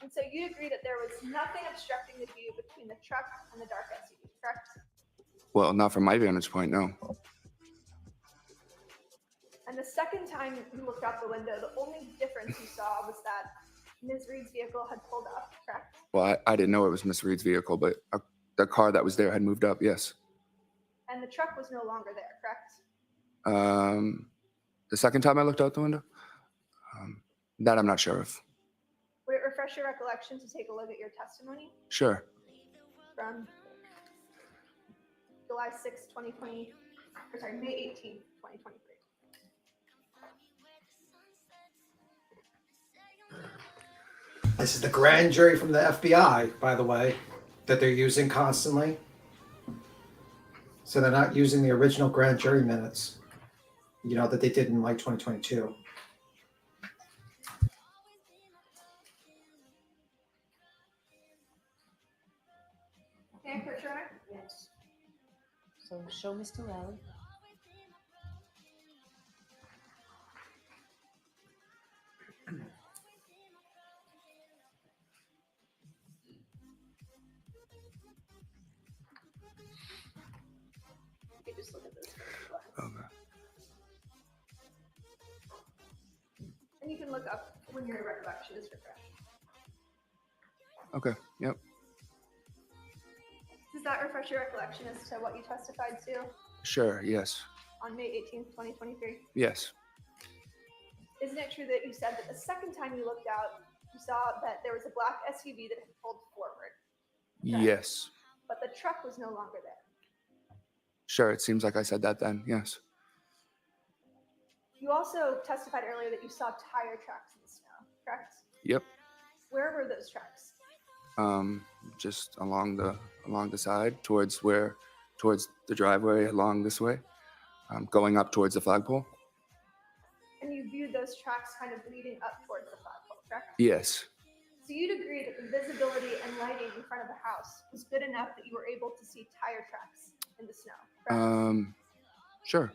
And so you agree that there was nothing obstructing the view between the truck and the dark SUV, correct? Well, not from my vantage point, no. And the second time you looked out the window, the only difference you saw was that Ms. Reed's vehicle had pulled up, correct? Well, I didn't know it was Miss Reed's vehicle, but the car that was there had moved up, yes. And the truck was no longer there, correct? The second time I looked out the window, that I'm not sure of. Would it refresh your recollection to take a look at your testimony Sure. from July 6, 2020, or sorry, May 18, 2023? This is the grand jury from the FBI, by the way, that they're using constantly. So they're not using the original grand jury minutes, that they did in like 2022. Can I put your honor? Yes. So show Mr. Lally. You can just look at this. Okay. And you can look up when your recollection is refreshed. Okay, yep. Does that refresh your recollection as to what you testified to Sure, yes. on May 18th, 2023? Yes. Isn't it true that you said that the second time you looked out, you saw that there was a black SUV that had pulled forward, Yes. but the truck was no longer there? Sure, it seems like I said that then, yes. You also testified earlier that you saw tire tracks in the snow, correct? Yep. Where were those tracks? Just along the side towards the driveway along this way, going up towards the flagpole. And you viewed those tracks kind of leading up towards the flagpole, correct? Yes. So you'd agree that the visibility and lighting in front of the house was good enough that you were able to see tire tracks in the snow, correct? Sure.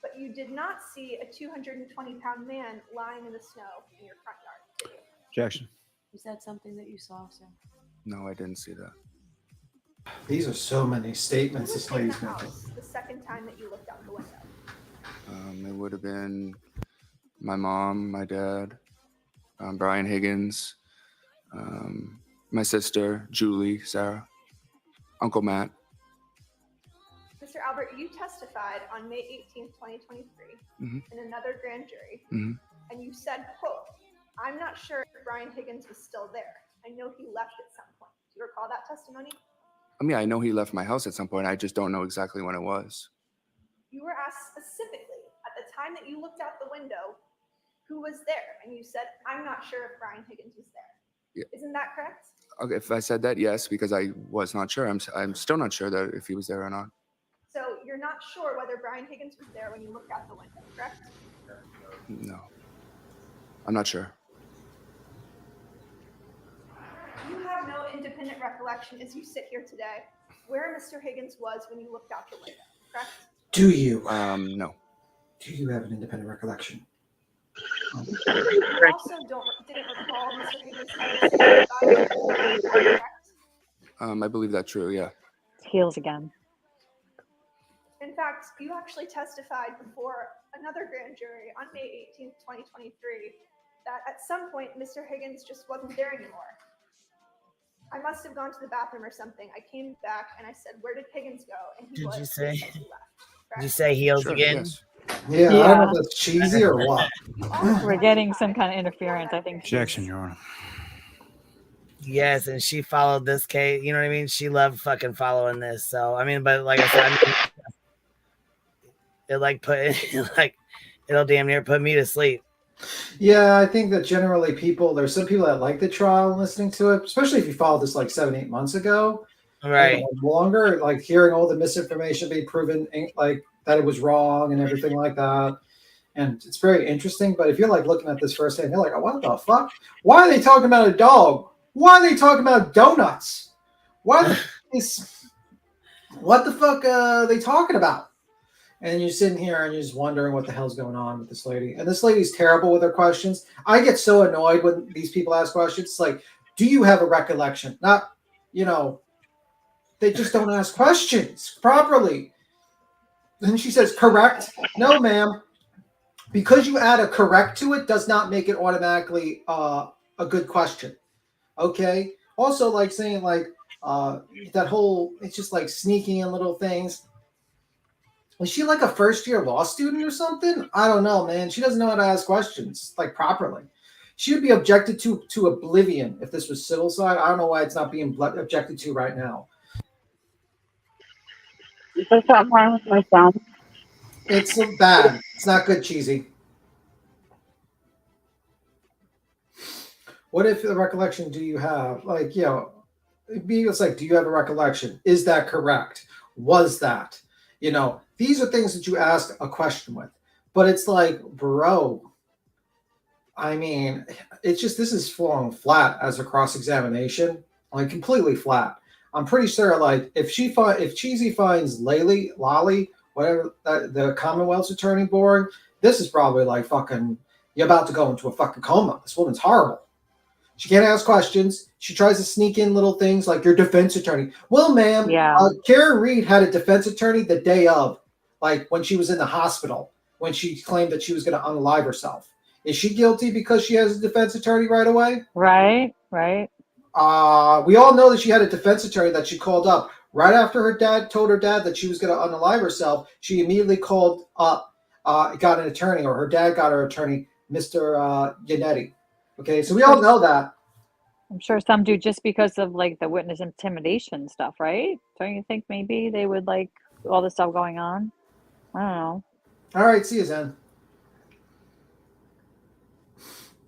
But you did not see a 220-pound man lying in the snow in your front yard, did you? Objection. Is that something that you saw, sir? No, I didn't see that. These are so many Who statements was this in the lady's making. house the second time that you looked out the window? It would have been my mom, my dad, Brian Higgins, my sister, Julie, Sarah, Uncle Matt. Albert, you testified on May 18th, 2023 in another grand jury, and you said, quote, "I'm not sure if Brian Higgins was still there. I know he left at some point." Do you recall that testimony? I mean, I know he left my house at some point. I just don't know exactly when it was. You were asked specifically at the time that you looked out the window who was there, and you said, "I'm not sure if Brian Higgins was there." Yeah. Isn't that correct? Okay, if I said that, yes, because I was not sure. I'm still not sure that if he was there or not. So you're not sure whether Brian Higgins was there when you looked out the window, correct? No, I'm not sure. You have no independent recollection as you sit here today where Mr. Higgins was when you looked out the window, correct? Do you? No. Do you have an independent recollection? You also didn't recall Mr. Higgins having said goodbye, correct? I believe that's true. Yeah. Heels again. In fact, you actually testified before another grand jury on May 18th, 2023, that at some point Mr. Higgins just wasn't there anymore. I must have gone to the bathroom or something. I came back and I said, "Where did Higgins go?" And he Did you was. say? He said he left. Did you say heels Sure, again? yes. Yeah, I don't know if that's cheesy or what. We're getting some kind of interference. I think. Objection, Your Honor. Yes, and she followed this case. You know what I mean? She loved fucking following this. So I mean, but like I said, it like it'll damn near put me to sleep. Yeah, I think that generally there's some people that like the trial and listening to it, especially if you followed this like 7-8 months ago. Right. Longer, like hearing all the misinformation being proven, like that it was wrong and everything like that. And it's very interesting. But if you're like looking at this firsthand, you're like, "Oh, what the fuck? Why are they talking about a dog? Why are they talking about donuts? What the fuck are they talking about?" And you're sitting here and you're just wondering what the hell's going on with this lady. And this lady's terrible with her questions. I get so annoyed when these people ask questions. It's like, do you have a recollection? Not, they just don't ask questions properly. And she says, "Correct." No, ma'am. Because you add a correct to it does not make it automatically a good question. Okay? Also, like saying like that whole, it's just like sneaking in little things. Is she like a first-year law student or something? I don't know, man. She doesn't know how to ask questions like properly. She would be objected to oblivion if this was civil side. I don't know why it's not being objected to right now. Is there something wrong with my sound? It's bad. It's not good, cheesy. What if the recollection do you have? Like, it's like, do you have a recollection? Is that correct? Was that? These are things that you ask a question with. But it's like, bro, I mean, it's just, this is falling flat as a cross-examination, like completely flat. I'm pretty sure, like, if Cheesy finds Lolly, whatever, the Commonwealth's attorney boring, this is probably like fucking, you're about to go into a fucking coma. This woman's horrible. She can't ask questions. She tries to sneak in little things like your defense attorney. Well, ma'am, Karen Reed had a defense attorney the day of, like when she was in the hospital, when she claimed that she was going to unalive herself. Is she guilty because she has a defense attorney right away? Right. We all know that she had a defense attorney that she called up right after her dad told her dad that she was going to unalive herself. She immediately called up, got an attorney, or her dad got her attorney, Mr. Yannetti. Okay, so we all know that. I'm sure some do just because of like the witness intimidation stuff, right? Don't you think maybe they would like all this stuff going on? I don't know. All right, see you, Zen.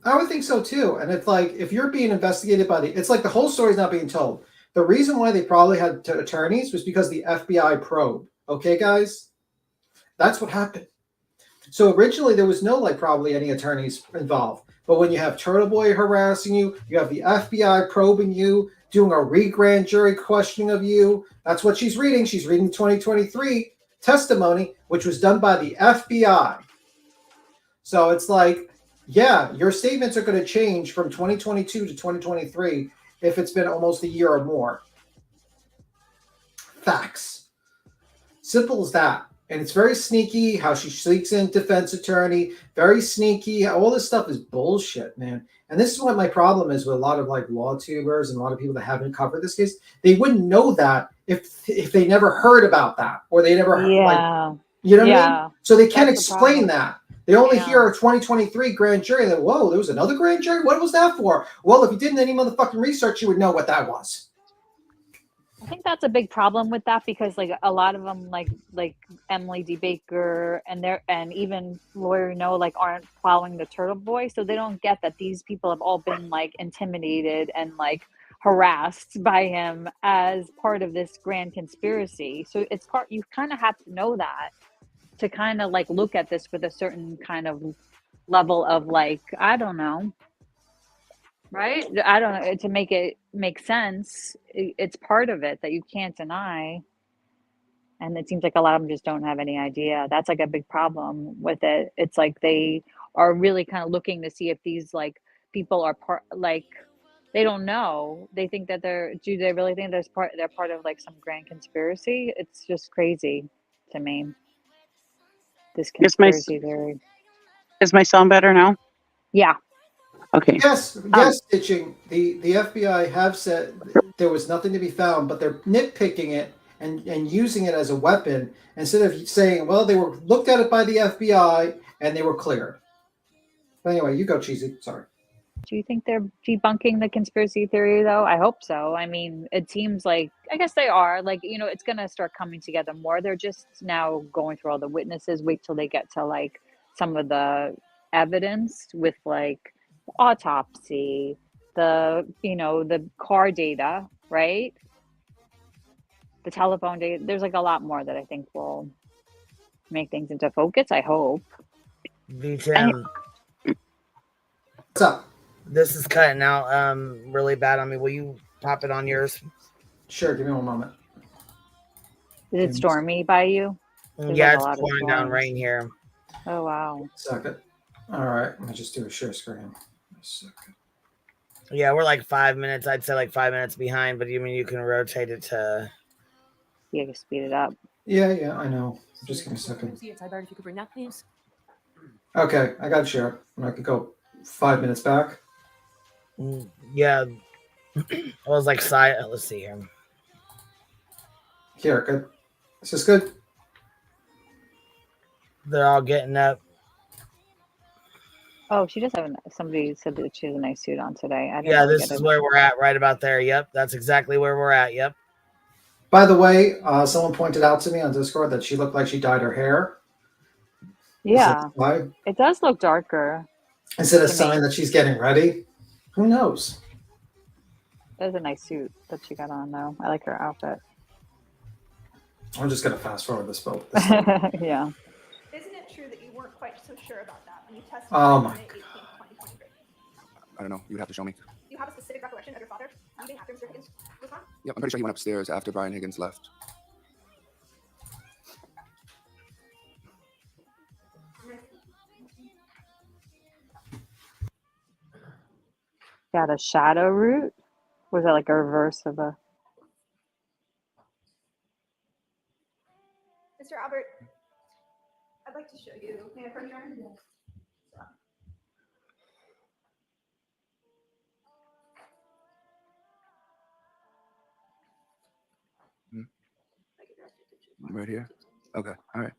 I would think so too. And it's like, if you're being investigated by it's like the whole story's not being told. The reason why they probably had attorneys was because the FBI probe. Okay, guys? That's what happened. So originally there was no like probably any attorneys involved. But when you have TurtleBoy harassing you, you have the FBI probing you, doing a re-grand jury questioning of you. That's what she's reading. She's reading the 2023 testimony, which was done by the FBI. So it's like, yeah, your statements are going to change from 2022 to 2023 if it's been almost a year or more. Facts. Simple as that. And it's very sneaky how she sneaks in defense attorney, very sneaky. All this stuff is bullshit, man. And this is what my problem is with a lot of like law tubers and a lot of people that haven't covered this case. They wouldn't know that if they never heard about that or they never heard, like, you know what I mean? So they can't explain that. They only hear a 2023 grand jury. That, whoa, there was another grand jury? What was that for? Well, if you did any motherfucking research, you would know what that was. I think that's a big problem with that because like a lot of them like Emily D. Baker and even Lawyer No like aren't following the TurtleBoy, so they don't get that these people have all been like intimidated and like harassed by him as part of this grand conspiracy. So it's part you kind of have to know that to kind of like look at this with a certain kind of level of like, I don't know. Right? I don't know, to make it make sense. It's part of it that you can't deny. And it seems like a lot of them just don't have any idea. That's like a big problem with it. It's like they are really kind of looking to see if these like people are part, like they don't know. They think that do they really think they're part of like some grand conspiracy? It's just crazy to me. This conspiracy theory. Is my sound better now? Yeah. Okay. Yes, Stitching. The FBI have said there was nothing to be found, but they're nitpicking it and using it as a weapon instead of saying, well, they were looked at it by the FBI and they were cleared. But anyway, you go, Cheesy. Sorry. Do you think they're debunking the conspiracy theory, though? I hope so. I mean, it seems like, I guess they are. Like, you know, it's going to start coming together more. They're just now going through all the witnesses. Wait till they get to, like, some of the evidence with, like, autopsy, the, you know, the car data, right? The telephone data. There's, like, a lot more that I think will make things into focus, I hope. VTM. What's up? This is cutting out really bad on me. Will you pop it on yours? Sure, give me one moment. Is it stormy by you? There's Yeah, like it's pouring down rain here. Oh, wow. Second. All right, let me just do a share screen. Yeah, we're like 5 minutes. I'd say like 5 minutes behind, but you mean you can rotate it to... You can speed it up. Yeah, I know. Just give me a second. If you could bring that, please. Okay, I got to share it. And I could go 5 minutes back. Yeah. It was like let's see here. Here, good. Is this good? They're all getting up. Oh, she does have somebody said that she has a nice suit on today. Yeah, this is where we're at, right about there. Yep, that's exactly where we're at. Yep. By the way, someone pointed out to me on Discord that she looked like she dyed her hair. Yeah, it does look darker. Is it a sign that she's getting ready? Who knows? That's a nice suit that she got on, though. I like her outfit. I'm just going to fast forward this vote. Yeah. Isn't it true that you weren't quite so sure about that when you tested Oh on my May 18th, 2023? I don't know. You would have to show me. Do you have a specific recollection of your father leaving after Mr. Higgins was gone? Yep, I'm pretty sure he went upstairs after Brian Higgins left. Got a shadow root? Was that like a reverse of a... Mr. Albert, I'd like to show you. May I approach your end? Right here? Okay, all right.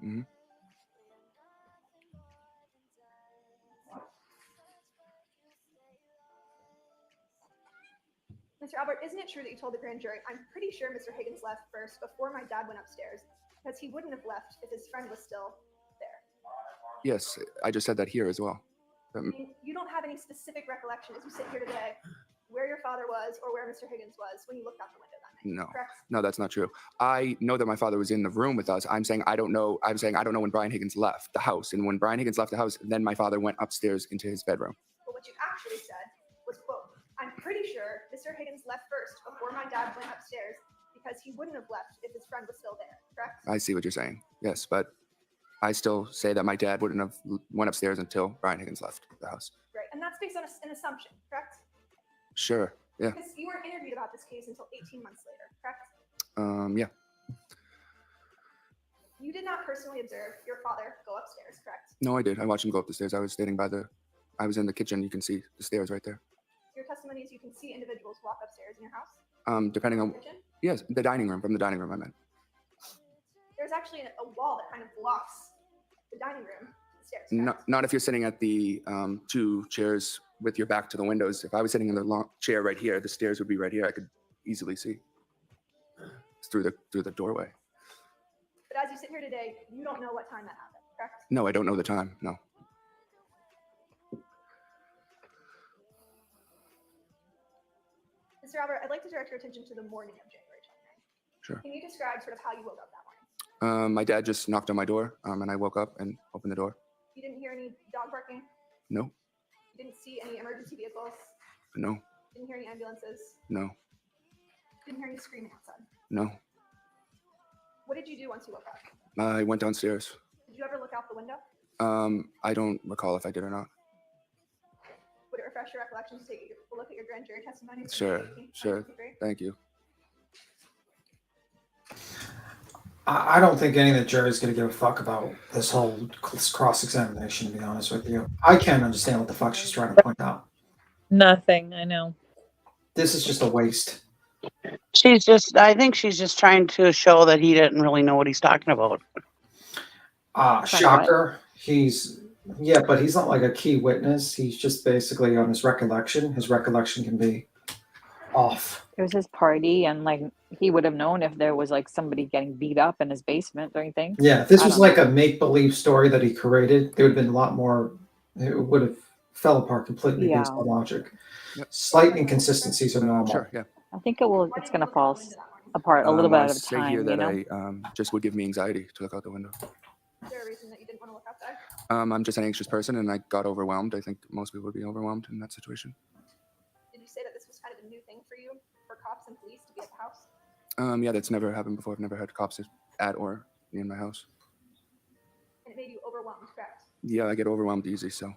Mm-hmm. Mr. Albert, isn't it true that you told the grand jury, I'm pretty sure Mr. Higgins left first before my dad went upstairs, because he wouldn't have left if his friend was still there? Yes, I just said that here as well. I mean, you don't have any specific recollection as you sit here today where your father was or where Mr. Higgins was when you looked out the window that night. No, correct? no, that's not true. I know that my father was in the room with us. I'm saying I don't know when Brian Higgins left the house. And when Brian Higgins left the house, then my father went upstairs into his bedroom. But what you actually said was, quote, I'm pretty sure Mr. Higgins left first before my dad went upstairs because he wouldn't have left if his friend was still there, correct? I see what you're saying. Yes, but I still say that my dad wouldn't have went upstairs until Brian Higgins left the house. Right, and that's based on an assumption, correct? Sure. Yeah. Because you weren't interviewed about this case until 18 months later, correct? Yeah. You did not personally observe your father go upstairs, correct? No, I did. I watched him go up the stairs. I was in the kitchen. You can see the stairs right there. Your testimony is you can see individuals walk upstairs in your house? Depending on, Kitchen? yes, the dining room, from the dining room I meant. There's actually a wall that kind of blocks the dining room, the stairs. Not if you're sitting at the 2 chairs with your back to the windows. If I was sitting in the long chair right here, the stairs would be right here. I could easily see. It's through the doorway. But as you sit here today, you don't know what time that happened, correct? No, I don't know the time. No. Mr. Albert, I'd like to direct your attention to the morning of January 29th. Sure. Can you describe sort of how you woke up that morning? My dad just knocked on my door, and I woke up and opened the door. You didn't hear any dog barking? No, You didn't see any emergency vehicles? no, Didn't hear any ambulances? no, Didn't hear any screaming outside? no. What did you do once you woke up? I went downstairs. Did you ever look out the window? I don't recall if I did or not. Would it refresh your recollection to take a look at your grand jury testimony? from Sure, May 18th, sure. 2023? Thank you. I don't think any of the jury is going to give a fuck about this whole cross-examination, to be honest with you. I can't understand what the fuck she's trying to point out. Nothing. I know. This is just a waste. I think she's just trying to show that he didn't really know what he's talking about. Shocker. But he's not like a key witness. He's just basically on his recollection. His recollection can be off. It was his party, and like he would have known if there was like somebody getting beat up in his basement, don't you think? Yeah, if this was like a make-believe story that he created, there would have been a lot more. It would have fell apart completely based on logic. Slight inconsistencies are normal. Sure, yeah. I think it's gonna fall apart a little bit I at a say time. here that You know? I just would give me anxiety to look out the window. Is there a reason that you didn't want to look outside? I'm just an anxious person, and I got overwhelmed. I think most people would be overwhelmed in that situation. Did you say that this was kind of a new thing for you, for cops and police to be at the house? Yeah, that's never happened before. I've never had cops at or in my house. And it made you overwhelmed, correct? Yeah, I get overwhelmed easy, so.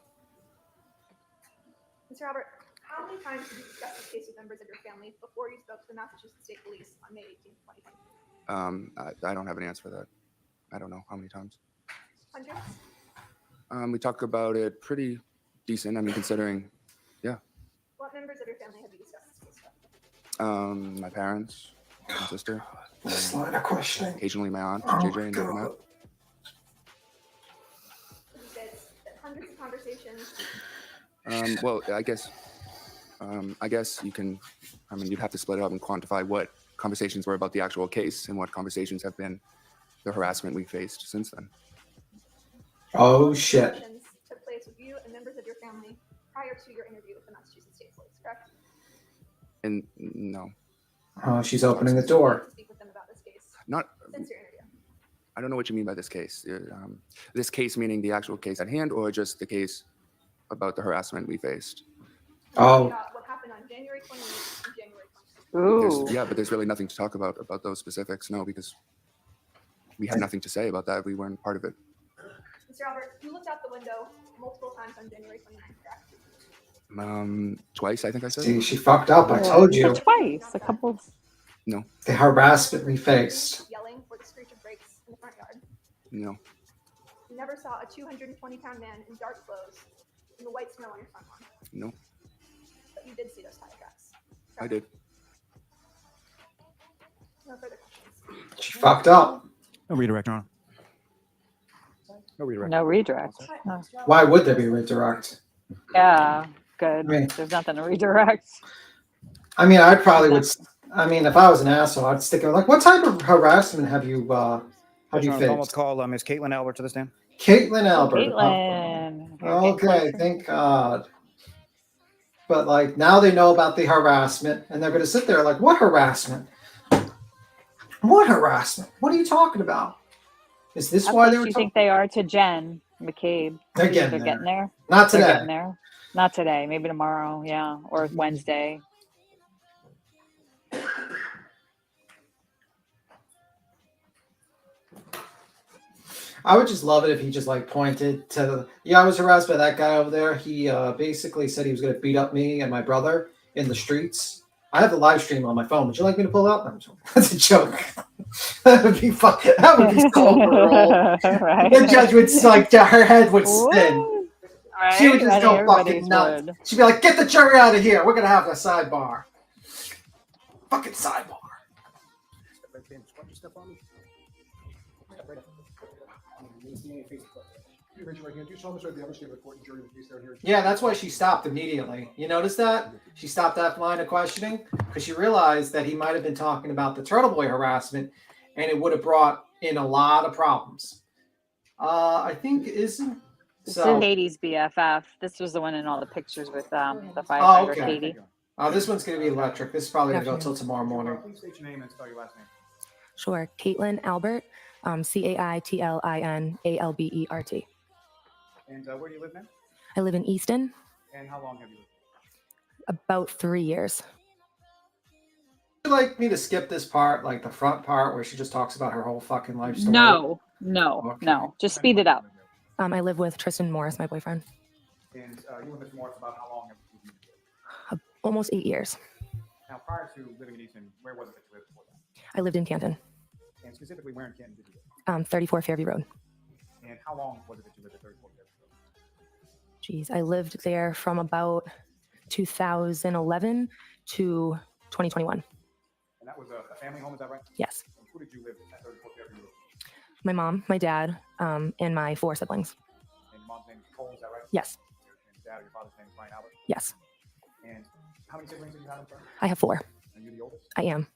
Mr. Albert, how many times did you discuss this case with members of your family before you spoke to the Massachusetts State Police on May 18th, 2020? I don't have an answer for that. I don't know how many times. Hundreds? We talk about it pretty decent. I mean, considering, yeah. What members of your family have you discussed this case with? My parents, my sister. This line of questioning. Occasionally my aunt, Oh, JJ, and God. Matt. You said that hundreds of conversations. Well, I guess you can. I mean, you'd have to split it up and quantify what conversations were about the actual case and what conversations have been the harassment we faced since then. Oh shit. Conversations took place with you and members of your family prior to your interview with the Massachusetts State Police, correct? And no, Oh, she's opening the door. Speak with them about this case not. since your interview. I don't know what you mean by this case. This case meaning the actual case at hand, or just the case about the harassment we faced. Oh. What happened on January 28th and January 26th? Yeah, but there's really nothing to talk about those specifics. No, because we had nothing to say about that. We weren't part of it. Mr. Albert, you looked out the window multiple times on January 29th, correct? Twice, I think I said. See, she fucked up. I told you. Twice, a couple. No. The harassment we faced. Yelling for the screech of brakes in the front yard. No. You never saw a 220-pound man in dark clothes in the white snow on your front lawn. No. But you did see those tire tracks. I did. No further questions. She fucked up. No redirect, Your Honor. No redirect. No redirect. No. Why would there be redirect? Yeah, good. I mean- There's nothing to redirect. I mean, I probably would. I mean, if I was an asshole, I'd stick it like, what type of harassment have you Almost faced? call Miss Caitlin Albert to the stand. Caitlin Albert. Caitlin. Okay, thank God. But like now they know about the harassment, and they're going to sit there like, what harassment? What harassment? What are you talking about? Is this How why close they do were? you think they are to Jen McCabe? They're You think getting they're there. getting there. Not They're today. getting there. Not today. Maybe tomorrow. Yeah, or Wednesday. I would just love it if he just like pointed to, yeah, I was harassed by that guy over there. He basically said he was going to beat up me and my brother. in the streets. I have the live stream on my phone. Would you like me to pull it up? I'm joking. That's a joke. That would be fucking. That would be so overall. Right. The judge would like her head would spin. Right? She would just I think go everybody's fucking nuts. would. She'd be like, "Get the jury out of here. We're gonna have a sidebar." Fucking sidebar. Yeah, that's why she stopped immediately. You notice that? She stopped that line of questioning because she realized that he might have been talking about the TurtleBoy harassment, and it would have brought in a lot of problems. I think isn't This so. is Katie's BFF. This was the one in all the pictures with the Oh, firefighter okay. Katie. This one's gonna be electric. This is probably gonna go till tomorrow morning. Please state your name and spell your last name. Sure. Caitlin Albert, CAITLINALBERT. And where do you live now? I live in Easton, And how long have you lived? about 3 years. Would you like me to skip this part, like the front part where she just talks about her whole fucking life story? No. Okay. Just speed it up. I live with Tristan Morris, my boyfriend. And you and Mr. Morris, about how long have you been together? Almost 8 years. Now, prior to living in Easton, where was it that you lived before that? I lived in Canton, And specifically, where in Canton did you live? 34 Fairview Road. And how long was it that you lived at 34 Fairview Road? Jeez, I lived there from about 2011 to 2021. And that was a family home, is that right? Yes. And who did you live at 34 Fairview Road? My mom, my dad, and my 4 siblings. And your mom's name is Cole, is that right? Yes. And your dad or your father's name is Brian Albert? Yes. And how many siblings do you have? I'm sorry? I have 4. Are you the oldest? I am.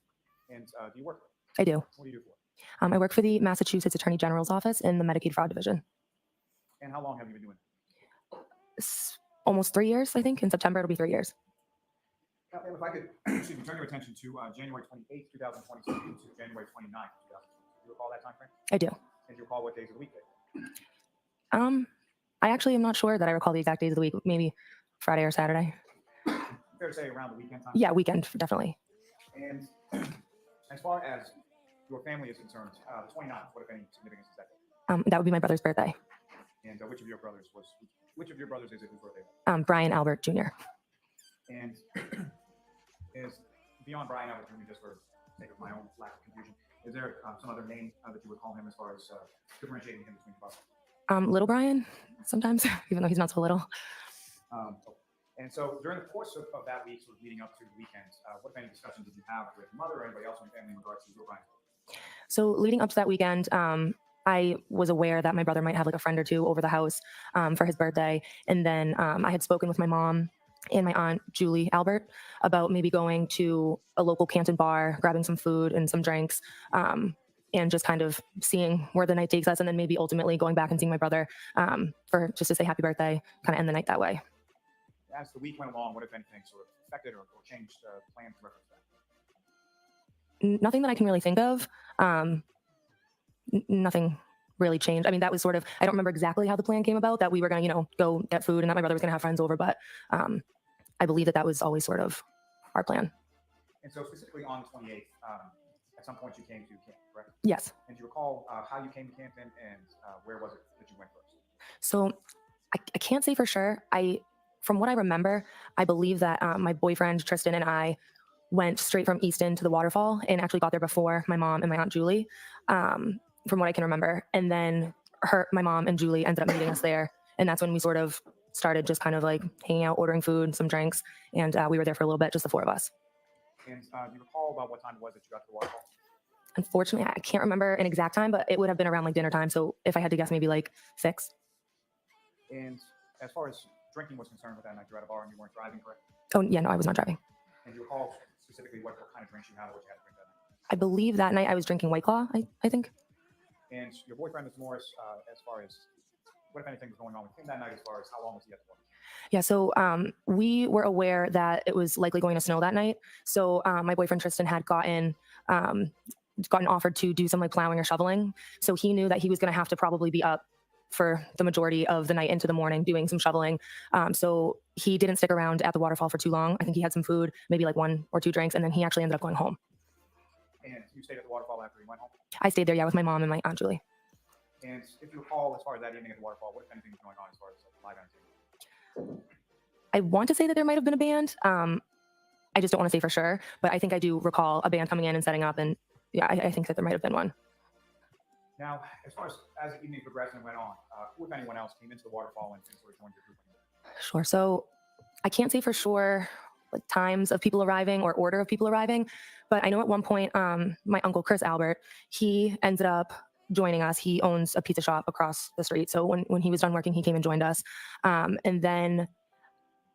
And do you work? I do. What do you do for? I work for the Massachusetts Attorney General's office in the Medicaid Fraud Division. And how long have you been doing it? Almost 3 years, I think. In September, it'll be 3 years. Now, if I could excuse me, turn your attention to January 28th, 2022 to January 29th, 2022. Do you recall that time frame? I do. And do you recall what days of the week they were? I actually am not sure that I recall the exact days of the week. Maybe Friday or Saturday. Fair to say around the weekend time? Yeah, weekend, definitely. And as far as your family is concerned, the 29th, what if any significance is that? That would be my brother's birthday. And which of your brothers is it whose birthday? Brian Albert Jr. And is beyond Brian Albert Jr., just for sake of my own lack of confusion, is there some other name that you would call him as far as differentiating him between the brothers? Little Brian, sometimes, even though he's not so little. And so during the course of that week, sort of leading up to the weekend, what if any discussions did you have with mother or anybody else in your family in regards to Little Brian? So leading up to that weekend, I was aware that my brother might have like a friend or two over the house for his birthday. And then I had spoken with my mom and my aunt, Julie Albert, about maybe going to a local Canton bar, grabbing some food and some drinks, and just kind of seeing where the night takes us. And then maybe ultimately going back and seeing my brother for just to say happy birthday, kind of end the night that way. As the week went along, what if anything sort of affected or changed plans in reference to that? Nothing that I can really think of. Nothing really changed. I mean, that was sort of, I don't remember exactly how the plan came about, that we were going to, go get food and that my brother was going to have friends over. But I believe that was always sort of our plan. And so specifically on the 28th, at some point you came to Canton, correct? Yes. And do you recall how you came to Canton and where was it that you went first? So I can't say for sure. From what I remember, I believe that my boyfriend, Tristan, and I went straight from Easton to the waterfall and actually got there before my mom and my aunt Julie, from what I can remember. And then my mom and Julie ended up meeting us there. And that's when we sort of started just kind of like hanging out, ordering food, some drinks. And we were there for a little bit, just the 4 of us. And do you recall about what time it was that you got to the waterfall? Unfortunately, I can't remember an exact time, but it would have been around like dinner time. So if I had to guess, maybe like 6. And as far as drinking was concerned with that night, you were at a bar and you weren't driving, correct? Oh, yeah, no, I was not driving. And do you recall specifically what kind of drinks you had or what you had to drink that night? I believe that night I was drinking White Claw, I think. And your boyfriend, Mr. Morris, as far as what if anything was going on with him that night, as far as how long was he at the bar? Yeah, so we were aware that it was likely going to snow that night. So my boyfriend Tristan had gotten offered to do some like plowing or shoveling. So he knew that he was going to have to probably be up for the majority of the night into the morning doing some shoveling. So he didn't stick around at the waterfall for too long. I think he had some food, maybe like 1 or 2 drinks, and then he actually ended up going home. And you stayed at the waterfall after he went home? I stayed there, yeah, with my mom and my aunt Julie. And if you recall, as far as that evening at the waterfall, what if anything was going on as far as live entertainment? I want to say that there might have been a band. I just don't want to say for sure, but I think I do recall a band coming in and setting up, and yeah, I think that there might have been one. Now, as far as the evening progressed and went on, who, if anyone else, came into the waterfall and sort of joined your group? Sure. So I can't say for sure like times of people arriving or order of people arriving, but I know at one point, my uncle Chris Albert, he ended up joining us. He owns a pizza shop across the street. So when he was done working, he came and joined us. And then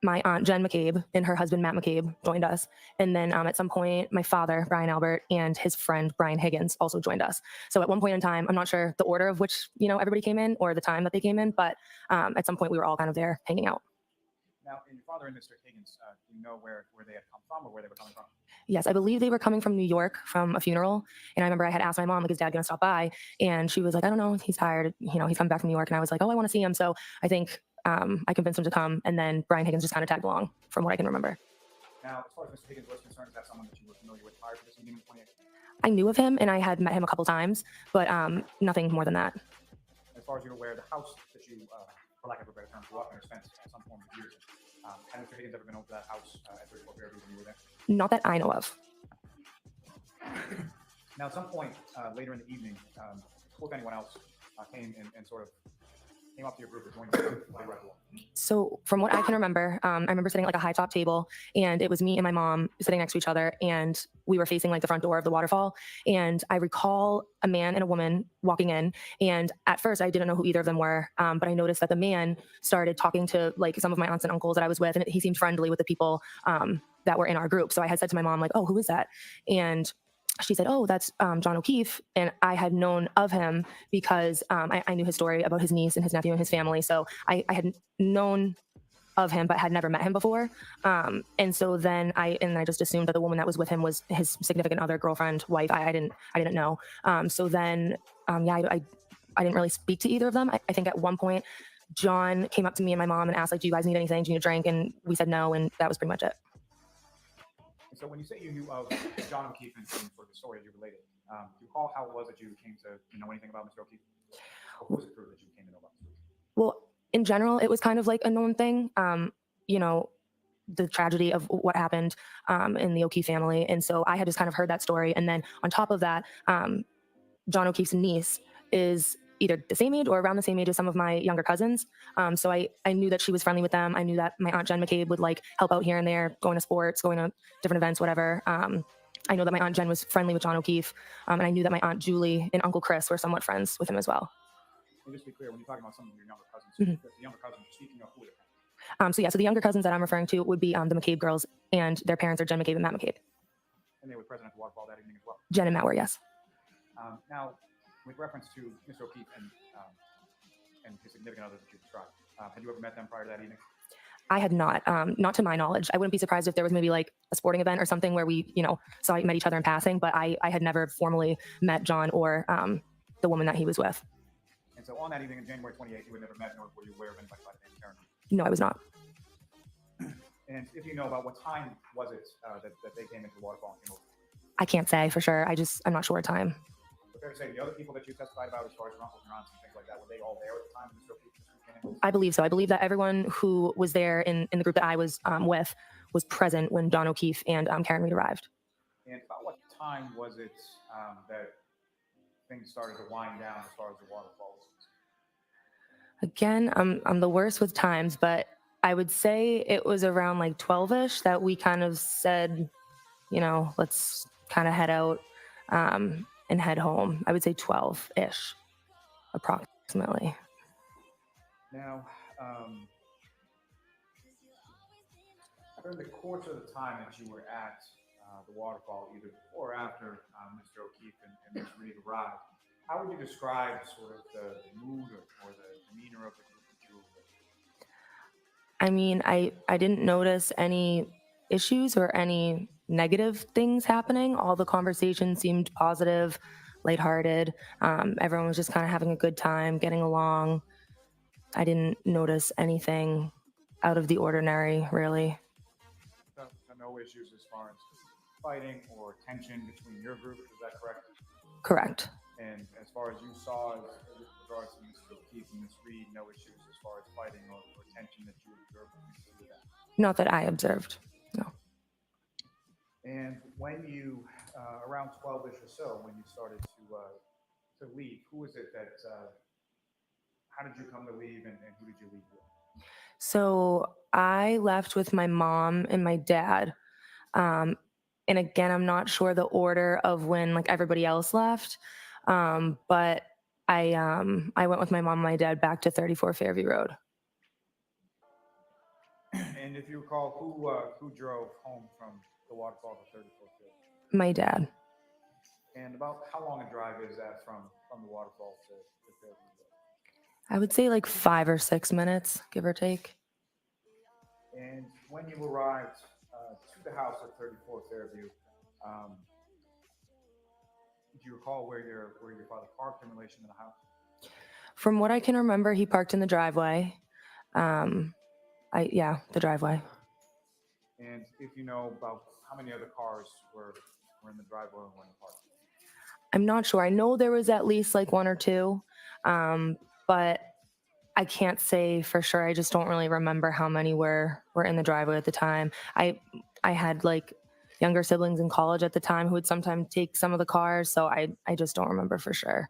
my aunt Jen McCabe and her husband Matt McCabe joined us. And then at some point, my father, Brian Albert, and his friend Brian Higgins also joined us. So at one point in time, I'm not sure the order of which, everybody came in or the time that they came in, but at some point we were all kind of there hanging out. Now, in your father and Mr. Higgins, do you know where they had come from or where they were coming from? Yes, I believe they were coming from New York from a funeral. And I remember I had asked my mom, like, is Dad going to stop by? And she was like, I don't know. He's tired. He's coming back from New York. And I was like, oh, I want to see him. So I think I convinced him to come. And then Brian Higgins just kind of tagged along from what I can remember. Now, as far as Mr. Higgins was concerned, is that someone that you were familiar with prior to this evening in 28? I knew of him and I had met him a couple times, but nothing more than that. As far as you're aware, the house that you, for lack of a better term, grew up in or spent some form of years in, had Mr. Higgins ever been over to that house at 34 Fairview when you were there? Not that I know of. Now, at some point later in the evening, who, if anyone else, came and sort of came up to your group or joined you? So from what I can remember, I remember sitting at like a high top table and it was me and my mom sitting next to each other and we were facing like the front door of the waterfall. And I recall a man and a woman walking in. And at first I didn't know who either of them were. But I noticed that the man started talking to like some of my aunts and uncles that I was with. And he seemed friendly with the people that were in our group. So I had said to my mom, like, oh, who is that? And she said, oh, that's John O'Keefe. And I had known of him because I knew his story about his niece and his nephew and his family. So I had known of him, but had never met him before. And so then I just assumed that the woman that was with him was his significant other, girlfriend, wife. I didn't know. So then, I didn't really speak to either of them. I think at one point, John came up to me and my mom and asked, like, do you guys need anything? Do you need a drink? And we said no. And that was pretty much it. So when you say you knew of John O'Keefe and sort of the story that you related, do you recall how it was that you came to know anything about Mr. O'Keefe? Or who was it that you came to know about Mr. O'Keefe? Well, in general, it was kind of like a known thing, the tragedy of what happened in the O'Keefe family. And so I had just kind of heard that story. And then on top of that, John O'Keefe's niece is either the same age or around the same age as some of my younger cousins. So I knew that she was friendly with them. I knew that my aunt Jen McCabe would like help out here and there, going to sports, going to different events, whatever. I know that my aunt Jen was friendly with John O'Keefe. And I knew that my aunt Julie and Uncle Chris were somewhat friends with him as well. And just to be clear, when you're talking about some of your younger cousins, the younger cousins, speaking of who they're so the younger cousins that I'm referring to would be the McCabe girls, and their parents are Jen McCabe and Matt McCabe. And they were present at the waterfall that evening as well. Jen and Matt were, yes. Now, with reference to Mr. O'Keefe and his significant others that you described, had you ever met them prior to that evening? I had not, not to my knowledge. I wouldn't be surprised if there was maybe like a sporting event or something where we, met each other in passing, but I had never formally met John or the woman that he was with. And so on that evening on January 28th, you had never met nor were you aware of anybody by the name of Karen? No, I was not. And if you know about what time was it that they came into the waterfall and came over? I can't say for sure. I'm not sure what time. But fair to say, the other people that you testified about as far as your uncles and aunts and things like that, were they all there at the time Mr. O'Keefe came in? I believe so. I believe that everyone who was there in the group that I was with was present when John O'Keefe and Karen Reed arrived. And about what time was it that things started to wind down as far as the waterfall was concerned? Again, I'm the worst with times, but I would say it was around like 12-ish that we kind of said, let's kind of head out and head home. I would say 12-ish, approximately. Now, during the course of the time that you were at the waterfall, either before or after Mr. O'Keefe and Ms. Reed arrived, how would you describe sort of the mood or the demeanor of the group that you were with? I mean, I didn't notice any issues or any negative things happening. All the conversation seemed positive, lighthearted. Everyone was just kind of having a good time, getting along. I didn't notice anything out of the ordinary, really. So no issues as far as fighting or tension between your group, is that correct? Correct. And as far as you saw, with regards to Mr. O'Keefe and Ms. Reed, no issues as far as fighting or tension that you observed? Not that I observed, no. And when you, around 12-ish or so, when you started to leave, who was it that, how did you come to leave and who did you leave with? So I left with my mom and my dad. And again, I'm not sure the order of when like everybody else left. But I went with my mom and my dad back to 34 Fairview Road. And if you recall, who drove home from the waterfall to 34 Fairview? My dad. And about how long a drive is that from the waterfall to Fairview Road? I would say like 5 or 6 minutes, give or take. And when you arrived to the house at 34 Fairview, do you recall where your father parked in relation to the house? From what I can remember, he parked in the driveway. The driveway. And if you know about how many other cars were in the driveway when you parked? I'm not sure. I know there was at least like 1 or 2, but I can't say for sure. I just don't really remember how many were in the driveway at the time. I had like younger siblings in college at the time who would sometimes take some of the cars, so I just don't remember for sure.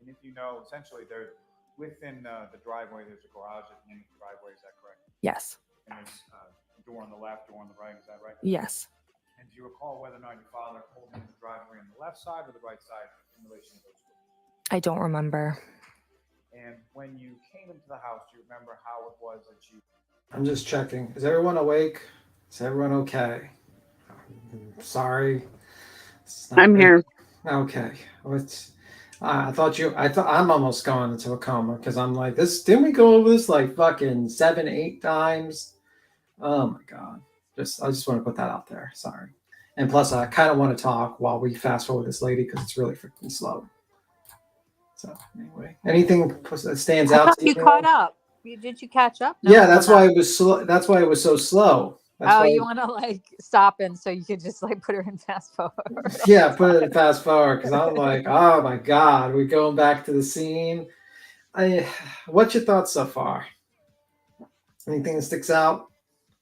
And if you know, essentially, there within the driveway, there's a garage at the end of the driveway. Is that correct? Yes. And there's a door on the left, door on the right. Is that right? Yes. And do you recall whether or not your father pulled into the driveway on the left side or the right side in relation to those two? I don't remember. And when you came into the house, do you remember how it was that you? I'm just checking. Is everyone awake? Is everyone okay? Sorry. I'm here. Okay. I'm almost going into a coma because I'm like, didn't we go over this like fucking 7, 8 times? Oh my God. I just want to put that out there. Sorry. And plus I kind of want to talk while we fast forward this lady because it's really freaking slow. So anyway, anything that stands I out thought to you caught up. Did you catch up? No, Yeah, that's why it was slow. That's why it was so slow. You want to like stop in so you could just like put her in fast forward. Yeah, put it in fast forward because I'm like, oh my God, we're going back to the scene. What's your thoughts so far? Anything that sticks out?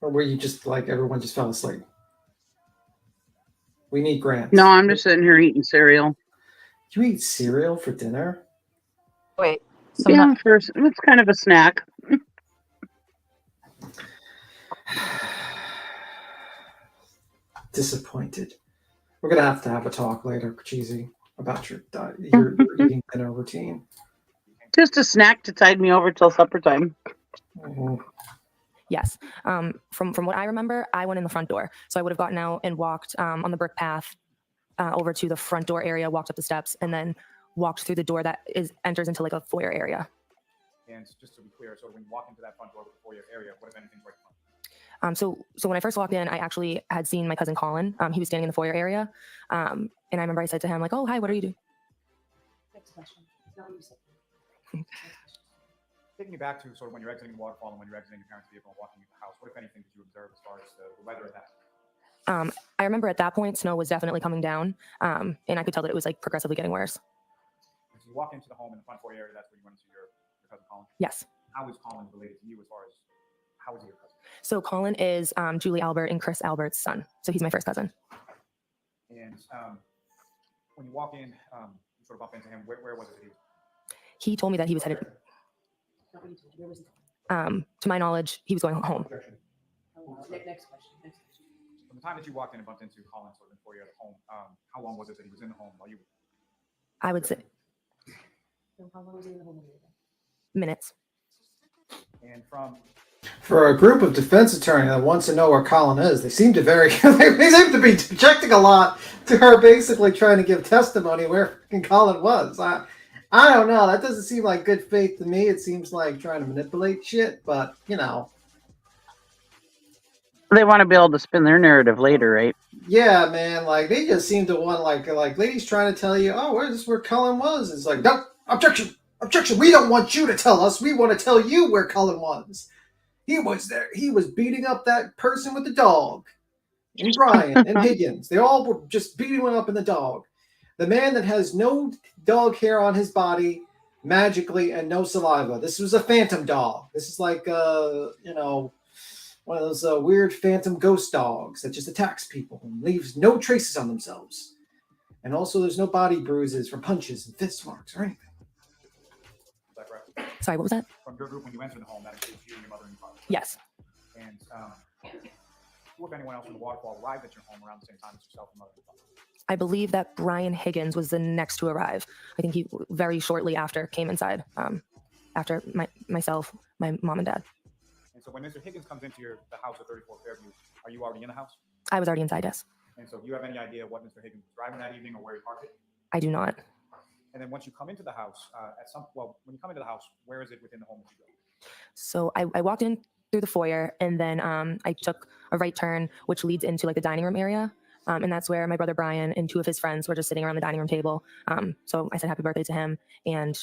Or were you just like everyone just fell asleep? We need Grant. No, I'm just sitting here eating cereal. You eat cereal for dinner? Wait. Yeah, it's kind of a snack. Disappointed. We're gonna have to have a talk later, Cheesy, about your eating dinner routine. Just a snack to tide me over till supper time. Mm-hmm. Yes. From what I remember, I went in the front door. So I would have gotten out and walked on the brick path over to the front door area, walked up the steps, and then walked through the door that enters into like a foyer area. And just to be clear, so when you walk into that front door, the foyer area, what if anything's right in front? So when I first walked in, I actually had seen my cousin Colin. He was standing in the foyer area. And I remember I said to him like, "Oh, hi, what are you doing?" Next question. Not what you said. Taking you back to sort of when you're exiting the waterfall and when you're exiting your parents' vehicle and walking into the house, what, if anything, did you observe as far as the weather at that time? I remember at that point, snow was definitely coming down. And I could tell that it was like progressively getting worse. So you walk into the home in the front foyer area, that's where you went into your cousin Colin? Yes. How is Colin related to you as far as, how is he your cousin? So Colin is Julie Albert and Chris Albert's son. So he's my first cousin. And when you walk in, you sort of bump into him. Where was it that he was? He told me that he was headed. Where was he? To my knowledge, he was going home. Next question. From the time that you walked in and bumped into Colin sort of in the foyer of the home, how long was it that he was in the home while you were? I would say How long was he in the home? minutes. And from For a group of defense attorney that wants to know where Colin is, they seem to they seem to be objecting a lot to her basically trying to give testimony where Colin was. I don't know. That doesn't seem like good faith to me. It seems like trying to manipulate shit, but you know. They want to be able to spin their narrative later, right? Yeah, man. Like they just seem to want like ladies trying to tell you, oh, where's where Colin was? It's like, no, objection. We don't want you to tell us. We want to tell you where Colin was. He was there. He was beating up that person with the dog. And Brian and Higgins. They all were just beating him up in the dog. The man that has no dog hair on his body magically and no saliva. This was a phantom dog. This is like, one of those weird phantom ghost dogs that just attacks people and leaves no traces on themselves. And also, there's no body bruises from punches and fist marks or anything. Is that correct? Sorry, what was that? From your group, when you entered the home, that includes you and your mother and your father. Yes. And who, if anyone else from the waterfall, arrived at your home around the same time as yourself and mother and father? I believe that Brian Higgins was the next to arrive. I think he very shortly after came inside. After myself, my mom and dad. And so when Mr. Higgins comes into the house at 34 Fairview, are you already in the house? I was already inside, yes. And so do you have any idea what Mr. Higgins was driving that evening or where he parked it? I do not. And then once you come into the house, when you come into the house, where is it within the home that you go? So I walked in through the foyer, and then I took a right turn, which leads into like the dining room area. And that's where my brother Brian and two of his friends were just sitting around the dining room table. So I said happy birthday to him and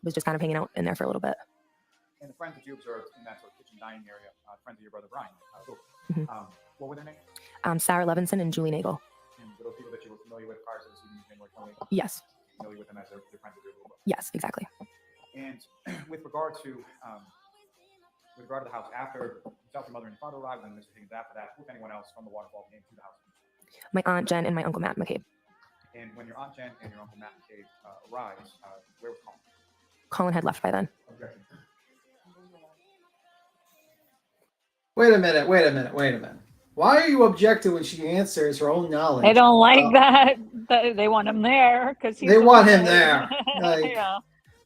was just kind of hanging out in there for a little bit. And the friends that you observed in that sort of kitchen dining area, friends of your brother Brian, what were their names? Sarah Levinson and Julie Nagel. And were those people that you were familiar with prior to this evening, January 28th? Yes. Familiar with them as their friends of your group? Yes, exactly. And with regard to the house, after yourself, your mother, and your father arrived, and Mr. Higgins after that, who, if anyone else from the waterfall came to the house? My Aunt Jen and my Uncle Matt McCabe. And when your Aunt Jen and your Uncle Matt McCabe arrived, where was Colin? Colin had left by then. Objection. Wait a minute. Why are you objecting when she answers her own knowledge? They don't like that. They want him there because they want him there. Yeah.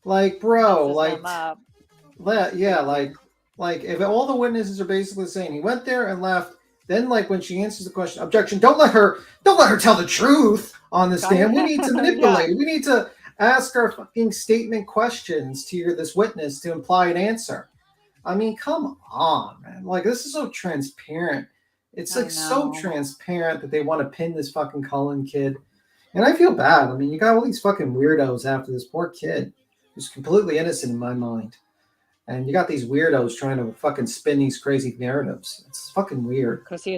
Like, bro, Messes like, like if all the witnesses are basically saying he went there and left, then like when she answers the question, objection, don't let her tell the truth on the stand. We need to manipulate. We need to ask our fucking statement questions to this witness to imply an answer. I mean, come on, man. Like, this is so transparent. It's like so transparent that they want to pin this fucking Cullen kid. And I feel bad. I mean, you got all these fucking weirdos after this poor kid who's completely innocent in my mind. And you got these weirdos trying to fucking spin these crazy narratives. It's fucking weird. Because he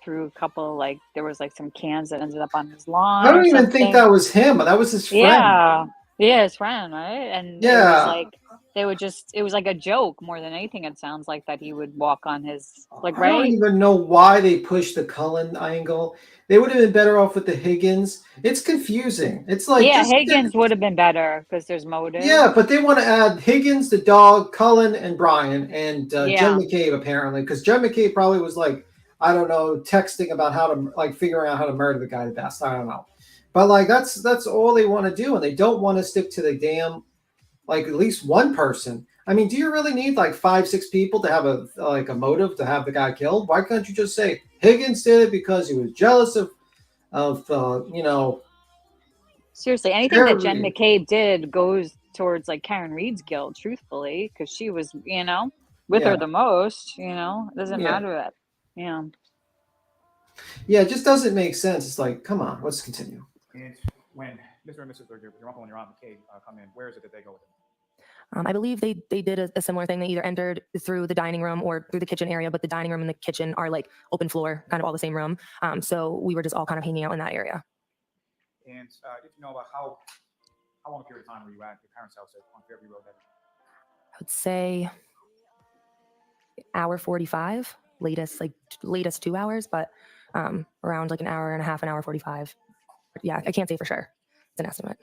threw a couple, there was some cans that ended up on his lawn. I don't even think that was him. That was his friend. Yeah, his friend, right? And it was like a joke more than anything. It sounds like that he would walk on his right. I don't even know why they pushed the Cullen angle. They would have been better off with the Higgins. It's confusing. It's like Higgins would have been better because there's motive. Yeah, but they want to add Higgins, the dog, Cullen, and Brian, and Jen McCabe apparently, because Jen McCabe probably was I don't know, texting about how to figuring out how to murder the guy the best. I don't know, but that's all they want to do, and they don't want to stick to the damn at least one person. I mean, do you really need 5-6 people to have a motive to have the guy killed? Why can't you just say Higgins did it because he was jealous of Seriously, anything that Jen McCabe did goes towards Karen Reed's guilt, truthfully, because she was, with her the most, it doesn't matter that. Yeah. Yeah, it just doesn't make sense. It's come on, let's continue. And when Mr. and Mrs. your uncle and your Aunt McCabe come in, where is it that they go with him? I believe they did a similar thing. They either entered through the dining room or through the kitchen area, but the dining room and the kitchen are open floor, kind of all the same room. So we were just all kind of hanging out in that area. And if you know about how long a period of time were you at your parents' house on Fairview Road? I would say hour 45, latest 2 hours, but around an hour and a half, an hour 45. But yeah, I can't say for sure. It's an estimate.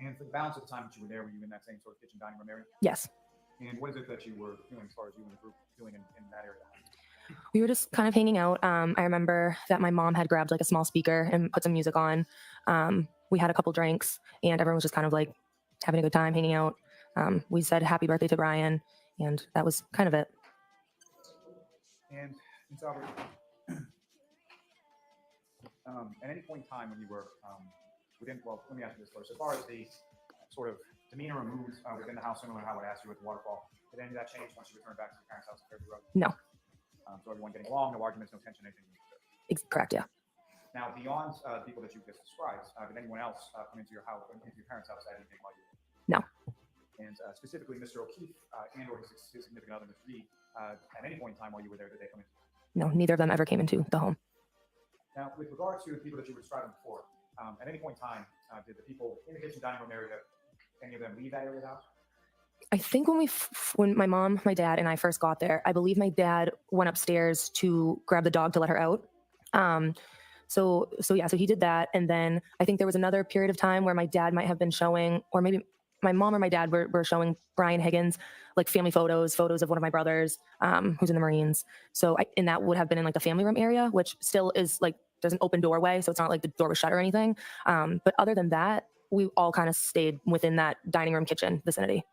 And for the balance of the time that you were there, were you in that same sort of kitchen dining room area? Yes. And what is it that you were doing as far as you and the group doing in that area? We were just kind of hanging out. I remember that my mom had grabbed a small speaker and put some music on. We had a couple drinks and everyone was just kind of having a good time, hanging out. We said happy birthday to Brian, and that was kind of it. And Ms. Albert, at any point in time when you were let me ask you this first. As far as the sort of demeanor or mood within the house, similar to how I would ask you at the waterfall, did any of that change once you returned back to your parents' house at Fairview Road? No. So everyone getting along, no arguments, no tension, anything? Correct, yeah. Now, beyond the people that you just described, did anyone else come into your house, into your parents' house that evening while you were there? No. And specifically, Mr. O'Keefe and or his significant other, Ms. Reed, at any point in time while you were there, did they come in? No, neither of them ever came into the home. Now, with regard to the people that you were describing before, at any point in time, did the people in the kitchen dining room area, any of them leave that area of the house? I think when my mom, my dad, and I first got there, I believe my dad went upstairs to grab the dog to let her out. So he did that, and then I think there was another period of time where my dad might have been showing, or maybe my mom or my dad were showing Brian Higgins like family photos of one of my brothers who's in the Marines. And that would have been in like the family room area, which still is like there's an open doorway, so it's not like the door was shut or anything. But other than that, we all kind of stayed within that dining room kitchen vicinity.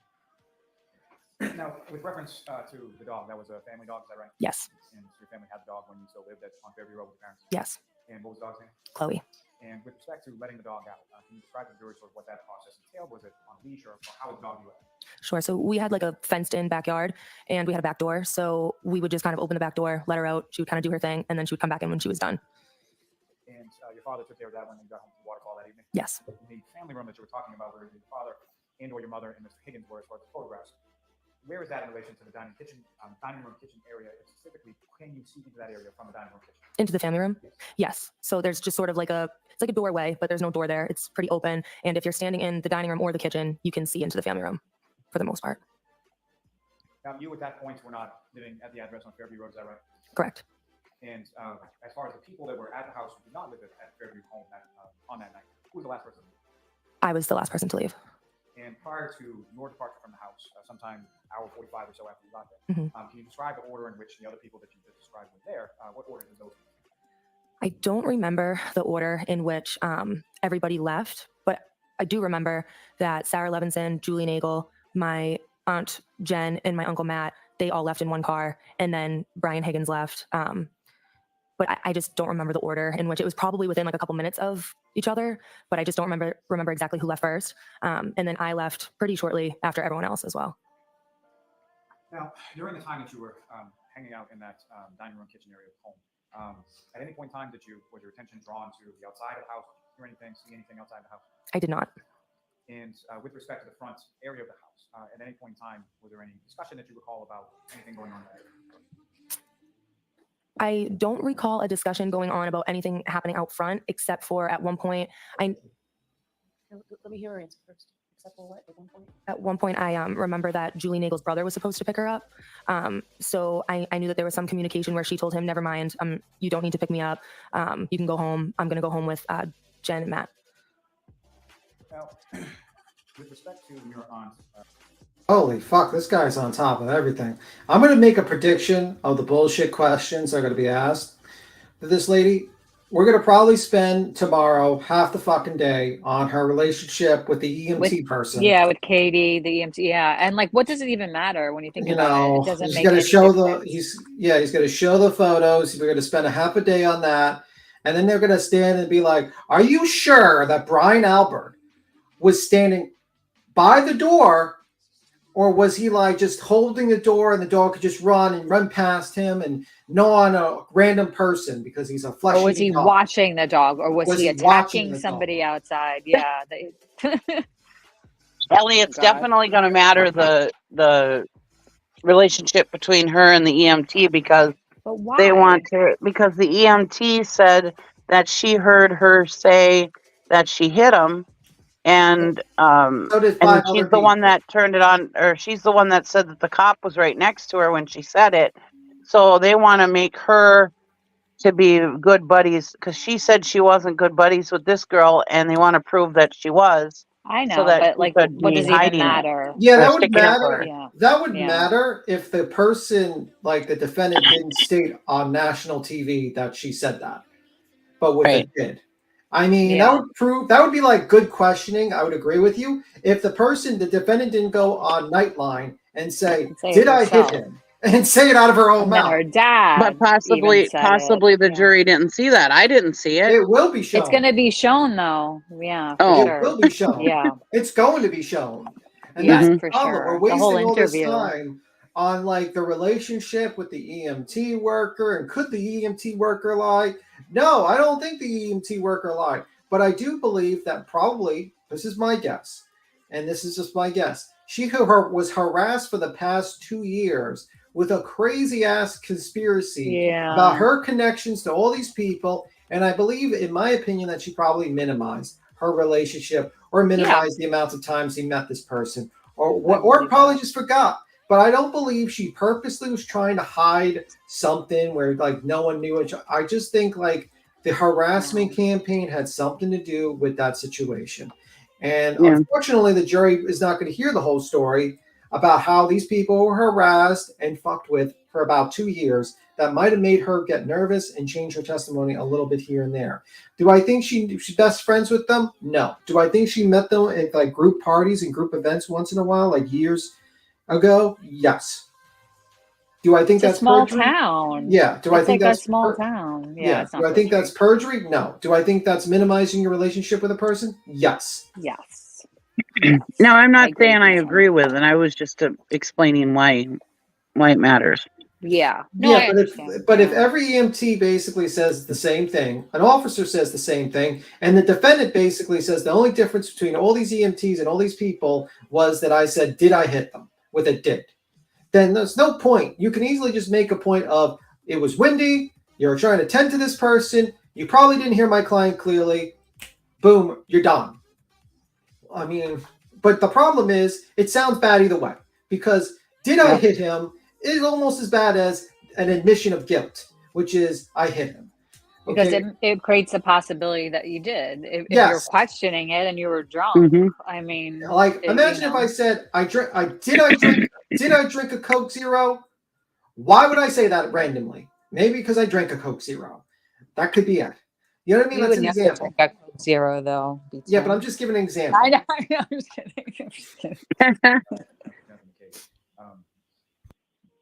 Now, with reference to the dog, that was a family dog, is that right? Yes. And your family had the dog when you still lived on Fairview Road with your parents? Yes. And what was the dog's name? Chloe. And with respect to letting the dog out, can you describe to the viewers sort of what that process entailed? Was it on leash or how was the dog you let? Sure. So we had like a fenced-in backyard, and we had a back door. So we would just kind of open the back door, let her out. She would kind of do her thing, and then she would come back in when she was done. And your father took care of that when you got home from the waterfall that evening? Yes. In the family room that you were talking about, where your father and or your mother and Mr. Higgins were as far as the photographs, where is that in relation to the dining room kitchen area? And specifically, can you see into that area from the dining room kitchen? Into the family room? Yes. So there's just sort of like it's like a doorway, but there's no door there. It's pretty open. And if you're standing in the dining room or the kitchen, you can see into the family room for the most part. Now, you at that point were not living at the address on Fairview Road, is that right? Correct. And as far as the people that were at the house who did not live at Fairview home on that night, who was the last person to leave? I was the last person to leave. And prior to your departure from the house, sometime hour 45 or so after you got there, can you describe the order in which the other people that you just described were there? What order did those? I don't remember the order in which everybody left, but I do remember that Sarah Levinson, Julie Nagel, my aunt Jen, and my uncle Matt, they all left in one car, and then Brian Higgins left. But I just don't remember the order in which it was probably within like a couple minutes of each other, but I just don't remember exactly who left first. And then I left pretty shortly after everyone else as well. Now, during the time that you were hanging out in that dining room kitchen area of home, at any point in time was your attention drawn to the outside of the house? Did you hear anything, see anything outside the house? I did not. And with respect to the front area of the house, at any point in time, was there any discussion that you recall about anything going on there? I don't recall a discussion going on about anything happening out front, except for at one point, Let me hear her answer first. Except for what? At one point, I remember that Julie Nagel's brother was supposed to pick her up. So I knew that there was some communication where she told him, "Never mind, you don't need to pick me up. You can go home. I'm going to go home with Jen and Matt." Now, with respect to your aunt. Holy fuck, this guy's on top of everything. I'm going to make a prediction of the bullshit questions that are going to be asked to this lady. We're going to probably spend tomorrow half the fucking day on her relationship with the EMT person. Yeah, with Katie, the EMT. Yeah, and like, what does it even matter when you think about it? It doesn't he's make going to any show difference. he's going to show the photos. We're going to spend a half a day on that. And then they're going to stand and be like, "Are you sure that Brian Albert was standing by the door, or was he like just holding the door and the dog could just run past him and gnaw on a random person because he's a flesh-eating Or was he dog? watching the dog, or was he watching attacking the somebody outside? Yeah. Ellie, it's God. definitely going to matter the relationship between her and the EMT because But why? they want to. Because the EMT said that she heard her say that she hit him, and So did and five she's other the one people. that turned it on, or she's the one that said that the cop was right next to her when she said it. So they want to make her to be good buddies because she said she wasn't good buddies with this girl, and they want to prove that she was. I know, so that but she like, could what be does it even hiding it matter? Yeah, or that would sticking up for matter. her. Yeah. That would Yeah. matter if the person, like the defendant, didn't state on national TV that she said that, but with Right. it did. I mean, Yeah. that would be like good questioning. I would agree with you. If the defendant didn't go on Nightline and say, Say it "Did I hit herself. him?" and say it out of her own And then mouth. her dad But even said possibly the it. Yeah. jury didn't see that. I didn't see it. It will be shown. It's going to be shown, though. Yeah, for Oh. It sure. will be shown. Yeah. It's going to be shown. And Yeah, that's the for problem. sure. We're The whole wasting all this interview. time on like the relationship with the EMT worker, and could the EMT worker lie? No, I don't think the EMT worker lied. But I do believe that probably, this is my guess, and this is just my guess, she was harassed for the past 2 years with a crazy ass conspiracy about her connections to all these people. And I believe, in my opinion, that she probably minimized her relationship or minimized the amount of times he met this person or probably just forgot. But I don't believe she purposely was trying to hide something where like no one knew it. I just think like the harassment campaign had something to do with that situation. And unfortunately, the jury is not going to hear the whole story about how these people were harassed and fucked with for about 2 years. That might have made her get nervous and change her testimony a little bit here and there. Do I think she's best friends with them? No. Do I think she met them at like group parties and group events once in a while, like years ago? Yes. Do I think It's that's a small perjury? town. Yeah. Do I It's think like a that's small town. Yeah. It's Do not I think perjury. that's perjury? No. Do I think that's minimizing your relationship with a person? Yes. Yes. No, I'm not agree saying with I you. agree with, and I was just explaining why it matters. Yeah. No, Yeah, I understand. but if every EMT basically says the same thing, an officer says the same thing, and the defendant basically says the only difference between all these EMTs and all these people was that I said, did I hit them with a did? Then there's no point. You can easily just make a point of it was windy, you're trying to tend to this person, you probably didn't hear my client clearly, boom, you're done. I mean, but the problem is it sounds bad either way, because did I hit him is almost as bad as an admission of guilt, which is I hit him. Because Okay? it creates a possibility that you did. If you're Yes. questioning it and you were drunk, Mhm. I mean, Like imagine if I said did I drink a Coke Zero? Why would I say that randomly? Maybe because I drank a Coke Zero. That could be it. You know what I mean? You That's would an never example. drink a Coke Zero, though. Yeah, but I'm just giving an example. I know. I'm just kidding. I'm just kidding.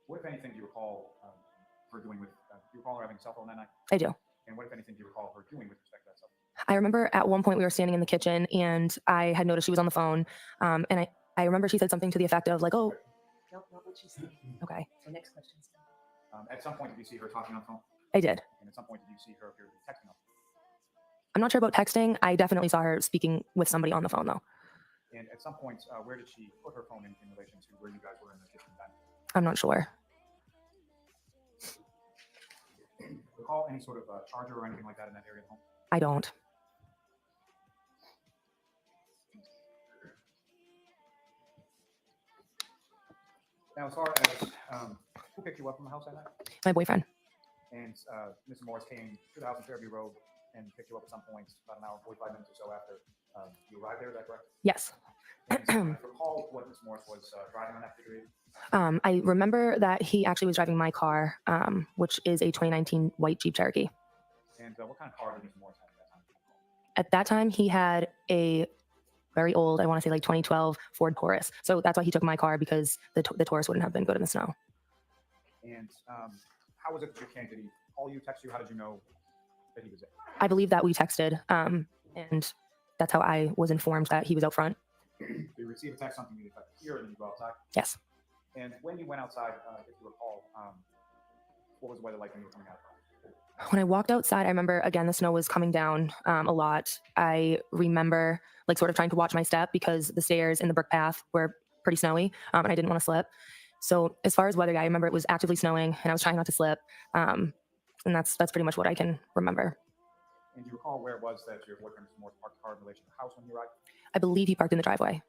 What, if anything, do you recall her doing with? Do you recall her having a cell phone that night? I do. And what, if anything, do you recall her doing with respect to that cell phone? I remember at one point we were standing in the kitchen and I had noticed she was on the phone. And I remember she said something to the effect of like, oh, Not what she said. okay. So next question. At some point, did you see her talking on the phone? I did. And at some point, did you see her appear to be texting on the phone? I'm not sure about texting. I definitely saw her speaking with somebody on the phone though. And at some point, where did she put her phone in relation to where you guys were in the kitchen then? I'm not sure. Recall any sort of charger or anything like that in that area of the home? I don't. Now, as far as who picked you up from the house that night? My boyfriend. And Mr. Morris came to the house in Fairview Road and picked you up at some point, about an hour, 45 minutes or so after you arrived there. Is that correct? Yes. And recall what Mr. Morris was driving on that particular day? I remember that he actually was driving my car, which is a 2019 white Jeep Cherokee. And what kind of car did Mr. Morris have at that time? At that time, he had a very old, I want to say like 2012 Ford Taurus. So that's why he took my car, because the Taurus wouldn't have been good in the snow. And how was it that you came? Did he call you, text you? How did you know that he was there? I believe that we texted, and that's how I was informed that he was out front. You received a text, something you expect to hear, and then you go outside? Yes. And when you went outside, if you recall, what was the weather like when you were coming out? When I walked outside, I remember, again, the snow was coming down a lot. I remember like sort of trying to watch my step because the stairs in the brick path were pretty snowy, and I didn't want to slip. So as far as weather, I remember it was actively snowing and I was trying not to slip. And that's pretty much what I can remember. And do you recall where it was that your boyfriend Mr. Morris parked the car in relation to the house when you arrived? I believe he parked in the driveway.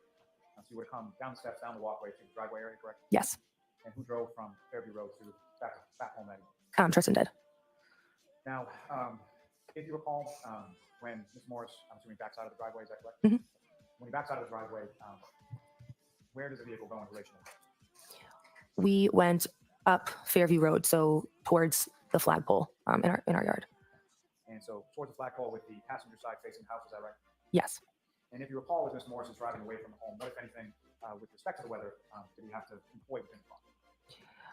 So you would have come down the steps, down the walkway to the driveway area, correct? Yes. And who drove from Fairview Road to back home that evening? Tristan did. Now, if you recall, when Mr. Morris, I'm assuming, backs out of the driveway, is that correct? Mhm. When he backs out of the driveway, where does the vehicle go in relation to? We went up Fairview Road, so towards the flagpole in our yard. And so towards the flagpole with the passenger side facing the house, is that right? Yes. And if you recall, as Mr. Morris is driving away from the home, what, if anything, with respect to the weather, did he have to employ within the car?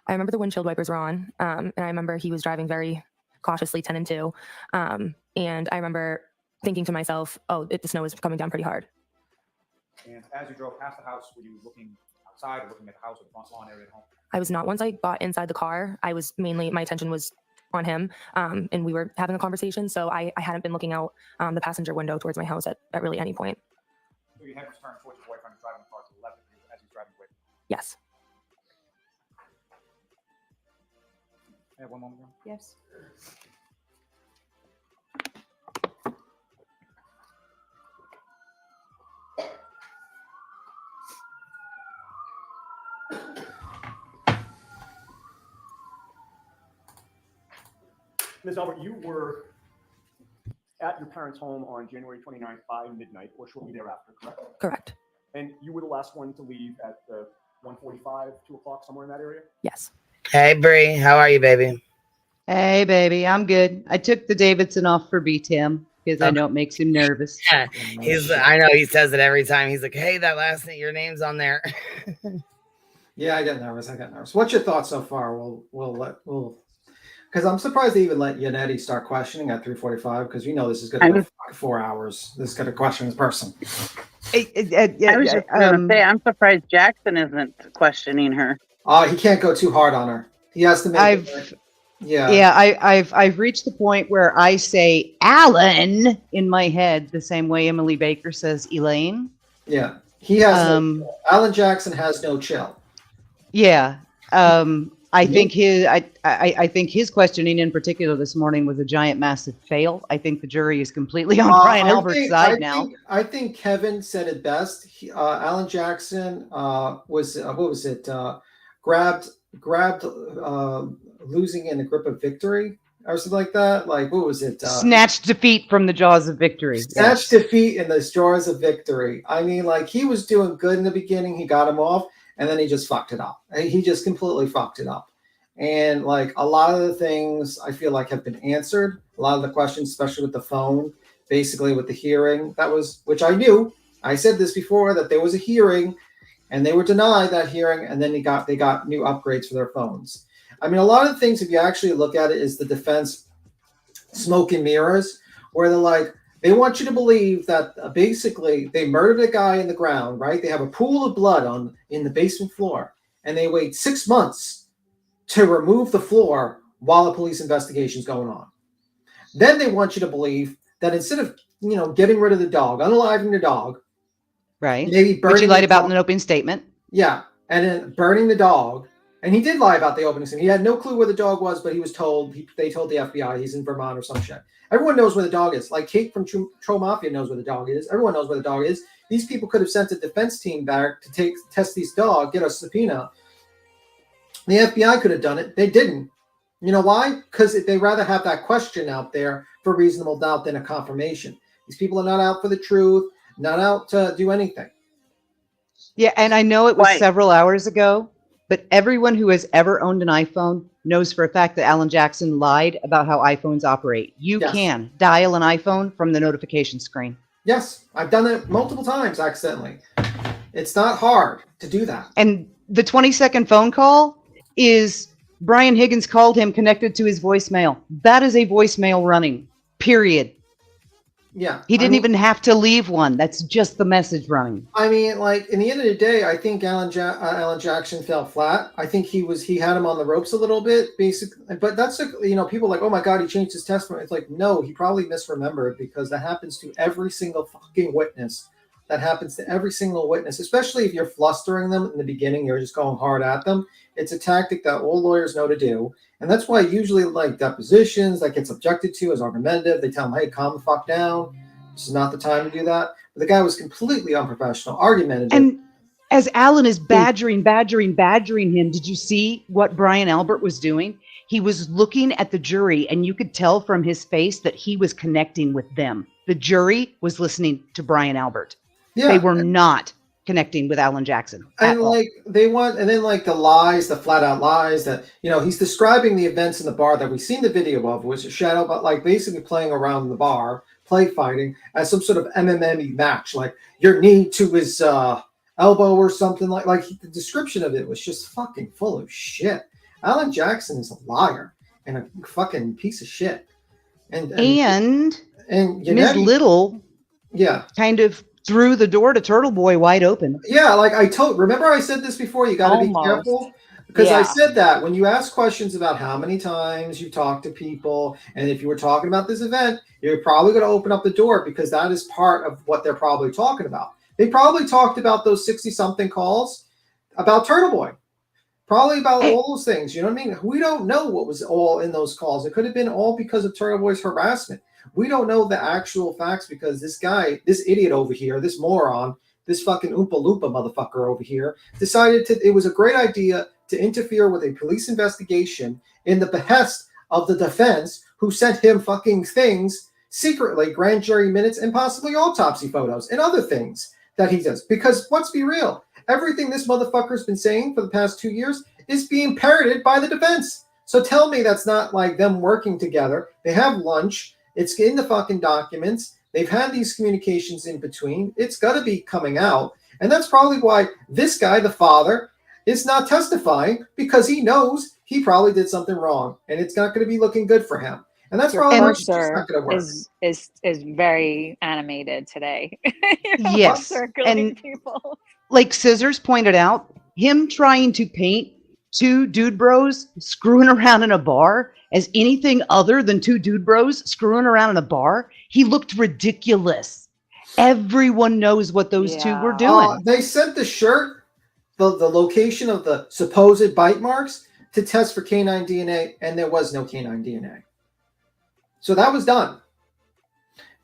I remember the windshield wipers were on, and I remember he was driving very cautiously 10 and 2. And I remember thinking to myself, oh, the snow is coming down pretty hard. And as you drove past the house, were you looking outside or looking at the house or the front lawn area at home? I was not. Once I got inside the car, I was mainly, my attention was on him, and we were having a conversation, so I hadn't been looking out the passenger window towards my house at really any point. So you had to turn towards your boyfriend driving the car to the left of you as he's driving away. Yes. I have one moment. Yes. Ms. Albert, you were at your parents' home on January 29th by midnight or shortly thereafter, correct? Correct. And you were the last one to leave at 1:45, 2 o'clock, somewhere in that area? Yes. Hey, Bree, how are you, baby? Hey, baby, I'm good. I took the Davidson off for B-Tim because I know it makes him nervous. I know he says it every time. He's like, hey, that last name, your name's on there. Yeah, I get nervous. What's your thoughts so far? Because I'm surprised they even let Yannetti start questioning at 3:45 because you know this is going to go 4 hours. This is going to question this person. I was just going to say, I'm surprised Jackson isn't questioning her. He can't go too hard on her. He has to make I've reached the point where I say Alan in my head the same way Emily Baker says Elaine. Yeah, he has. Alan Jackson has no chill. Yeah, I think his questioning in particular this morning was a giant, massive fail. I think the jury is completely on Brian Albert's side now. I think Kevin said it best. Alan Jackson grabbed losing in the grip of victory or something like that. Like, what was it? Snatched defeat from the jaws of victory. Snatched defeat in the jaws of victory. I mean, like, he was doing good in the beginning. He got him off, and then he just fucked it up. He just completely fucked it up. And, like, a lot of the things I feel like have been answered. A lot of the questions, especially with the phone, basically with the hearing. Which I knew. I said this before, that there was a hearing, and they were denied that hearing, and then they got new upgrades for their phones. I mean, a lot of things, if you actually look at it, is the defense smoke and mirrors, where they're like, they want you to believe that basically they murdered a guy in the ground, right? They have a pool of blood in the basement floor, and they wait 6 months to remove the floor while a police investigation is going on. Then they want you to believe that instead of getting rid of the dog, unaliving the dog, right? Maybe burning. Which you lied about in an opening statement. Yeah, and then burning the dog. And he did lie about the opening statement. He had no clue where the dog was, but he was told. They told the FBI he's in Vermont or some shit. Everyone knows where the dog is. Like Kate from Tro Mafia knows where the dog is. Everyone knows where the dog is. These people could have sent a defense team back to test this dog, get a subpoena. The FBI could have done it. They didn't. You know why? Because they rather have that question out there for reasonable doubt than a confirmation. These people are not out for the truth, not out to do anything. Yeah, and I know it was several hours ago, but everyone who has ever owned an iPhone knows for a fact that Alan Jackson lied about how iPhones operate. You can dial an iPhone from the notification screen. Yes, I've done it multiple times accidentally. It's not hard to do that. And the 20-second phone call is Brian Higgins called him connected to his voicemail. That is a voicemail running, period. Yeah. He didn't even have to leave one. That's just the message running. I mean, like, in the end of the day, I think Alan Jackson fell flat. I think he had him on the ropes a little bit, basically. But that's, people are like, oh my God, he changed his testimony. It's like, no, he probably misremembered, because that happens to every single fucking witness. That happens to every single witness, especially if you're flustering them in the beginning, you're just going hard at them. It's a tactic that all lawyers know to do. And that's why usually, like, depositions that gets objected to as argumentative, they tell them, hey, calm the fuck down. This is not the time to do that. But the guy was completely unprofessional, argumentative. And as Alan is badgering him, did you see what Brian Albert was doing? He was looking at the jury, and you could tell from his face that he was connecting with them. The jury was listening to Brian Albert. Yeah. They were not connecting with Alan Jackson. And the lies, the flat out lies that, he's describing the events in the bar that we've seen the video of, which is shadow, but like basically playing around the bar, play fighting as some sort of MMA match, like your knee to his elbow or something like the description of it was just fucking full of shit. Alan Jackson is a liar and a fucking piece of shit. And Ms. Little, kind of threw the door to TurtleBoy wide open. Yeah, like remember I said this before, you got to be careful. Because I said that when you ask questions about how many times you talk to people, and if you were talking about this event, you're probably going to open up the door, because that is part of what they're probably talking about. They probably talked about those 60-something calls about TurtleBoy. Probably about all those things. You know what I mean? We don't know what was all in those calls. It could have been all because of TurtleBoy's harassment. We don't know the actual facts, because this guy, this idiot over here, this moron, this fucking Oompa Loompa motherfucker over here, decided it was a great idea to interfere with a police investigation in the behest of the defense who sent him fucking things secretly, grand jury minutes, and possibly autopsy photos and other things that he does. Because let's be real, everything this motherfucker's been saying for the past 2 years is being parroted by the defense. So tell me that's not like them working together. They have lunch. It's in the fucking documents. They've had these communications in between. It's got to be coming out. And that's probably why this guy, the father, is not testifying, because he knows he probably did something wrong. And it's not going to be looking good for him. And that's Your probably cursor not going to work. is very animated today. Yes, circling and people. like Scissors pointed out, him trying to paint two dude bros screwing around in a bar as anything other than two dude bros screwing around in a bar, he looked ridiculous. Everyone knows what those two were doing. They sent the shirt, the location of the supposed bite marks, to test for canine DNA, and there was no canine DNA. So that was done.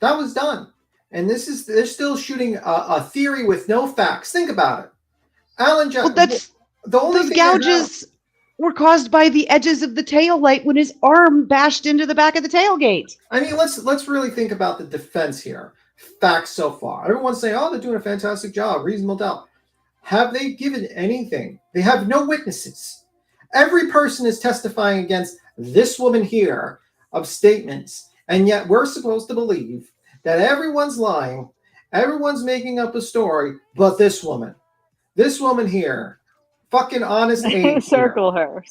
That was done. And they're still shooting a theory with no facts. Think about it. Alan Jackson. Well, those gouges were caused by the edges of the tail light when his arm bashed into the back of the tailgate. I mean, let's really think about the defense here. Facts so far. Everyone's saying, oh, they're doing a fantastic job. Reasonable doubt. Have they given anything? They have no witnesses. Every person is testifying against this woman here of statements, and yet we're supposed to believe that everyone's lying, everyone's making up a story, but this woman here, fucking honest Abe circle her.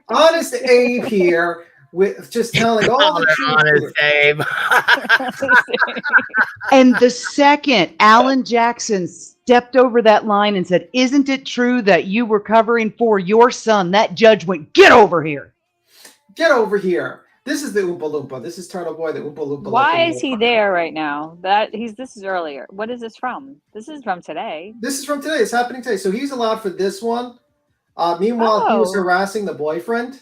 Honest Abe here with just telling all the truth. Honest Abe. And the second Alan Jackson stepped over that line and said, "Isn't it true that you were covering for your son?" That judge went, "Get over here. Get over here." This is the Oompa Loompa. This is TurtleBoy, the Oompa Loompa. Why is he there right now? This is earlier. What is this from? This is from today. This is from today. It's happening today. So he's allowed for this one. Meanwhile, he was harassing the boyfriend.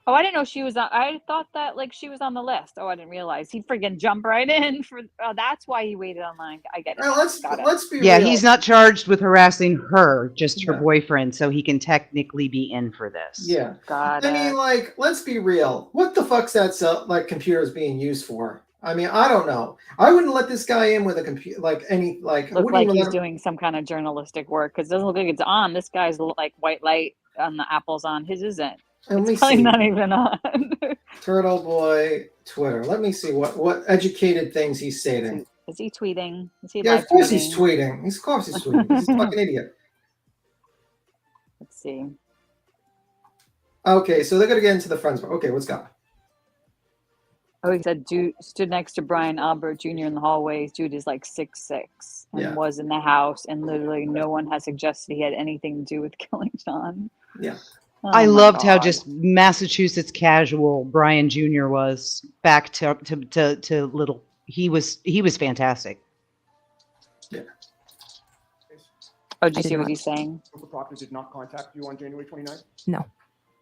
Oh, I didn't know she was on. I thought that she was on the list. Oh, I didn't realize. He freaking jumped right in for. Oh, that's why he waited online. I get it. Let's be Yeah, real. he's not charged with harassing her, just her boyfriend, so he can technically be in for this. Yeah. Got I mean, let's be real. What the fuck's that computers being used for? I mean, I don't know. I wouldn't let this guy in with a computer, Look like he's doing some kind of journalistic work, because it doesn't look like it's on. This guy's like white light on the apple's on. His isn't. It's probably not even on. TurtleBoy Twitter. Let me see what educated things he's stating. Is he tweeting? Is he Yeah, live of course tweeting? he's tweeting. Of course he's tweeting. He's a fucking idiot. Let's see. Okay, so they're gonna get into the friends. Okay, what's got? Oh, he said dude stood next to Brian Albert Jr. in the hallways. Dude is like 6'6" and was in the house, and literally no one has suggested he had anything to do with killing John. Yeah. Oh I my loved how God. just Massachusetts casual Brian Jr. was back to little. He was fantastic. Yeah. Oh, did you see what he's saying? Cooper Proctor did not contact you on January 29th? No,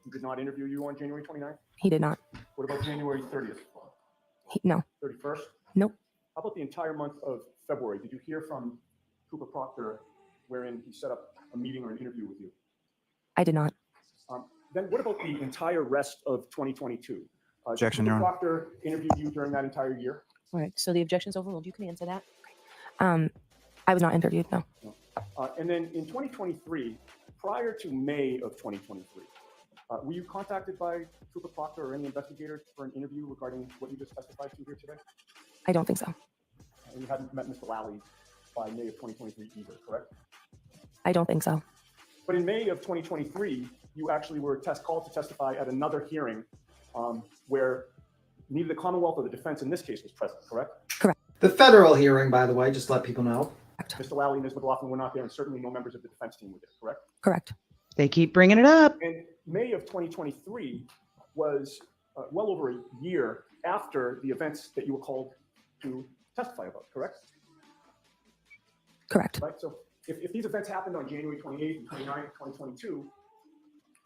He did not interview you on January 29th? he did not. What about January 30th? No. 31st? Nope. How about the entire month of February? Did you hear from Cooper Proctor wherein he set up a meeting or an interview with you? I did not. Then what about the entire rest of 2022? Objection, did Your Cooper Honor. Proctor interviewed you during that entire year? All right, so the objection's overruled. You can answer that. I was not interviewed. No. And then in 2023, prior to May of 2023, were you contacted by Cooper Proctor or any investigator for an interview regarding what you just testified to here today? I don't think so. And you hadn't met Mr. Lally by May of 2023 either, correct? I don't think so. But in May of 2023, you actually were called to testify at another hearing where neither the Commonwealth or the defense in this case was present, correct? Correct. The federal hearing, by the way, just let people know. Mr. Lally and Ms. McLaughlin were not there, and certainly no members of the defense team were there, correct? Correct. They keep bringing it up. And May of 2023 was well over a year after the events that you were called to testify about, correct? Correct. Right. So if these events happened on January 28th and 29th, 2022,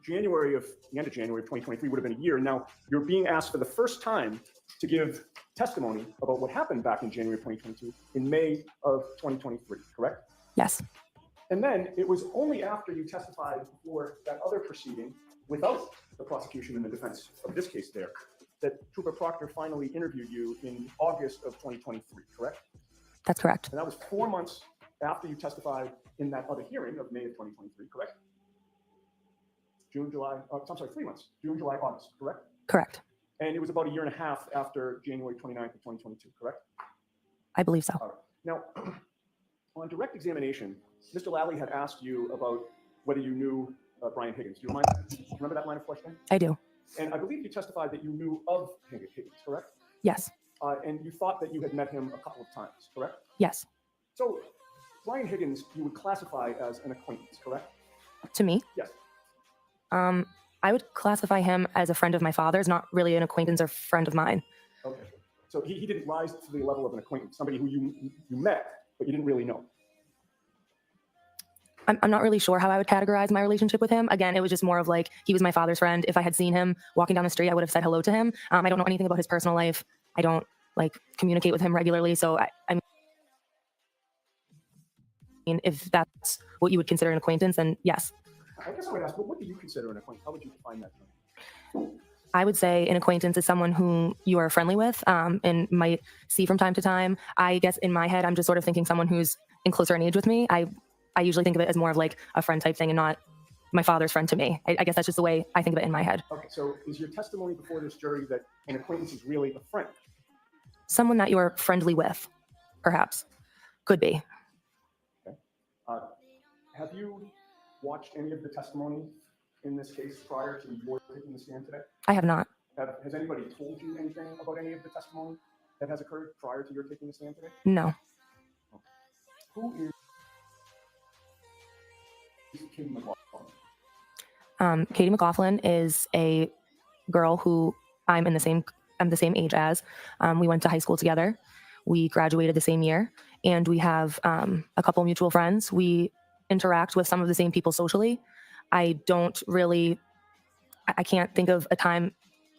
the end of January of 2023 would have been a year. Now you're being asked for the first time to give testimony about what happened back in January of 2022 in May of 2023, correct? Yes. And then it was only after you testified before that other proceeding without the prosecution and the defense of this case there, that Trooper Proctor finally interviewed you in August of 2023, correct? That's correct. And that was 4 months after you testified in that other hearing of May of 2023, correct? June, July, I'm sorry, 3 months, June, July, August, correct? Correct. And it was about a year and a half after January 29th of 2022, correct? I believe so. All right. Now, on direct examination, Mr. Lally had asked you about whether you knew Brian Higgins. Do you remember that line of questioning? I do. And I believe you testified that you knew of Higgins, correct? Yes. And you thought that you had met him a couple of times, correct? Yes. So Brian Higgins, you would classify as an acquaintance, correct? To me? Yes. I would classify him as a friend of my father's, not really an acquaintance or friend of mine. Okay. So he didn't rise to the level of an acquaintance, somebody who you met, but you didn't really know. I'm not really sure how I would categorize my relationship with him. Again, it was just more of like, he was my father's friend. If I had seen him walking down the street, I would have said hello to him. I don't know anything about his personal life. I don't like communicate with him regularly. So I mean, if that's what you would consider an acquaintance, then yes. I guess I would ask, what do you consider an acquaintance? How would you define that term? I would say an acquaintance is someone who you are friendly with and might see from time to time. I guess in my head, I'm just sort of thinking someone who's in closer in age with me. I usually think of it as more of like a friend type thing and not my father's friend to me. I guess that's just the way I think of it in my head. Okay, so is your testimony before this jury that an acquaintance is really a friend? Someone that you're friendly with, perhaps. Could be. Okay. Have you watched any of the testimony in this case prior to your taking the stand today? I have not. Has anybody told you anything about any of the testimony that has occurred prior to your taking the stand today? No. Okay. Who is Katie McLaughlin? Katie McLaughlin is a girl who I'm the same age as. We went to high school together. We graduated the same year, and we have a couple mutual friends. We interact with some of the same people socially. I can't think of a time,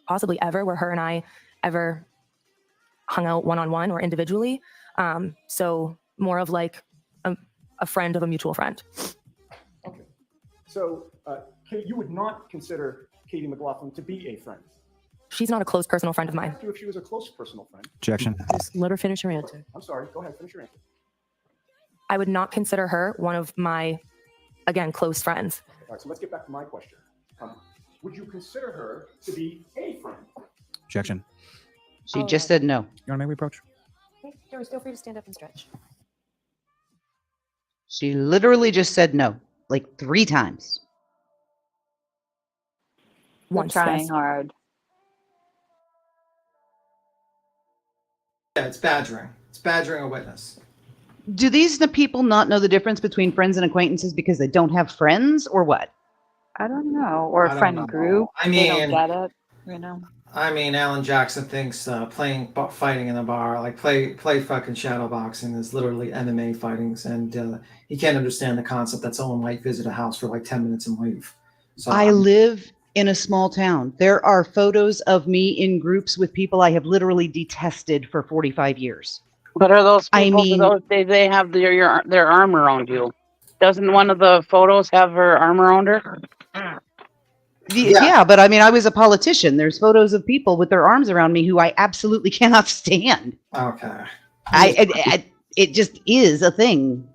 possibly ever, where her and I ever hung out one-on-one or individually. So more of like a friend of a mutual friend. Okay. So you would not consider Katie McLaughlin to be a friend? She's not a close personal friend of I mine. asked you if she was a close personal friend. Objection. Just let her finish her answer. I'm sorry. Go ahead. Finish your answer. I would not consider her one of my, again, close friends. All right. So let's get back to my question. Would you consider her to be a friend? Objection. She just said no. You want to make me approach? Okay, Doris, feel free to stand up and stretch. She literally just said no, like 3 times. Once, trying yes. hard. Yeah, it's badgering. It's badgering a witness. Do these people not know the difference between friends and acquaintances because they don't have friends, or what? I don't know. Or I a don't friend know. group. I They don't mean- get it, you know? I mean, Alan Jackson thinks fighting in a bar, like play fucking shadow boxing, is literally MMA fightings, and he can't understand the concept that someone might visit a house for like 10 minutes and leave. So I live in a small town. There are photos of me in groups with people I have literally detested for 45 years. But are those I people, mean- they have their arm around you? Doesn't one of the photos have her arm around her? Yeah, but I mean, I was a politician. There's photos of people with their arms around me who I absolutely cannot stand. Okay. It just is a thing.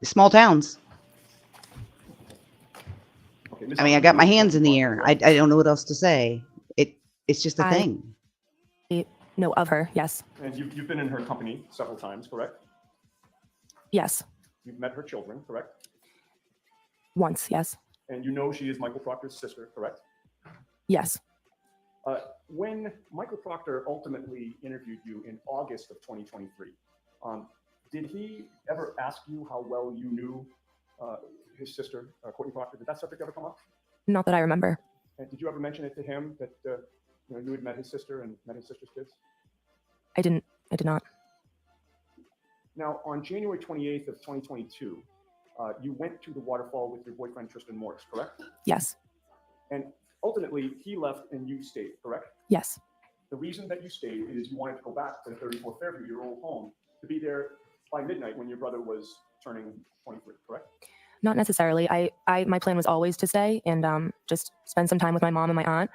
Small towns. I mean, I got my hands in the air. I don't know what else to say. It's just a thing. Know of her, yes. And you've been in her company several times, correct? Yes. You've met her children, correct? Once, yes. And you know she is Michael Proctor's sister, correct? Yes. When Michael Proctor ultimately interviewed you in August of 2023, did he ever ask you how well you knew his sister, Courtney Proctor? Did that subject ever come up? Not that I remember. And did you ever mention it to him that you had met his sister and met his sister's kids? I did not. Now, on January 28th of 2022, you went to the waterfall with your boyfriend, Tristan Morris, correct? Yes. And ultimately, he left and you stayed, correct? Yes. The reason that you stayed is you wanted to go back to 34 Fairview, your old home, to be there by midnight when your brother was turning 23, correct? Not necessarily. My plan was always to stay and just spend some time with my mom and my aunt.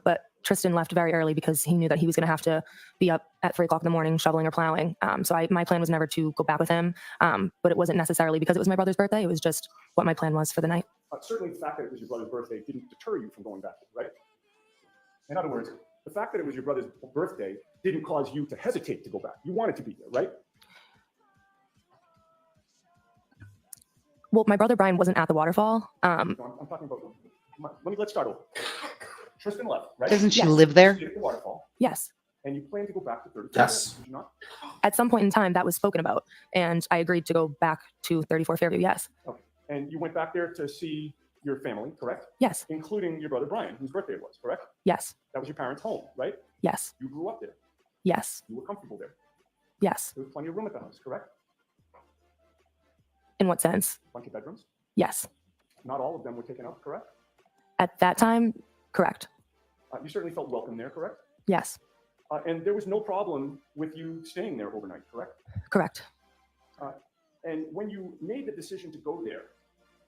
But Tristan left very early because he knew that he was going to have to be up at 3 o'clock in the morning shoveling or plowing. So my plan was never to go back with him. But it wasn't necessarily because it was my brother's birthday. It was just what my plan was for the night. Certainly the fact that it was your brother's birthday didn't deter you from going back, right? In other words, the fact that it was your brother's birthday didn't cause you to hesitate to go back. You wanted to be there, right? Well, my brother Brian wasn't at the waterfall. I'm talking about, let's start over. Tristan left, right? Doesn't she live there? At the waterfall. Yes. And you plan to go back to 34? Yes. Did you not? At some point in time, that was spoken about, and I agreed to go back to 34 Fairview. Yes. Okay. And you went back there to see your family, correct? Yes. Including your brother Brian, whose birthday it was, correct? Yes. That was your parents' home, right? Yes. You grew up there. Yes. You were comfortable there. Yes. There was plenty of room at the house, correct? In what sense? Bunch of bedrooms. Yes. Not all of them were taken up, correct? At that time, correct. You certainly felt welcome there, correct? Yes. And there was no problem with you staying there overnight, correct? Correct. And when you made the decision to go there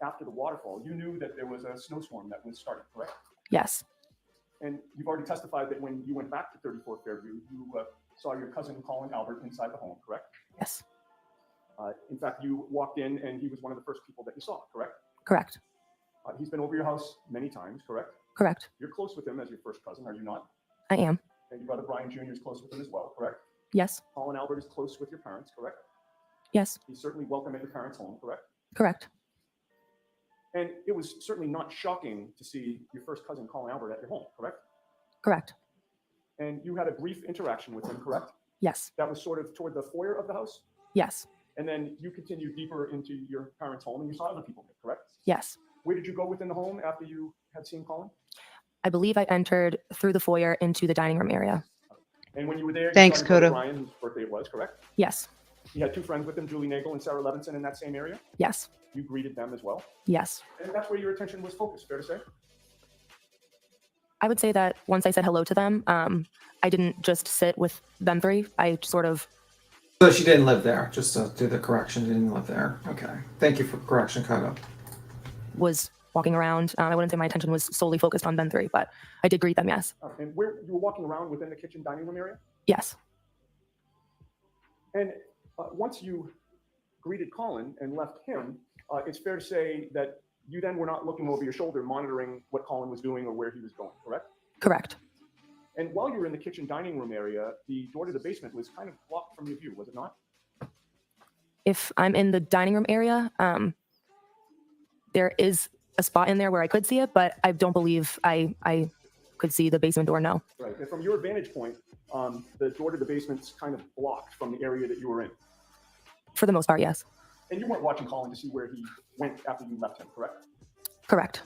after the waterfall, you knew that there was a snowstorm that was starting, correct? Yes. And you've already testified that when you went back to 34 Fairview, you saw your cousin Colin Albert inside the home, correct? Yes. In fact, you walked in and he was one of the first people that you saw, correct? Correct. He's been over your house many times, correct? Correct. You're close with him as your first cousin, are you not? I am. And your brother Brian Jr. is close with him as well, correct? Yes. Colin Albert is close with your parents, correct? Yes. He's certainly welcome at your parents' home, correct? Correct. And it was certainly not shocking to see your first cousin Colin Albert at your home, correct? Correct. And you had a brief interaction with him, correct? Yes. That was sort of toward the foyer of the house? Yes. And then you continued deeper into your parents' home and you saw other people there, correct? Yes. Where did you go within the home after you had seen Colin? I believe I entered through the foyer into the dining room area. And when you were there, Thanks, you saw your brother Coda. Brian, whose birthday it was, correct? Yes. He had two friends with him, Julie Nagel and Sarah Levinson, in that same area? Yes. You greeted them as well? Yes. And that's where your attention was focused, fair to say? I would say that once I said hello to them, I didn't just sit with them three. I sort of. So she didn't live there, just to do the correction, she didn't live there. Okay. Thank you for correction, Coda. Was walking around. I wouldn't say my attention was solely focused on them three, but I did greet them, yes. And where you were walking around within the kitchen dining room area? Yes. And once you greeted Colin and left him, it's fair to say that you then were not looking over your shoulder, monitoring what Colin was doing or where he was going, correct? Correct. And while you were in the kitchen dining room area, the door to the basement was kind of blocked from your view, was it not? If I'm in the dining room area, there is a spot in there where I could see it, but I don't believe I could see the basement door, no. Right. And from your vantage point, the door to the basement's kind of blocked from the area that you were in. For the most part, yes. And you weren't watching Colin to see where he went after you left him, correct? Correct.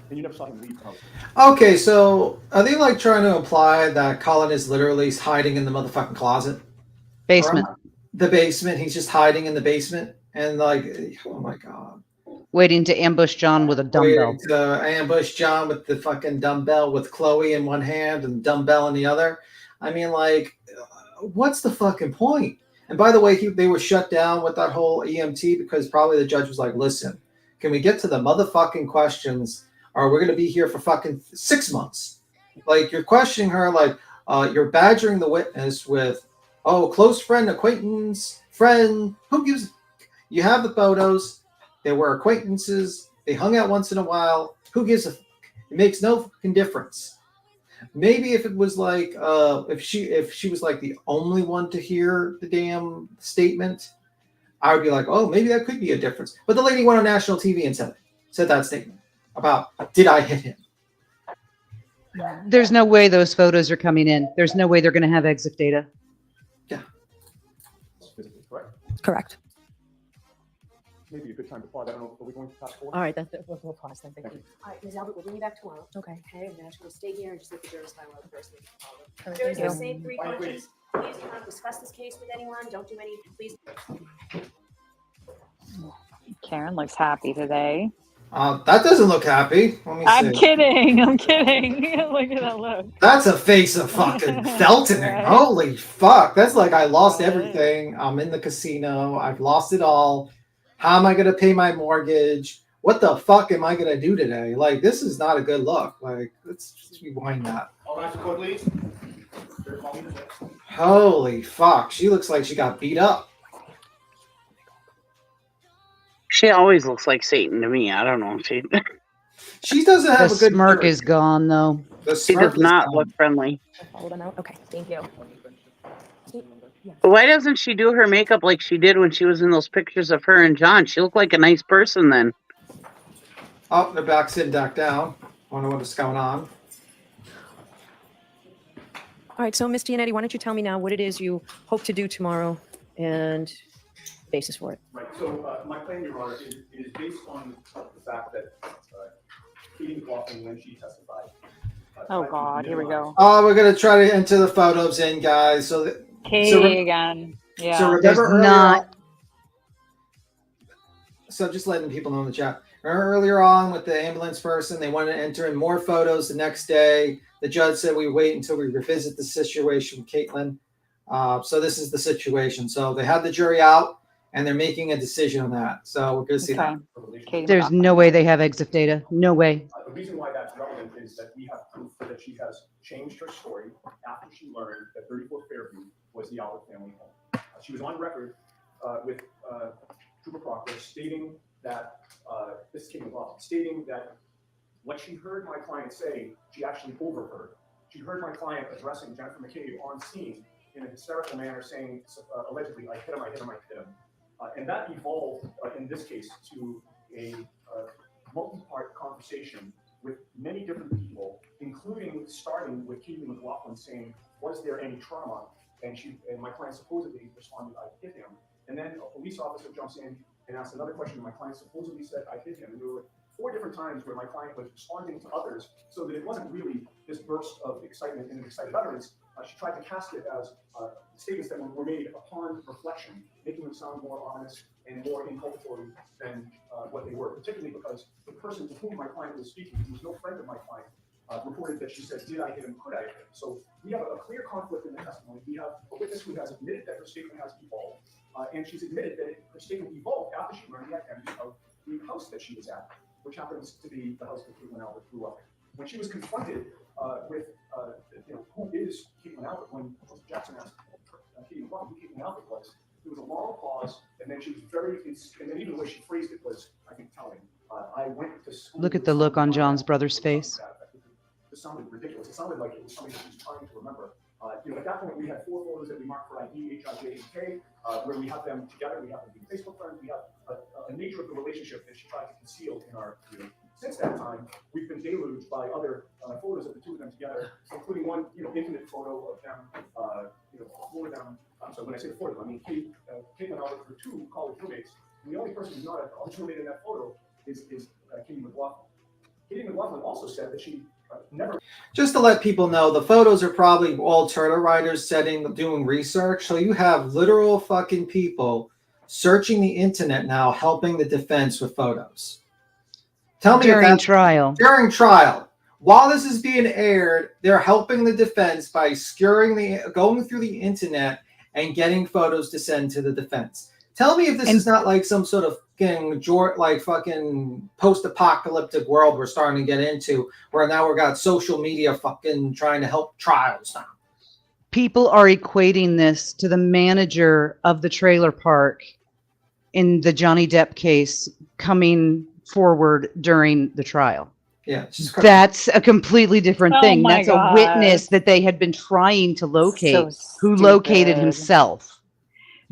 And you never saw him leave the house. Okay, so are they like trying to imply that Colin is literally hiding in the motherfucking closet? Basement. The basement. He's just hiding in the basement. And like, oh my God. Waiting to ambush John with a dumbbell. Waiting to ambush John with the fucking dumbbell with Chloe in one hand and dumbbell in the other. I mean, like, what's the fucking point? And by the way, they were shut down with that whole EMT because probably the judge was like, listen, can we get to the motherfucking questions or we're going to be here for fucking 6 months? Like, you're questioning her like, you're badgering the witness with, oh, close friend, acquaintance, friend, who gives... You have the photos. They were acquaintances. They hung out once in a while. Who gives a fuck? It makes no fucking difference. Maybe if it was like, if she was like the only one to hear the damn statement, I would be like, oh, maybe that could be a difference. But the lady went on national TV and said that statement about, did I hit him? There's no way those photos are coming in. There's no way they're going to have exit data. Yeah. Correct. Maybe a good time to pause. I don't know. Are we going to fast forward? All right, we'll pause then. Thank you. All right, Ms. Albert, we'll bring you back tomorrow. Okay. Okay, I'm actually going to stay here and just let the jurors final out the first thing. right, Jurors, thank the you. same three Fine, questions. Please do not discuss this case with anyone. Don't do any, please. Karen looks happy today. That doesn't look happy. Let me I'm see. kidding. I'm kidding. Look at that look. That's a face of fucking feltoning. Right. Holy fuck. That's like I lost Right. everything. I'm in the casino. I've lost it all. How am I going to pay my mortgage? What the fuck am I going to do today? Like, this is not a good look. Like, let's just rewind that. Holy fuck. She looks like she got beat up. She always looks like Satan to me. I don't know. She doesn't have The a good smirk jury. is gone, though. The She smirk does is not gone. look friendly. Follow them out. Okay, thank you. But why doesn't she do her makeup like she did when she was in those pictures of her and John? She looked like a nice person then. Oh, they're back sitting back down. Wonder what's going on. All right, so Miss Giannetti, why don't you tell me now what it is you hope to do tomorrow and basis for it? Right, so my plan, Your Honor, is based on the fact that Katie McLaughlin, when she testified. Oh God, here we go. Oh, we're going to try to enter the photos in, guys. So, Katie again. Yeah. So remember There's earlier not. So just letting people know in the chat. Remember earlier on with the ambulance person, they wanted to enter in more photos the next day. The judge said we wait until we revisit the situation with Caitlin. So this is the situation. So they had the jury out, and they're making a decision on that. So we're going to see that. There's no way they have exit data. No way. The reason why that's relevant is that we have proof that she has changed her story after she learned that 34 Fairview was the Albert family home. She was on record with Trooper Proctor stating that this came about, stating that what she heard my client say, she actually overheard. She heard my client addressing Jennifer McCabe on scene in a hysterical manner, saying allegedly, "I hit him, I hit him, I hit him," and that evolved in this case to a multi-part conversation with many different people, including starting with Katie McLaughlin saying, "Was there any trauma?" And my client supposedly responded, "I hit him." And then a police officer jumps in and asks another question. My client supposedly said, "I hit him." And there were 4 different times where my client was responding to others, so that it wasn't really this burst of excitement and excited utterance. She tried to cast it as statements that were made upon reflection, making them sound more ominous and more inculpatory than what they were, particularly because the person to whom my client was speaking, who was no friend of my client, reported that she said, "Did I hit him? Could I hit him?" So we have a clear conflict in the testimony. We have a witness who has admitted that her statement has evolved, and she's admitted that her statement evolved after she learned the identity of the house that she was at, which happens to be the house that Caitlin Albert grew up in. When she was confronted with, who is Caitlin Albert, when Jackson asked Katie McLaughlin who Caitlin Albert was, there was a long pause, and then she was and then even the way she phrased it was, I think, telling. I went to school. Look at the look on John's brother's face. It sounded ridiculous. It sounded like it was something that she was trying to remember. At that point, we had 4 photos that we marked for ID, HIJ, and K, where we have them together. We have them being Facebook friends. We have a nature of the relationship that she tried to conceal in our video. Since that time, we've been deluged by other photos of the 2 of them together, including one, intimate photo of them, 4 of them. So when I say the 4 of them, I mean Caitlin Albert for 2 college roommates. And the only person who's not a college roommate in that photo is Katie McLaughlin. Katie McLaughlin also said that she never. Just to let people know, the photos are probably all turtle writers doing research. So you have literal fucking people searching the internet now, helping the defense with photos. Tell me during trial. During trial. While this is being aired, they're helping the defense by going through the internet and getting photos to send to the defense. Tell me if this is not like some sort of fucking post-apocalyptic world we're starting to get into, where now we've got social media fucking trying to help trials now. People are equating this to the manager of the trailer park in the Johnny Depp case coming forward during the trial. Yeah, that's a completely different thing. my That's God. a witness that they had been trying to locate, So who located stupid. himself.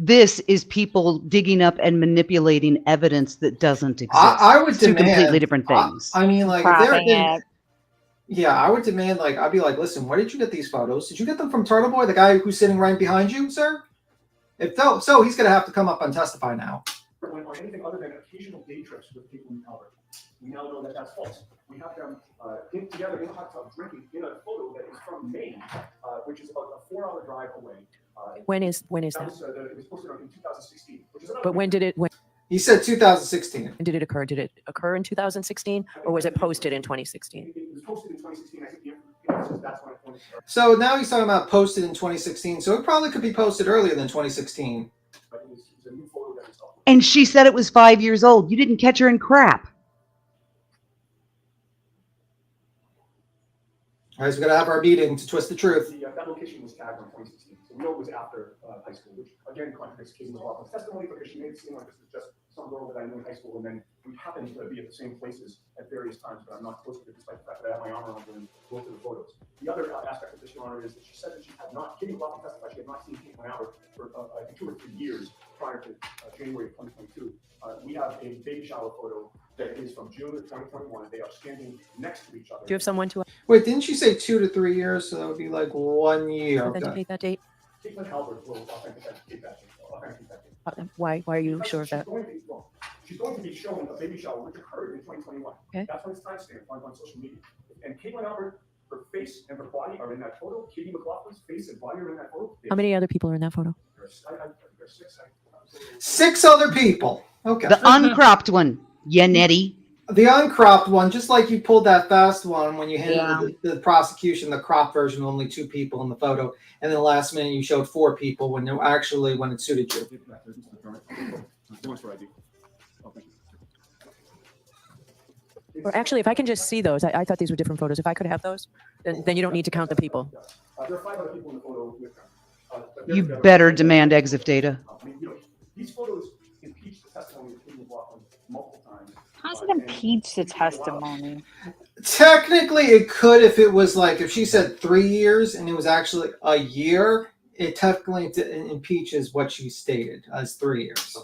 This is people digging up and manipulating evidence that doesn't exist. I would It's 2 demand completely different things. I mean, like, Cropping I would demand, I'd be like, listen, where did you get these photos? Did you get them from TurtleBoy, the guy who's sitting right behind you, sir? If so, he's going to have to come up and testify now. Went on anything other than occasional day trips with people in Albert. We now know that that's false. We have them together in a hot tub drinking in a photo that is from Maine, which is about a 4-hour drive away. When is that? It was posted in 2016. Which is But when did it? He said 2016. And did it occur? Did it occur in 2016, or was it posted in 2016? It was posted in 2016. I think that's when it started. So now he's talking about posted in 2016. So it probably could be posted earlier than 2016. But it was a new photo that was uploaded. And she said it was 5 years old. You didn't catch her in crap. All right, so we got to have our meeting to twist the truth. That location was tagged on 2016. So we know it was after high school, which again contradicts Katie McLaughlin's testimony because she made it seem like this was just some girl that I knew in high school, and then we happened to be at the same places at various times, but I'm not close to it, despite the fact that I have my arm around her in both of the photos. The other aspect of this, Your Honor, is that she said that she had not, Katie McLaughlin testified she had not seen Caitlin Albert for I think 2 or 3 years prior to January of 2022. We have a baby shower photo that is from June of 2021, and they are standing next to each other. Do you have someone to Wait, didn't you say 2 to 3 years? So that would be like 1 year. authenticate that date? Caitlin Albert will authenticate that date. Why are you sure of that? She's going to be showing a baby shower which occurred in 2021. Okay. That's when it's timestamped on social media. And Caitlin Albert, her face and her body are in that photo. Katie McLaughlin's face and body are in that photo. How many other people are in that photo? There's 6. 6 other people. Okay. The uncropped one, Nettie. The uncropped one, just like you pulled that fast one when you handed the prosecution, the crop version, only 2 people in the photo, and then the last minute you showed 4 people when when it suited you. Or actually, if I can just see those, I thought these were different photos. If I could have those, then you don't need to count the people. There are 5 other people in the photo with them. You better demand exif data. These photos impeach the testimony of Katie McLaughlin multiple times. How does it impeach the testimony? Technically, it could if she said 3 years and it was actually a year. It technically impeaches what she stated as 3 years.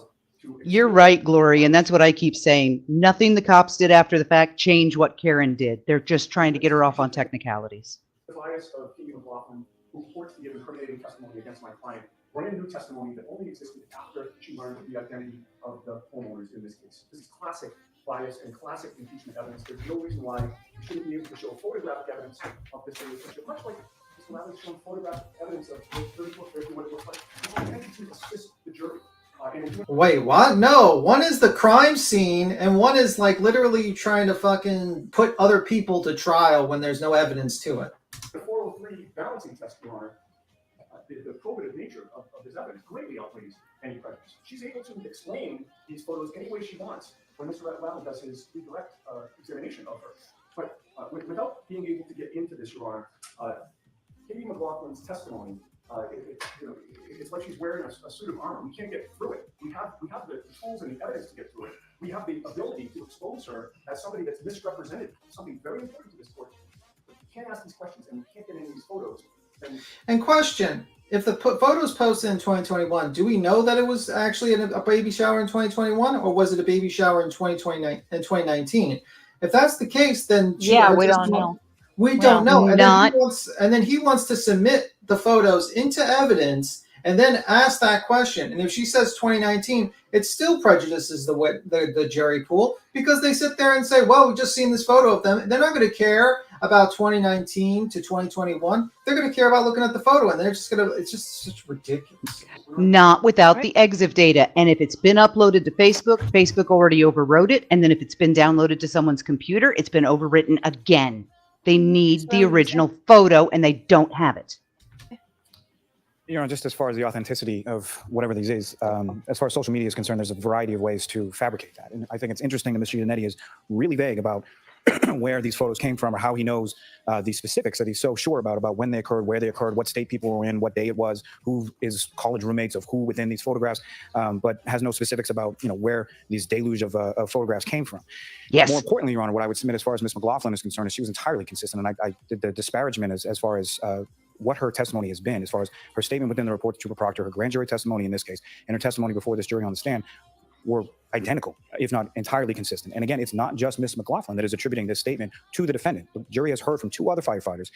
You're right, Glory, and that's what I keep saying. Nothing the cops did after the fact changed what Karen did. They're just trying to get her off on technicalities. The bias of Katie McLaughlin, who purports to give incriminating testimony against my client, brought in new testimony that only existed after she learned the identity of the homeowners in this case. This is classic bias and classic impeachment evidence. There's no reason why you shouldn't be able to show photographic evidence of this relationship, much like Mr. Riley's showing photographic evidence of what it looks like. It's intended to assist the jury. Wait, what? No, one is the crime scene, and one is like literally trying to fucking put other people to trial when there's no evidence to it. The 403 balancing test, Your Honor, the probative nature of this evidence greatly outweighs any prejudice. She's able to explain these photos any way she wants when Mr. Riley does his redirect examination of her. But without being able to get into this, Your Honor, Katie McLaughlin's testimony, it's like she's wearing a suit of armor. We can't get through it. We have the tools and the evidence to get through it. We have the ability to expose her as somebody that's misrepresented, something very important to this court. But we can't ask these questions and we can't get any of these photos. And question, if the photos posted in 2021, do we know that it was actually a baby shower in 2021, or was it a baby shower in 2019? If that's the case, then we don't know. We don't know. And then he wants to submit the photos into evidence and then ask that question. And if she says 2019, it still prejudices the jury pool, because they sit there and say, well, we just seen this photo of them. They're not going to care about 2019 to 2021. They're going to care about looking at the photo, and it's just such ridiculous. Not without the exif data. And if it's been uploaded to Facebook, Facebook already overwrote it. And then if it's been downloaded to someone's computer, it's been overwritten again. They need the original photo, and they don't have it. You know, just as far as the authenticity of whatever these is, as far as social media is concerned, there's a variety of ways to fabricate that. And I think it's interesting that Mr. Yannetti is really vague about where these photos came from or how he knows the specifics that he's so sure about when they occurred, where they occurred, what state people were in, what day it was, who is college roommates of who within these photographs, but has no specifics about, where these deluge of photographs came from. Yes. More importantly, Your Honor, what I would submit as far as Ms. McLaughlin is concerned is she was entirely consistent. And I did the disparagement as far as what her testimony has been, as far as her statement within the report to Trooper Proctor, her grand jury testimony in this case, and her testimony before this jury on the stand were identical, if not entirely consistent. And again, it's not just Ms. McLaughlin that is attributing this statement to the defendant. The jury has heard from 2 other firefighters,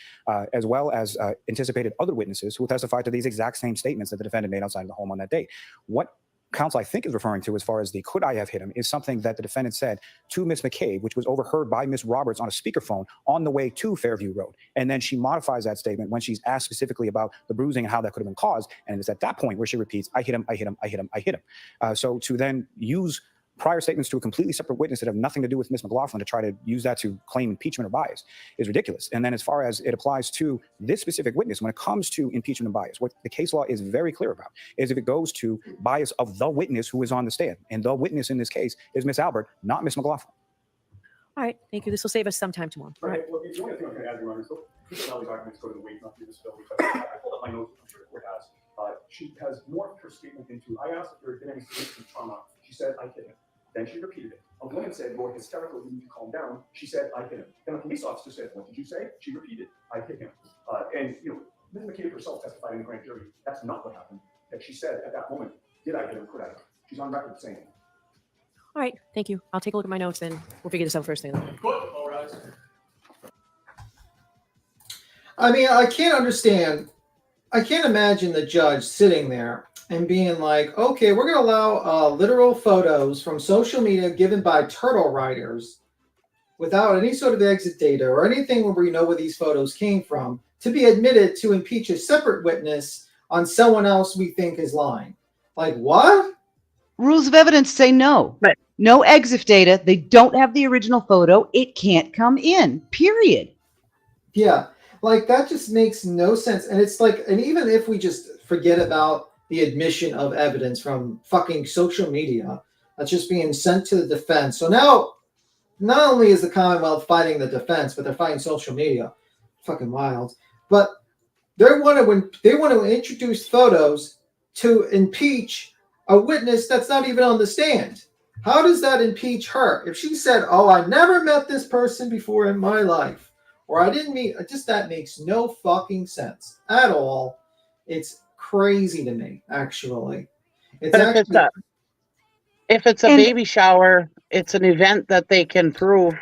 as well as anticipated other witnesses who testified to these exact same statements that the defendant made outside of the home on that day. What counsel I think is referring to as far as the could I have hit him is something that the defendant said to Ms. McCabe, which was overheard by Ms. Roberts on a speakerphone on the way to Fairview Road. And then she modifies that statement when she's asked specifically about the bruising and how that could have been caused. And it's at that point where she repeats, I hit him, I hit him, I hit him, I hit him. So to then use prior statements to a completely separate witness that have nothing to do with Ms. McLaughlin to try to use that to claim impeachment or bias is ridiculous. And then as far as it applies to this specific witness, when it comes to impeachment and bias, what the case law is very clear about is if it goes to bias of the witness who is on the stand. And the witness in this case is Ms. Albert, not Ms. McLaughlin. All right, thank you. This will save us some time tomorrow. All right. Well, the only thing I'm going to add, Your Honor, so all these arguments go to the weight, not to this bill, because I pulled up my notes, I'm sure the court has. She has morphed her statement into, I asked if there had been any significant trauma. She said, I hit him. Then she repeated it. A woman said, you're hysterical, you need to calm down. She said, I hit him. Then a police officer said, what did you say? She repeated, I hit him. And, Ms. McCabe herself testified in the grand jury. That's not what happened. That she said at that moment, did I hit him, could I? She's on record saying it. All right, thank you. I'll take a look at my notes and we'll figure this out first thing. Good, all right. I mean, I can't understand. I can't imagine the judge sitting there and being like, okay, we're going to allow literal photos from social media given by turtle writers without any sort of exit data or anything where we know where these photos came from to be admitted to impeach a separate witness on someone else we think is lying. Like, what? Rules of evidence say no. But no exif data. They don't have the original photo. It can't come in, period. Yeah, like that just makes no sense. And it's like, and even if we just forget about the admission of evidence from fucking social media that's just being sent to the defense. So now, not only is the Commonwealth fighting the defense, but they're fighting social media. Fucking wild. But they want to introduce photos to impeach a witness that's not even on the stand. How does that impeach her? If she said, oh, I never met this person before in my life, or I didn't meet, that makes no fucking sense at all. It's crazy to me, actually. If it's a baby shower, it's an event that they can prove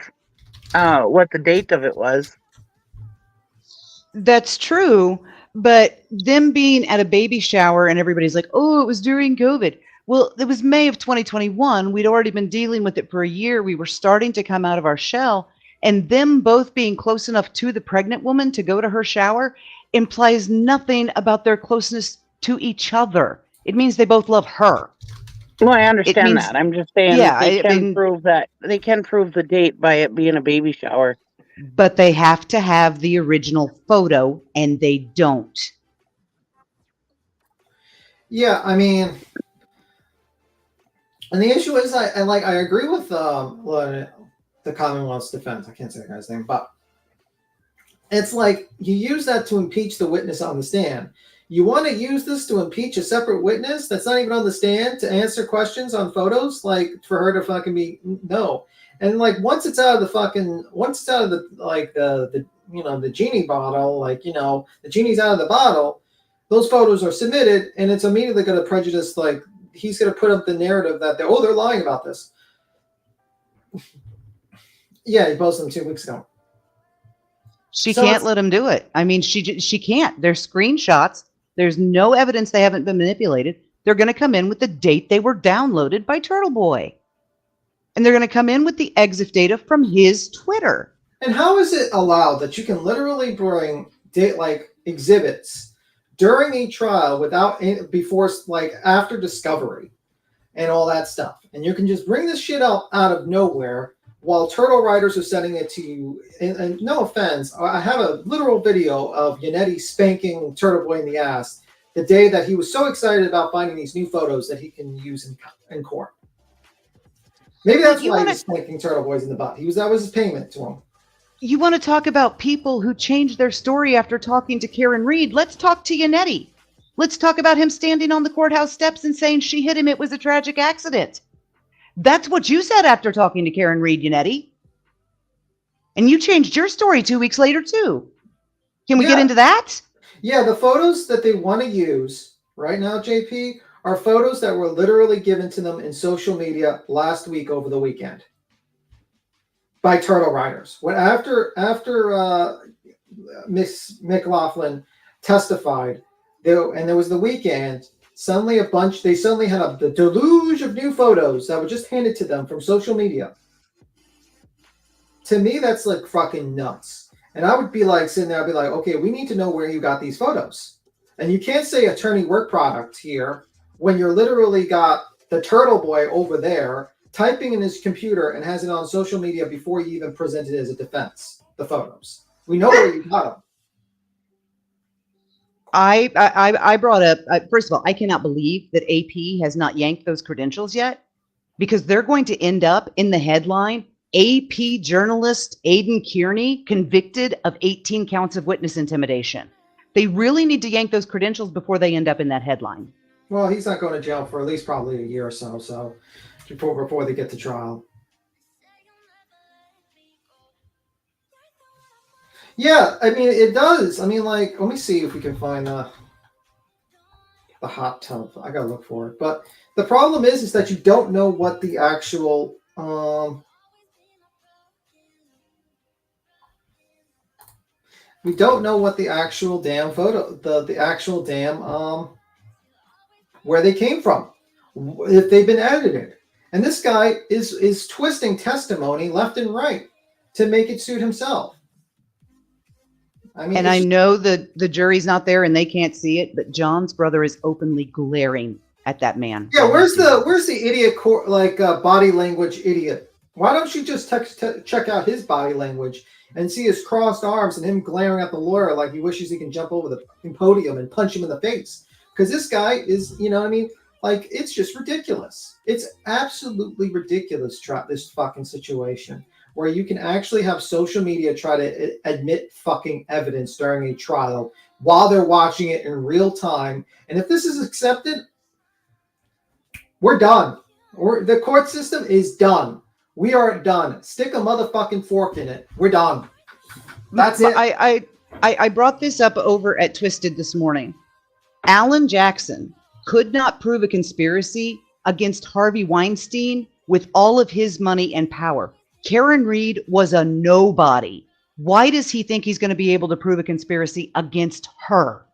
what the date of it was. That's true, but them being at a baby shower and everybody's like, oh, it was during COVID. Well, it was May of 2021. We'd already been dealing with it for a year. We were starting to come out of our shell, and them both being close enough to the pregnant woman to go to her shower implies nothing about their closeness to each other. It means they both love her. Well, I understand that. I'm just saying they can prove that. They can prove the date by it being a baby shower. But they have to have the original photo, and they don't. Yeah, I mean, and the issue is, I agree with the Commonwealth's defense. I can't say the guy's name, but it's like you use that to impeach the witness on the stand. You want to use this to impeach a separate witness that's not even on the stand to answer questions on photos, like for her to fucking be no. And like once it's out of the genie bottle, the genie's out of the bottle, those photos are submitted, and it's immediately going to prejudice. Like he's going to put up the narrative that they're lying about this. Yeah, he posted them 2 weeks ago. She can't let him do it. I mean, she can't. There's screenshots. There's no evidence they haven't been manipulated. They're going to come in with the date they were downloaded by TurtleBoy. And they're going to come in with the exif data from his Twitter. And how is it allowed that you can literally bring exhibits during a trial after discovery and all that stuff? And you can just bring this shit up out of nowhere while turtle writers are sending it to you. And no offense, I have a literal video of Yannetti spanking TurtleBoy in the ass the day that he was so excited about finding these new photos that he can use in court. Maybe that's why he was spanking TurtleBoys in the butt. That was his payment to him. You want to talk about people who changed their story after talking to Karen Reed? Let's talk to Yannetti. Let's talk about him standing on the courthouse steps and saying she hit him. It was a tragic accident. That's what you said after talking to Karen Reed, Yannetti. And you changed your story 2 weeks later, too. Can we get into that? Yeah, the photos that they want to use right now, JP, are photos that were literally given to them in social media last week over the weekend by turtle writers. When after Miss McLaughlin testified, and there was the weekend, suddenly they suddenly had the deluge of new photos that were just handed to them from social media. To me, that's like fucking nuts. And I would be like sitting there, I'd be like, okay, we need to know where you got these photos. And you can't say attorney work product here when you're literally got the TurtleBoy over there typing in his computer and has it on social media before he even presented it as a defense. The photos. We know where you got them. I brought up, first of all, I cannot believe that AP has not yanked those credentials yet, because they're going to end up in the headline, AP journalist Aidan Kearney convicted of 18 counts of witness intimidation. They really need to yank those credentials before they end up in that headline. Well, he's not going to jail for at least probably a year or so before they get to trial. Yeah, I mean, it does. I mean, like, let me see if we can find the hot tub. I gotta look for it. But the problem is that you don't know what the actual we don't know what the actual damn photo, the actual damn where they came from, if they've been edited. And this guy is twisting testimony left and right to make it suit himself. I mean, and I know that the jury's not there and they can't see it, but John's brother is openly glaring at that man. Yeah, where's the idiot body language idiot? Why don't you just check out his body language and see his crossed arms and him glaring at the lawyer like he wishes he can jump over the podium and punch him in the face? Because this guy is, you know what I mean? Like, it's just ridiculous. It's absolutely ridiculous, this fucking situation, where you can actually have social media try to admit fucking evidence during a trial while they're watching it in real time. And if this is accepted, we're done. The court system is done. We are done. Stick a motherfucking fork in it. We're done. That's it. I brought this up over at Twisted this morning. Alan Jackson could not prove a conspiracy against Harvey Weinstein with all of his money and power. Karen Reed was a nobody. Why does he think he's going to be able to prove a conspiracy against her?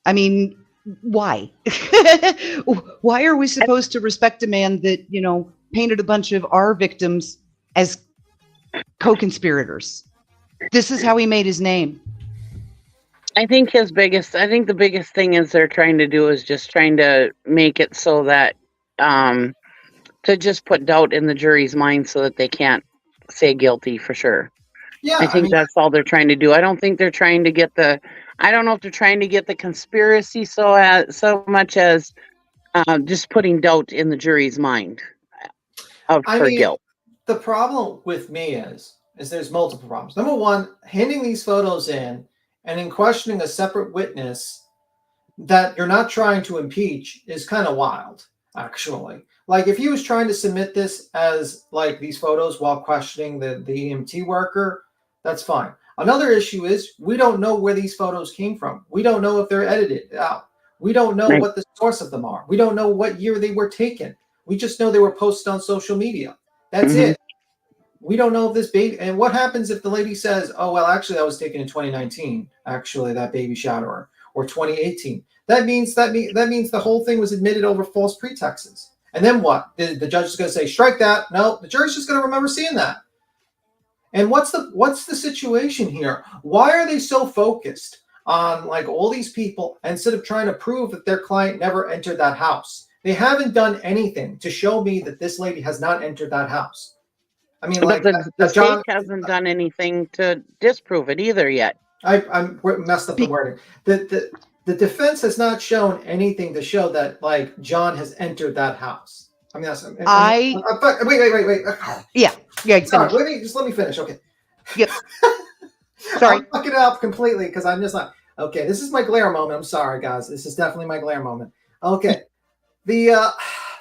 I mean, why? Why are we supposed to respect a man that, you know, painted a bunch of our victims as co-conspirators? This is how he made his name. I think the biggest thing is they're trying to do is just trying to make it so that to just put doubt in the jury's mind so that they can't say guilty for sure. Yeah, I think that's all they're trying to do. I don't think they're trying to get I don't know if they're trying to get the conspiracy so much as just putting doubt in the jury's mind of her guilt. The problem with me is there's multiple problems. Number one, handing these photos in and in questioning a separate witness that you're not trying to impeach is kind of wild, actually. Like, if he was trying to submit this as, like, these photos while questioning the EMT worker, that's fine. Another issue is we don't know where these photos came from. We don't know if they're edited out. We don't know what the source of them are. We don't know what year they were taken. We just know they were posted on social media. That's it. We don't know if this baby, and what happens if the lady says, oh, well, actually, that was taken in 2019, actually, that baby shower, or 2018. That means the whole thing was admitted over false pretexts. And then what? The judge is going to say, strike that. No, the jury's just going to remember seeing that. And what's the situation here? Why are they so focused on, like, all these people instead of trying to prove that their client never entered that house? They haven't done anything to show me that this lady has not entered that house. I mean, like, the state hasn't done anything to disprove it either yet. I messed up the wording. The defense has not shown anything to show that, like, John has entered that house. I mean, that's wait. Yeah. Sorry, let me finish. Okay. Yep. Sorry. I'm fucking it up completely because I'm just not. Okay, this is my glare moment. I'm sorry, guys. This is definitely my glare moment. Okay. The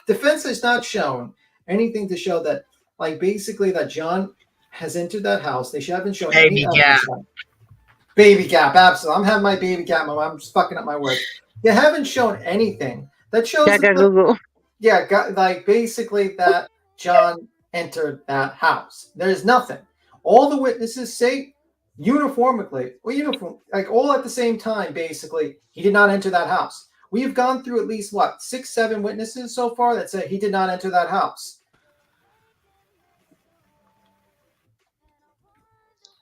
defense has not shown anything to show that, like, basically that John has entered that house. They should haven't shown Baby gap. Baby gap, absolutely. I'm having my baby gap moment. I'm just fucking up my words. You haven't shown anything that shows like basically that John entered that house. There's nothing. All the witnesses say uniformly, like all at the same time, basically, he did not enter that house. We've gone through at least 6-7 witnesses so far that say he did not enter that house.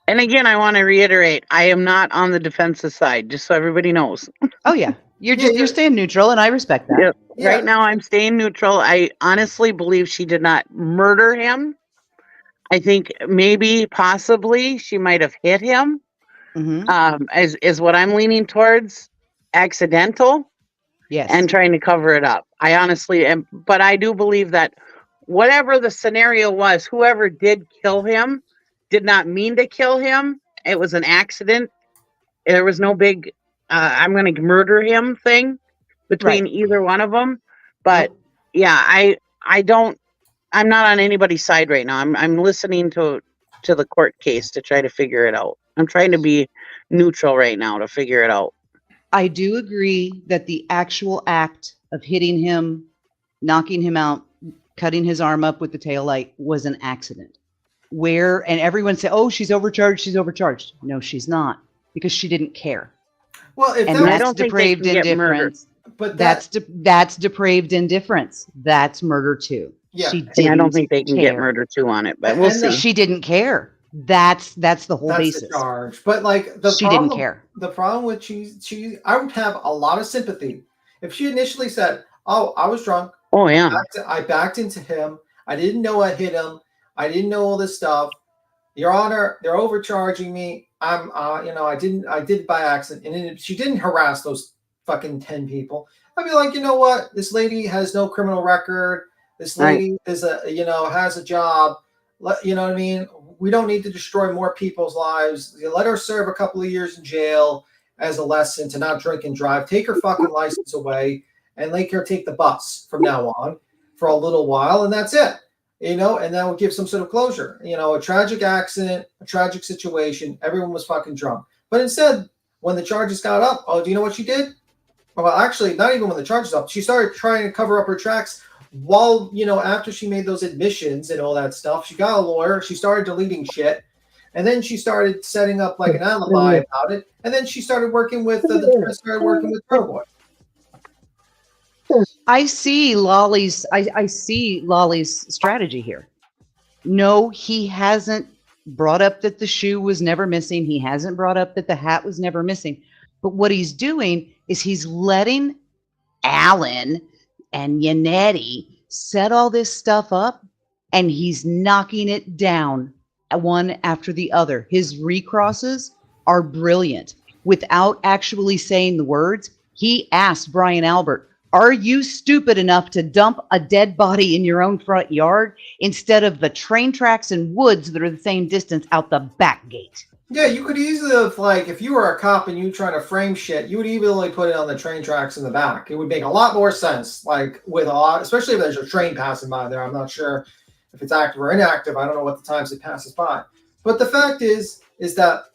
And again, I want to reiterate, I am not on the defense's side, just so everybody knows. Oh, yeah. You're staying neutral, and I respect that. Yeah. Right now, I'm staying neutral. I honestly believe she did not murder him. I think maybe, possibly, she might have hit him. Is what I'm leaning towards. Accidental. Yes. And trying to cover it up. I honestly am, but I do believe that whatever the scenario was, whoever did kill him did not mean to kill him. It was an accident. There was no big I'm going to murder him thing between either one of them. But yeah, I'm not on anybody's side right now. I'm listening to the court case to try to figure it out. I'm trying to be neutral right now to figure it out. I do agree that the actual act of hitting him, knocking him out, cutting his arm up with the taillight was an accident. And everyone said, "Oh, she's overcharged. She's overcharged." No, she's not, because she didn't care. Well, if and that, that's depraved indifference. But that's depraved indifference. That's murder too. Yeah. She And I don't didn't think they can get care. murder too on it, but we'll see. She didn't care. That's the whole that's basis. the charge. But like the She problem, didn't care. The problem with she, I would have a lot of sympathy if she initially said, "Oh, I was drunk. Oh yeah, I backed into him. I didn't know I hit him. I didn't know all this stuff. Your Honor, they're overcharging me. I'm, I did by accident." And then if she didn't harass those fucking 10 people, I'd be like, you know what? This lady has no criminal record. This lady is has a job. You know what I mean? We don't need to destroy more people's lives. Let her serve a couple of years in jail as a lesson to not drink and drive. Take her fucking license away and make her take the bus from now on for a little while, and that's it. And that would give some sort of closure. A tragic accident, a tragic situation. Everyone was fucking drunk. But instead, when the charges got up, do you know what she did? Well, actually, not even when the charges up. She started trying to cover up her tracks while, after she made those admissions and all that stuff. She got a lawyer. She started deleting shit. And then she started setting up like an alibi about it. And then she started working with TurtleBoy. I see Lolly's strategy here. No, he hasn't brought up that the shoe was never missing. He hasn't brought up that the hat was never missing. But what he's doing is he's letting Alan and Yannetti set all this stuff up, and he's knocking it down one after the other. His recrosses are brilliant. Without actually saying the words, he asked Brian Albert, "Are you stupid enough to dump a dead body in your own front yard instead of the train tracks and woods that are the same distance out the back gate?" Yeah, you could easily have, if you were a cop and you trying to frame shit, you would easily put it on the train tracks in the back. It would make a lot more sense, especially if there's a train passing by there. I'm not sure if it's active or inactive. I don't know what the times it passes by. But the fact is that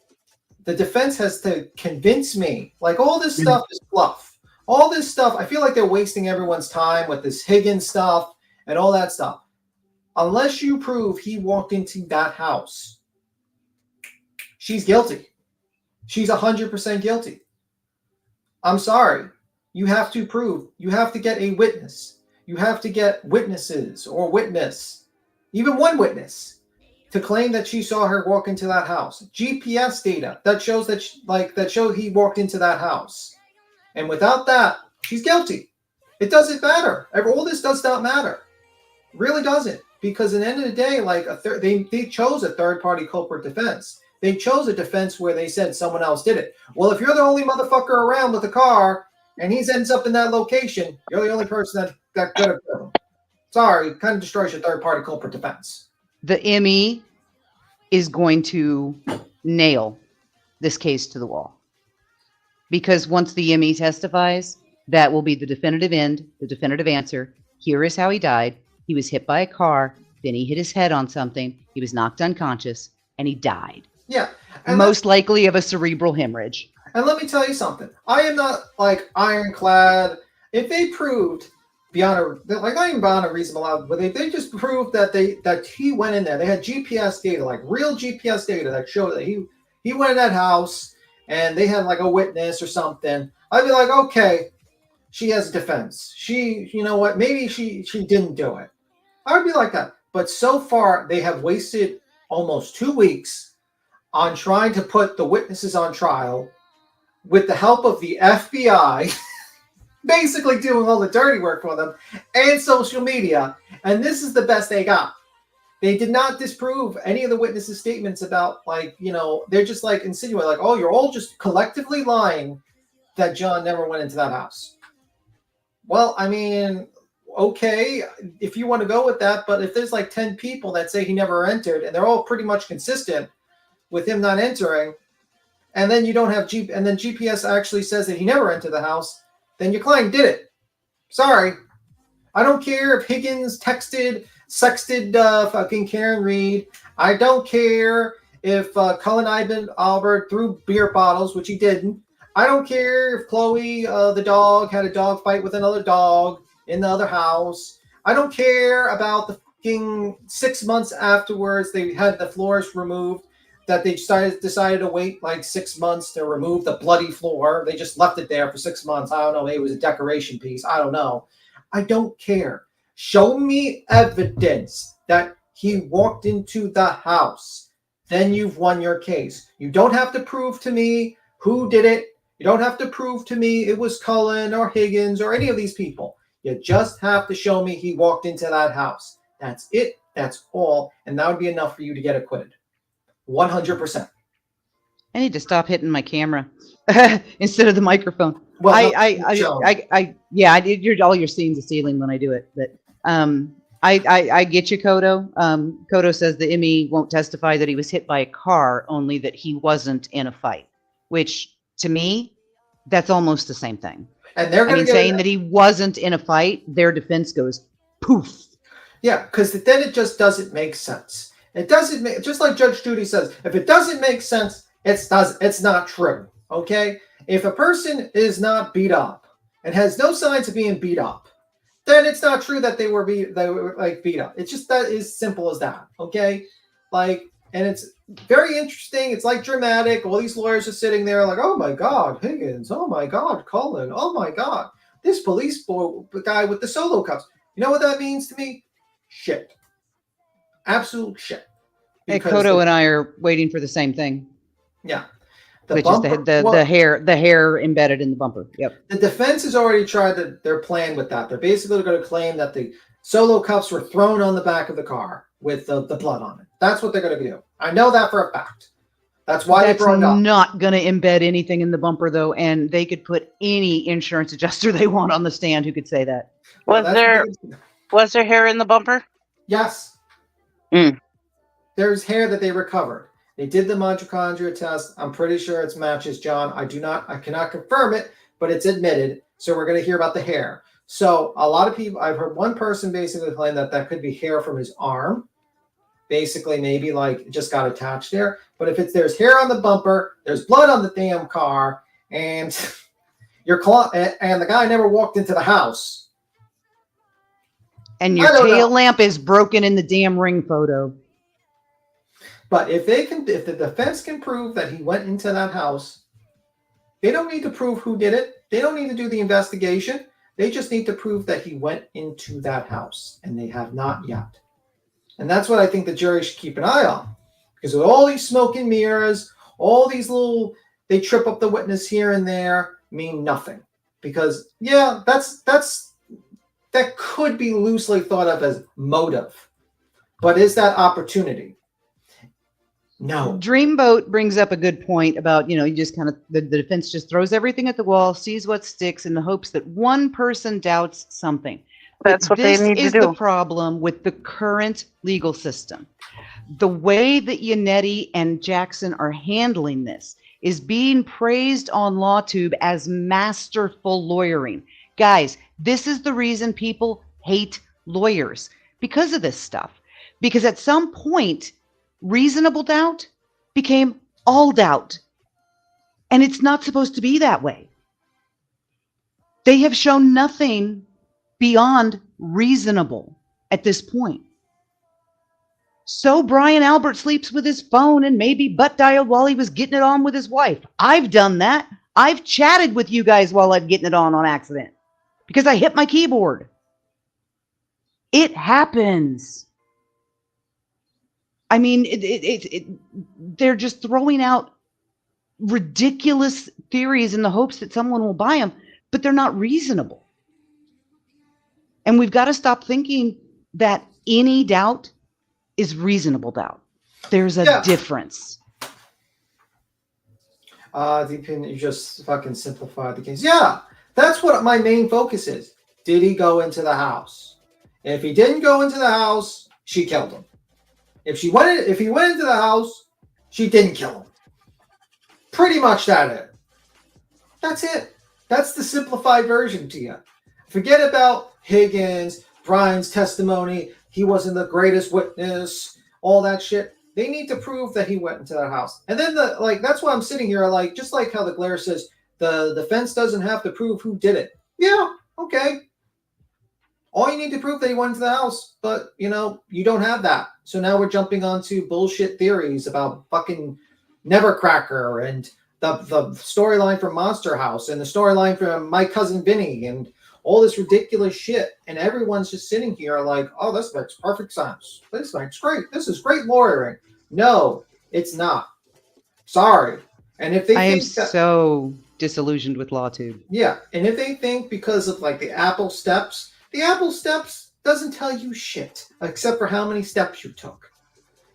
the defense has to convince me, all this stuff is fluff. All this stuff, I feel like they're wasting everyone's time with this Higgins stuff and all that stuff. Unless you prove he walked into that house, she's guilty. She's 100% guilty. I'm sorry. You have to prove. You have to get a witness. You have to get witnesses or witness, even one witness, to claim that she saw her walk into that house. GPS data that shows that he walked into that house. And without that, she's guilty. It doesn't matter. All this does not matter. It really doesn't. Because at the end of the day, they chose a third-party culprit defense. They chose a defense where they said someone else did it. Well, if you're the only motherfucker around with a car and he ends up in that location, you're the only person that could have killed him. Sorry, kind of destroys your third-party culprit defense. The ME is going to nail this case to the wall. Because once the ME testifies, that will be the definitive end, the definitive answer. Here is how he died. He was hit by a car, then he hit his head on something, he was knocked unconscious, and he died. Yeah. Most likely of a cerebral hemorrhage. And let me tell you something. I am not ironclad. If they proved not even beyond a reasonable doubt, but they just proved that he went in there. They had GPS data, real GPS data that showed that he went in that house, and they had a witness or something. I'd be like, okay, she has a defense. You know what? Maybe she didn't do it. I would be like that. But so far, they have wasted almost 2 weeks on trying to put the witnesses on trial with the help of the FBI basically doing all the dirty work for them, and social media. And this is the best they got. They did not disprove any of the witnesses' statements about, like, you know, they're just like insinuating, like, oh, you're all just collectively lying that John never went into that house. Well, I mean, okay, if you want to go with that, but if there's like 10 people that say he never entered and they're all pretty much consistent with him not entering, and then you don't have and then GPS actually says that he never entered the house, then your client did it. Sorry. I don't care if Higgins texted, sexted fucking Karen Reed. I don't care if Cullen Albert threw beer bottles, which he didn't. I don't care if Chloe, the dog, had a dog fight with another dog in the other house. I don't care about the fucking 6 months afterwards they had the floors removed, that they decided to wait like 6 months to remove the bloody floor. They just left it there for 6 months. I don't know. Maybe it was a decoration piece. I don't know. I don't care. Show me evidence that he walked into the house. Then you've won your case. You don't have to prove to me who did it. You don't have to prove to me it was Cullen or Higgins or any of these people. You just have to show me he walked into that house. That's it. That's all. And that would be enough for you to get acquitted. 100%. I need to stop hitting my camera instead of the microphone. Well, all you're seeing is the ceiling when I do it. But I get you, Kodo. Kodo says the Emmy won't testify that he was hit by a car, only that he wasn't in a fight, which to me, that's almost the same thing. And they're saying that he wasn't in a fight, their defense goes poof. Yeah, because then it just doesn't make sense. It doesn't make, just like Judge Judy says, if it doesn't make sense, it's not true. Okay? If a person is not beat up and has no signs of being beat up, then it's not true that they were beat up. It's just that is simple as that. Okay? Like, and it's very interesting. It's like dramatic. All these lawyers are sitting there like, oh my God, Higgins. Oh my God, Cullen. Oh my God, this police guy with the solo cups. You know what that means to me? Shit. Absolute shit. Hey, Kodo and I are waiting for the same thing. Yeah. Which is the hair embedded in the bumper. Yep. The defense has already tried their plan with that. They're basically going to claim that the solo cups were thrown on the back of the car with the blood on it. That's what they're going to do. I know that for a fact. That's why they brought it up. Not going to embed anything in the bumper, though, and they could put any insurance adjuster they want on the stand who could say that. Was there hair in the bumper? Yes. There's hair that they recovered. They did the mitochondria test. I'm pretty sure it matches John. I cannot confirm it, but it's admitted. So we're going to hear about the hair. So a lot of people, I've heard one person basically claim that could be hair from his arm. Basically, maybe like it just got attached there. But if there's hair on the bumper, there's blood on the damn car, and and the guy never walked into the house. And your tail lamp is broken in the damn ring photo. But if the defense can prove that he went into that house, they don't need to prove who did it. They don't need to do the investigation. They just need to prove that he went into that house, and they have not yet. And that's what I think the jury should keep an eye on. Because with all these smoke and mirrors, all these they trip up the witness here and there, mean nothing. Because, yeah, that could be loosely thought of as motive. But is that opportunity? No. Dreamboat brings up a good point about, you just kind of, the defense just throws everything at the wall, sees what sticks in the hopes that one person doubts something. That's what they need to do. This is the problem with the current legal system. The way that Yannetti and Jackson are handling this is being praised on LawTube as masterful lawyering. Guys, this is the reason people hate lawyers, because of this stuff. Because at some point, reasonable doubt became all doubt. And it's not supposed to be that way. They have shown nothing beyond reasonable at this point. So Brian Albert sleeps with his phone and maybe butt dialed while he was getting it on with his wife. I've done that. I've chatted with you guys while I'm getting it on accident because I hit my keyboard. It happens. I mean, they're just throwing out ridiculous theories in the hopes that someone will buy them. but they're not reasonable. And we've got to stop thinking that any doubt is reasonable doubt. There's a difference. You just fucking simplified the case. Yeah, that's what my main focus is. Did he go into the house? If he didn't go into the house, she killed him. If he went into the house, she didn't kill him. Pretty much that's it. That's the simplified version to you. Forget about Higgins, Brian's testimony. He wasn't the greatest witness, all that shit. They need to prove that he went into that house. And then that's why I'm sitting here, just like how the Glare says, the defense doesn't have to prove who did it. Yeah, okay. All you need to prove that he went into the house, but you don't have that. So now we're jumping onto bullshit theories about fucking Nevercracker and the storyline from Monster House and the storyline from My Cousin Vinny and all this ridiculous shit. And everyone's just sitting here like, oh, this makes perfect sense. This makes great. This is great lawyering. No, it's not. Sorry. And if they I am so disillusioned with LawTube. Yeah, and if they think because of the Apple steps doesn't tell you shit except for how many steps you took.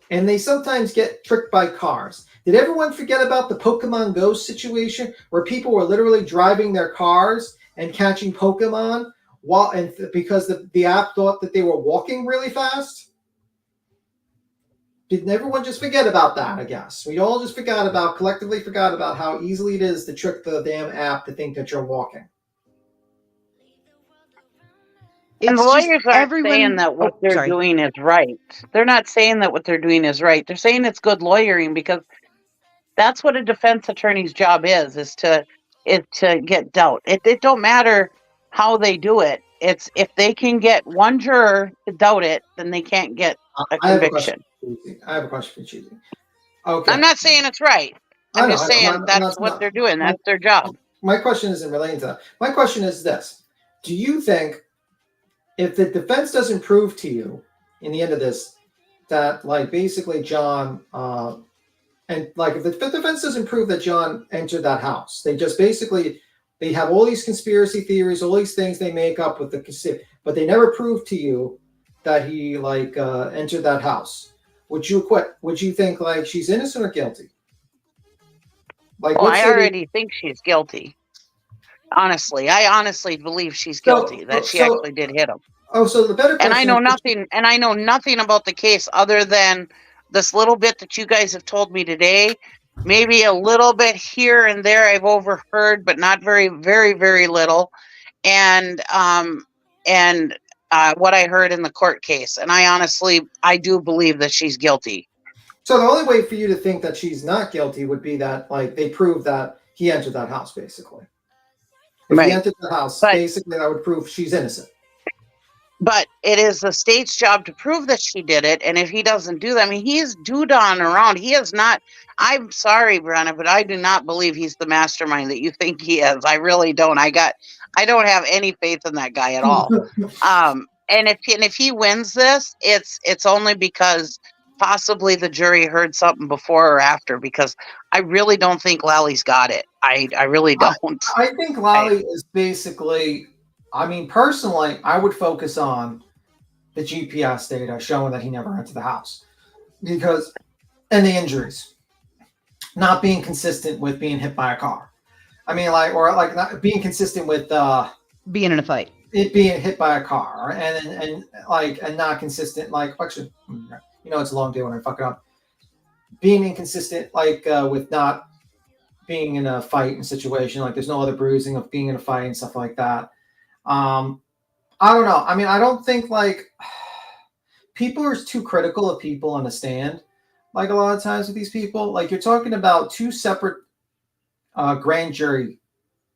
And they sometimes get tricked by cars. Did everyone forget about the Pokemon Go situation where people were literally driving their cars and catching Pokemon because the app thought that they were walking really fast? Didn't everyone just forget about that, I guess? We all just collectively forgot about how easily it is to trick the damn app to think that you're walking. And the lawyers aren't saying that what they're doing is right. They're not saying that what they're doing is right. They're saying it's good lawyering because that's what a defense attorney's job is to get doubt. It don't matter how they do it. It's if they can get one juror to doubt it, then they can't get a conviction. I have a question for you. Okay. I'm not saying it's right. I'm just saying that's what they're doing. That's their job. My question isn't relating to that. My question is this. Do you think if the defense doesn't prove to you in the end of this that basically John if the defense doesn't prove that John entered that house, they just they have all these conspiracy theories, all these things they make up with but they never prove to you that he entered that house. Would you quit? Would you think she's innocent or guilty? I already think she's guilty. Honestly, I honestly believe she's guilty that she actually did hit him. Oh, so the better question. And I know nothing about the case other than this little bit that you guys have told me today. Maybe a little bit here and there I've overheard, but not very, very, very little. And what I heard in the court case. And I do believe that she's guilty. So the only way for you to think that she's not guilty would be that they prove that he entered that house, basically. If he entered the house, basically that would prove she's innocent. But it is the state's job to prove that she did it. And if he doesn't do that, he's doo-dawing around. He is not. I'm sorry, Brenna, but I do not believe he's the mastermind that you think he is. I really don't. I don't have any faith in that guy at all. And if he wins this, it's only because possibly the jury heard something before or after, because I really don't think Lally's got it. I really don't. I think Lally is basically, personally, I would focus on the GPS data showing that he never entered the house and the injuries not being consistent with being hit by a car. Not being consistent with being in a fight. It being hit by a car and not consistent, actually, it's a long day when I fuck it up. Being inconsistent, with not being in a fight and situation, there's no other bruising of being in a fight and stuff like that. I don't know. I don't think people are too critical of people on the stand. A lot of times with these people, you're talking about two separate grand jury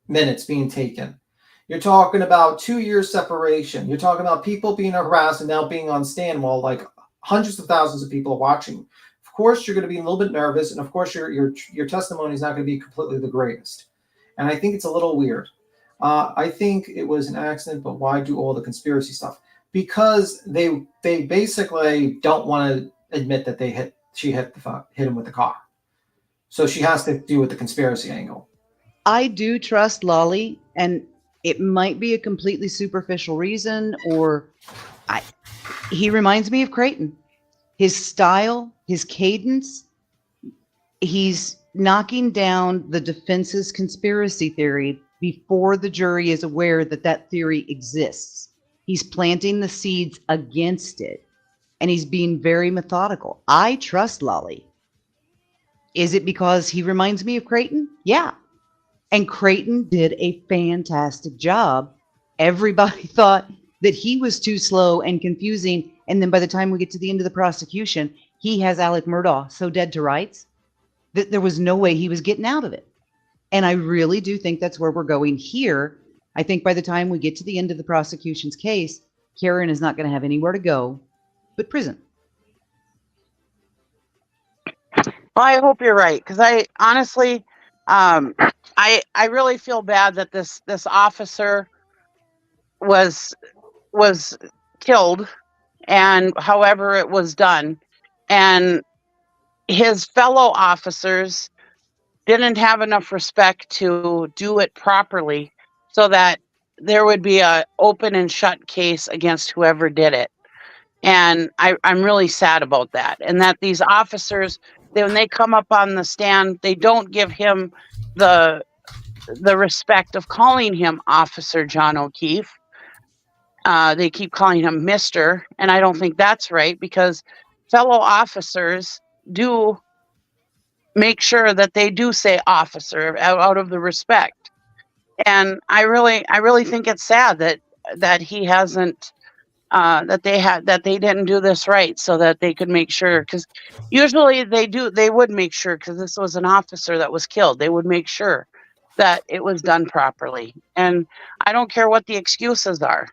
minutes being taken. You're talking about 2 years separation. You're talking about people being harassed and now being on stand while hundreds of thousands of people are watching. Of course, you're going to be a little bit nervous, and of course, your testimony is not going to be completely the greatest. And I think it's a little weird. I think it was an accident, but why do all the conspiracy stuff? Because they basically don't want to admit that she hit him with the car. So she has to do with the conspiracy angle. I do trust Lolly, and it might be a completely superficial reason, or he reminds me of Creighton. His style, his cadence, he's knocking down the defense's conspiracy theory before the jury is aware that that theory exists. He's planting the seeds against it, and he's being very methodical. I trust Lolly. Is it because he reminds me of Creighton? Yeah. And Creighton did a fantastic job. Everybody thought that he was too slow and confusing, and then by the time we get to the end of the prosecution, he has Alec Murdaugh so dead to rights that there was no way he was getting out of it. And I really do think that's where we're going here. I think by the time we get to the end of the prosecution's case, Karen is not going to have anywhere to go but prison. Well, I hope you're right, because I honestly, I really feel bad that this officer was killed, and however it was done, and his fellow officers didn't have enough respect to do it properly, so that there would be a open and shut case against whoever did it. And I'm really sad about that. And that these officers, when they come up on the stand, they don't give him the respect of calling him Officer John O'Keefe. They keep calling him Mr. And I don't think that's right, because fellow officers do make sure that they do say officer out of the respect. And I really think it's sad that he hasn't, that they didn't do this right, so that they could make sure, because usually they would make sure, because this was an officer that was killed. They would make sure that it was done properly. And I don't care what the excuses are.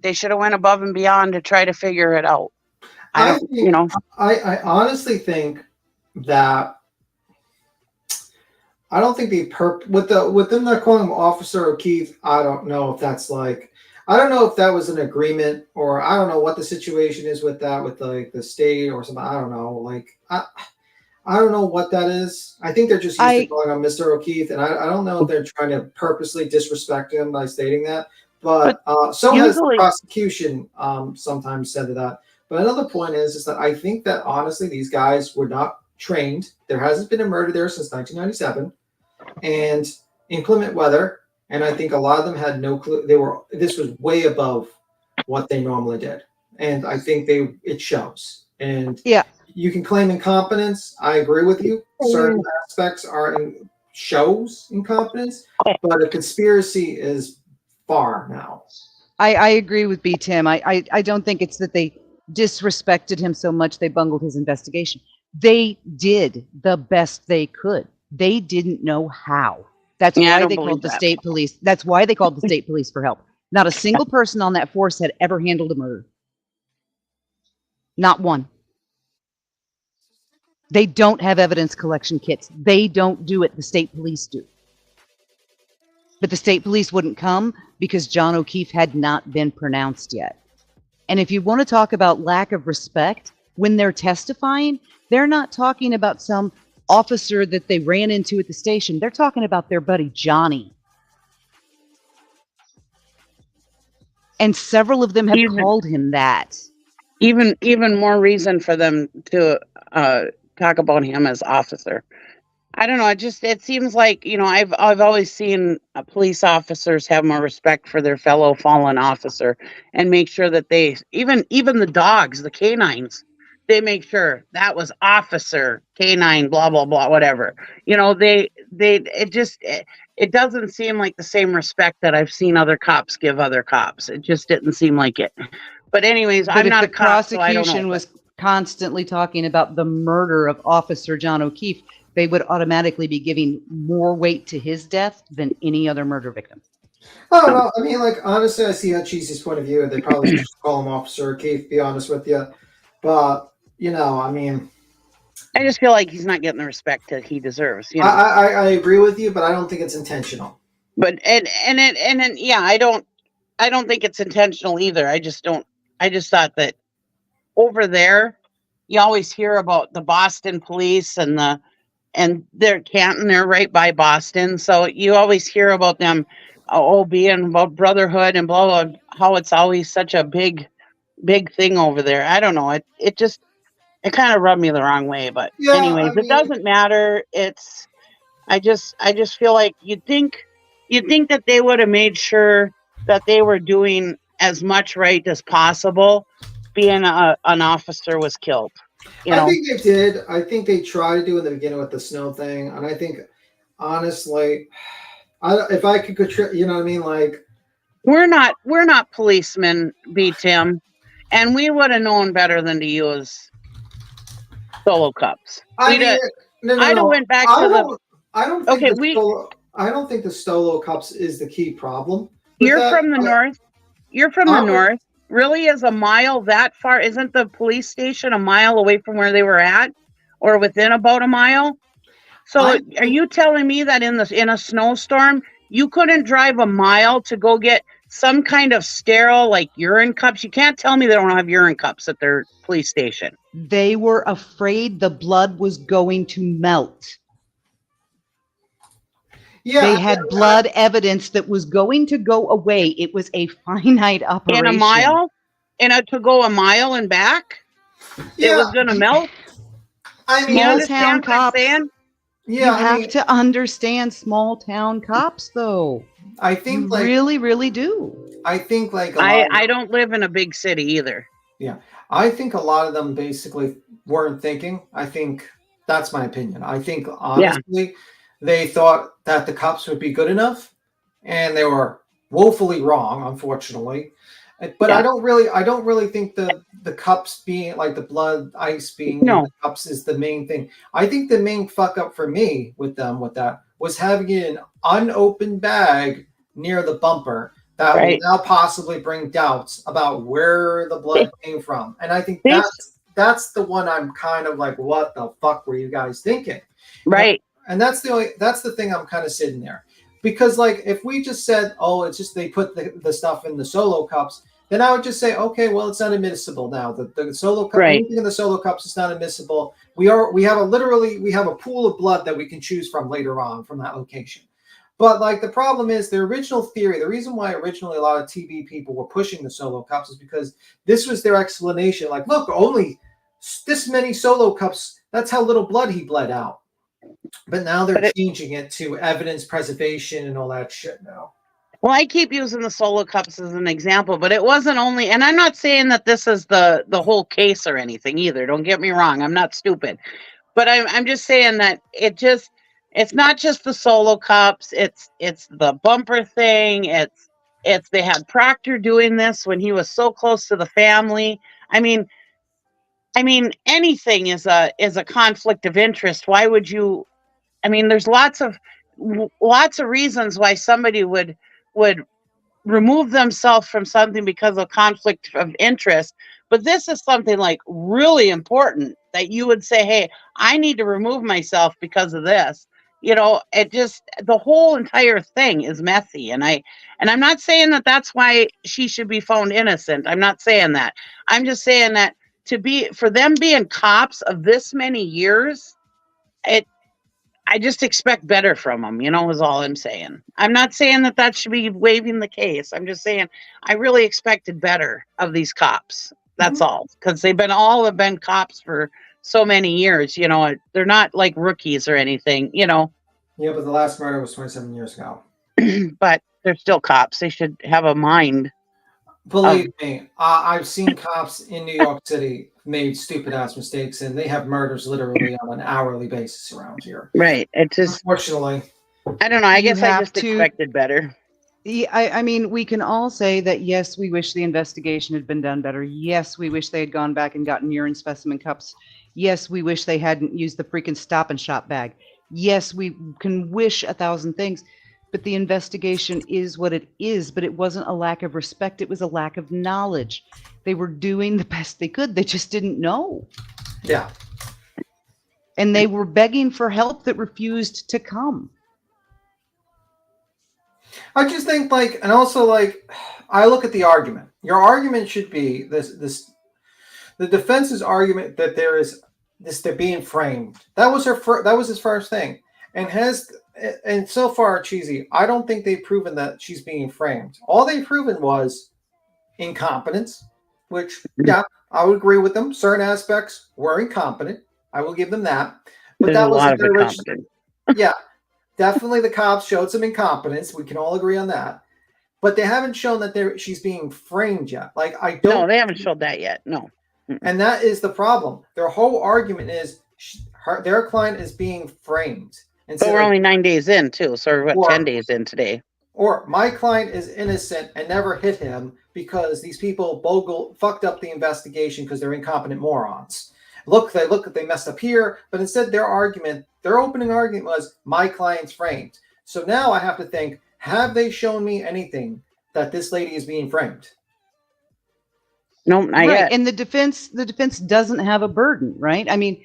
They should have went above and beyond to try to figure it out. I honestly think that I don't think with them not calling him Officer O'Keefe, I don't know if that's like, I don't know if that was an agreement, or I don't know what the situation is with that, with like the state or something. I don't know. Like I don't know what that is. I think they're just used to calling him Mr. O'Keefe, and I don't know if they're trying to purposely disrespect him by stating that. But so has the prosecution sometimes said that. But another point is that I think that honestly these guys were not trained. There hasn't been a murder there since 1997, and inclement weather. And I think a lot of them had no clue. This was way above what they normally did, and I think it shows. And yeah, you can claim incompetence. I agree with you. Certain aspects shows incompetence, but a conspiracy is far now. I agree with B. Tim. I don't think it's that they disrespected him so much they bungled his investigation. They did the best they could. They didn't know how. That's why they called the state police. That's why they called the state police for help. Not a single person on that force had ever handled a murder. Not one. They don't have evidence collection kits. They don't do it. The state police do. But the state police wouldn't come because John O'Keefe had not been pronounced yet. And if you want to talk about lack of respect, when they're testifying, they're not talking about some officer that they ran into at the station. They're talking about their buddy Johnny. And several of them have called him that. Even more reason for them to talk about him as officer. I don't know. It seems like, I've always seen police officers have more respect for their fellow fallen officer, and make sure that they, even the dogs, the canines, they make sure that was officer canine, blah, blah, blah, whatever. It doesn't seem like the same respect that I've seen other cops give other cops. It just didn't seem like it. But anyways, I'm not a cop, so I don't know. The prosecution was constantly talking about the murder of Officer John O'Keefe. They would automatically be giving more weight to his death than any other murder victim. I don't know. I mean, like, honestly, I see Cheesy's point of view. They probably should just call him Officer O'Keefe, to be honest with you. But, I mean, I just feel like he's not getting the respect that he deserves. I agree with you, but I don't think it's intentional. But I don't think it's intentional either. I just thought that over there, you always hear about the Boston police and the they're Canton, they're right by Boston. So you always hear about them, being about brotherhood and blah, blah, how it's always such a big thing over there. I don't know. It kind of rubbed me the wrong way, but Yeah, anyways, I it mean, doesn't matter. I just feel like you'd think that they would have made sure that they were doing as much right as possible, being an officer was killed. I think they did. I think they tried to do in the beginning with the snow thing, and I think honestly, if I could control, you know what I mean, like we're not policemen, B. Tim, and we would have known better than to use solo cups. I mean, no, I'd have went back to the. I don't think I don't think the solo cups is the key problem. You're from the north. You're from the north. Really, is a mile that far? Isn't the police station a mile away from where they were at, or within about a mile? So, are you telling me that in a snowstorm you couldn't drive a mile to go get some kind of sterile like urine cups? You can't tell me they don't have urine cups at their police station. They were afraid the blood was going to melt. Yeah, they had blood evidence that was going to go away. It was a finite operation. In a mile? To go a mile and back? Yeah. It was going to melt? I mean, small town cops. Yeah, you have to understand small town cops, though. I think you really, really do. I think I don't live in a big city either. Yeah, I think a lot of them basically weren't thinking. I think that's my opinion. I think honestly, they thought that the cops would be good enough, and they were woefully wrong, unfortunately. But I don't really think the cups being like the blood ice being in the cups is the main thing. I think the main fuck up for me with that was having an unopened bag near the bumper that will now possibly bring doubts about where the blood came from. And I think that's the one I'm kind of like, what the fuck were you guys thinking? Right. And that's the thing I'm kind of sitting there. Because like if we just said, oh, it's just they put the stuff in the solo cups, then I would just say, okay, well, it's not admissible now. The solo cup, anything in the solo cups is not admissible. We have a pool of blood that we can choose from later on from that location. But like the problem is the original theory, the reason why originally a lot of TV people were pushing the solo cups is because this was their explanation. Like, look, only this many solo cups, that's how little blood he bled out. But now they're changing it to evidence preservation and all that shit now. Well, I keep using the solo cups as an example, but it wasn't only, and I'm not saying that this is the whole case or anything either. Don't get me wrong. I'm not stupid, but I'm just saying that it's not just the solo cups. It's the bumper thing. It's they had Proctor doing this when he was so close to the family. I mean, anything is a conflict of interest. Why would you? I mean, there's lots of reasons why somebody would remove themselves from something because of conflict of interest. But this is something like really important that you would say, hey, I need to remove myself because of this. It just, the whole entire thing is messy. And I'm not saying that that's why she should be found innocent. I'm not saying that. I'm just saying that for them being cops of this many years, I just expect better from them, is all I'm saying. I'm not saying that should be waiving the case. I'm just saying I really expected better of these cops. That's all. Because all have been cops for so many years. They're not like rookies or anything, Yeah, but the last murder was 27 years ago. But they're still cops. They should have a mind. Believe me, I've seen cops in New York City made stupid ass mistakes, and they have murders literally on an hourly basis around here. Right. It just, unfortunately, I don't know. I guess I just expected better. I mean, we can all say that, yes, we wish the investigation had been done better. Yes, we wish they had gone back and gotten urine specimen cups. Yes, we wish they hadn't used the freaking Stop and Shop bag. Yes, we can wish 1,000 things. But the investigation is what it is. But it wasn't a lack of respect. It was a lack of knowledge. They were doing the best they could. They just didn't know. Yeah. And they were begging for help that refused to come. I just think and also I look at the argument. Your argument should be the defense's argument that there is they're being framed. That was that was his first thing. And so far, Cheesy, I don't think they've proven that she's being framed. All they've proven was incompetence, which, yeah, I would agree with them. Certain aspects were incompetent. I will give them that. But There's that a was lot of their incompetence. yeah, definitely the cops showed some incompetence. We can all agree on that. But they haven't shown that she's being framed yet. Like, I don't. No, they haven't showed that yet. No. And that is the problem. Their whole argument is their client is being framed. And But we're only 9 days in, too. So we're, 10 days in today? Or my client is innocent and never hit him because these people fucked up the investigation because they're incompetent morons. Look, they messed up here. But instead, their opening argument was, my client's framed. So now I have to think, have they shown me anything that this lady is being framed? No, not yet. And the defense doesn't have a burden, right? I mean,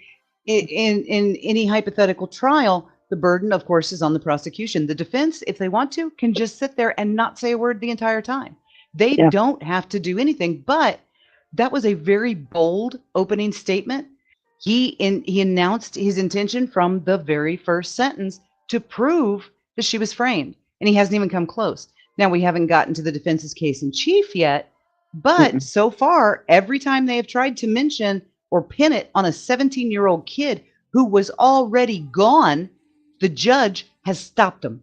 in any hypothetical trial, the burden, of course, is on the prosecution. The defense, if they want to, can just sit there and not say a word the entire time. They don't have to do anything. But that was a very bold opening statement. He announced his intention from the very first sentence to prove that she was framed, and he hasn't even come close. Now, we haven't gotten to the defense's case in chief yet, but so far, every time they have tried to mention or pin it on a 17-year-old kid who was already gone, the judge has stopped them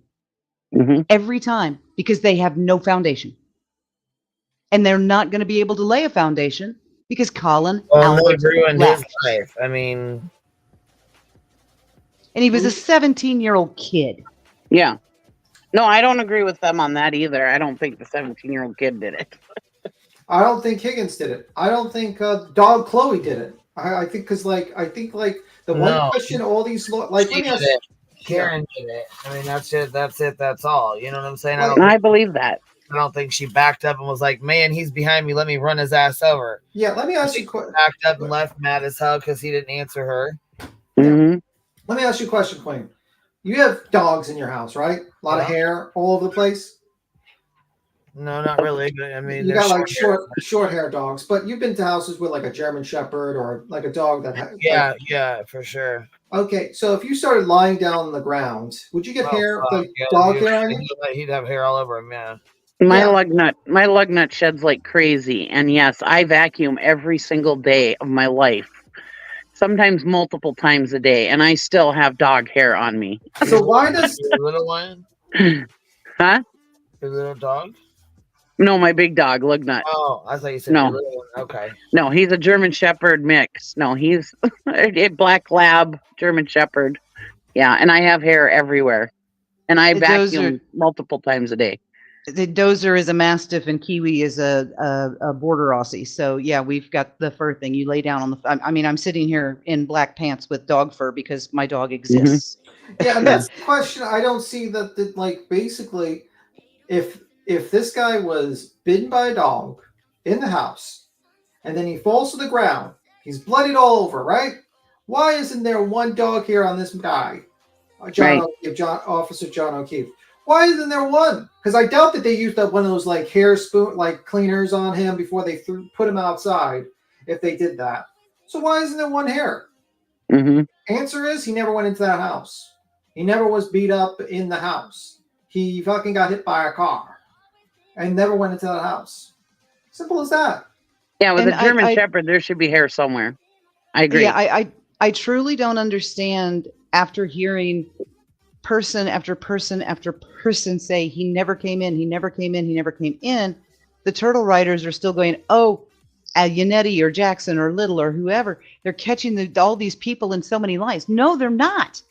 every time because they have no foundation. And they're not going to be able to lay a foundation because Colin Albert ruined left. his life. I mean, and he was a 17-year-old kid. Yeah. No, I don't agree with them on that either. I don't think the 17-year-old kid did it. I don't think Higgins did it. I don't think Dog Chloe did it. I think because the one question all these Karen did it. I mean, that's it. That's all. You know what I'm saying? I believe that. I don't think she backed up and was like, "Man, he's behind me. Let me run his ass over." Yeah, let me ask you. Backed up and left mad as hell because he didn't answer her. Let me ask you a question, Queen. You have dogs in your house, right? A lot of hair all over the place. No, not really. But I mean, you got like short hair dogs, but you've been to houses with like a German Shepherd or like a dog that has. Yeah, for sure. Okay, so if you started lying down on the ground, would you get hair, dog hair on you? He'd have hair all over him. Yeah. My lug nut sheds like crazy, and yes, I vacuum every single day of my life. Sometimes multiple times a day, and I still have dog hair on me. So why does your little one? Huh? Your little dog? No, my big dog, lug nut. Oh, I thought you said no. your little one. Okay. No, he's a German Shepherd mix. No, he's a black lab German Shepherd. Yeah, and I have hair everywhere, and I vacuum multiple times a day. The Dozer is a Mastiff and Kiwi is a Border Aussie. So yeah, we've got the fur thing. You lay down on the. I mean, I'm sitting here in black pants with dog fur because my dog exists. Yeah, and that's the question. I don't see that. Like basically, if this guy was bitten by a dog in the house, and then he falls to the ground, he's bloodied all over, right? Why isn't there one dog here on this guy, Officer John O'Keefe? Why isn't there one? Because I doubt that they used up one of those like hair spoon like cleaners on him before they put him outside. If they did that, so why isn't there one hair? Answer is he never went into that house. He never was beat up in the house. He fucking got hit by a car and never went into that house. Simple as that. Yeah, with a German Shepherd, there should be hair somewhere. I agree. Yeah, I truly don't understand after hearing person after person after person say he never came in, he never came in, he never came in. The Turtle writers are still going, oh, Yannetti or Jackson or Little or whoever, they're catching all these people in so many lies. No, they're not.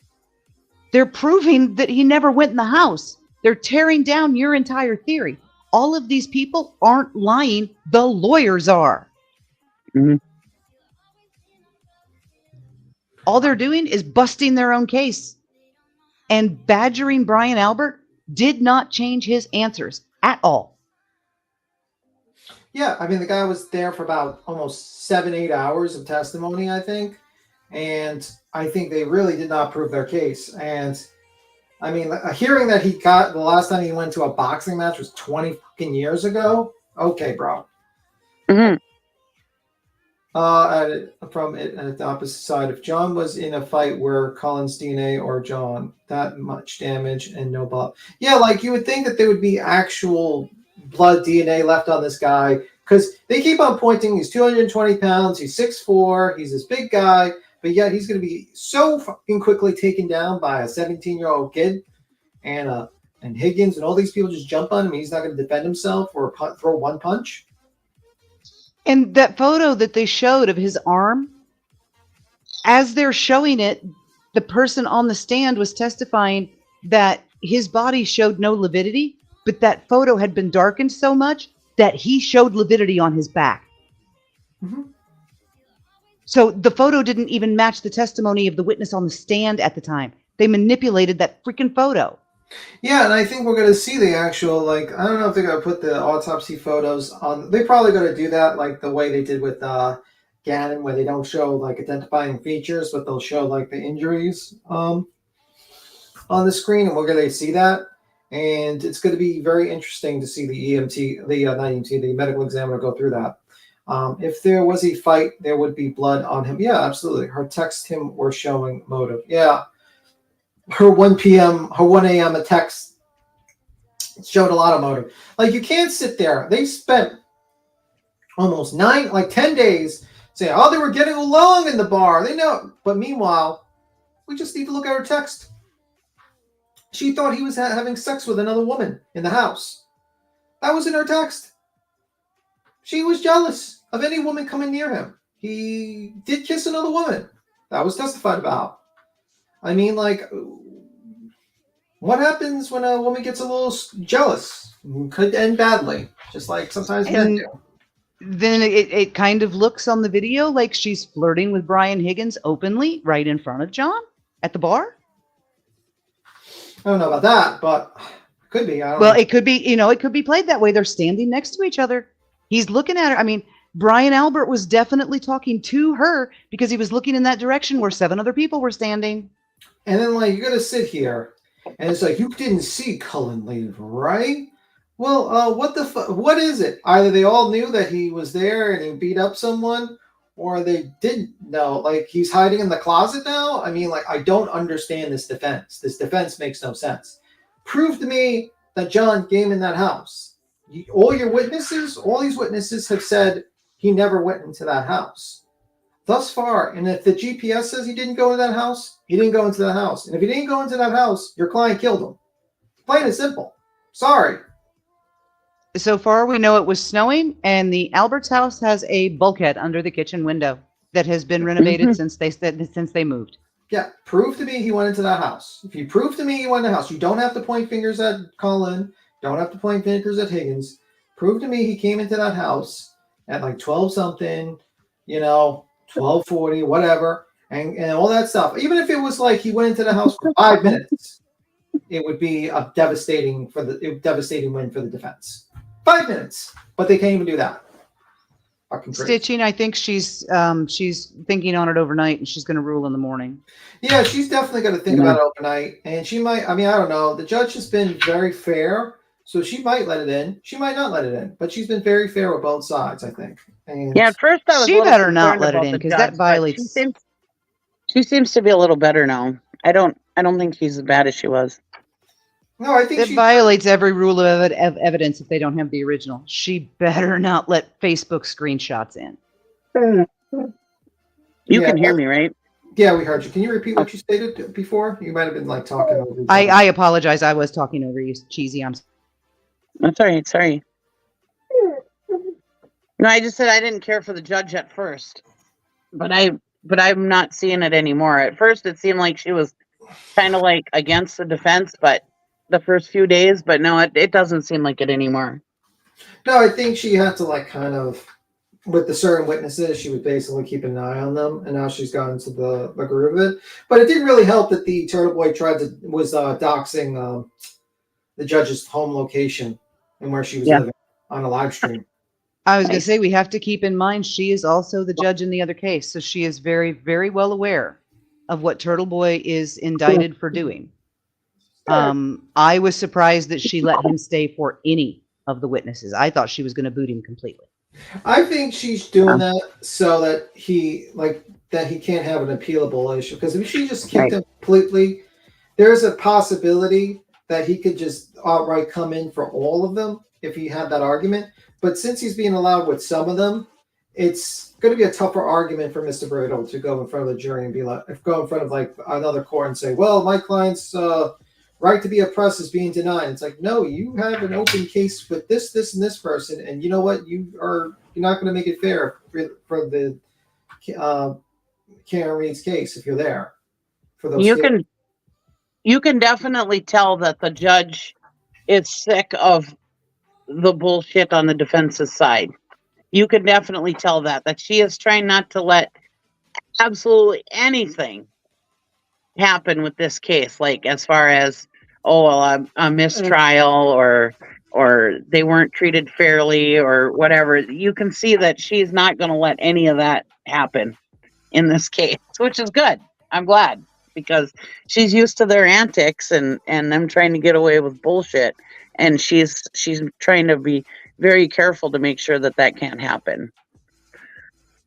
They're proving that he never went in the house. They're tearing down your entire theory. All of these people aren't lying. The lawyers are. All they're doing is busting their own case. And badgering Brian Albert did not change his answers at all. Yeah, I mean, the guy was there for about almost 7-8 hours of testimony, I think. And I think they really did not prove their case. And I mean, a hearing that he got the last time he went to a boxing match was 20 fucking years ago. Okay, bro. From it at the opposite side. If John was in a fight where Colin's DNA or John, that much damage and no blood. Yeah, like you would think that there would be actual blood DNA left on this guy because they keep on pointing. He's 220 pounds. He's 6'4". He's this big guy, but yet he's going to be so fucking quickly taken down by a 17-year-old kid and Higgins and all these people just jump on him. He's not going to defend himself or throw one punch. And that photo that they showed of his arm, as they're showing it, the person on the stand was testifying that his body showed no lividity, but that photo had been darkened so much that he showed lividity on his back. Mm-hmm. So the photo didn't even match the testimony of the witness on the stand at the time. They manipulated that freaking photo. Yeah, and I think we're going to see the actual, like, I don't know if they're going to put the autopsy photos on. They're probably going to do that like the way they did with Gannon, where they don't show, like, identifying features, but they'll show, like, the injuries on the screen, and we're going to see that. And it's going to be very interesting to see the the medical examiner go through that. If there was a fight, there would be blood on him. Yeah, absolutely. Her text him were showing motive. Yeah. Her 1 a.m. text showed a lot of motive. Like, you can't sit there. They spent almost 10 days saying, oh, they were getting along in the bar. They know. But meanwhile, we just need to look at her text. She thought he was having sex with another woman in the house. That was in her text. She was jealous of any woman coming near him. He did kiss another woman. That was testified about. I mean, like, what happens when a woman gets a little jealous? It could end badly, just like sometimes men do. Then it kind of looks on the video like she's flirting with Brian Higgins openly right in front of John at the bar. I don't know about that, but it could be. I don't Well, know. it could be, it could be played that way. They're standing next to each other. He's looking at her. I mean, Brian Albert was definitely talking to her because he was looking in that direction where 7 other people were standing. And then, like, you're going to sit here, and it's like, you didn't see Cullen leave, right? Well, what is it? Either they all knew that he was there and he beat up someone, or they didn't know. Like, he's hiding in the closet now? I mean, like, I don't understand this defense. This defense makes no sense. Prove to me that John came in that house. All these witnesses have said he never went into that house. Thus far, and if the GPS says he didn't go into that house, he didn't go into that house. And if he didn't go into that house, your client killed him. Plain and simple. Sorry. So far, we know it was snowing, and the Alberts house has a bulkhead under the kitchen window that has been renovated since they moved. Yeah, prove to me he went into that house. If you prove to me he went in the house, you don't have to point fingers at Colin. Don't have to point fingers at Higgins. Prove to me he came into that house at like 12 something, 12:40, whatever, and all that stuff. Even if it was like he went into the house for 5 minutes, it would be a devastating win for the defense. 5 minutes, but they can't even do that. Fucking crazy. Stitching, I think she's thinking on it overnight, and she's going to rule in the morning. Yeah, she's definitely going to think about it overnight, and she might. I mean, I don't know. The judge has been very fair, so she might let it in. She might not let it in, but she's been very fair with both sides, I think. And Yeah, at first I was. She a little better not concerned let it about in, the 'cause judge, that but violates- She seems to be a little better now. I don't think she's as bad as she was. No, I think It violates every rule of evidence if they don't have the original. She better not let Facebook screenshots in. You can hear me, right? Yeah, we heard you. Can you repeat what you stated before? You might have been like talking over. I apologize. I was talking over you, Cheesy. That's all right. Sorry. No, I just said I didn't care for the judge at first, but I'm not seeing it anymore. At first, it seemed like she was kind of like against the defense, but the first few days, but no, it doesn't seem like it anymore. No, I think she had to like kind of, with the certain witnesses, she would basically keep an eye on them, and now she's gone into the groove of it. But it didn't really help that the TurtleBoy was doxing the judge's home location and where she was living on a live stream. I was going to say, we have to keep in mind she is also the judge in the other case, so she is very, very well aware of what TurtleBoy is indicted for doing. I was surprised that she let him stay for any of the witnesses. I thought she was going to boot him completely. I think she's doing that so that he can't have an appealable issue. Because if she just kicked him completely, there's a possibility that he could just outright come in for all of them if he had that argument. But since he's being allowed with some of them, it's going to be a tougher argument for Mr. Brittle to go in front of the jury and be like, go in front of like another court and say, well, my client's right to be oppressed is being denied. It's like, no, you have an open case with this, and this person, and you know what? You're not going to make it fair for the Karen Reed's case if you're there. For those You can definitely tell that the judge is sick of the bullshit on the defense's side. You can definitely tell that she is trying not to let absolutely anything happen with this case, like as far as a mistrial or they weren't treated fairly or whatever. You can see that she's not going to let any of that happen in this case, which is good. I'm glad, because she's used to their antics and them trying to get away with bullshit, and she's trying to be very careful to make sure that can't happen.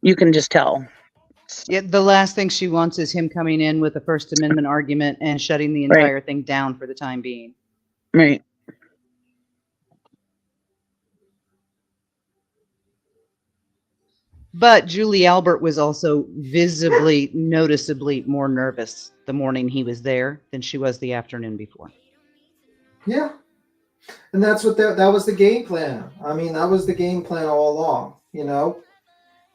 You can just tell. Yeah, the last thing she wants is him coming in with a First Amendment argument and shutting the entire thing down for the time being. Right. But Julie Albert was also visibly, noticeably more nervous the morning he was there than she was the afternoon before. Yeah. And that's what that was the game plan. I mean, that was the game plan all along, you know.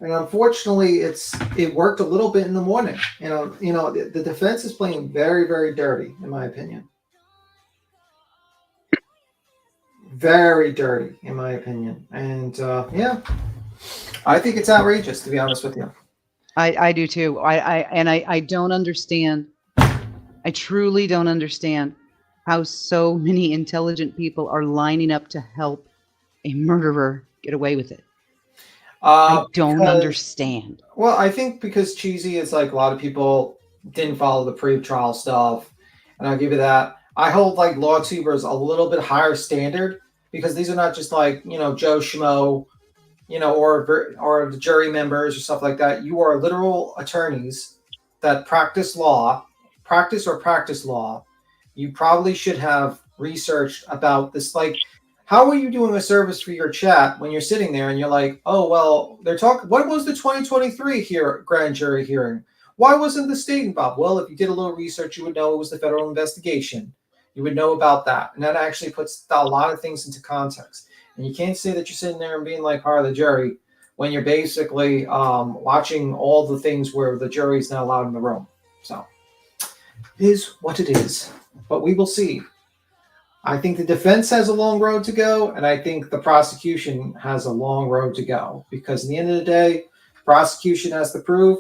And unfortunately, it worked a little bit in the morning. The defense is playing very, very dirty, in my opinion. Very dirty, in my opinion. And yeah, I think it's outrageous, to be honest with you. I do too. I don't understand. I truly don't understand how so many intelligent people are lining up to help a murderer get away with it. I don't understand. Well, I think because cheesy is like a lot of people didn't follow the pre-trial stuff, and I'll give you that. I hold like law tubers a little bit higher standard because these are not just like Joe Schmo, or the jury members or stuff like that. You are literal attorneys that practice law. You probably should have researched about this, like. How are you doing a service for your chat when you're sitting there and you're like, oh, well, they're talking, what was the 2023 grand jury hearing? Why wasn't the state involved? Well, if you did a little research, you would know it was the federal investigation. You would know about that. And that actually puts a lot of things into context. And you can't say that you're sitting there and being like part of the jury when you're basically watching all the things where the jury is not allowed in the room. So it is what it is. But we will see. I think the defense has a long road to go, and I think the prosecution has a long road to go, because at the end of the day, prosecution has to prove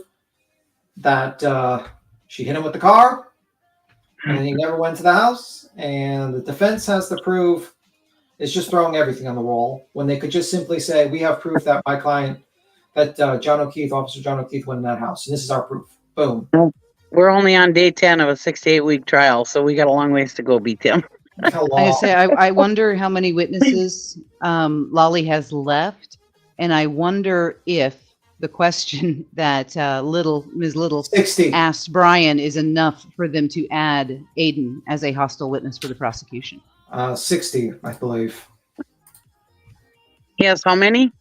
that she hit him with the car and he never went to the house, and the defense has to prove it's just throwing everything on the wall when they could just simply say, we have proof that my client, that Officer John O'Keefe went in that house, and this is our proof. Boom. We're only on day 10 of a 68-week trial, so we got a long ways to go, beat them. I wonder how many witnesses Lolly has left, and I wonder if the question that Ms. Little 60. asked Brian is enough for them to add Aiden as a hostile witness for the prosecution. 60, I believe. Yes, how many?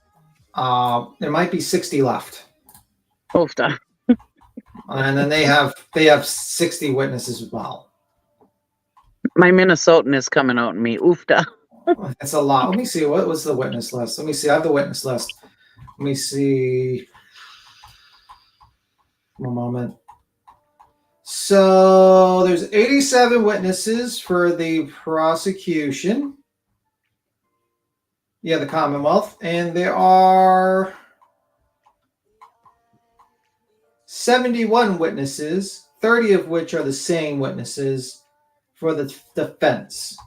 There might be 60 left. Oofta. And then they have 60 witnesses as well. My Minnesotan is coming out in me. Oofta. That's a lot. Let me see. What was the witness list? Let me see. I have the witness list. Let me see. One moment. So there's 87 witnesses for the prosecution. Yeah, the Commonwealth. And there are 71 witnesses, 30 of which are the same witnesses for the defense.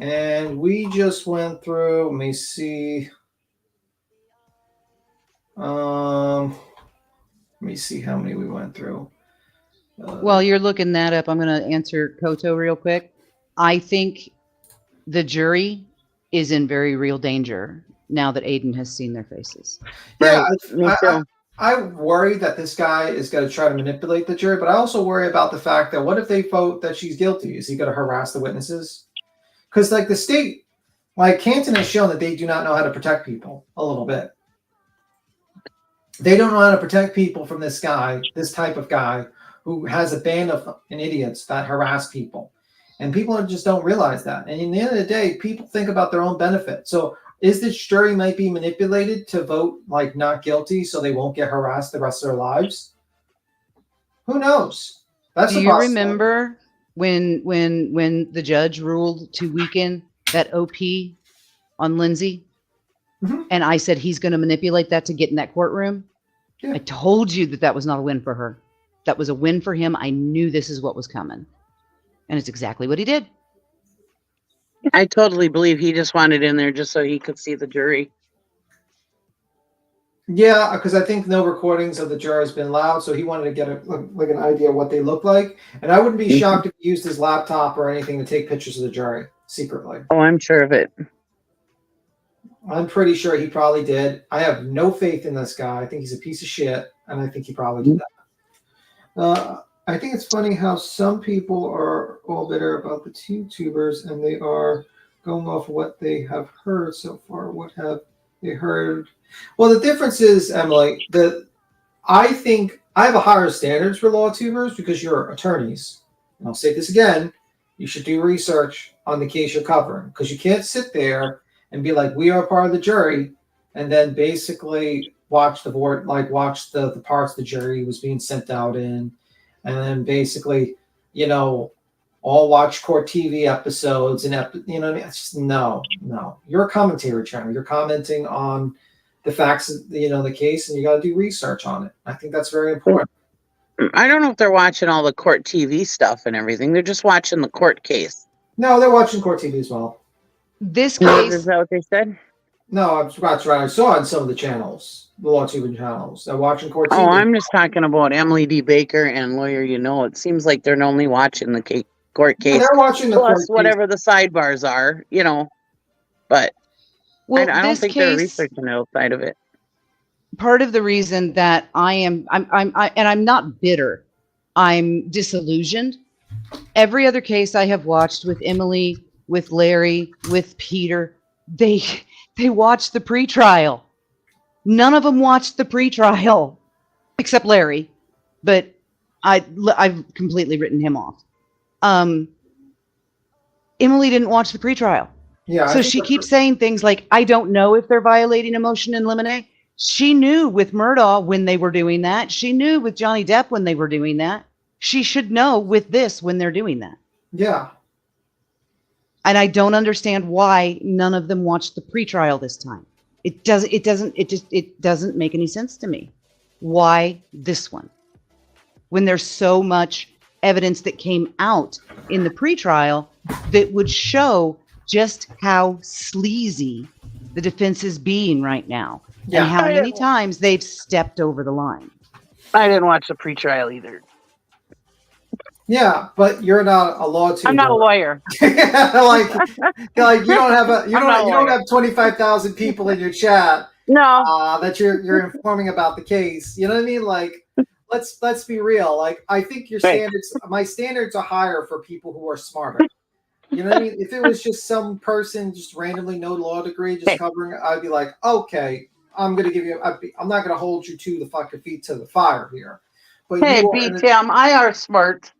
And we just went through, let me see. Let me see how many we went through. While you're looking that up, I'm going to answer Koto real quick. I think the jury is in very real danger. now that Aiden has seen their faces. Yeah, me too. I worry that this guy is going to try to manipulate the jury, but I also worry about the fact that what if they vote that she's guilty? Is he going to harass the witnesses? Because like the state, like Canton has shown that they do not know how to protect people a little bit. They don't know how to protect people from this guy, this type of guy who has a band of idiots that harass people. And people just don't realize that. And in the end of the day, people think about their own benefit. So is this jury might be manipulated to vote like not guilty so they won't get harassed the rest of their lives? Who knows? That's Do a you possibility. remember when the judge ruled to weaken that OP on Lindsay? Mm-hmm. And I said he's going to manipulate that to get in that courtroom. Yeah. I told you that was not a win for her. That was a win for him. I knew this is what was coming. And it's exactly what he did. I totally believe he just wanted in there just so he could see the jury. Yeah, because I think no recordings of the jury has been allowed, so he wanted to get like an idea of what they look like. And I wouldn't be shocked if he used his laptop or anything to take pictures of the jury secretly. Oh, I'm sure of it. I'm pretty sure he probably did. I have no faith in this guy. I think he's a piece of shit, and I think he probably did that. I think it's funny how some people are all bitter about the YouTubers, and they are going off what they have heard so far. What have they heard? Well, the difference is, Emily, that I think I have a higher standards for law tubers because you're attorneys. And I'll say this again: you should do research on the case you're covering because you can't sit there and be like, "We are part of the jury," and then basically watch the board, like watch the parts the jury was being sent out in. And then basically, all watch court TV episodes and what I mean? It's just no. You're a commentary channel. You're commenting on the facts of the case, and you got to do research on it. I think that's very important. I don't know if they're watching all the court TV stuff and everything. They're just watching the court case. No, they're watching court TV as well. This case is that what they said? No, that's right. I saw on some of the channels, the law TV channels. They're watching court TV. Oh, I'm just talking about Emily D. Baker and Lawyer. It seems like they're only watching the court case. They're watching the plus court whatever the sidebars are, But Well, I don't this think they're case- researching the outside of it. Part of the reason that I'm not bitter, I'm disillusioned. Every other case I have watched with Emily, with Larry, with Peter, they watched the pretrial. None of them watched the pretrial, except Larry, but I've completely written him off. Emily didn't watch the pretrial. Yeah. So she keeps saying things like, I don't know if they're violating a motion in limine. She knew with Murdaugh when they were doing that. She knew with Johnny Depp when they were doing that. She should know with this when they're doing that. Yeah. And I don't understand why none of them watched the pretrial this time. It doesn't make any sense to me. Why this one? When there's so much evidence that came out in the pretrial that would show just how sleazy the defense is being right now. Yeah. And how many times they've stepped over the line. I didn't watch the pretrial either. Yeah, but you're not a law tuber. I'm not a lawyer. like you don't have you don't have 25,000 people in your chat. No. That you're informing about the case. You know what I mean? Like, let's be real. Like, I think your standards, my standards are higher for people who are smarter. You know what I mean? If it was just some person just randomly no law degree just covering it, I'd be like, okay, I'm gonna give you. I'm not gonna hold you to the fucking feet to the fire here. But Hey, Tim, I are smart.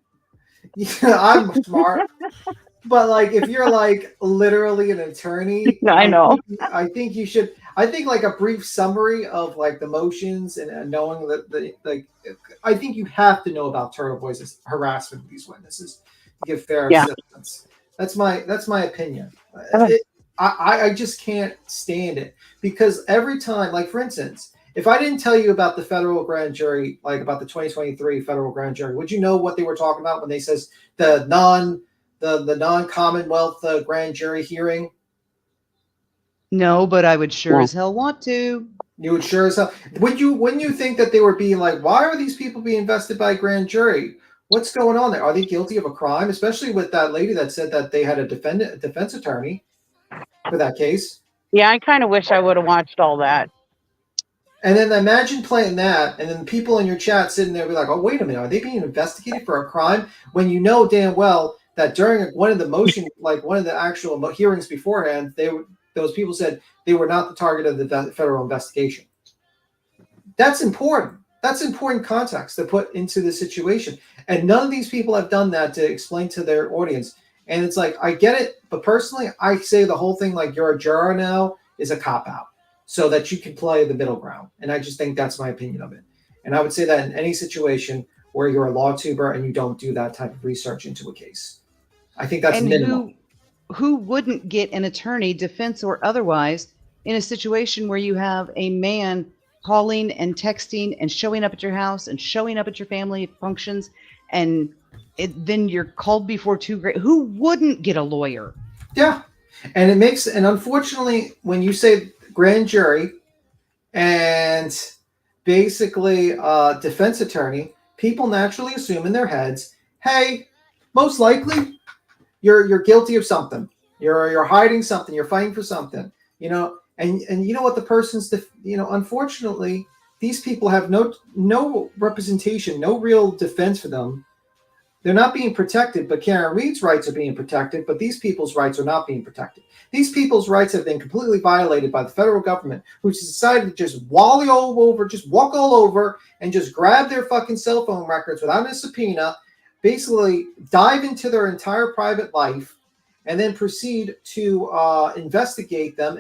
Yeah, I'm smart. But like, if you're like literally an attorney, I know. I think you should. I think like a brief summary of like the motions and knowing that like, I think you have to know about TurtleBoy's harassment of these witnesses to give fair assistance. That's my opinion. I just can't stand it because every time, like for instance, if I didn't tell you about the federal grand jury, like about the 2023 federal grand jury, would you know what they were talking about when they says the non-Commonwealth grand jury hearing? No, but I would sure as hell want to. You would sure as hell. Wouldn't you think that they were being like, why are these people being invested by a grand jury? What's going on there? Are they guilty of a crime? Especially with that lady that said that they had a defense attorney for that case. Yeah, I kind of wish I would have watched all that. And then imagine playing that, and then people in your chat sitting there be like, "Oh, wait a minute, are they being investigated for a crime?" When you know damn well that during one of the motion, like one of the actual hearings beforehand, those people said they were not the target of the federal investigation. That's important. That's important context to put into the situation. And none of these people have done that to explain to their audience. And it's like, I get it, but personally, I say the whole thing like you're a juror now is a cop-out so that you can play the middle ground. And I just think that's my opinion of it. And I would say that in any situation where you're a law tuber and you don't do that type of research into a case. I think that's minimum. Who wouldn't get an attorney, defense or otherwise, in a situation where you have a man calling and texting and showing up at your house and showing up at your family functions, and then you're called before two great. Who wouldn't get a lawyer? Yeah, and unfortunately, when you say grand jury and basically defense attorney, people naturally assume in their heads, hey, most likely you're guilty of something. You're hiding something. You're fighting for something. And you know what the person's, unfortunately, these people have no representation, no real defense for them. They're not being protected, but Karen Reed's rights are being protected, but these people's rights are not being protected. These people's rights have been completely violated by the federal government, who's decided to just walk all over and just grab their fucking cell phone records without a subpoena, basically dive into their entire private life, and then proceed to investigate the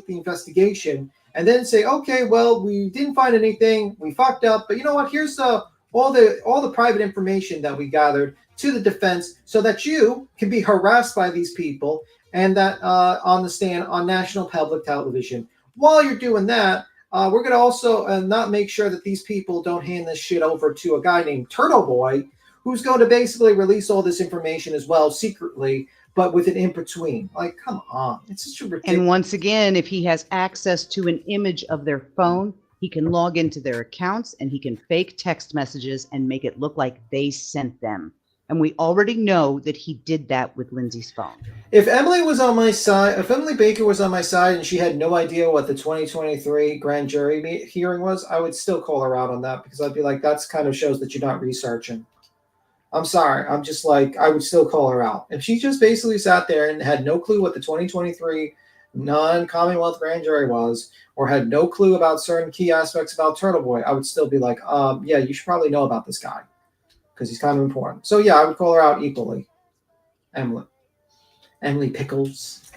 investigation, and then say, okay, well, we didn't find anything, we fucked up, but you know what? Here's all the private information that we gathered to the defense, so that you can be harassed by these people, and that on the stand on national public television. While you're doing that, we're going to also not make sure that these people don't hand this shit over to a guy named TurtleBoy, who's going to basically release all this information as well secretly, but with an in-between. Like, come on. It's just ridiculous. And once again, if he has access to an image of their phone, he can log into their accounts and he can fake text messages and make it look like they sent them. And we already know that he did that with Lindsay's phone. If Emily was on my side, if Emily Baker was on my side and she had no idea what the 2023 grand jury hearing was, I would still call her out on that, because I'd be like, that's kind of shows that you're not researching. I'm sorry. I'm just like, I would still call her out. If she just basically sat there and had no clue what the 2023 non-Commonwealth grand jury was, or had no clue about certain key aspects about TurtleBoy, I would still be like, yeah, you should probably know about this guy, because he's kind of important. So yeah, I would call her out equally. Emily Pickles.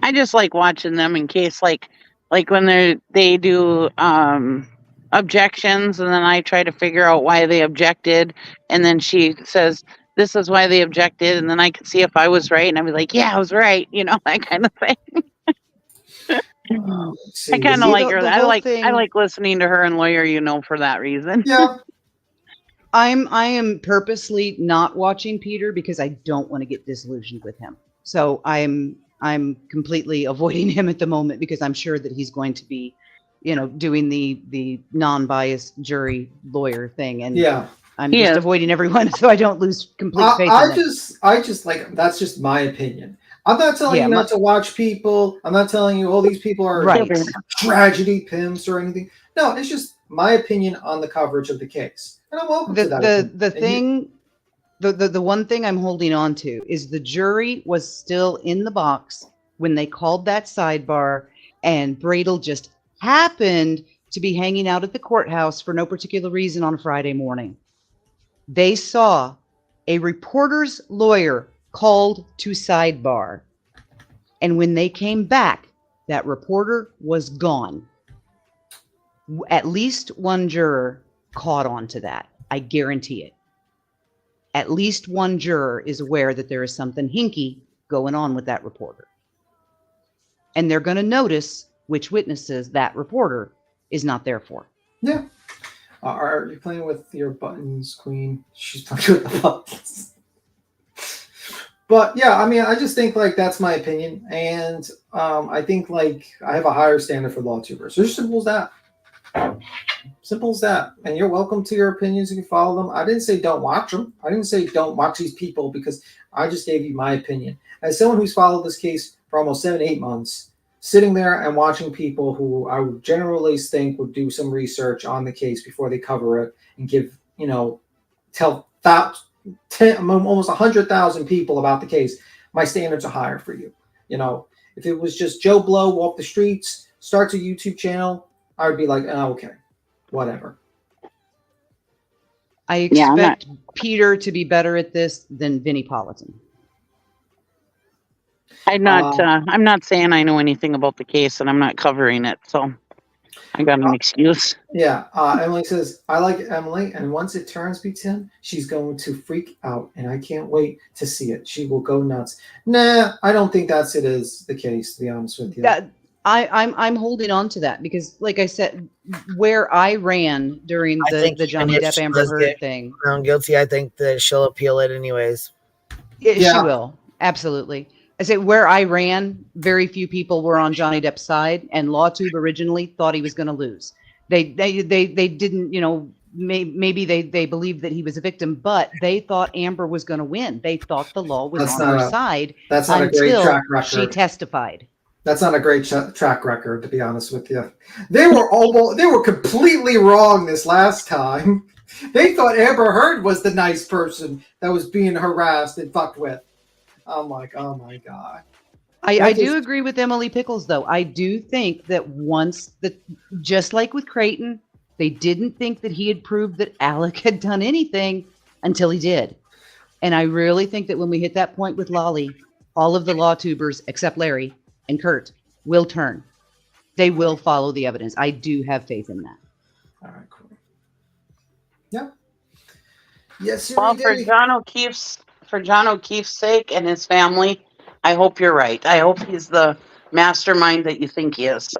I just like watching them in case, like when they do objections, and then I try to figure out why they objected, and then she says, this is why they objected, and then I can see if I was right, and I'd be like, yeah, I was right, that kind of thing. I kind of like her. I like listening to her and Lawyer, for that reason. Yeah. I am purposely not watching Peter because I don't want to get disillusioned with him. So I'm completely avoiding him at the moment, because I'm sure that he's going to be, doing the non-biased jury lawyer thing. And yeah, I'm just avoiding everyone so I don't lose complete faith in them. I just like, that's just my opinion. I'm not telling you not to watch people. I'm not telling you all these people are tragedy pimps or anything. No, it's just my opinion on the coverage of the case. And I'm welcome to that. The one thing I'm holding on to is the jury was still in the box when they called that sidebar, and Bradel just happened to be hanging out at the courthouse for no particular reason on Friday morning. They saw a reporter's lawyer called to sidebar, and when they came back, that reporter was gone. At least one juror caught on to that. I guarantee it. At least one juror is aware that there is something hinky going on with that reporter. And they're going to notice which witnesses that reporter is not there for. Yeah. Are you playing with your buttons, Queen? She's playing with the buttons. But yeah, I mean, I just think like that's my opinion. And I think like I have a higher standard for law tubers. It's as simple as that. Simple as that. And you're welcome to your opinions. You can follow them. I didn't say don't watch them. I didn't say don't watch these people because I just gave you my opinion. As someone who's followed this case for almost 7-8 months, sitting there and watching people who I would generally think would do some research on the case before they cover it and give, tell almost 100,000 people about the case, my standards are higher for you. If it was just Joe Blow walk the streets, starts a YouTube channel, I would be like, oh, okay, whatever. I Yeah, I'm expect Peter to be better at this than Vinnie Politan. I'm not saying I know anything about the case, and I'm not covering it, so I got an excuse. Yeah, Emily says, I like Emily, and once it turns B10, she's going to freak out, and I can't wait to see it. She will go nuts. Nah, I don't think is the case, to be honest with you. I'm holding on to that because, like I said, where I ran during the Johnny Depp Amber Heard thing. Found guilty, I think that she'll appeal it anyways. She will, absolutely. I say where I ran, very few people were on Johnny Depp's side, and LawTube originally thought he was going to lose. They didn't, maybe they believed that he was a victim, but they thought Amber was going to win. They thought the law was on her side. That's not a great track record. She testified. That's not a great track record, to be honest with you. They were completely wrong this last time. They thought Amber Heard was the nice person that was being harassed and fucked with. I'm like, oh my God. I do agree with Emily Pickles, though. I do think that just like with Creighton, they didn't think that he had proved that Alec had done anything until he did. And I really think that when we hit that point with Lolly, all of the LawTubers, except Larry and Kurt, will turn. They will follow the evidence. I do have faith in that. All right, cool. Yeah. Yes, well, for John O'Keefe's sake and his family, I hope you're right. I hope he's the mastermind that you think he is.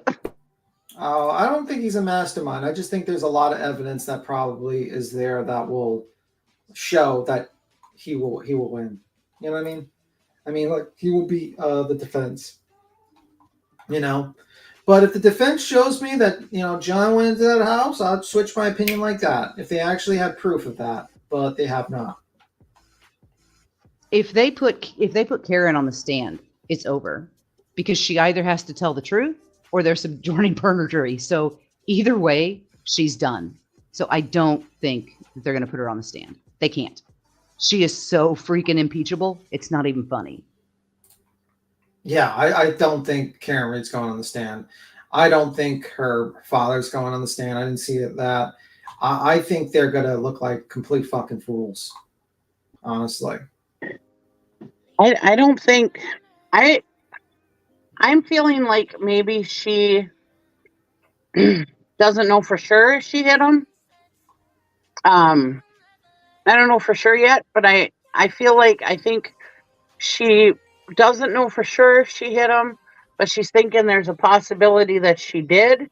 Oh, I don't think he's a mastermind. I just think there's a lot of evidence that probably is there that will show that he will win. You know what I mean? I mean, look, he will beat the defense. But if the defense shows me that John went into that house, I'll switch my opinion like that. If they actually had proof of that, but they have not. If they put Karen on the stand, it's over because she either has to tell the truth or they're subjoining perjury. So either way, she's done. So I don't think that they're going to put her on the stand. They can't. She is so freaking impeachable. It's not even funny. Yeah, I don't think Karen Reed's going on the stand. I don't think her father's going on the stand. I didn't see that. I think they're going to look like complete fucking fools, honestly. I don't think I'm feeling like maybe she doesn't know for sure if she hit him. I don't know for sure yet, but I think she doesn't know for sure if she hit him, but she's thinking there's a possibility that she did.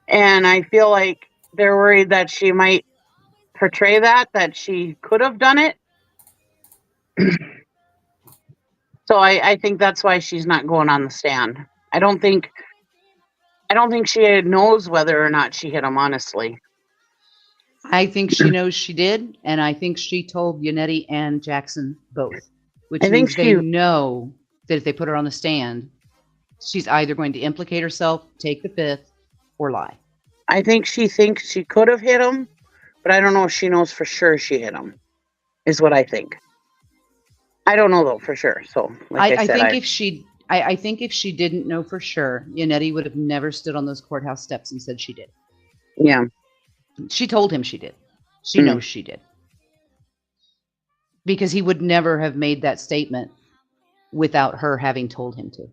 And I feel like they're worried that she might portray that she could have done it. So I think that's why she's not going on the stand. I don't think she knows whether or not she hit him, honestly. I think she knows she did, and I think she told Yannetti and Jackson both, which means they know that if they put her on the stand, she's either going to implicate herself, take the fifth, or lie. I think she thinks she could have hit him, but I don't know if she knows for sure she hit him, is what I think. I don't know though for sure. So like I think if she didn't know for sure, Yannetti would have never stood on those courthouse steps and said she did. Yeah. She told him she did. She knows she did. Because he would never have made that statement without her having told him to.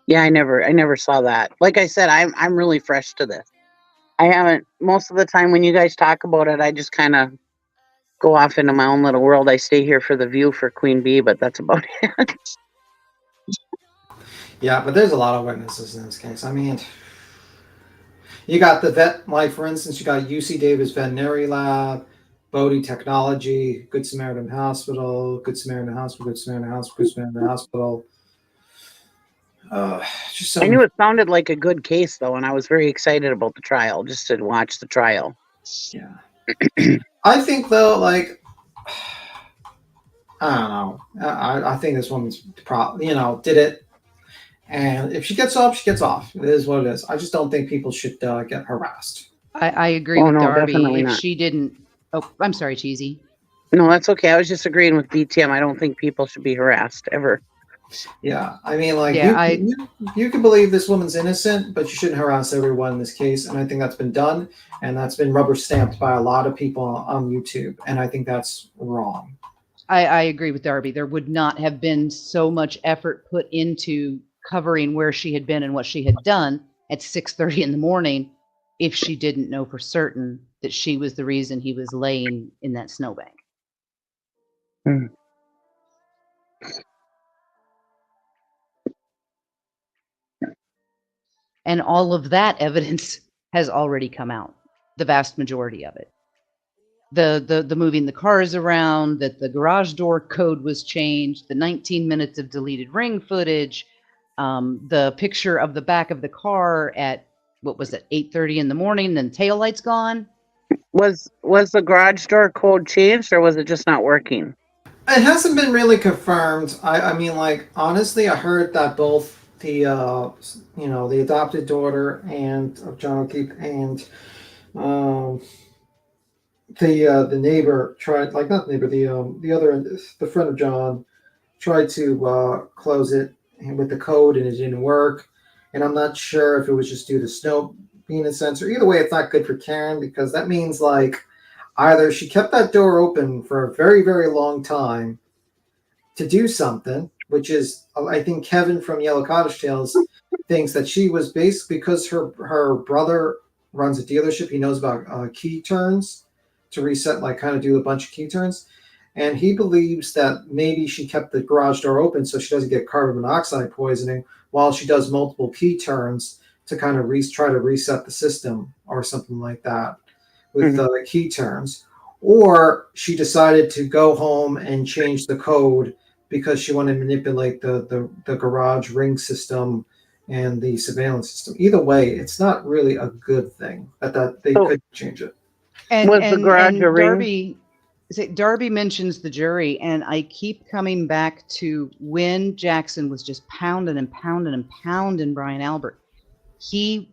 Yeah, I never saw that. Like I said, I'm really fresh to this. I haven't, most of the time when you guys talk about it, I just kind of go off into my own little world. I stay here for the view for Queen Bee, but that's about it. Yeah, but there's a lot of witnesses in this case. I mean, you got the vet, like for instance, you got UC Davis Veterinary Lab, Bodie Technology, Good Samaritan Hospital, Good Samaritan Hospital, Good Samaritan Hospital, Good Samaritan Hospital. Just I knew it sounded like a good case, though, and I was very excited about the trial, just to watch the trial. Yeah. I think, though, like, I don't know. I think this woman's did it. And if she gets off, she gets off. It is what it is. I just don't think people should get harassed. I agree Oh, with no, Darby. definitely If not. she didn't, oh, I'm sorry, Cheesy. No, that's okay. I was just agreeing with BTM. I don't think people should be harassed ever. Yeah, I mean, like, Yeah, you can believe this woman's innocent, but you shouldn't harass everyone in this case. And I think that's been done, and that's been rubber stamped by a lot of people on YouTube. And I think that's wrong. I agree with Darby. There would not have been so much effort put into covering where she had been and what she had done at 6:30 in the morning if she didn't know for certain that she was the reason he was laying in that snowbank. Mm. And all of that evidence has already come out, the vast majority of it. The moving the cars around, that the garage door code was changed, the 19 minutes of deleted ring footage, the picture of the back of the car at, what was it, 8:30 in the morning, then taillight's gone. Was the garage door code changed, or was it just not working? It hasn't been really confirmed. I mean, like, honestly, I heard that both the the adopted daughter and of John O'Keefe and the neighbor tried, like, not the neighbor, the friend of John tried to close it with the code, and it didn't work. And I'm not sure if it was just due to snow being a sensor. Either way, it's not good for Karen, because that means, like, either she kept that door open for a very, very long time to do something, which is, I think Kevin from Yellow Cottage Tales thinks that she was basically, because her brother runs a dealership, he knows about key turns to reset, like, kind of do a bunch of key turns. And he believes that maybe she kept the garage door open so she doesn't get carbon monoxide poisoning while she does multiple key turns to kind of try to reset the system or something like that with key turns. Or she decided to go home and change the code because she wanted to manipulate the garage ring system and the surveillance system. Either way, it's not really a good thing that they could change it. And, Was the garage a ring? Darby mentions the jury, and I keep coming back to when Jackson was just pounding and pounding and pounding Brian Albert.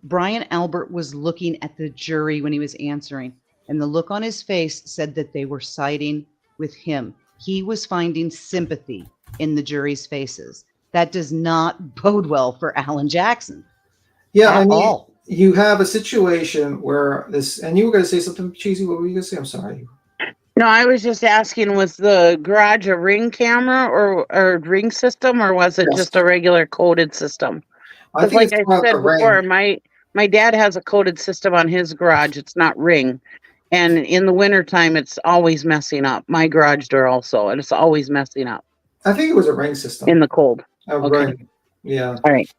Brian Albert was looking at the jury when he was answering, and the look on his face said that they were siding with him. He was finding sympathy in the jury's faces. That does not bode well for Alan Jackson. Yeah, I mean, all. You have a situation where this, and you were going to say something cheesy. What were you going to say? I'm sorry. No, I was just asking, was the garage a ring camera or ring system, or was it just a regular coded system? I think Like it's I about said the ring. before, my dad has a coded system on his garage. It's not ring. And in the wintertime, it's always messing up. My garage door also, and it's always messing up. I think it was a ring system. In the cold. Ring. Yeah. All right.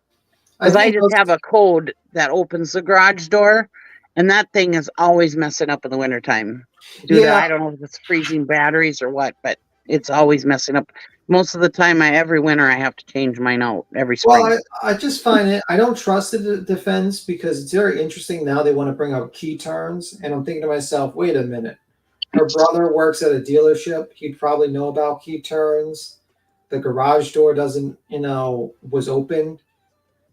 Because I think just have a code that opens the garage door, and that thing is always messing up in the wintertime. I don't know if it's freezing batteries or what, but it's always messing up. Most of the time, every winter, I have to change mine out every spring. Well, I just find it, I don't trust the defense because it's very interesting now they want to bring up key turns. And I'm thinking to myself, wait a minute. Her brother works at a dealership. He'd probably know about key turns. The garage door was open,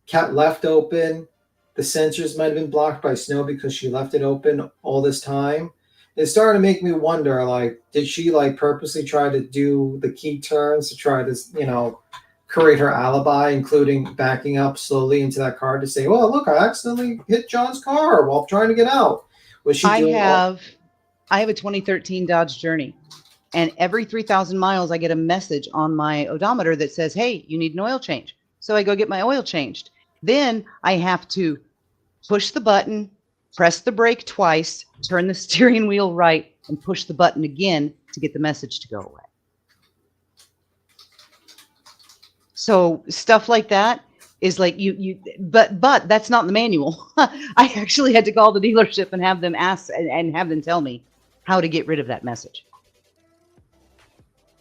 kept left open. The sensors might have been blocked by snow because she left it open all this time. It started to make me wonder, like, did she, like, purposely try to do the key turns to try to, create her alibi, including backing up slowly into that car to say, "Oh, look, I accidentally hit John's car while trying to get out." Was she doing I have a 2013 Dodge Journey, and every 3,000 miles, I get a message on my odometer that says, "Hey, you need an oil change." So I go get my oil changed. Then I have to push the button, press the brake twice, turn the steering wheel right, and push the button again to get the message to go away. So stuff like that is like but that's not in the manual. I actually had to call the dealership and have them ask and have them tell me how to get rid of that message.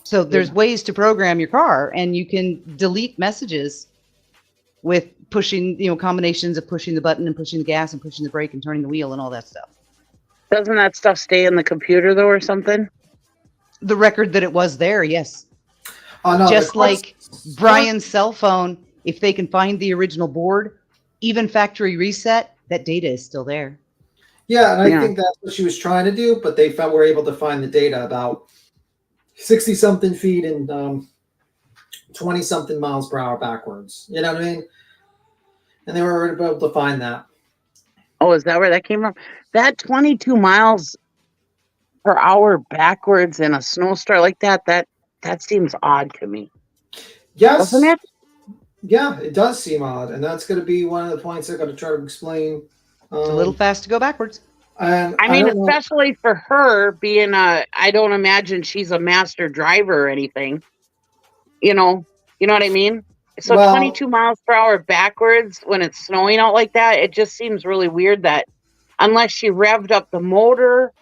So there's ways to program your car, and you can delete messages with pushing, combinations of pushing the button and pushing the gas and pushing the brake and turning the wheel and all that stuff. Doesn't that stuff stay in the computer though, or something? The record that it was there, yes. Oh, no, Just like Brian's cell phone, if they can find the original board, even factory reset, that data is still there. Yeah, and I think that's what she was trying to do, but they were able to find the data about 60-something feet and 20-something miles per hour backwards. You know what I mean? And they were able to find that. Oh, is that where that came from? That 22 miles per hour backwards in a snowstorm like that seems odd to me. Yes. Doesn't it? Yeah, it does seem odd, and that's going to be one of the points I'm going to try to explain. It's a little fast to go backwards. And I mean, especially for her being I don't imagine she's a master driver or anything. You know what I mean? So 22 miles per hour backwards when it's snowing out like that, it just seems really weird that unless she revved up the motor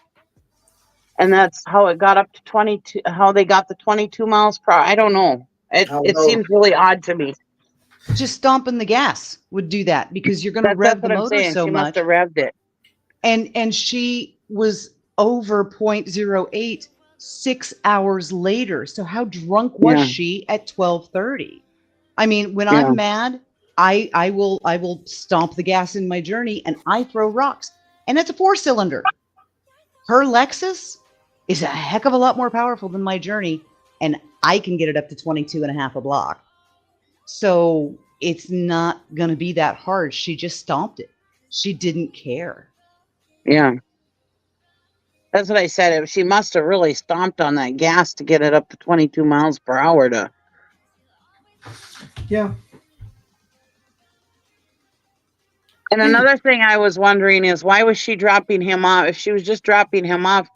and that's how it got up to 22, how they got the 22 miles per hour. I don't know. It seems really odd to me. Just stomping the gas would do that because you're going to rev the motor so she much. Must have revved it. And she was over 0.08 6 hours later. So how drunk was she at 12:30? I mean, when I'm mad, I will stomp the gas in my journey and I throw rocks. And it's a 4-cylinder. Her Lexus is a heck of a lot more powerful than my journey, and I can get it up to 22.5 a block. So it's not going to be that hard. She just stomped it. She didn't care. Yeah. That's what I said. She must have really stomped on that gas to get it up to 22 miles per hour to. Yeah. And another thing I was wondering is why was she dropping him off? If she was just dropping him off,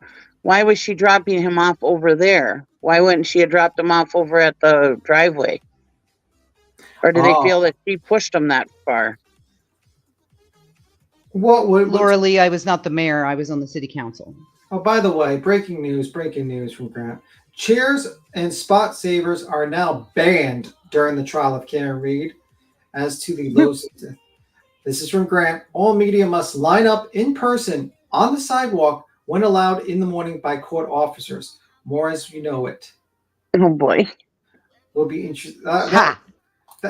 why was she dropping him off over there? Why wouldn't she have dropped him off over at the driveway? Or do they feel that she pushed him that far? Laura Lee, I was not the mayor. I was on the city council. Oh, by the way, breaking news from Grant. Chairs and spot savers are now banned during the trial of Karen Reed. As to the lows, this is from Grant. All media must line up in person on the sidewalk when allowed in the morning by court officers. More as you know it. Oh, boy. Will be interesting.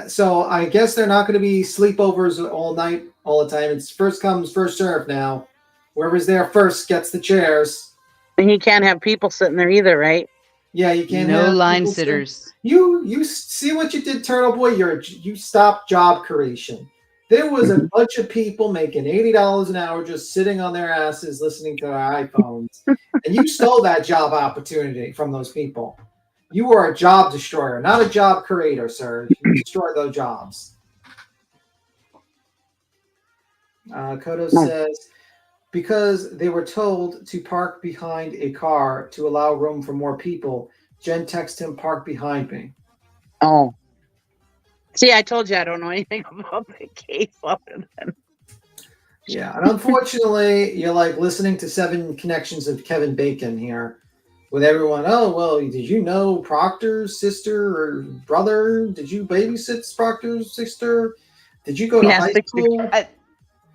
So I guess they're not going to be sleepovers all night, all the time. It's first comes, first serve now. Whoever's there first gets the chairs. And you can't have people sitting there either, right? Yeah, you can't no have line people sitters. You see what you did, TurtleBoy? You stopped job creation. There was a bunch of people making $80 an hour just sitting on their asses listening to their iPhones. And you stole that job opportunity from those people. You were a job destroyer, not a job creator, sir. You destroyed those jobs. Kodo says, because they were told to park behind a car to allow room for more people, Jen texted him, park behind me. Oh. See, I told you I don't know anything about the case other than. Yeah, and unfortunately, you're like listening to 7 connections of Kevin Bacon here. With everyone, oh, well, did you know Proctor's sister or brother? Did you babysit Proctor's sister? Did you go to high school?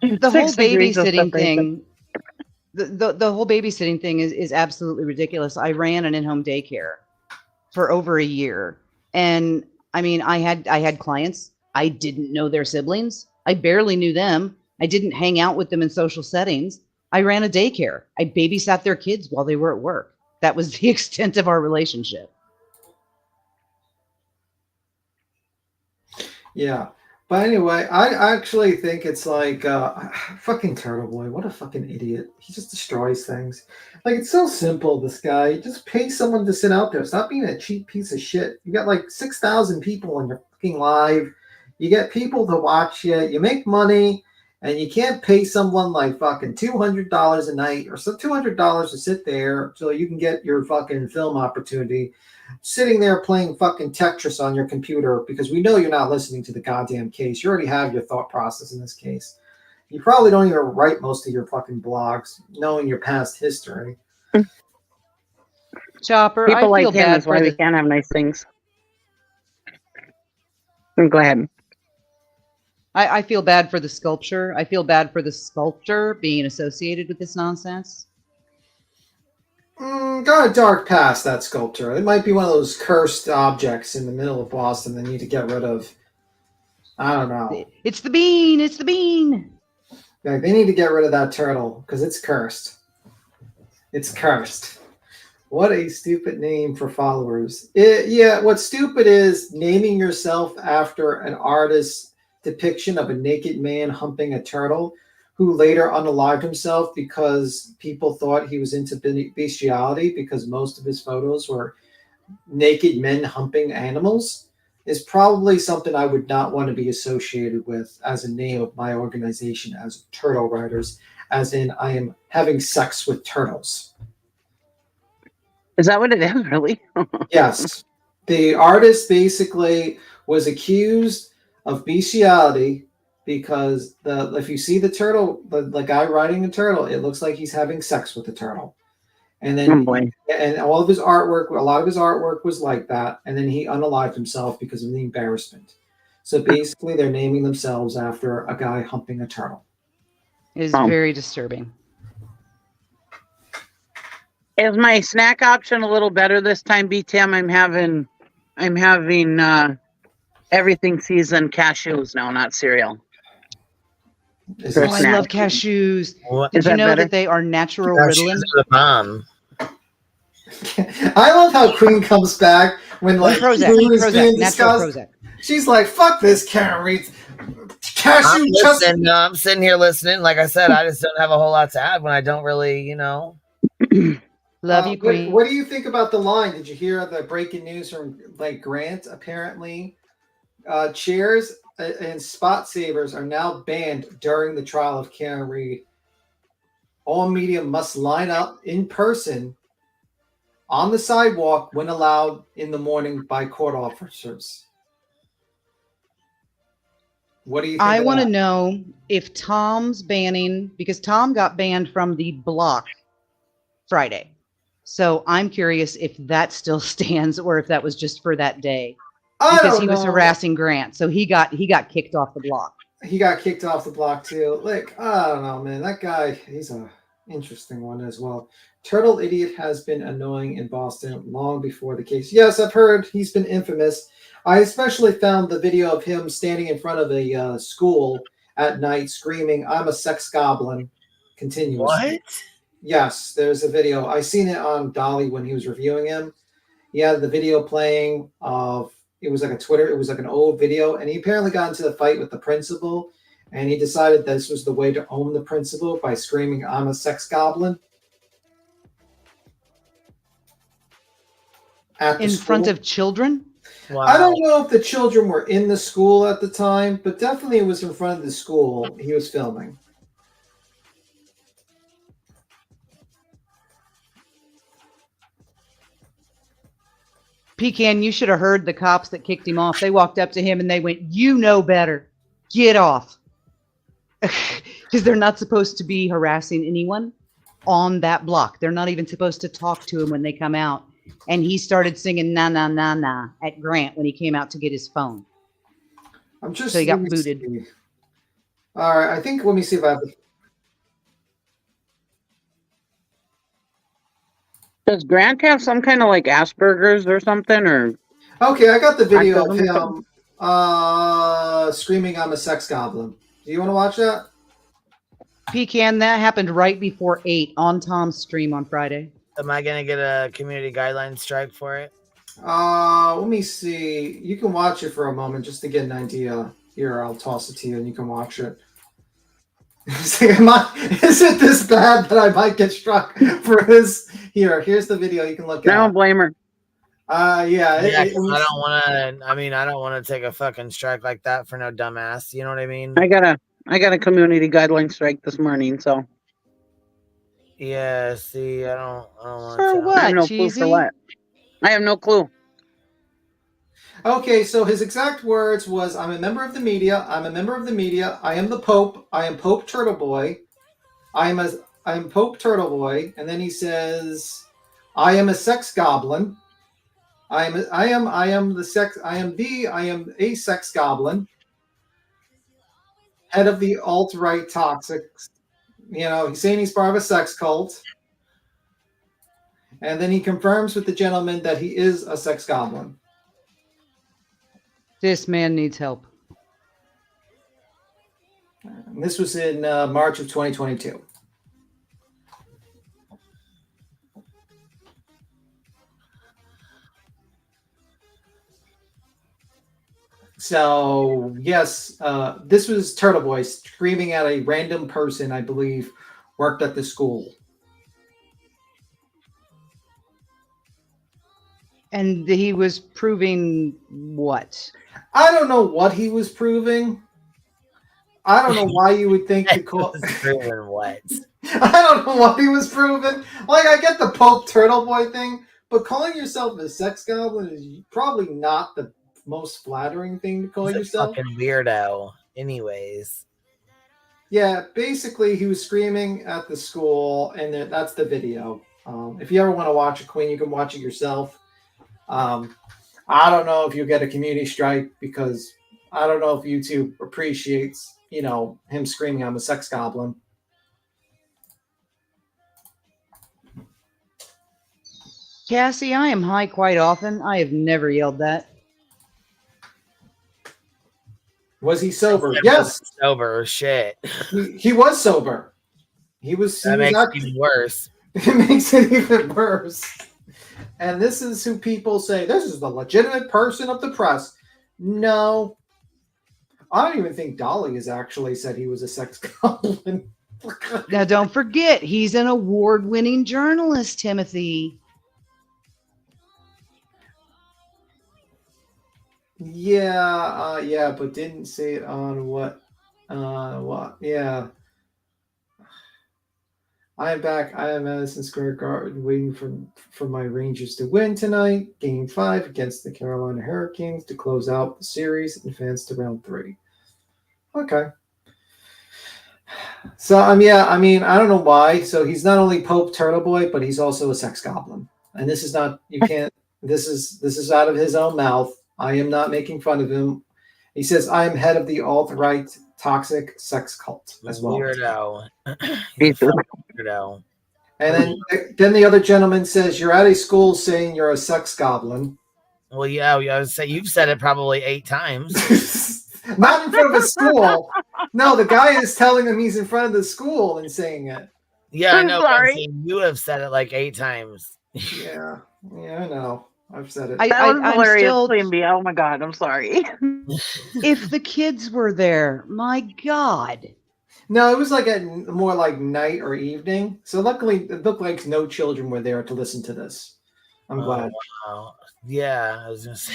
The whole babysitting thing, the whole babysitting thing is absolutely ridiculous. I ran an in-home daycare for over a year. And I mean, I had clients. I didn't know their siblings. I barely knew them. I didn't hang out with them in social settings. I ran a daycare. I babysat their kids while they were at work. That was the extent of our relationship. Yeah. But anyway, I actually think it's like fucking TurtleBoy. What a fucking idiot. He just destroys things. Like, it's so simple, this guy. Just pay someone to sit out there. Stop being a cheap piece of shit. You got like 6,000 people in your fucking live. You get people to watch you. You make money. And you can't pay someone like fucking $200 a night or so $200 to sit there so you can get your fucking film opportunity, sitting there playing fucking Tetris on your computer because we know you're not listening to the goddamn case. You already have your thought process in this case. You probably don't even write most of your fucking blogs, knowing your past history. Chopper, People I feel like him bad is why we can't have nice things. Go ahead. I feel bad for the sculpture. I feel bad for the sculptor being associated with this nonsense. Got a dark past, that sculpture. It might be one of those cursed objects in the middle of Boston they need to get rid of. I don't know. It's the bean. It's the bean. Like, they need to get rid of that turtle because it's cursed. It's cursed. What a stupid name for followers. Yeah, what's stupid is naming yourself after an artist's depiction of a naked man humping a turtle who later unalived himself because people thought he was into bestiality because most of his photos were naked men humping animals is probably something I would not want to be associated with as a name of my organization as Turtle Riders, as in I am having sex with turtles. Is that what it is, really? Yes. The artist basically was accused of bestiality because if you see the turtle, the guy riding the turtle, it looks like he's having sex with the turtle. And then and all of his artwork, a lot of his artwork was like that. And then he unalived himself because of the embarrassment. So basically they're naming themselves after a guy humping a turtle. It is very disturbing. Is my snack option a little better this time, B-Tim? I'm having everything seasoned cashews now, not cereal. Oh, I love cashews. Did you know that they are natural Ritalin? I love how Queen comes back when like Prozac, food is being natural discussed. Prozac. She's like, "Fuck this, Karen Reed." I'm listening. No, I'm sitting here listening. Like I said, I just don't have a whole lot to add when I don't really, Love you, Queen. What do you think about the line? Did you hear the breaking news from like Grant? Apparently, chairs and spot savers are now banned during the trial of Karen Reed. All media must line up in person on the sidewalk when allowed in the morning by court officers. What do you think? I want to know if Tom's banning, because Tom got banned from the block Friday. So I'm curious if that still stands or if that was just for that day. Because he was harassing Grant. So he got kicked off the block. He got kicked off the block too. Like, I don't know, man. That guy, he's a interesting one as well. Turtle Idiot has been annoying in Boston long before the case. Yes, I've heard he's been infamous. I especially found the video of him standing in front of a school at night screaming, "I'm a sex goblin," continuously. What? Yes, there's a video. I seen it on Dolly when he was reviewing him. He had the video playing of, it was like an old video, and he apparently got into the fight with the principal, and he decided this was the way to own the principal by screaming, "I'm a sex goblin." In front of children? Wow. I don't know if the children were in the school at the time, but definitely it was in front of the school he was filming. Pecan, you should have heard the cops that kicked him off. They walked up to him and they went, "You know better. Get off." Because they're not supposed to be harassing anyone on that block. They're not even supposed to talk to him when they come out. And he started singing "Na Na Na Na" at Grant when he came out to get his phone. So he got booted. All right, I think, let me see if I have the... Does Grant have some kind of like Asperger's or something? Or Okay, I got the video of him screaming, "I'm a sex goblin." Do you want to watch that? Pecan, that happened right before 8 on Tom's stream on Friday. Am I gonna get a community guideline strike for it? Let me see. You can watch it for a moment just to get an idea. Here, I'll toss it to you and you can watch it. Is it this bad that I might get struck for this? Here's the video. You can look at. I don't blame her. Yeah. I don't want to. I mean, I don't want to take a fucking strike like that for no dumbass. You know what I mean? I got a community guideline strike this morning. So yeah. See, I don't want for to. what? I have no clue for what. I have no clue. Okay, so his exact words was, "I'm a member of the media. I'm a member of the media. I am the Pope. I am Pope TurtleBoy. I am Pope TurtleBoy." And then he says, "I am a sex goblin. I am a sex goblin." head of the alt-right toxic. He's saying he's part of a sex cult. And then he confirms with the gentleman that he is a sex goblin. This man needs help. And this was in March of 2022. So, yes, this was TurtleBoy screaming at a random person, I believe, worked at the school. And he was proving what? I don't know what he was proving. I don't know why you would think to call. Proving what? I don't know what he was proving. Like, I get the Pope TurtleBoy thing, but calling yourself a sex goblin is probably not the most flattering thing to call He's a yourself. fucking weirdo. Anyways. Yeah, basically, he was screaming at the school, and that's the video. If you ever want to watch it, Queen, you can watch it yourself. I don't know if you'll get a community strike because I don't know if YouTube appreciates, him screaming, "I'm a sex goblin." Cassie, I am high quite often. I have never yelled that. Was he sober? Yes. Sober, shit. He was sober. That makes it even worse. It makes it even worse. And this is who people say, this is the legitimate person of the press. No. I don't even think Dolly has actually said he was a sex goblin. Now, don't forget, he's an award-winning journalist, Timothy. Yeah, but didn't say it on what? Yeah. I am back. I am Madison Square Garden waiting for my Rangers to win tonight. Game 5 against the Carolina Hurricanes to close out the series and advance to round 3. Okay. So, I don't know why. So he's not only Pope TurtleBoy, but he's also a sex goblin. And this is not, this is out of his own mouth. I am not making fun of him. He says, I am head of the alt-right toxic sex cult as well. Weirdo. Weirdo. And then the other gentleman says, you're at a school saying you're a sex goblin. Well, yeah, I would say you've said it probably 8 times. Not in front of a school. No, the guy is telling him he's in front of the school and saying it. Yeah, I know. I'm saying you have said it like 8 times. Yeah, I know. I've said it. I'm still... Oh my God, I'm sorry. If the kids were there, my God. No, it was like more like night or evening. So luckily, it looked like no children were there to listen to this. I'm glad. Wow. Yeah, I was gonna say.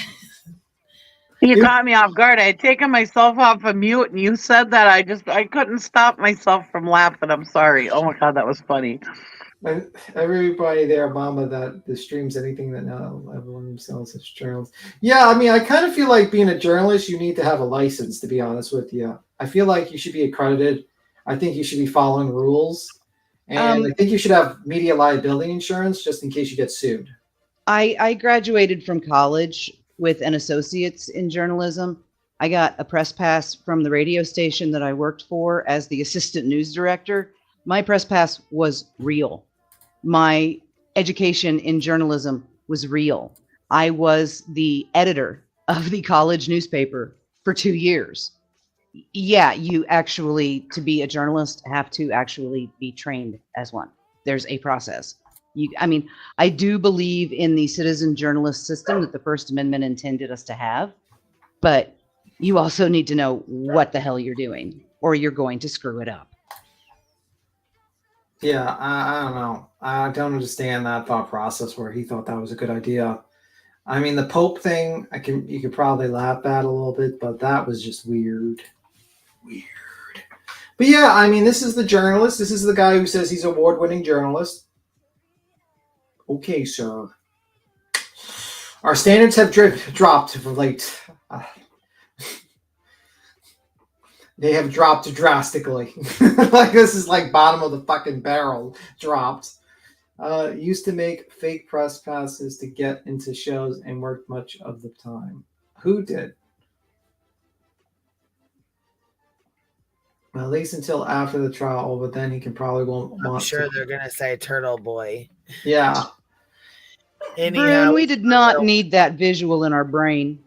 You caught me off guard. I had taken myself off of mute, and you said that. I couldn't stop myself from laughing. I'm sorry. Oh my God, that was funny. And everybody there, Mama, that streams anything that now everyone themselves as journalists. Yeah, I kind of feel like being a journalist, you need to have a license, to be honest with you. I feel like you should be accredited. I think you should be following rules. And I think you should have media liability insurance just in case you get sued. I graduated from college with an associate's in journalism. I got a press pass from the radio station that I worked for as the assistant news director. My press pass was real. My education in journalism was real. I was the editor of the college newspaper for 2 years. Yeah, you actually, to be a journalist, have to actually be trained as one. There's a process. I do believe in the citizen journalist system that the First Amendment intended us to have, but you also need to know what the hell you're doing, or you're going to screw it up. Yeah, I don't know. I don't understand that thought process where he thought that was a good idea. The Pope thing, you could probably laugh at a little bit, but that was just weird. But yeah, this is the journalist. This is the guy who says he's an award-winning journalist. Okay, sir. Our standards have dropped of late. They have dropped drastically. Like this is like bottom of the fucking barrel dropped. Used to make fake press passes to get into shows and worked much of the time. Who did? At least until after the trial, but then he can probably won't I'm want sure to. they're gonna say Turtle Boy. Yeah. Anyhow, Brune, we did not need that visual in our brain.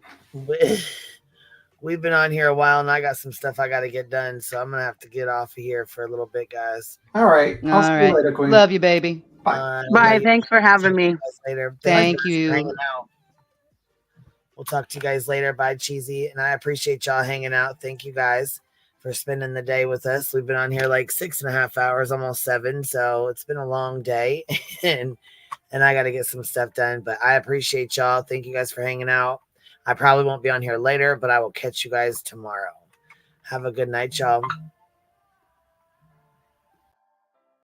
we've been on here a while, and I got some stuff I got to get done, so I'm gonna have to get off of here for a little bit, guys. All right. I'll see you later, Queen. Love you, baby. Bye. Bye. Thanks for having me. Later. Thank you guys for hanging you. out. We'll talk to you guys later. Bye, Cheesy. And I appreciate y'all hanging out. Thank you guys for spending the day with us. We've been on here like 6.5 hours, almost 7. So it's been a long day. and I got to get some stuff done. But I appreciate y'all. Thank you guys for hanging out. I probably won't be on here later, but I will catch you guys tomorrow. Have a good night, y'all.